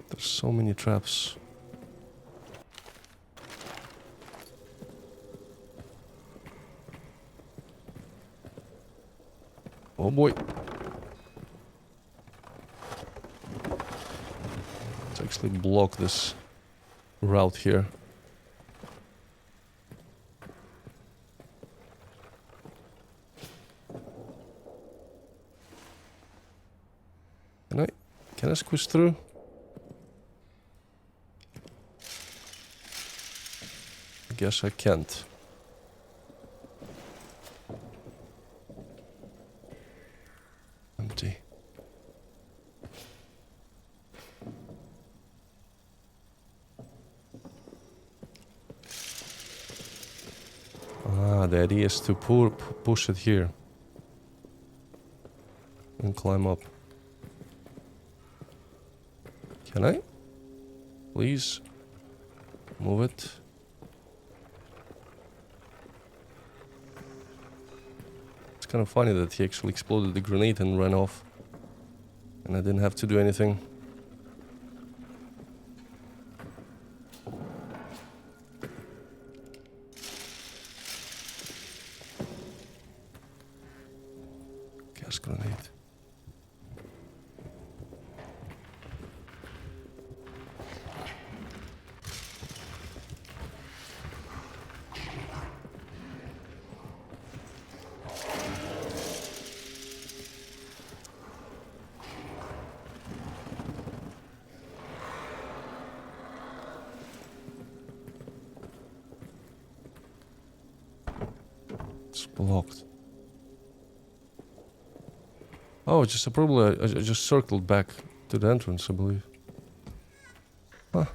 There's so many traps. Oh boy. Let's actually block this route here. Can I squeeze through? I guess I can't. Empty. Ah, the idea is to push it here and climb up. Can I? Please move it. It's kind of funny that he actually exploded the grenade and ran off, and I didn't have to do anything. Gas grenade. It's blocked. Oh, probably I just circled back to the entrance, I believe. Huh.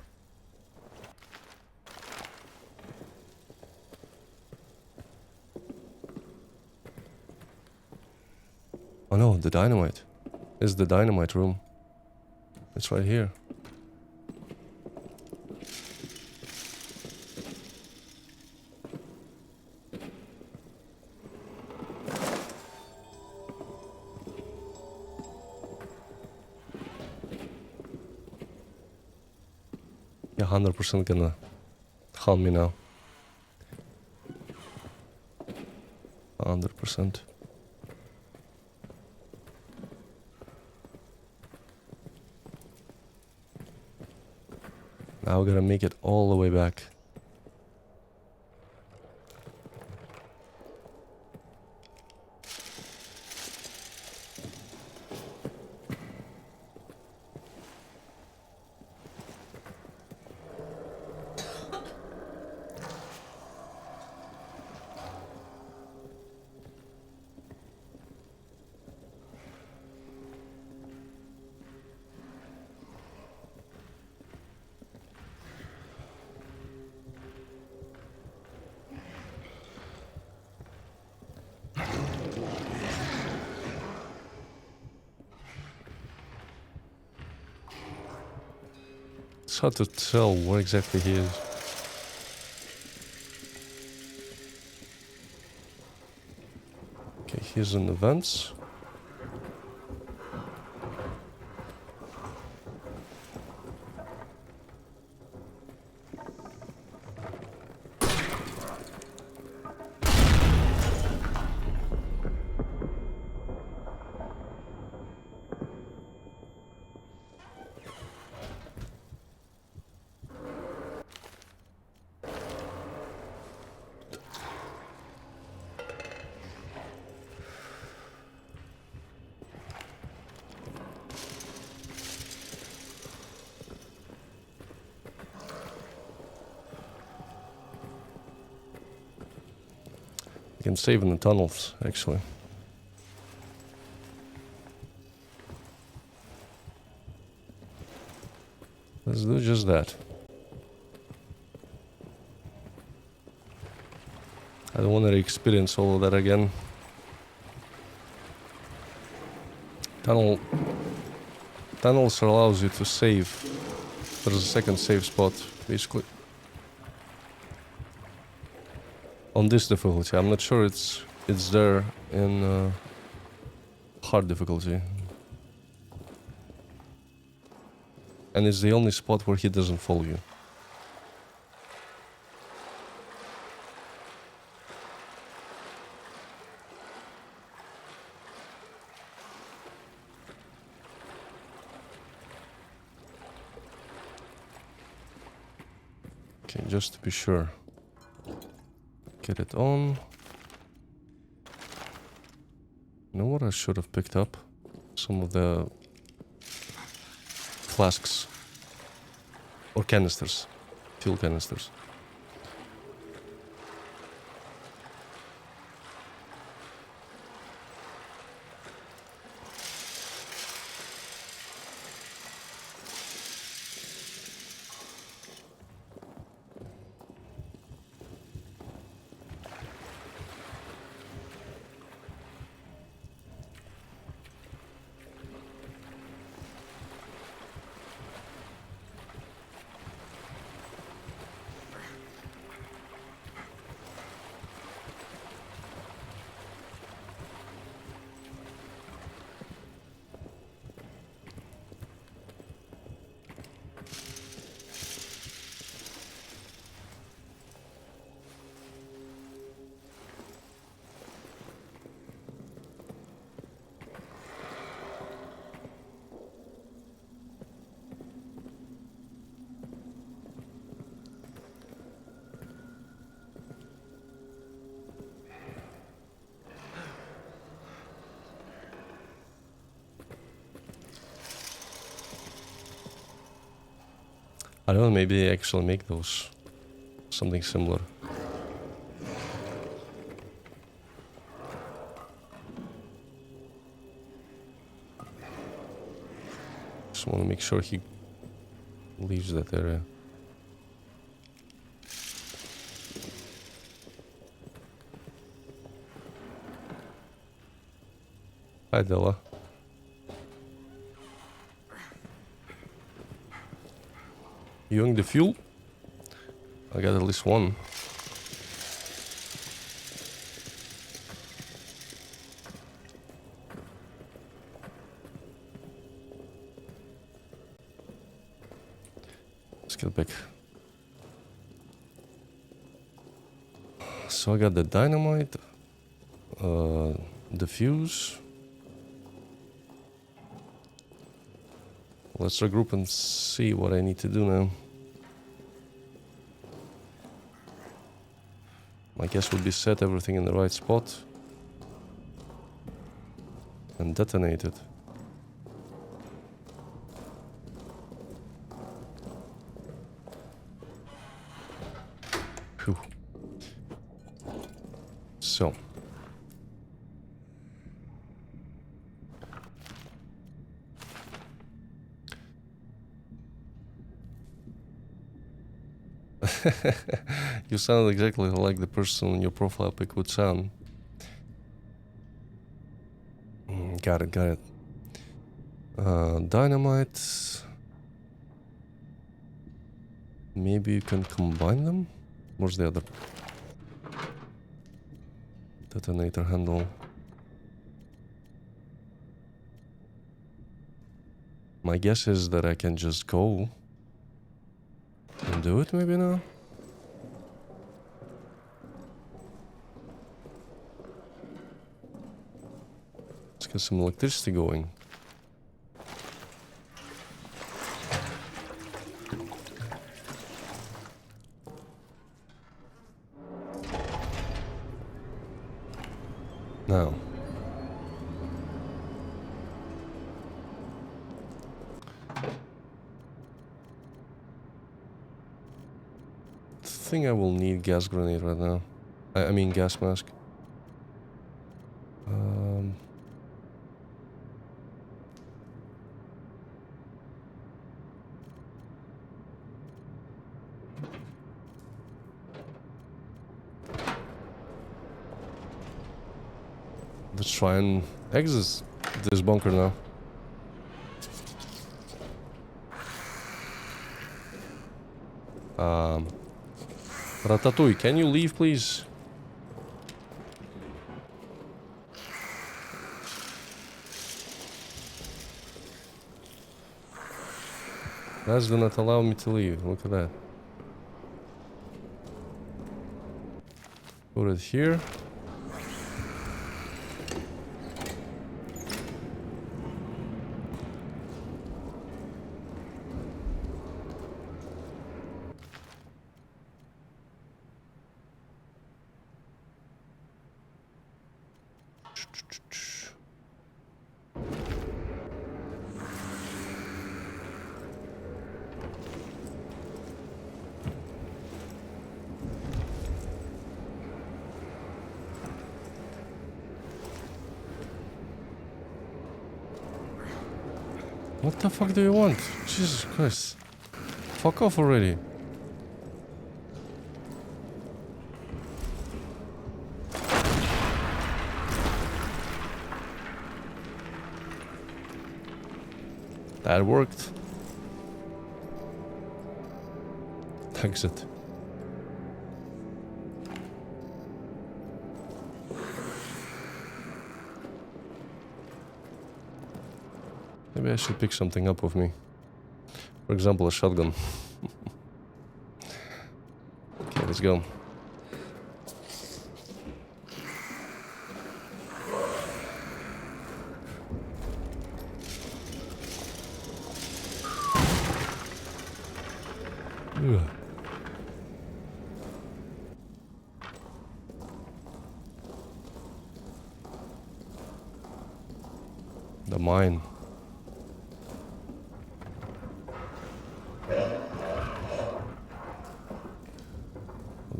Oh no, the dynamite. This is the dynamite room. It's right here. Yeah, 100% gonna harm me now. 100%. Now we gotta make it all the way back. It's hard to tell where exactly he is. Okay, he's in the vents. You can save in the tunnels, actually. Let's do just that. I don't want to experience all of that again. Tunnels allows you to save. There's a second save spot, basically. On this difficulty, I'm not sure it's there in hard difficulty. And it's the only spot where he doesn't follow you. Okay, just to be sure. Get it on. You know what I should have picked up? Some of the flasks. Or canisters. Fuel canisters. I don't know, maybe they actually make those. Something similar. Just want to make sure he leaves that area. Hi, Della. You want the fuel? I got at least one. Let's get back. So I got the dynamite, the fuse. Let's regroup and see what I need to do now. My guess would be set everything in the right spot and detonate it. Phew. So. You sound exactly like the person in your profile pic would sound. Got it, got it. Dynamite. Maybe you can combine them? Where's the other? Detonator handle. My guess is that I can just go and do it maybe now? Let's get some electricity going. Now. I think I will need gas grenade right now. I mean gas mask. Let's try and exit this bunker now. Ratatouille, can you leave, please? Guys do not allow me to leave. Look at that. Put it here. What the fuck do you want? Jesus Christ. Fuck off already. That worked. Exit. Maybe I should pick something up with me. For example, a shotgun. Okay, let's go. Ugh. The mine.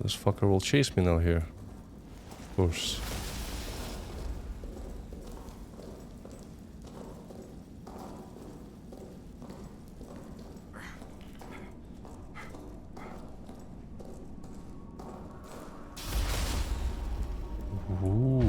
This fucker will chase me now here. Of course. Ooh.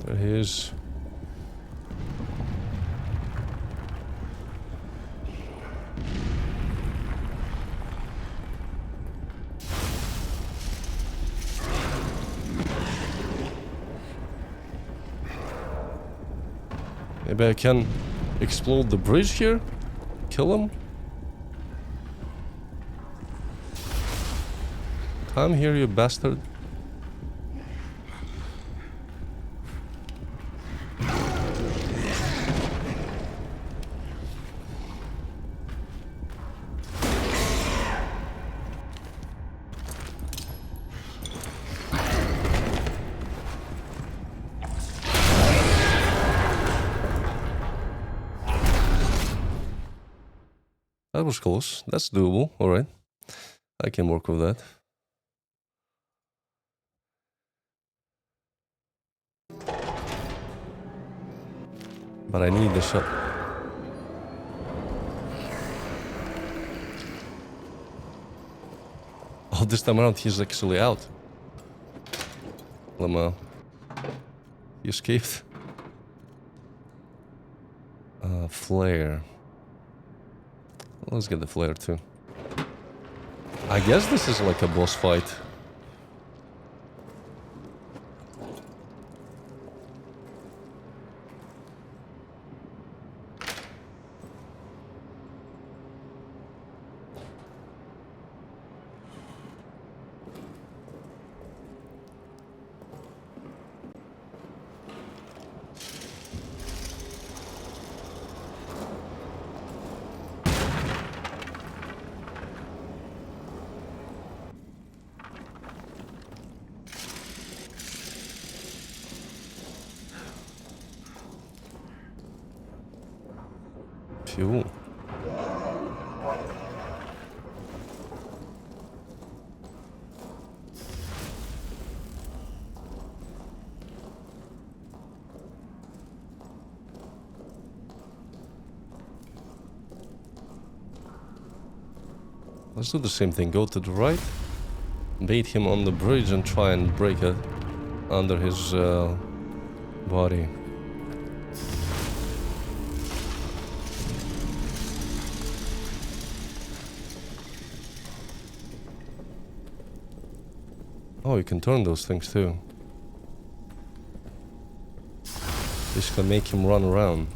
There he is. Maybe I can explode the bridge here? Kill him? Come here, you bastard. That was close. That's doable. Alright. I can work with that. But I need the shot. Oh, this time around he's actually out. Lama. He escaped. Flare. Let's get the flare too. I guess this is like a boss fight. Phew. Let's do the same thing. Go to the right, bait him on the bridge and try and break it under his body. Oh, you can turn those things too. This can make him run around.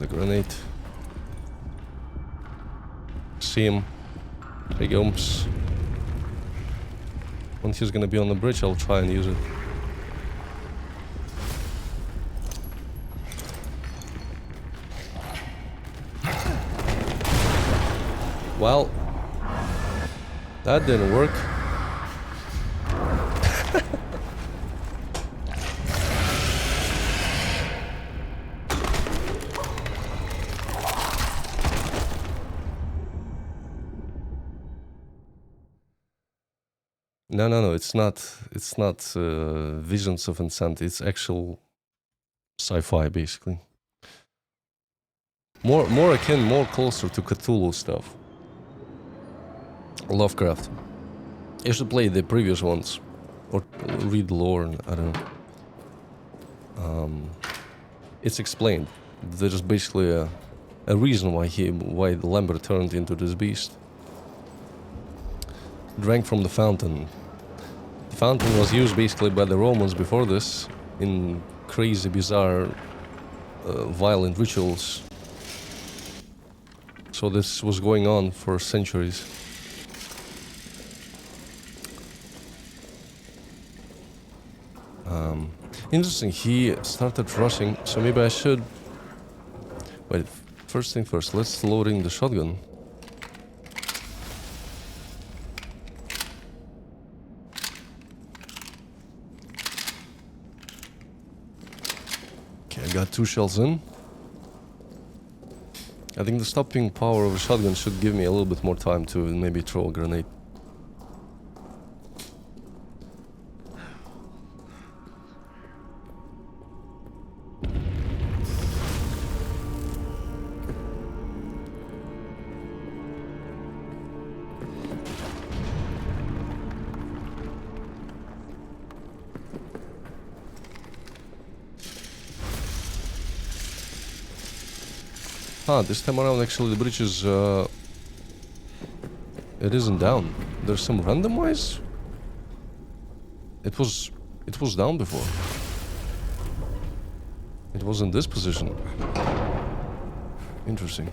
the grenade. See him. Hey, Gumps. When he's gonna be on the bridge, I'll try and use it. Well, that didn't work. No, it's not Visions of Insanity, it's actual sci-fi, basically. More akin, more closer to Cthulhu stuff. Lovecraft. You should play the previous ones. Or read lore, I don't know. It's explained. There's basically a reason why Lambert turned into this beast. Drank from the fountain. The fountain was used basically by the Romans before this in crazy, bizarre, violent rituals. So this was going on for centuries. Interesting, he started rushing, so maybe I should... Wait, first thing first, let's load in the shotgun. Okay, I got 2 shells in. I think the stopping power of a shotgun should give me a little bit more time to maybe throw a grenade. This time around actually the bridge is, it isn't down. There's some randomize? It was down before. It was in this position. Interesting.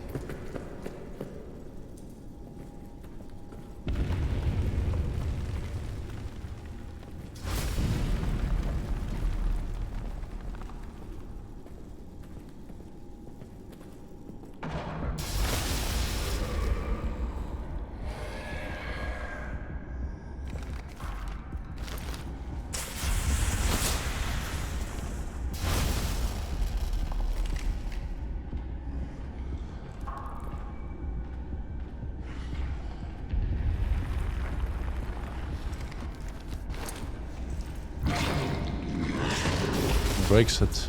Breaks it.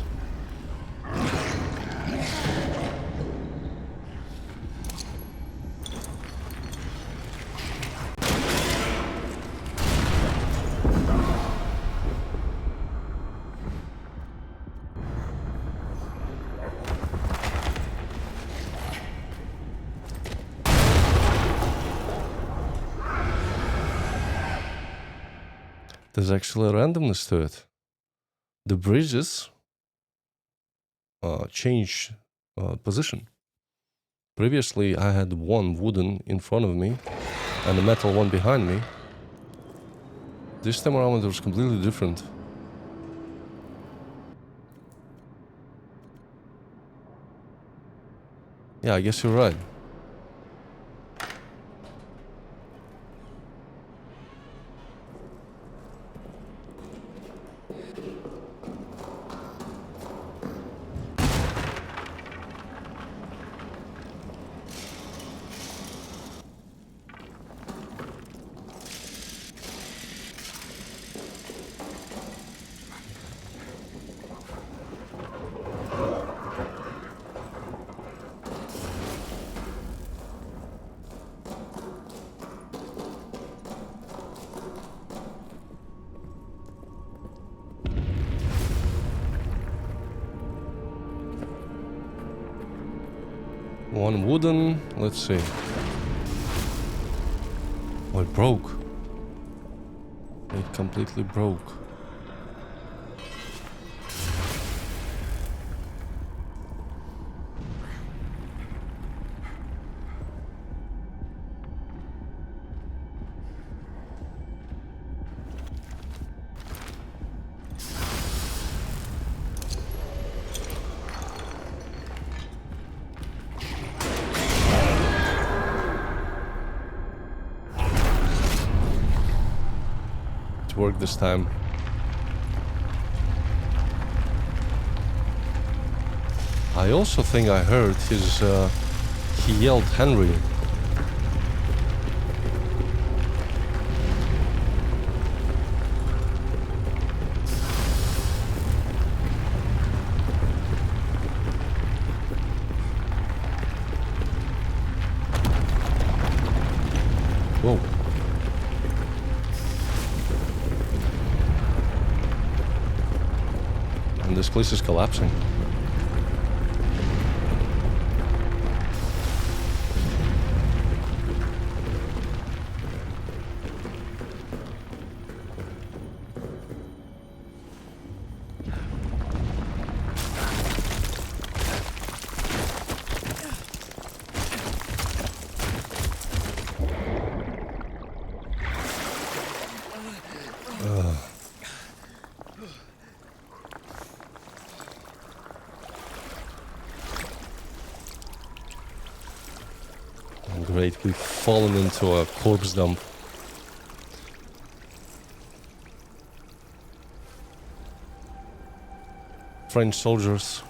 There's actually a randomness to it. The bridges change position. Previously I had one wooden in front of me and a metal one behind me. This time around it was completely different. Yeah, I guess you're right. One wooden, let's see. Oh, it broke. It completely broke. work this time. I also think I heard he yelled Henry. Whoa. And this place is collapsing. Great, we've fallen into a corpse dump. French soldiers,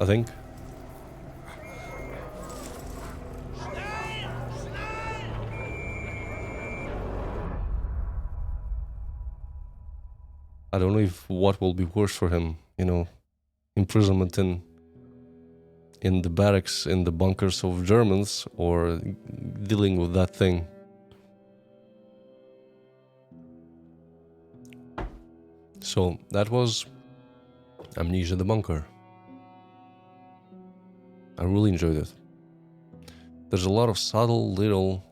I think. I don't know if what will be worse for him, you know, imprisonment in the barracks, in the bunkers of Germans, or dealing with that thing. So that was Amnesia the Bunker. I really enjoyed it. There's a lot of subtle little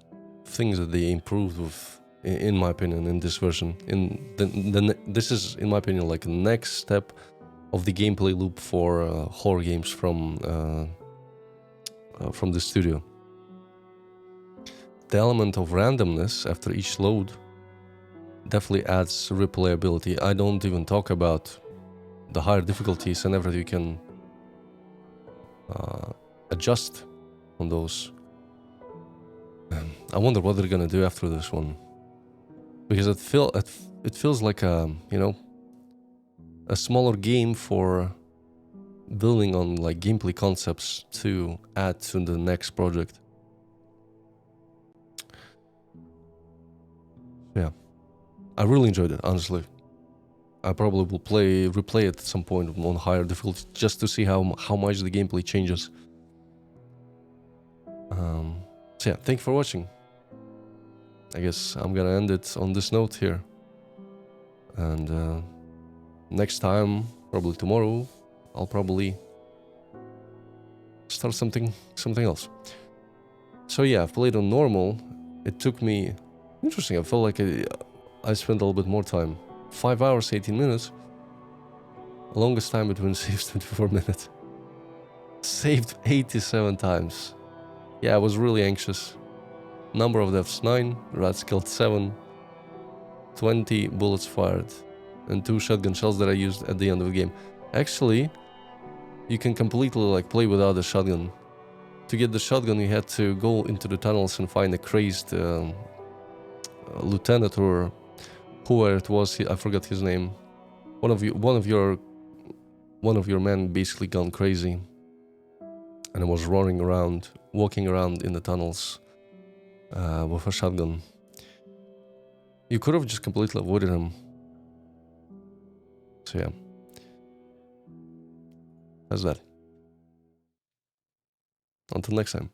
things that they improved with, in my opinion, in this version. This is, in my opinion, like a next step of the gameplay loop for horror games from the studio. The element of randomness after each load definitely adds replayability. I don't even talk about the higher difficulties and everything you can adjust on those. I wonder what they're gonna do after this one, because it feels like a, you know, a smaller game for building on like gameplay concepts to add to the next project. Yeah, I really enjoyed it, honestly. I probably will replay it at some point on higher difficulty just to see how much the gameplay changes. So yeah, thank you for watching. I guess I'm gonna end it on this note here. And next time, probably tomorrow, I'll probably start something else. So yeah, I've played on normal. It took me... Interesting, I felt like I spent a little bit more time. 5 hours, 18 minutes. Longest time between saves, 24 minutes. Saved 87 times. Yeah, I was really anxious. Number of deaths 9, rats killed 7, 20 bullets fired, and 2 shotgun shells that I used at the end of the game. Actually, you can completely like play without the shotgun. To get the shotgun, you had to go into the tunnels and find a crazed lieutenant or whoever it was. I forgot his name. One of your men basically gone crazy, and was walking around in the tunnels with a shotgun. You could have just completely avoided him. So yeah, that's that. Until next time.